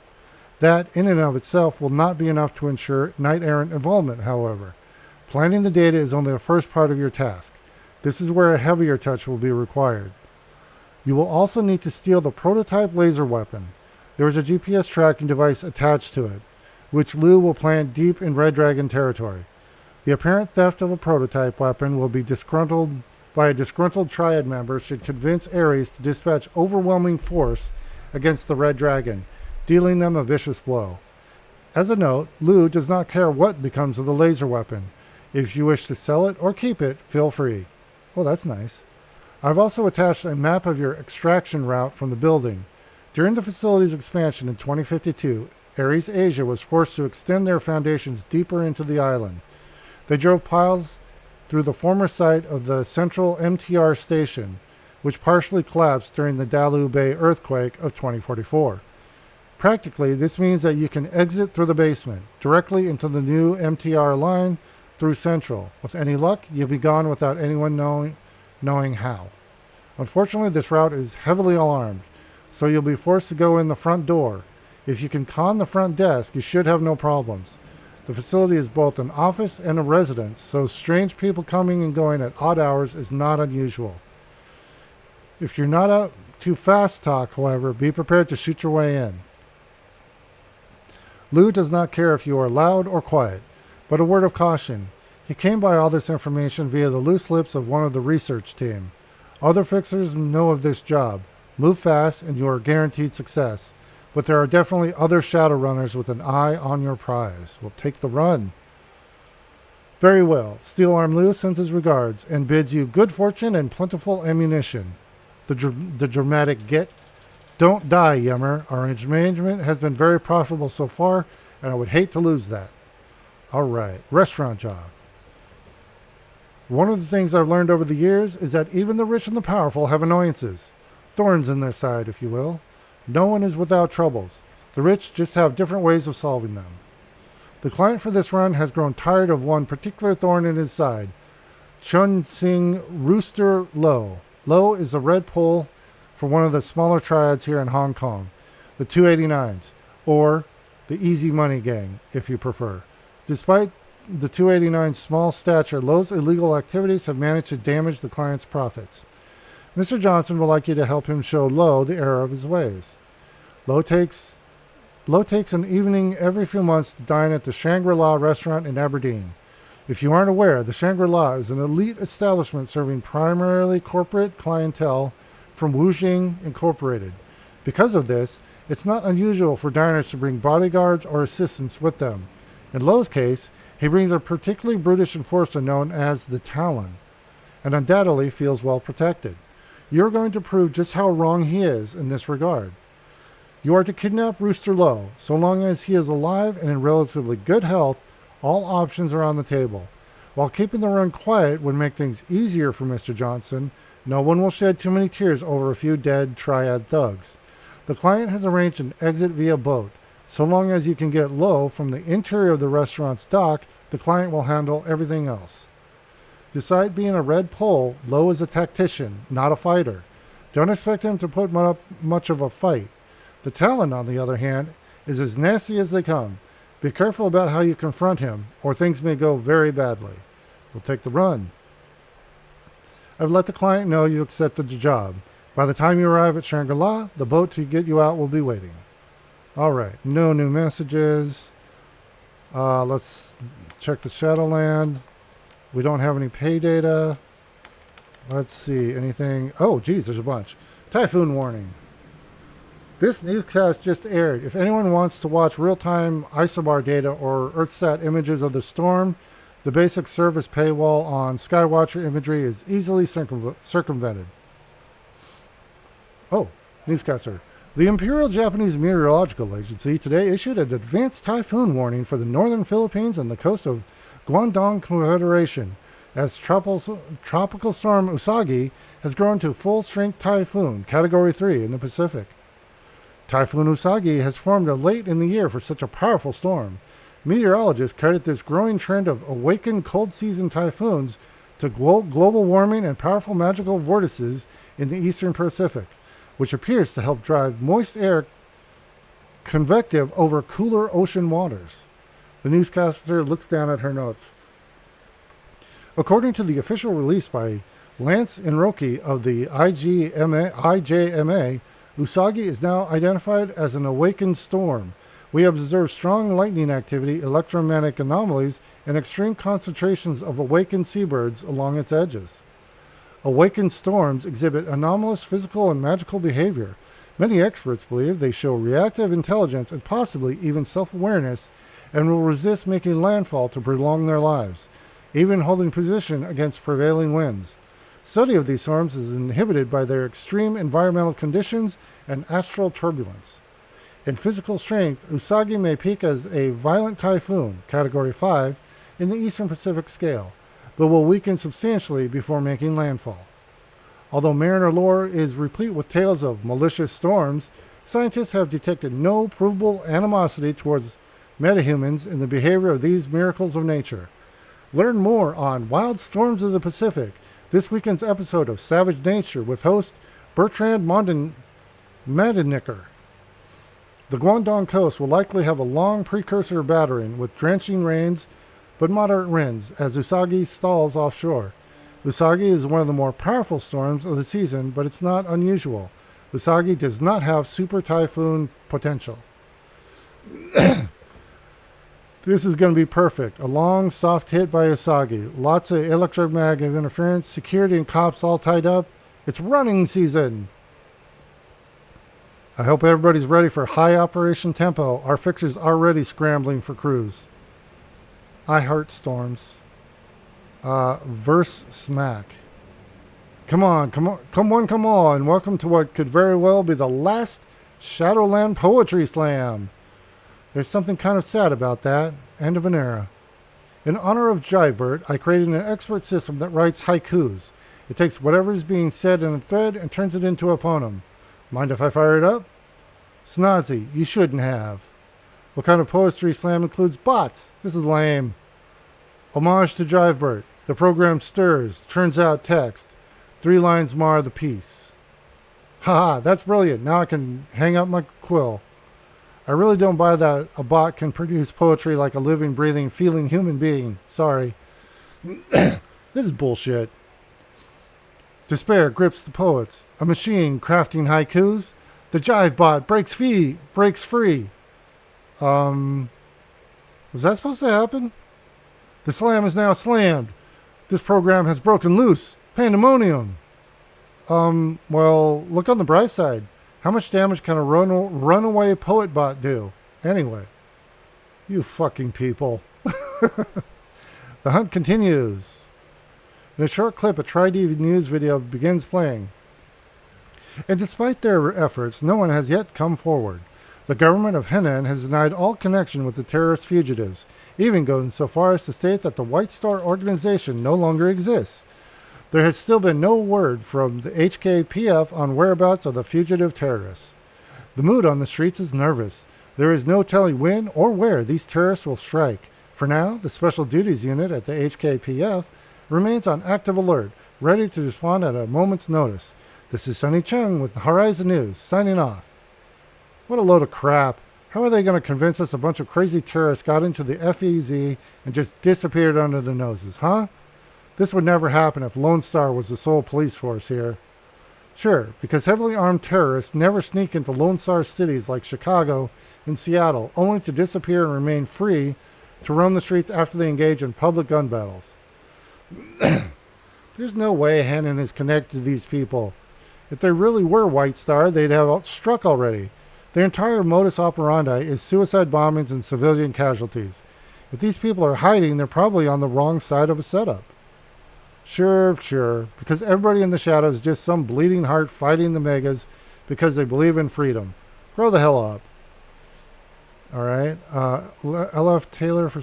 That, in and of itself, will not be enough to ensure knight-errant involvement, however. Planting the data is only the first part of your task. This is where a heavier touch will be required. You will also need to steal the prototype laser weapon. There is a GPS tracking device attached to it, which Lou will plant deep in Red Dragon territory. The apparent theft of a prototype weapon will be disgruntled by a disgruntled Triad member should convince Ares to dispatch overwhelming force against the Red Dragon, dealing them a vicious blow. As a note, Lou does not care what becomes of the laser weapon. If you wish to sell it or keep it, feel free. Well, that's nice. I've also attached a map of your extraction route from the building. During the facility's expansion in 2052, Ares Asia was forced to extend their foundations deeper into the island. They drove piles through the former site of the central MTR station, which partially collapsed during the Dalu Bay earthquake of 2044. Practically, this means that you can exit through the basement, directly into the new MTR line through Central. With any luck, you'll be gone without anyone knowing how. Unfortunately, this route is heavily alarmed, so you'll be forced to go in the front door. If you can con the front desk, you should have no problems. The facility is both an office and a residence, so strange people coming and going at odd hours is not unusual. If you're not out too fast talk, however, be prepared to shoot your way in. Lou does not care if you are loud or quiet, but a word of caution. He came by all this information via the loose lips of one of the research team. Other fixers know of this job. Move fast and you are guaranteed success. But there are definitely other Shadowrunners with an eye on your prize. We'll take the run. Very well. Steelarm Lou sends his regards and bids you good fortune and plentiful ammunition. The dramatic get. Don't die, Yemmer. Our arrangement has been very profitable so far, and I would hate to lose that. All right. Restaurant job. One of the things I've learned over the years is that even the rich and the powerful have annoyances. Thorns in their side, if you will. No one is without troubles. The rich just have different ways of solving them. The client for this run has grown tired of one particular thorn in his side. Chun Sing Rooster Lo. Lo is a red pole for one of the smaller triads here in Hong Kong, the 289s, or the Easy Money Gang, if you prefer. Despite the 289's small stature, Lo's illegal activities have managed to damage the client's profits. Mr. Johnson would like you to help him show Lo the error of his ways. Lo takes an evening every few months to dine at the Shangri-La restaurant in Aberdeen. If you aren't aware, the Shangri-La is an elite establishment serving primarily corporate clientele from Wuxing Incorporated. Because of this, it's not unusual for diners to bring bodyguards or assistants with them. In Lo's case, he brings a particularly brutish enforcer known as the Talon, and undoubtedly feels well protected. You're going to prove just how wrong he is in this regard. You are to kidnap Rooster Lo. So long as he is alive and in relatively good health, all options are on the table. While keeping the run quiet would make things easier for Mr. Johnson, no one will shed too many tears over a few dead Triad thugs. The client has arranged an exit via boat. So long as you can get Lo from the interior of the restaurant's dock, the client will handle everything else. Despite being a red pole, Lo is a tactician, not a fighter. Don't expect him to put up much of a fight. The Talon, on the other hand, is as nasty as they come. Be careful about how you confront him, or things may go very badly. We'll take the run. I've let the client know you accepted the job. By the time you arrive at Shangri-La, the boat to get you out will be waiting. All right, no new messages. Let's check the Shadowland. We don't have any pay data. Let's see, anything. Oh, geez, there's a bunch. Typhoon warning. This newscast just aired. If anyone wants to watch real-time isobar data or Earthsat images of the storm, the basic service paywall on Skywatcher imagery is easily circumvented. Oh, newscaster. The Imperial Japanese Meteorological Agency today issued an advanced typhoon warning for the northern Philippines and the coast of Guangdong Confederation, as tropical storm Usagi has grown to full-strength typhoon, Category 3 in the Pacific. Typhoon Usagi has formed late in the year for such a powerful storm. Meteorologists credit this growing trend of awakened cold season typhoons to global warming and powerful magical vortices in the eastern Pacific, which appears to help drive moist air convective over cooler ocean waters. The newscaster looks down at her notes. According to the official release by Lance Enroki of the IJMA, Usagi is now identified as an awakened storm. We have observed strong lightning activity, electromagnetic anomalies, and extreme concentrations of awakened seabirds along its edges. Awakened storms exhibit anomalous physical and magical behavior. Many experts believe they show reactive intelligence and possibly even self-awareness and will resist making landfall to prolong their lives, even holding position against prevailing winds. Study of these storms is inhibited by their extreme environmental conditions and astral turbulence. In physical strength, Usagi may peak as a violent typhoon, Category 5, in the eastern Pacific scale, but will weaken substantially before making landfall. Although mariner lore is replete with tales of malicious storms, scientists have detected no provable animosity towards metahumans in the behavior of these miracles of nature. Learn more on Wild Storms of the Pacific, this weekend's episode of Savage Nature with host Bertrand Madenicker. The Guangdong coast will likely have a long precursor battering with drenching rains but moderate winds as Usagi stalls offshore. Usagi is one of the more powerful storms of the season, but it's not unusual. Usagi does not have super typhoon potential. This is going to be perfect. A long, soft hit by Usagi. Lots of electromagnetic interference, security and cops all tied up. It's running season. I hope everybody's ready for high operation tempo. Our fixer's already scrambling for crews. I heart storms. Verse smack. Come on. Welcome to what could very well be the last Shadowrun Poetry Slam. There's something kind of sad about that. End of an era. In honor of Jivebert, I created an expert system that writes haikus. It takes whatever is being said in a thread and turns it into a poem. Mind if I fire it up? Snazzy, you shouldn't have. What kind of poetry slam includes bots? This is lame. Homage to Jivebert. The program stirs, churns out text. 3 lines mar the piece. Haha, that's brilliant. Now I can hang up my quill. I really don't buy that a bot can produce poetry like a living, breathing, feeling human being. Sorry. This is bullshit. Despair grips the poets. A machine crafting haikus. The Jive bot breaks free. Was that supposed to happen? The slam is now slammed. This program has broken loose. Pandemonium. Well, look on the bright side. How much damage can a runaway poet bot do? Anyway. You fucking people. The hunt continues. In a short clip, a Tri-TV news video begins playing. And despite their efforts, no one has yet come forward. The government of Henan has denied all connection with the terrorist fugitives, even going so far as to state that the White Star organization no longer exists. There has still been no word from the HKPF on whereabouts of the fugitive terrorists. The mood on the streets is nervous. There is no telling when or where these terrorists will strike. For now, the Special Duties Unit at the HKPF remains on active alert, ready to respond at a moment's notice. This is Sunny Chung with Horizon News, signing off. What a load of crap. How are they going to convince us a bunch of crazy terrorists got into the FEZ and just disappeared under the noses, huh? This would never happen if Lone Star was the sole police force here. Sure, because heavily armed terrorists never sneak into Lone Star cities like Chicago and Seattle, only to disappear and remain free to roam the streets after they engage in public gun battles. There's no way Henan is connected to these people. If they really were White Star, they'd have struck already. Their entire modus operandi is suicide bombings and civilian casualties. If these people are hiding, they're probably on the wrong side of a setup. Sure, because everybody in the shadows is just some bleeding heart fighting the megas because they believe in freedom. Grow the hell up. All right. LF Tailor for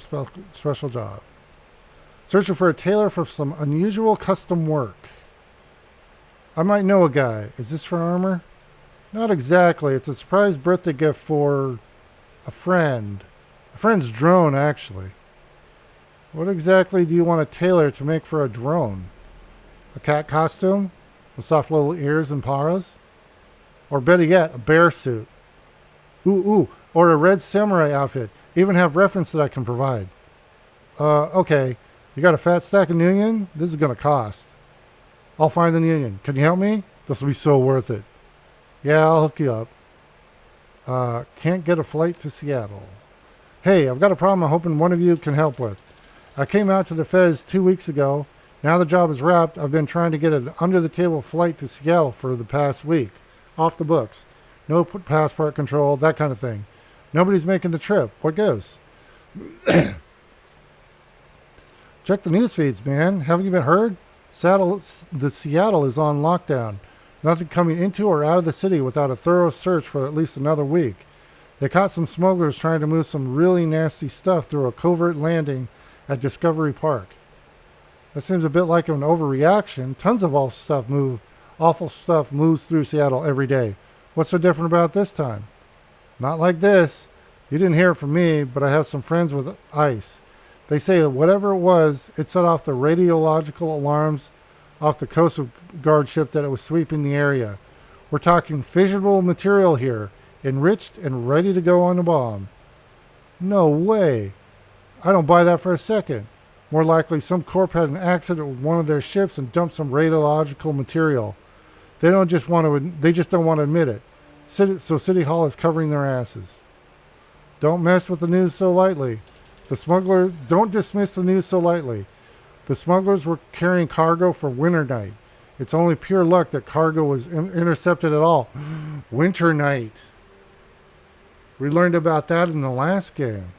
special job. Searching for a tailor for some unusual custom work. I might know a guy. Is this for armor? Not exactly. It's a surprise birthday gift for a friend. A friend's drone, actually. What exactly do you want a tailor to make for a drone? A cat costume? With soft little ears and paws? Or better yet, a bear suit. Ooh. Or a red samurai outfit. Even have reference that I can provide. Okay. You got a fat stack of Union? This is going to cost. I'll find the Union. Can you help me? This will be so worth it. Yeah, I'll hook you up. Can't get a flight to Seattle. Hey, I've got a problem I'm hoping one of you can help with. I came out to the Fez 2 weeks ago. Now the job is wrapped. I've been trying to get an under-the-table flight to Seattle for the past week. Off the books. No passport control, that kind of thing. Nobody's making the trip. What goes? Check the news feeds, man. Haven't you been heard? Seattle is on lockdown. Nothing coming into or out of the city without a thorough search for at least another week. They caught some smugglers trying to move some really nasty stuff through a covert landing at Discovery Park. That seems a bit like an overreaction. Tons of awful stuff moves through Seattle every day. What's so different about this time? Not like this. You didn't hear it from me, but I have some friends with ICE. They say that whatever it was, it set off the radiological alarms off the Coast Guard ship that it was sweeping the area. We're talking fissionable material here, enriched and ready to go on a bomb. No way. I don't buy that for a second. More likely some corp had an accident with one of their ships and dumped some radiological material. They just don't want to admit it. So City Hall is covering their asses. Don't mess with the news so lightly. Don't dismiss the news so lightly. The smugglers were carrying cargo for Winter Night. It's only pure luck that cargo was intercepted at all. Winter Night. We learned about that in the last game.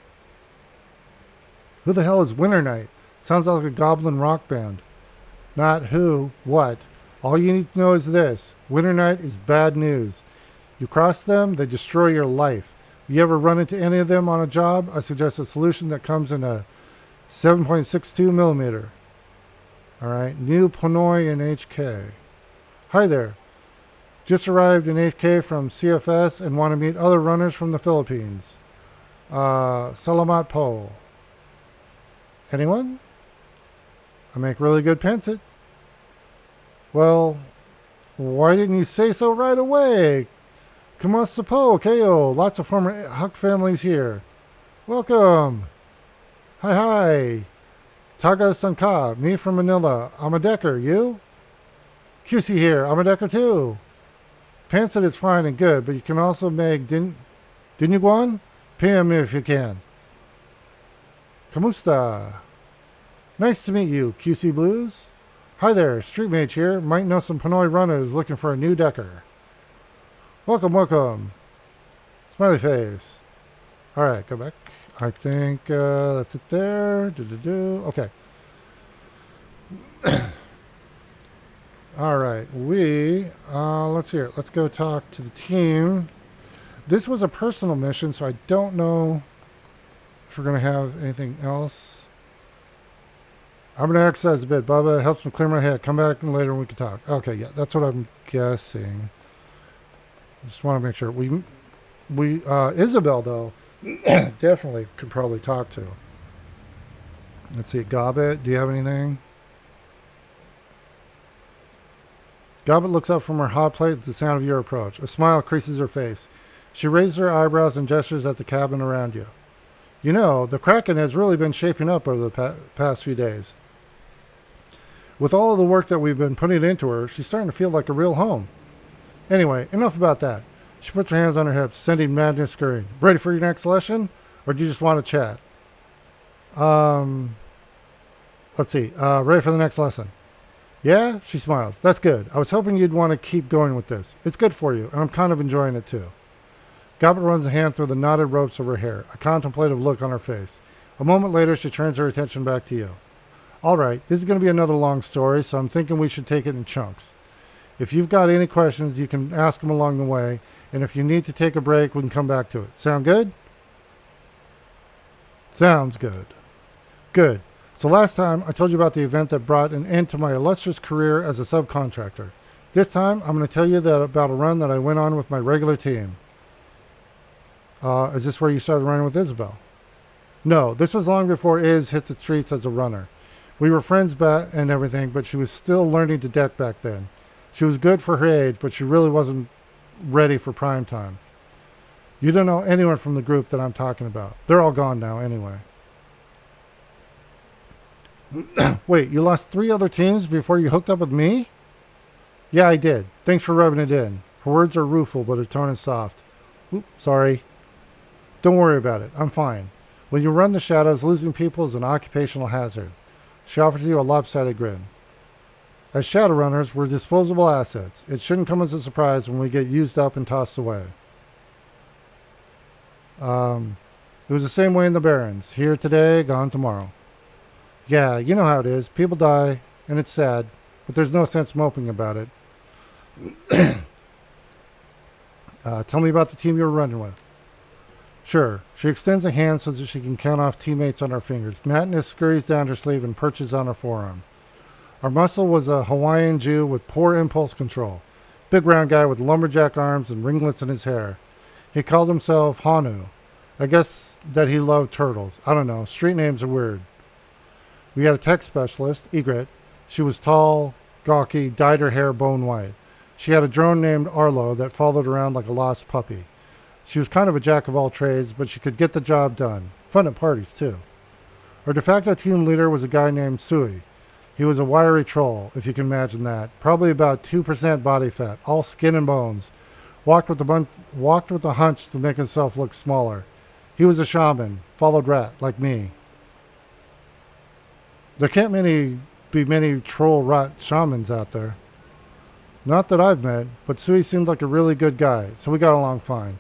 Who the hell is Winter Night? Sounds like a goblin rock band. Not who, what. All you need to know is this. Winter Night is bad news. You cross them, they destroy your life. You ever run into any of them on a job? I suggest a solution that comes in a 7.62 millimeter. All right, new Pinoy in HK. Hi there. Just arrived in HK from CFS and want to meet other runners from the Philippines. Salamat po. Anyone? I make really good pencil. Well, why didn't you say so right away? Kamusta po, Keo. Lots of former Huck families here. Welcome. Hi. Taga Sanka, me from Manila. I'm a decker, you? QC here, I'm a decker too. Pancit is fine and good, but you can also make Dinuguan? PM me if you can. Kamusta. Nice to meet you, QC Blues. Hi there, Street Mage here. Might know some Pinoy runners looking for a new decker. Welcome. Smiley face. Alright, go back. I think that's it there. Okay. Alright, let's hear it. Let's go talk to the team. This was a personal mission, so I don't know if we're going to have anything else. I'm going to exercise a bit, Bubba. It helps me clear my head. Come back later and we can talk. Okay, yeah, that's what I'm guessing. Just want to make sure. Isabel, though, definitely could probably talk to. Let's see, Gobbet, do you have anything? Gobbet looks up from her hot plate at the sound of your approach. A smile creases her face. She raises her eyebrows and gestures at the cabin around you. You know, the Kraken has really been shaping up over the past few days. With all of the work that we've been putting into her, she's starting to feel like a real home. Anyway, enough about that. She puts her hands on her hips, sending madness scurrying. Ready for your next lesson? Or do you just want to chat? Let's see. Ready for the next lesson? Yeah? She smiles. That's good. I was hoping you'd want to keep going with this. It's good for you, and I'm kind of enjoying it too. Gobbet runs a hand through the knotted ropes of her hair, a contemplative look on her face. A moment later, she turns her attention back to you. All right, this is going to be another long story, so I'm thinking we should take it in chunks. If you've got any questions, you can ask them along the way. And if you need to take a break, we can come back to it. Sound good? Sounds good. Good. So last time I told you about the event that brought an end to my illustrious career as a subcontractor. This time I'm going to tell you about a run that I went on with my regular team. Is this where you started running with Isabel? No, this was long before Iz hit the streets as a runner. We were friends and everything, but she was still learning to deck back then. She was good for her age, but she really wasn't ready for prime time. You don't know anyone from the group that I'm talking about. They're all gone now anyway. Wait, you lost 3 other teams before you hooked up with me? Yeah, I did. Thanks for rubbing it in. Her words are rueful, but her tone is soft. Oop, sorry. Don't worry about it. I'm fine. When you run the shadows, losing people is an occupational hazard. She offers you a lopsided grin. As Shadowrunners, we're disposable assets. It shouldn't come as a surprise when we get used up and tossed away. It was the same way in the Barrens. Here today, gone tomorrow. Yeah, you know how it is. People die, and it's sad, but there's no sense moping about it. Tell me about the team you were running with. Sure. She extends a hand so that she can count off teammates on her fingers. Madness scurries down her sleeve and perches on her forearm. Our muscle was a Hawaiian Jew with poor impulse control. Big round guy with lumberjack arms and ringlets in his hair. He called himself Hanu. I guess that he loved turtles. I don't know. Street names are weird. We had a tech specialist, Egret. She was tall, gawky, dyed her hair bone white. She had a drone named Arlo that followed around like a lost puppy. She was kind of a jack of all trades, but she could get the job done. Fun at parties, too. Our de facto team leader was a guy named Sui. He was a wiry troll, if you can imagine that. Probably about 2% body fat, all skin and bones. Walked with a hunch to make himself look smaller. He was a shaman, followed rat, like me. There can't be many troll rat shamans out there. Not that I've met, but Sui seemed like a really good guy, so we got along fine.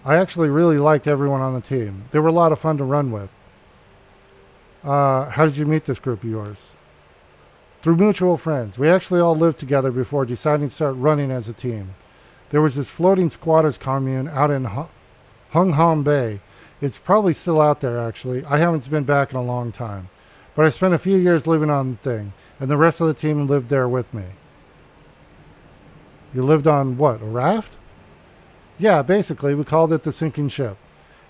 I actually really liked everyone on the team. They were a lot of fun to run with. How did you meet this group of yours? Through mutual friends. We actually all lived together before deciding to start running as a team. There was this floating squatters commune out in Hung Hom Bay. It's probably still out there, actually. I haven't been back in a long time. But I spent a few years living on the thing, and the rest of the team lived there with me. You lived on what, a raft? Yeah, basically, we called it the sinking ship.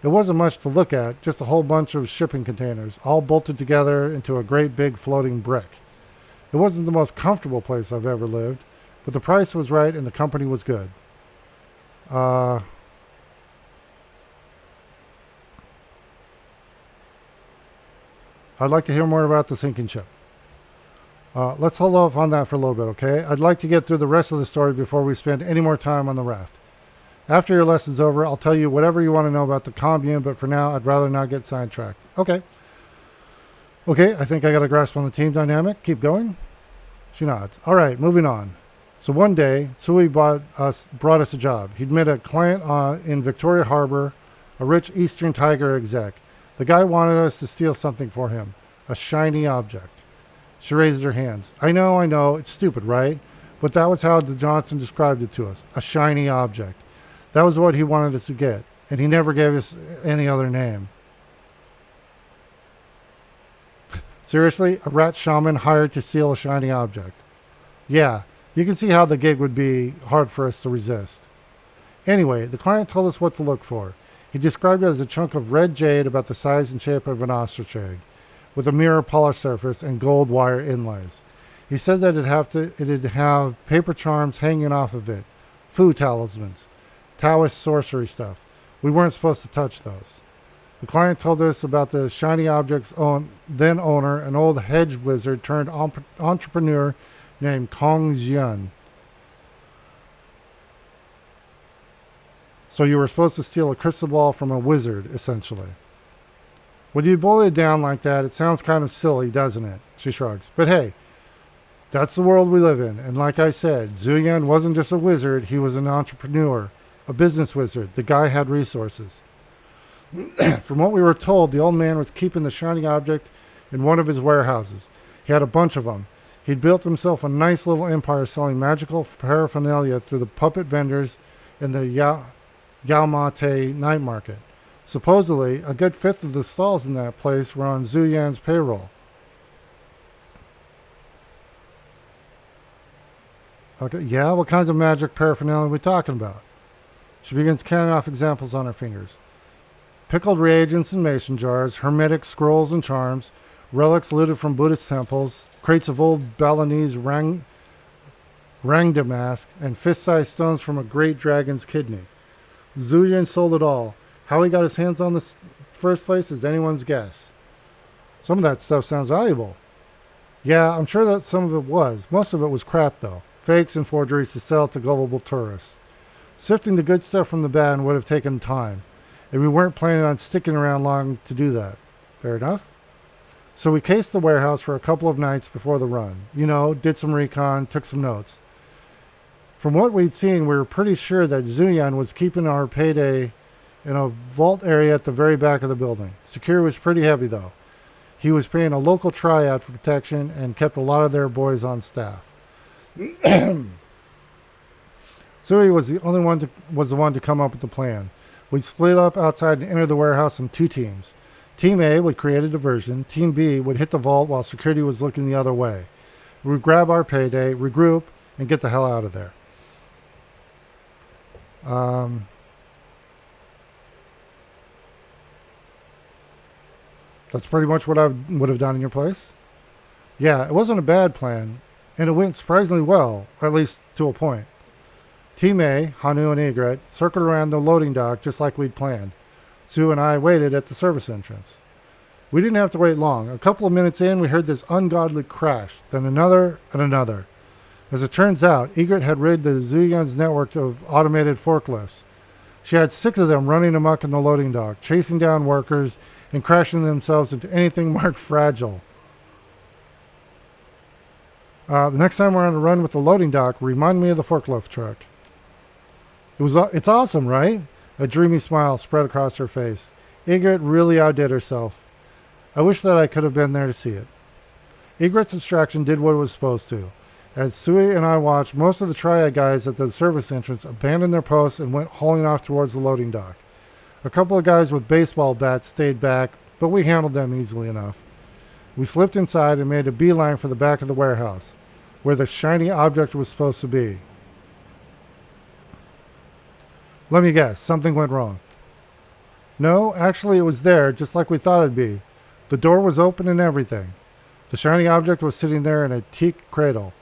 It wasn't much to look at, just a whole bunch of shipping containers, all bolted together into a great big floating brick. It wasn't the most comfortable place I've ever lived, but the price was right and the company was good. I'd like to hear more about the sinking ship. Let's hold off on that for a little bit, okay? I'd like to get through the rest of the story before we spend any more time on the raft. After your lesson's over, I'll tell you whatever you want to know about the commune, but for now, I'd rather not get sidetracked. Okay. Okay, I think I got a grasp on the team dynamic. Keep going. She nods. All right, moving on. So one day, Sui brought us a job. He'd met a client in Victoria Harbor, a rich Eastern Tiger exec. The guy wanted us to steal something for him, a shiny object. She raises her hands. I know, it's stupid, right? But that was how Johnson described it to us, a shiny object. That was what he wanted us to get, and he never gave us any other name. Seriously, a rat shaman hired to steal a shiny object. Yeah, you can see how the gig would be hard for us to resist. Anyway, the client told us what to look for. He described it as a chunk of red jade about the size and shape of an ostrich egg, with a mirror polished surface and gold wire inlays. He said that it'd have paper charms hanging off of it, food talismans, Taoist sorcery stuff. We weren't supposed to touch those. The client told us about the shiny object's then owner, an old hedge wizard turned entrepreneur named Kong Jian. So you were supposed to steal a crystal ball from a wizard, essentially. When you boil it down like that, it sounds kind of silly, doesn't it? She shrugs. But hey, that's the world we live in. And like I said, Zuyan wasn't just a wizard, he was an entrepreneur. A business wizard. The guy had resources. From what we were told, the old man was keeping the shiny object in one of his warehouses. He had a bunch of them. He'd built himself a nice little empire selling magical paraphernalia through the puppet vendors in the Yaomate night market. Supposedly, a good fifth of the stalls in that place were on Zhu Yan's payroll. Okay, yeah, what kinds of magic paraphernalia are we talking about? She begins counting off examples on her fingers. Pickled reagents in mason jars, hermetic scrolls and charms, relics looted from Buddhist temples, crates of old Balinese Rangda mask, and fist-sized stones from a great dragon's kidney. Zuyan sold it all. How he got his hands on this first place is anyone's guess. Some of that stuff sounds valuable. Yeah, I'm sure that some of it was. Most of it was crap, though. Fakes and forgeries to sell to gullible tourists. Sifting the good stuff from the bad would have taken time, and we weren't planning on sticking around long to do that. Fair enough? So we cased the warehouse for a couple of nights before the run. You know, did some recon, took some notes. From what we'd seen, we were pretty sure that Zuyan was keeping our payday in a vault area at the very back of the building. Security was pretty heavy, though. He was paying a local triad for protection and kept a lot of their boys on staff. Sui was the one to come up with the plan. We'd split up outside and enter the warehouse in two teams. Team A would create a diversion. Team B would hit the vault while security was looking the other way. We'd grab our payday, regroup, and get the hell out of there. That's pretty much what I would have done in your place. Yeah, it wasn't a bad plan, and it went surprisingly well, at least to a point. Team A, Hanu and Egret, circled around the loading dock just like we'd planned. Sue and I waited at the service entrance. We didn't have to wait long. A couple of minutes in, we heard this ungodly crash, then another and another. As it turns out, Egret had rigged the Zuyan's network of automated forklifts. She had 6 of them running amok in the loading dock, chasing down workers and crashing themselves into anything marked fragile. The next time we're on a run with the loading dock, remind me of the forklift truck. It's awesome, right? A dreamy smile spread across her face. Egret really outdid herself. I wish that I could have been there to see it. Egret's distraction did what it was supposed to. As Sui and I watched, most of the triad guys at the service entrance abandoned their posts and went hauling off towards the loading dock. A couple of guys with baseball bats stayed back, but we handled them easily enough. We slipped inside and made a beeline for the back of the warehouse, where the shiny object was supposed to be. Let me guess, something went wrong. No, actually it was there, just like we thought it'd be. The door was open and everything. The shiny object was sitting there in a teak cradle,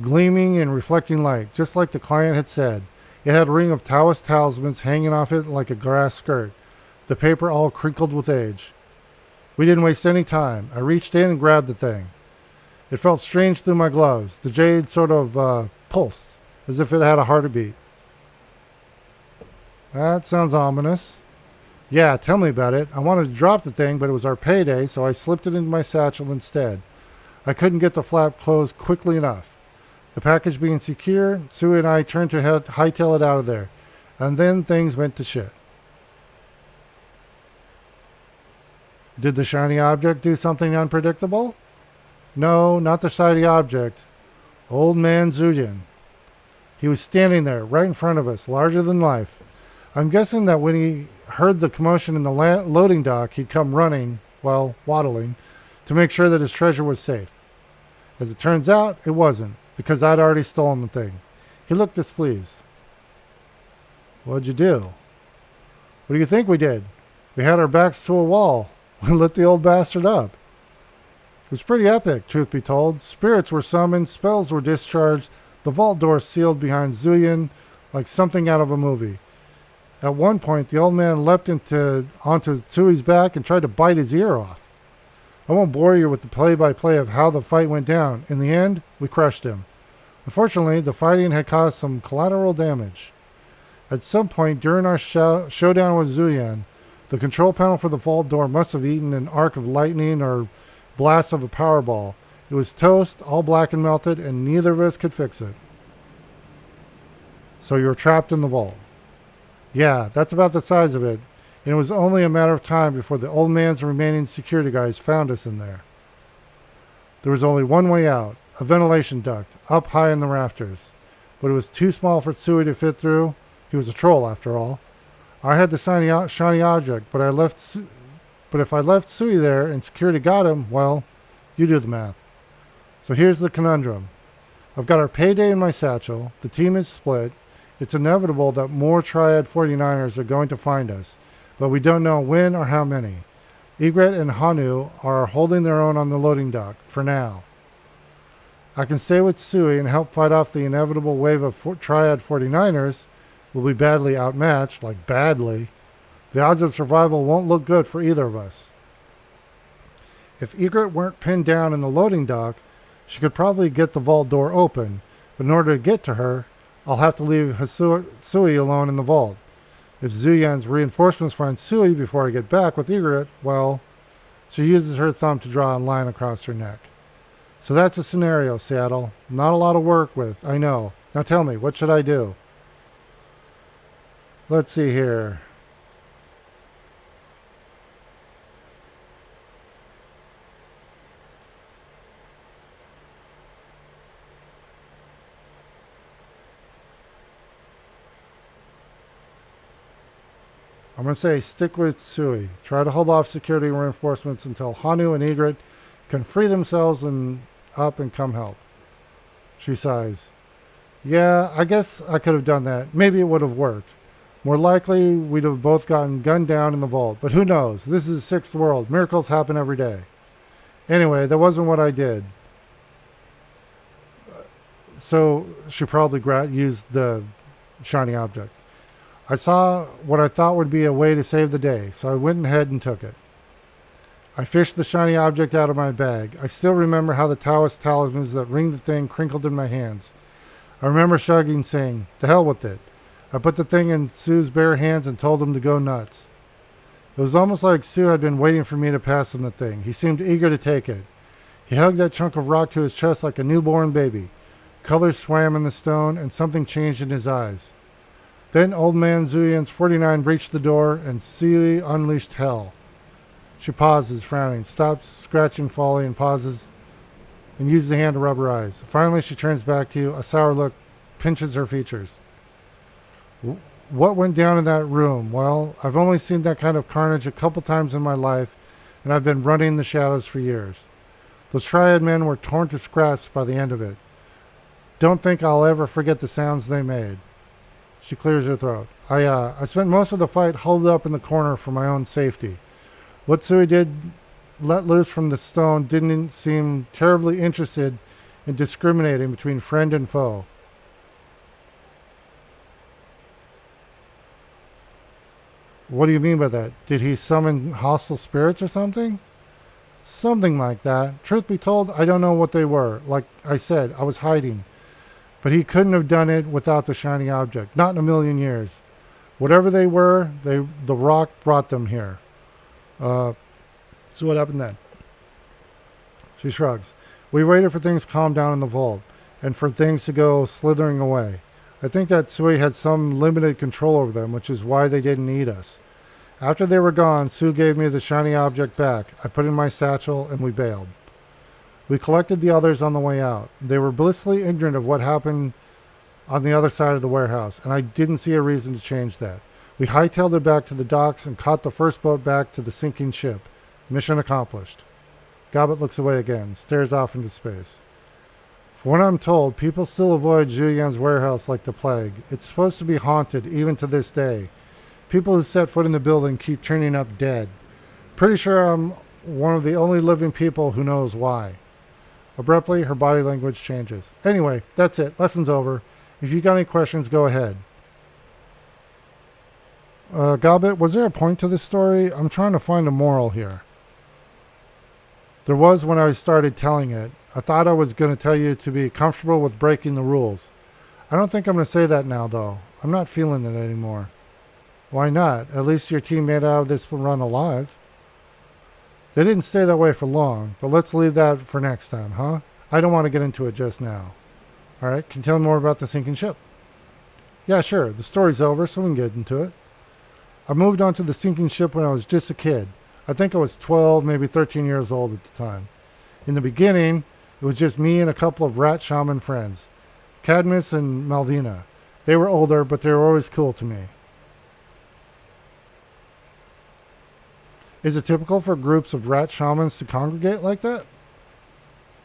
gleaming and reflecting light, just like the client had said. It had a ring of Taoist talismans hanging off it like a grass skirt, the paper all crinkled with age. We didn't waste any time. I reached in and grabbed the thing. It felt strange through my gloves. The jade sort of pulsed, as if it had a heartbeat. That sounds ominous. Yeah, tell me about it. I wanted to drop the thing, but it was our payday, so I slipped it into my satchel instead. I couldn't get the flap closed quickly enough. The package being secure, Sue and I turned to hightail it out of there. And then things went to shit. Did the shiny object do something unpredictable? No, not the shiny object. Old man Zuyan. He was standing there, right in front of us, larger than life. I'm guessing that when he heard the commotion in the loading dock, he'd come running, well, waddling, to make sure that his treasure was safe. As it turns out, it wasn't, because I'd already stolen the thing. He looked displeased. What'd you do? What do you think we did? We had our backs to a wall. We lit the old bastard up. It was pretty epic, truth be told. Spirits were summoned, spells were discharged, the vault door sealed behind Zuyan like something out of a movie. At one point, the old man leapt onto Tsui's back and tried to bite his ear off. I won't bore you with the play-by-play of how the fight went down. In the end, we crushed him. Unfortunately, the fighting had caused some collateral damage. At some point during our showdown with Zuyan, the control panel for the vault door must have eaten an arc of lightning or blast of a powerball. It was toast, all black and melted, and neither of us could fix it. So you were trapped in the vault. Yeah, that's about the size of it, and it was only a matter of time before the old man's remaining security guys found us in there. There was only one way out, a ventilation duct, up high in the rafters. But it was too small for Tsui to fit through. He was a troll, after all. I had the shiny object, but if I left Tsui there and security got him, well, you do the math. So here's the conundrum. I've got our payday in my satchel. The team is split. It's inevitable that more Triad 49ers are going to find us, but we don't know when or how many. Egret and Hanu are holding their own on the loading dock, for now. I can stay with Tsui and help fight off the inevitable wave of Triad 49ers. We'll be badly outmatched, like badly. The odds of survival won't look good for either of us. If Egret weren't pinned down in the loading dock, she could probably get the vault door open, but in order to get to her, I'll have to leave Tsui alone in the vault. If Zuyan's reinforcements find Tsui before I get back with Egret, well, she uses her thumb to draw a line across her neck. So that's a scenario, Seattle. Not a lot to work with, I know. Now tell me, what should I do? Let's see here. I'm going to say stick with Tsui. Try to hold off security reinforcements until Hanu and Egret can free themselves up and come help. She sighs. Yeah, I guess I could have done that. Maybe it would have worked. More likely, we'd have both gotten gunned down in the vault. But who knows? This is the sixth world. Miracles happen every day. Anyway, that wasn't what I did. So she probably used the shiny object. I saw what I thought would be a way to save the day, so I went ahead and took it. I fished the shiny object out of my bag. I still remember how the Taoist talismans that ring the thing crinkled in my hands. I remember shrugging, saying, "To hell with it." I put the thing in Sue's bare hands and told him to go nuts. It was almost like Sue had been waiting for me to pass him the thing. He seemed eager to take it. He hugged that chunk of rock to his chest like a newborn baby. Colors swam in the stone, and something changed in his eyes. Then old man Zuyan's 49 breached the door, and Celie unleashed hell. She pauses, frowning, stops scratching Folly and pauses, and uses the hand to rub her eyes. Finally, she turns back to you. A sour look pinches her features. What went down in that room? Well, I've only seen that kind of carnage a couple times in my life, and I've been running the shadows for years. Those Triad men were torn to scraps by the end of it. Don't think I'll ever forget the sounds they made. She clears her throat. I spent most of the fight holed up in the corner for my own safety. What Sui did let loose from the stone didn't seem terribly interested in discriminating between friend and foe. What do you mean by that? Did he summon hostile spirits or something? Something like that. Truth be told, I don't know what they were. Like I said, I was hiding. But he couldn't have done it without the shiny object. Not in a million years. Whatever they were, the rock brought them here. So what happened then? She shrugs. We waited for things to calm down in the vault, and for things to go slithering away. I think that Sui had some limited control over them, which is why they didn't eat us. After they were gone, Sue gave me the shiny object back. I put it in my satchel, and we bailed. We collected the others on the way out. They were blissfully ignorant of what happened on the other side of the warehouse, and I didn't see a reason to change that. We hightailed it back to the docks and caught the first boat back to the sinking ship. Mission accomplished. Gobbet looks away again, stares off into space. From what I'm told, people still avoid Julian's warehouse like the plague. It's supposed to be haunted, even to this day. People who set foot in the building keep turning up dead. Pretty sure I'm one of the only living people who knows why. Abruptly, her body language changes. Anyway, that's it. Lesson's over. If you got any questions, go ahead. Gobbet, was there a point to this story? I'm trying to find a moral here. There was when I started telling it. I thought I was going to tell you to be comfortable with breaking the rules. I don't think I'm going to say that now, though. I'm not feeling it anymore. Why not? At least your team made out of this run alive. They didn't stay that way for long, but let's leave that for next time, huh? I don't want to get into it just now. All right, can you tell me more about the sinking ship? Yeah, sure. The story's over, so we can get into it. I moved onto the sinking ship when I was just a kid. I think I was 12, maybe 13 years old at the time. In the beginning, It was just me and a couple of rat shaman friends, Cadmus and Malvina. They were older, but they were always cool to me. Is it typical for groups of rat shamans to congregate like that?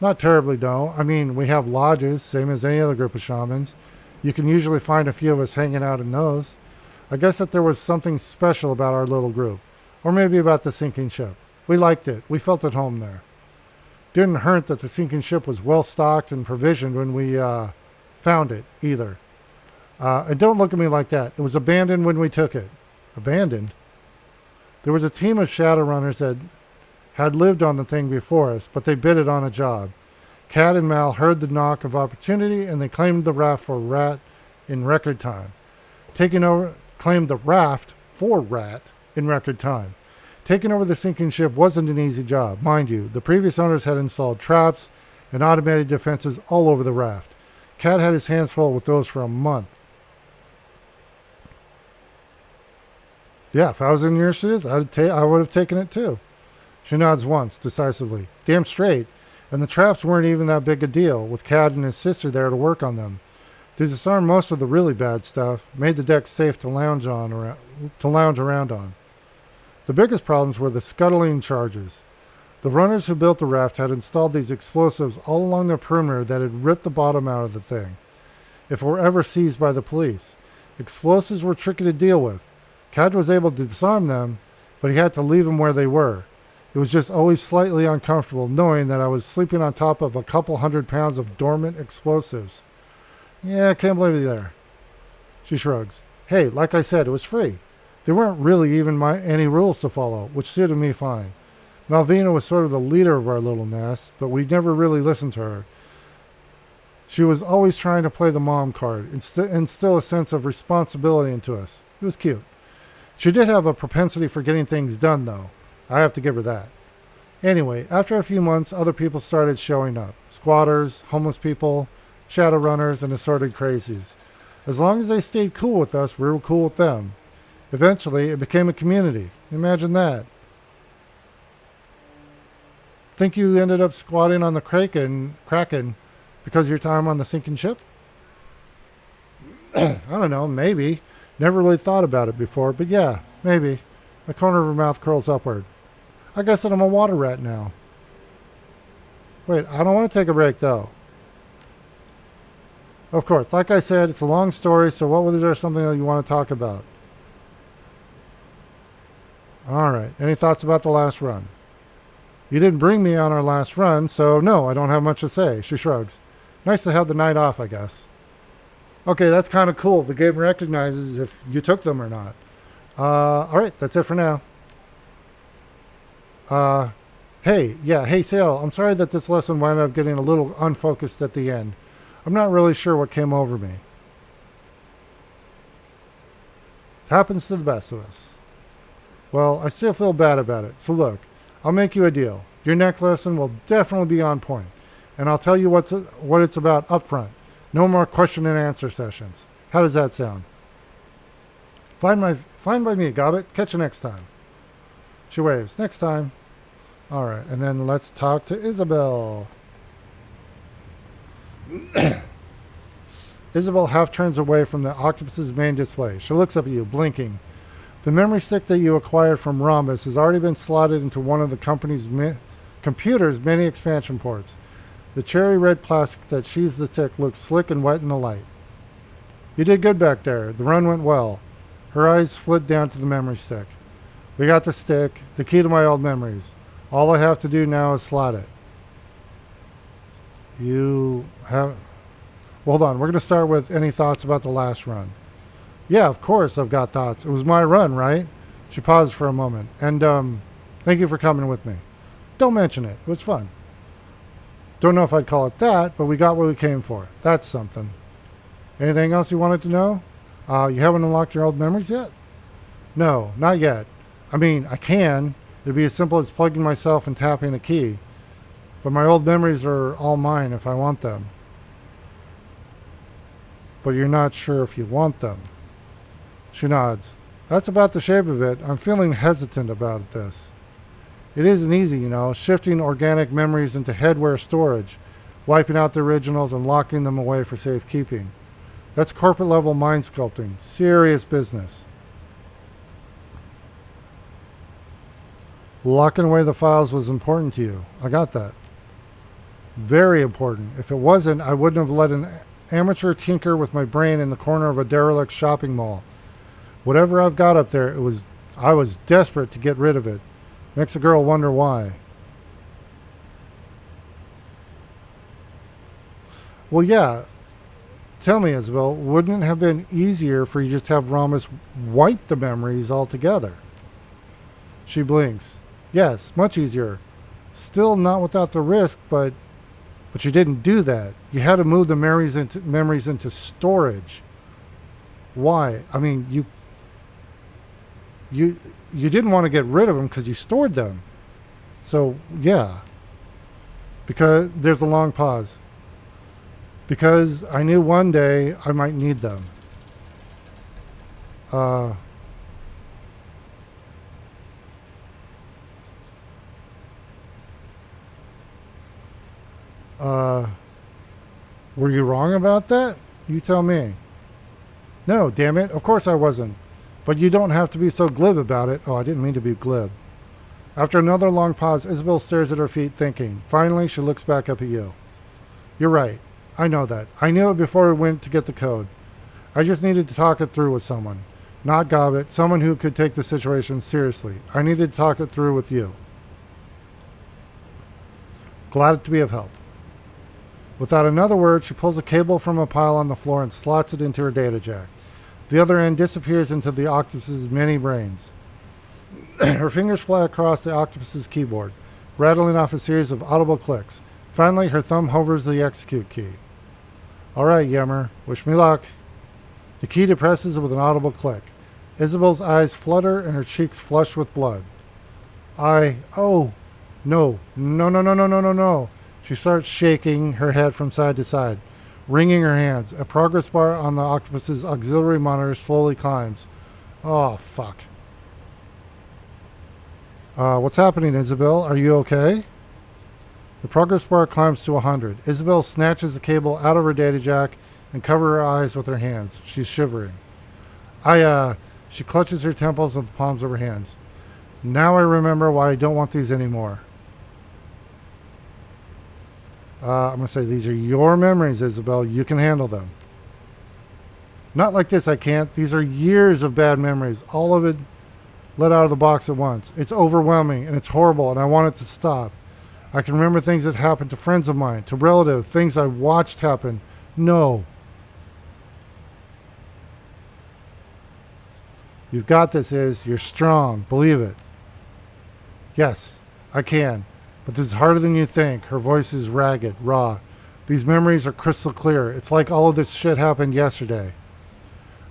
Not terribly, no. I mean, we have lodges, same as any other group of shamans. You can usually find a few of us hanging out in those. I guess that there was something special about our little group. Or maybe about the sinking ship. We liked it. We felt at home there. Didn't hurt that the sinking ship was well stocked and provisioned when we found it, either. And don't look at me like that. It was abandoned when we took it. Abandoned? There was a team of Shadowrunners that had lived on the thing before us, but they bid it on a job. Cat and Mal heard the knock of opportunity, and they claimed the raft for Rat in record time. Claimed the raft for Rat in record time. Taking over the sinking ship wasn't an easy job. Mind you, the previous owners had installed traps and automated defenses all over the raft. Cat had his hands full with those for a month. Yeah, if I was in your shoes, I would have taken it too. She nods once, decisively. Damn straight. And the traps weren't even that big a deal, with Cad and his sister there to work on them. They disarmed most of the really bad stuff, made the deck safe to lounge around on. The biggest problems were the scuttling charges. The runners who built the raft had installed these explosives all along the perimeter that had ripped the bottom out of the thing. If it were ever seized by the police, explosives were tricky to deal with. Cad was able to disarm them, but he had to leave them where they were. It was just always slightly uncomfortable knowing that I was sleeping on top of a couple 100 pounds of dormant explosives. Yeah, I can't believe you there. She shrugs. Hey, like I said, it was free. There weren't really even any rules to follow, which suited me fine. Malvina was sort of the leader of our little nest, but we never really listened to her. She was always trying to play the mom card, instill a sense of responsibility into us. It was cute. She did have a propensity for getting things done, though. I have to give her that. Anyway, after a few months, other people started showing up. Squatters, homeless people, Shadowrunners, and assorted crazies. As long as they stayed cool with us, we were cool with them. Eventually, it became a community. Imagine that. Think you ended up squatting on the Kraken because of your time on the sinking ship? I don't know, maybe. Never really thought about it before, but yeah, maybe. The corner of her mouth curls upward. I guess that I'm a water rat now. Wait, I don't want to take a break, though. Of course, like I said, it's a long story, so what was there something that you want to talk about? Alright, any thoughts about the last run? You didn't bring me on our last run, so no, I don't have much to say. She shrugs. Nice to have the night off, I guess. Okay, that's kind of cool. The game recognizes if you took them or not. Alright, that's it for now. Hey, Sale, I'm sorry that this lesson wound up getting a little unfocused at the end. I'm not really sure what came over me. It happens to the best of us. Well, I still feel bad about it, so look, I'll make you a deal. Your next lesson will definitely be on point, and I'll tell you what it's about up front. No more question and answer sessions. How does that sound? Fine by me, Gobbet. Catch you next time. She waves. Next time. All right, and then let's talk to Isabel. Isabel half turns away from the octopus's main display. She looks up at you, blinking. The memory stick that you acquired from Rhombus has already been slotted into one of the company's computer's many expansion ports. The cherry red plastic that sheathes the stick looks slick and wet in the light. You did good back there. The run went well. Her eyes flit down to the memory stick. We got the stick, the key to my old memories. All I have to do now is slot it. You have... Well, hold on. We're going to start with any thoughts about the last run. Yeah, of course I've got thoughts. It was my run, right? She paused for a moment. And, thank you for coming with me. Don't mention it. It was fun. Don't know if I'd call it that, but we got what we came for. That's something. Anything else you wanted to know? You haven't unlocked your old memories yet? No, not yet. I mean, I can. It'd be as simple as plugging myself and tapping a key. But my old memories are all mine if I want them. But you're not sure if you want them. She nods. That's about the shape of it. I'm feeling hesitant about this. It isn't easy, shifting organic memories into headware storage. wiping out the originals and locking them away for safekeeping. That's corporate level mind sculpting. Serious business. Locking away the files was important to you. I got that. Very important. If it wasn't, I wouldn't have let an amateur tinker with my brain in the corner of a derelict shopping mall. Whatever I've got up there, I was desperate to get rid of it. Makes a girl wonder why. Well, yeah. Tell me, Isabel, wouldn't it have been easier for you just to have Rhombus wipe the memories altogether? She blinks. Yes, much easier. Still not without the risk, but you didn't do that. You had to move the memories into storage. Why? I mean, you didn't want to get rid of them because you stored them. So, yeah. Because there's a long pause. Because I knew one day I might need them. Were you wrong about that? You tell me. No, damn it. Of course I wasn't. But you don't have to be so glib about it. Oh, I didn't mean to be glib. After another long pause, Isabel stares at her feet, thinking. Finally, she looks back up at you. You're right. I know that. I knew it before we went to get the code. I just needed to talk it through with someone. Not Gobbet, someone who could take the situation seriously. I needed to talk it through with you. Glad to be of help. Without another word, she pulls a cable from a pile on the floor and slots it into her data jack. The other end disappears into the octopus's many brains. Her fingers fly across the octopus's keyboard, rattling off a series of audible clicks. Finally, her thumb hovers the execute key. All right, Yemmer. Wish me luck. The key depresses with an audible click. Isabel's eyes flutter and her cheeks flush with blood. Oh, no. No. She starts shaking her head from side to side, wringing her hands. A progress bar on the octopus's auxiliary monitor slowly climbs. Oh, fuck. What's happening, Isabel? Are you okay? The progress bar climbs to 100. Isabel snatches the cable out of her data jack and covers her eyes with her hands. She's shivering. She clutches her temples with the palms of her hands. Now I remember why I don't want these anymore. I'm going to say, these are your memories, Isabel. You can handle them. Not like this, I can't. These are years of bad memories. All of it let out of the box at once. It's overwhelming, and it's horrible, and I want it to stop. I can remember things that happened to friends of mine, to relatives, things I watched happen. No. You've got this, Iz. You're strong. Believe it. Yes, I can. But this is harder than you think. Her voice is ragged, raw. These memories are crystal clear. It's like all of this shit happened yesterday.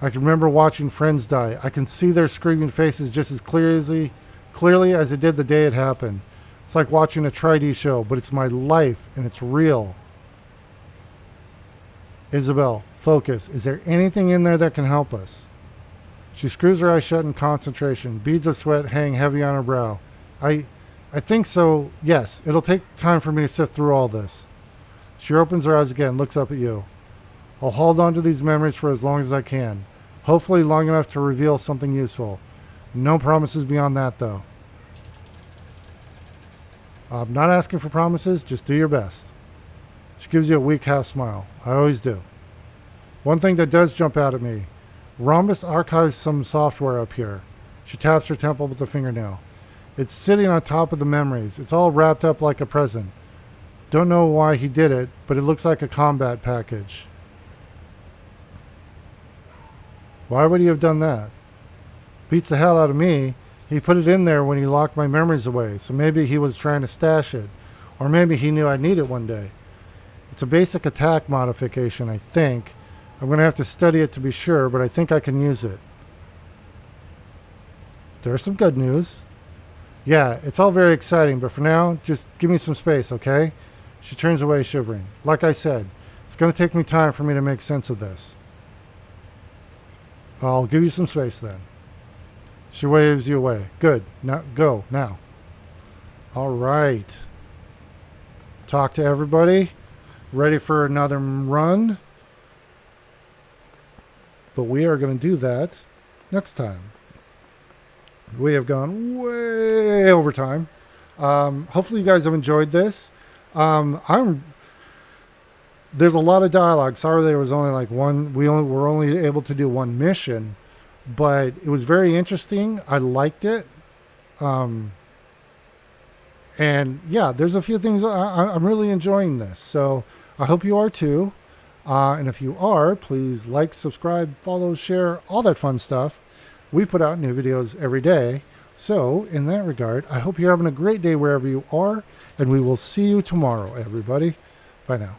I can remember watching friends die. I can see their screaming faces just as clearly as it did the day it happened. It's like watching a Tri-D show, but it's my life and it's real. Isabel, focus. Is there anything in there that can help us? She screws her eyes shut in concentration. Beads of sweat hang heavy on her brow. I think so. Yes, it'll take time for me to sift through all this. She opens her eyes again, looks up at you. I'll hold on to these memories for as long as I can. Hopefully long enough to reveal something useful. No promises beyond that, though. I'm not asking for promises, just do your best. She gives you a weak half smile. I always do. One thing that does jump out at me. Rhombus archives some software up here. She taps her temple with a fingernail. It's sitting on top of the memories. It's all wrapped up like a present. Don't know why he did it, but it looks like a combat package. Why would he have done that? Beats the hell out of me. He put it in there when he locked my memories away, so maybe he was trying to stash it. Or maybe he knew I'd need it one day. It's a basic attack modification, I think. I'm going to have to study it to be sure, but I think I can use it. There's some good news. Yeah, it's all very exciting, but for now, just give me some space, okay? She turns away, shivering. Like I said, it's going to take me time for me to make sense of this. I'll give you some space then. She waves you away. Good. Now, go, now. All right. Talk to everybody. ready for another run. But we are going to do that next time. We have gone way over time. Hopefully you guys have enjoyed this. There's a lot of dialogue. Sorry there was only like one. Were only able to do one mission, but it was very interesting. I liked it. And yeah, there's a few things I'm really enjoying this. So I hope you are too. And if you are, please like, subscribe, follow, share, all that fun stuff. We put out new videos every day. So in that regard, I hope you're having a great day wherever you are. And we will see you tomorrow, everybody. Bye now.